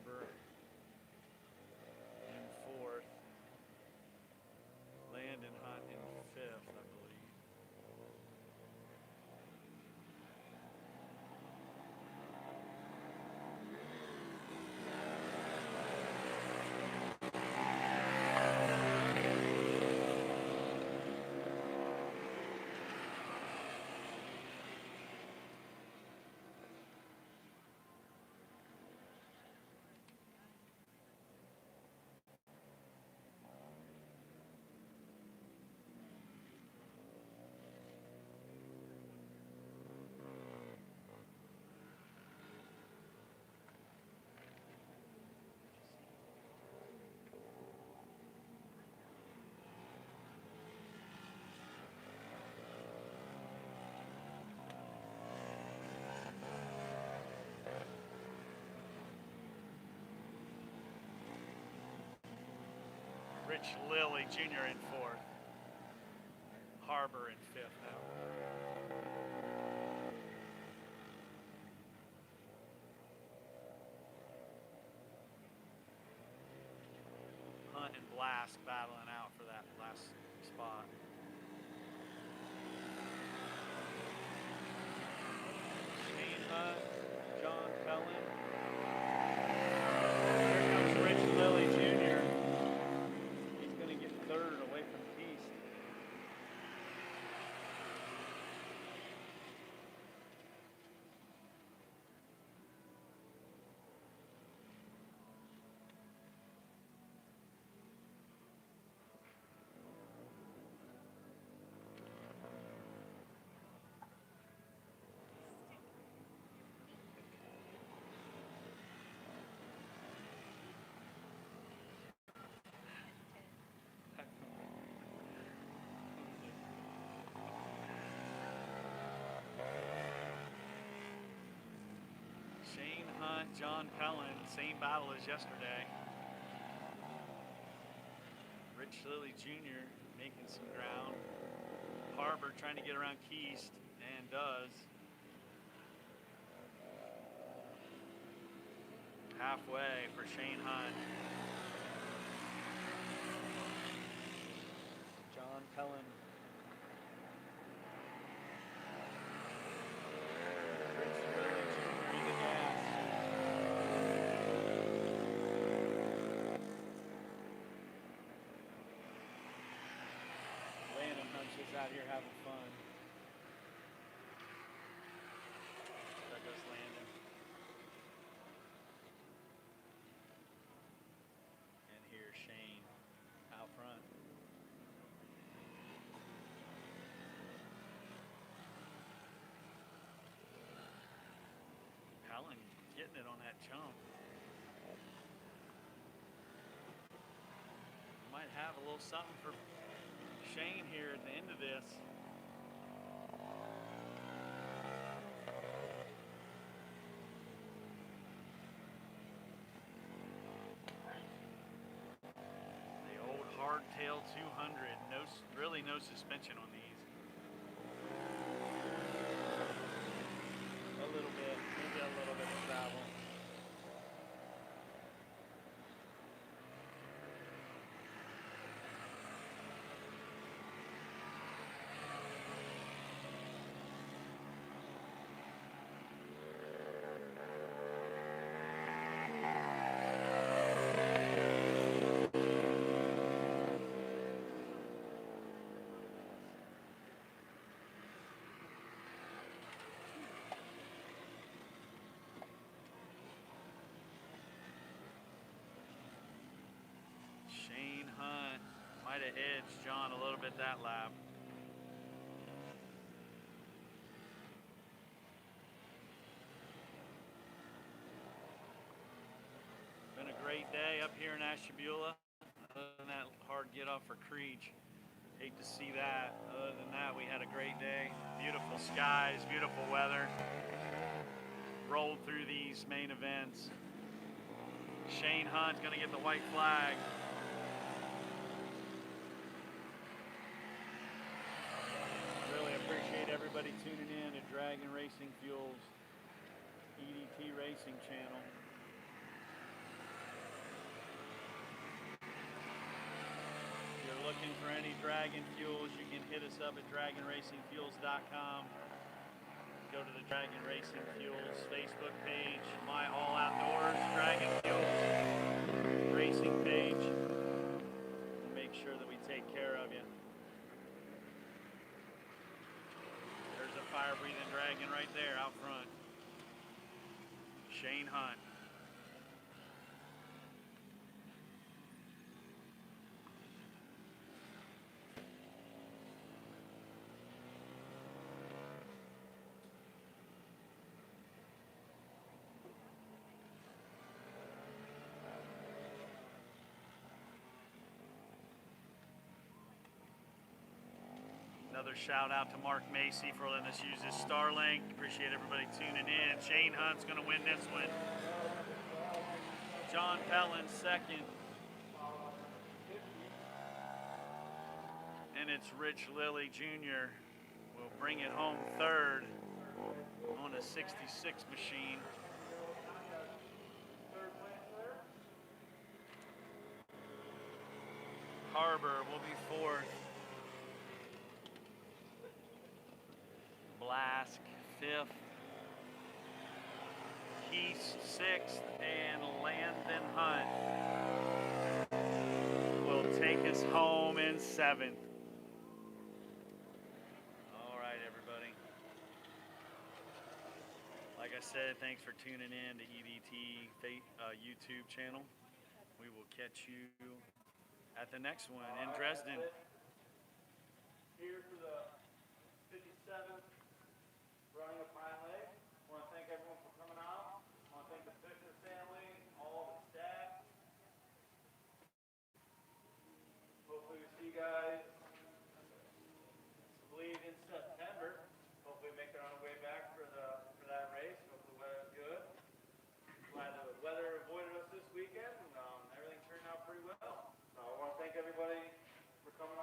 Harbor in 4th. Landon Hunt in 5th, I believe. Rich Lilly Jr. in 4th. Harbor in 5th now. Hunt and Blast battling out for that last spot. Shane Hunt, John Cullen. Here comes Rich Lilly Jr. He's going to get 3rd away from East. Shane Hunt, John Pellin, same battle as yesterday. Rich Lilly Jr. making some ground. Harbor trying to get around Keast, and does. Halfway for Shane Hunt. John Pellin. Landon Hunt's just out here having fun. There goes Landon. And here's Shane out front. Helen getting it on that jump. Might have a little something for Shane here at the end of this. The old hardtail 200. Really no suspension on these. A little bit, maybe a little bit of travel. Shane Hunt might have edged John a little bit that lap. Been a great day up here in Ashtabula. Other than that hard get off for Creech. Hate to see that. Other than that, we had a great day. Beautiful skies, beautiful weather. Rolled through these main events. Shane Hunt's gonna get the white flag. Really appreciate everybody tuning in to Dragon Racing Fuels EDT Racing channel. looking for any Dragon fuels, you can hit us up at dragonracingfuels.com. Go to the Dragon Racing Fuels Facebook page, My All Outdoors Dragon Fuels Racing page. And make sure that we take care of you. There's a fire-breathing dragon right there out front. Shane Hunt. Another shout out to Mark Macy for letting us use his Starlink. Appreciate everybody tuning in. Shane Hunt's going to win this one. John Pellin second. And it's Rich Lilly Jr. will bring it home third on a 66 machine. Harbor will be fourth. Blask fifth. Keast sixth. And Landon Hunt will take us home in seventh. All right, everybody. Like I said, thanks for tuning in to EDT YouTube channel. We will catch you at the next one in Dresden. Here for the 57th running of Pine Lake. I want to thank everyone for coming out. I want to thank the Fisher family, all the staff. Hopefully we see you guys, I believe, in September. Hopefully we make it on our way back for that race. Hopefully the weather's good. Glad the weather avoided us this weekend, and everything turned out pretty well. So I want to thank everybody for coming out.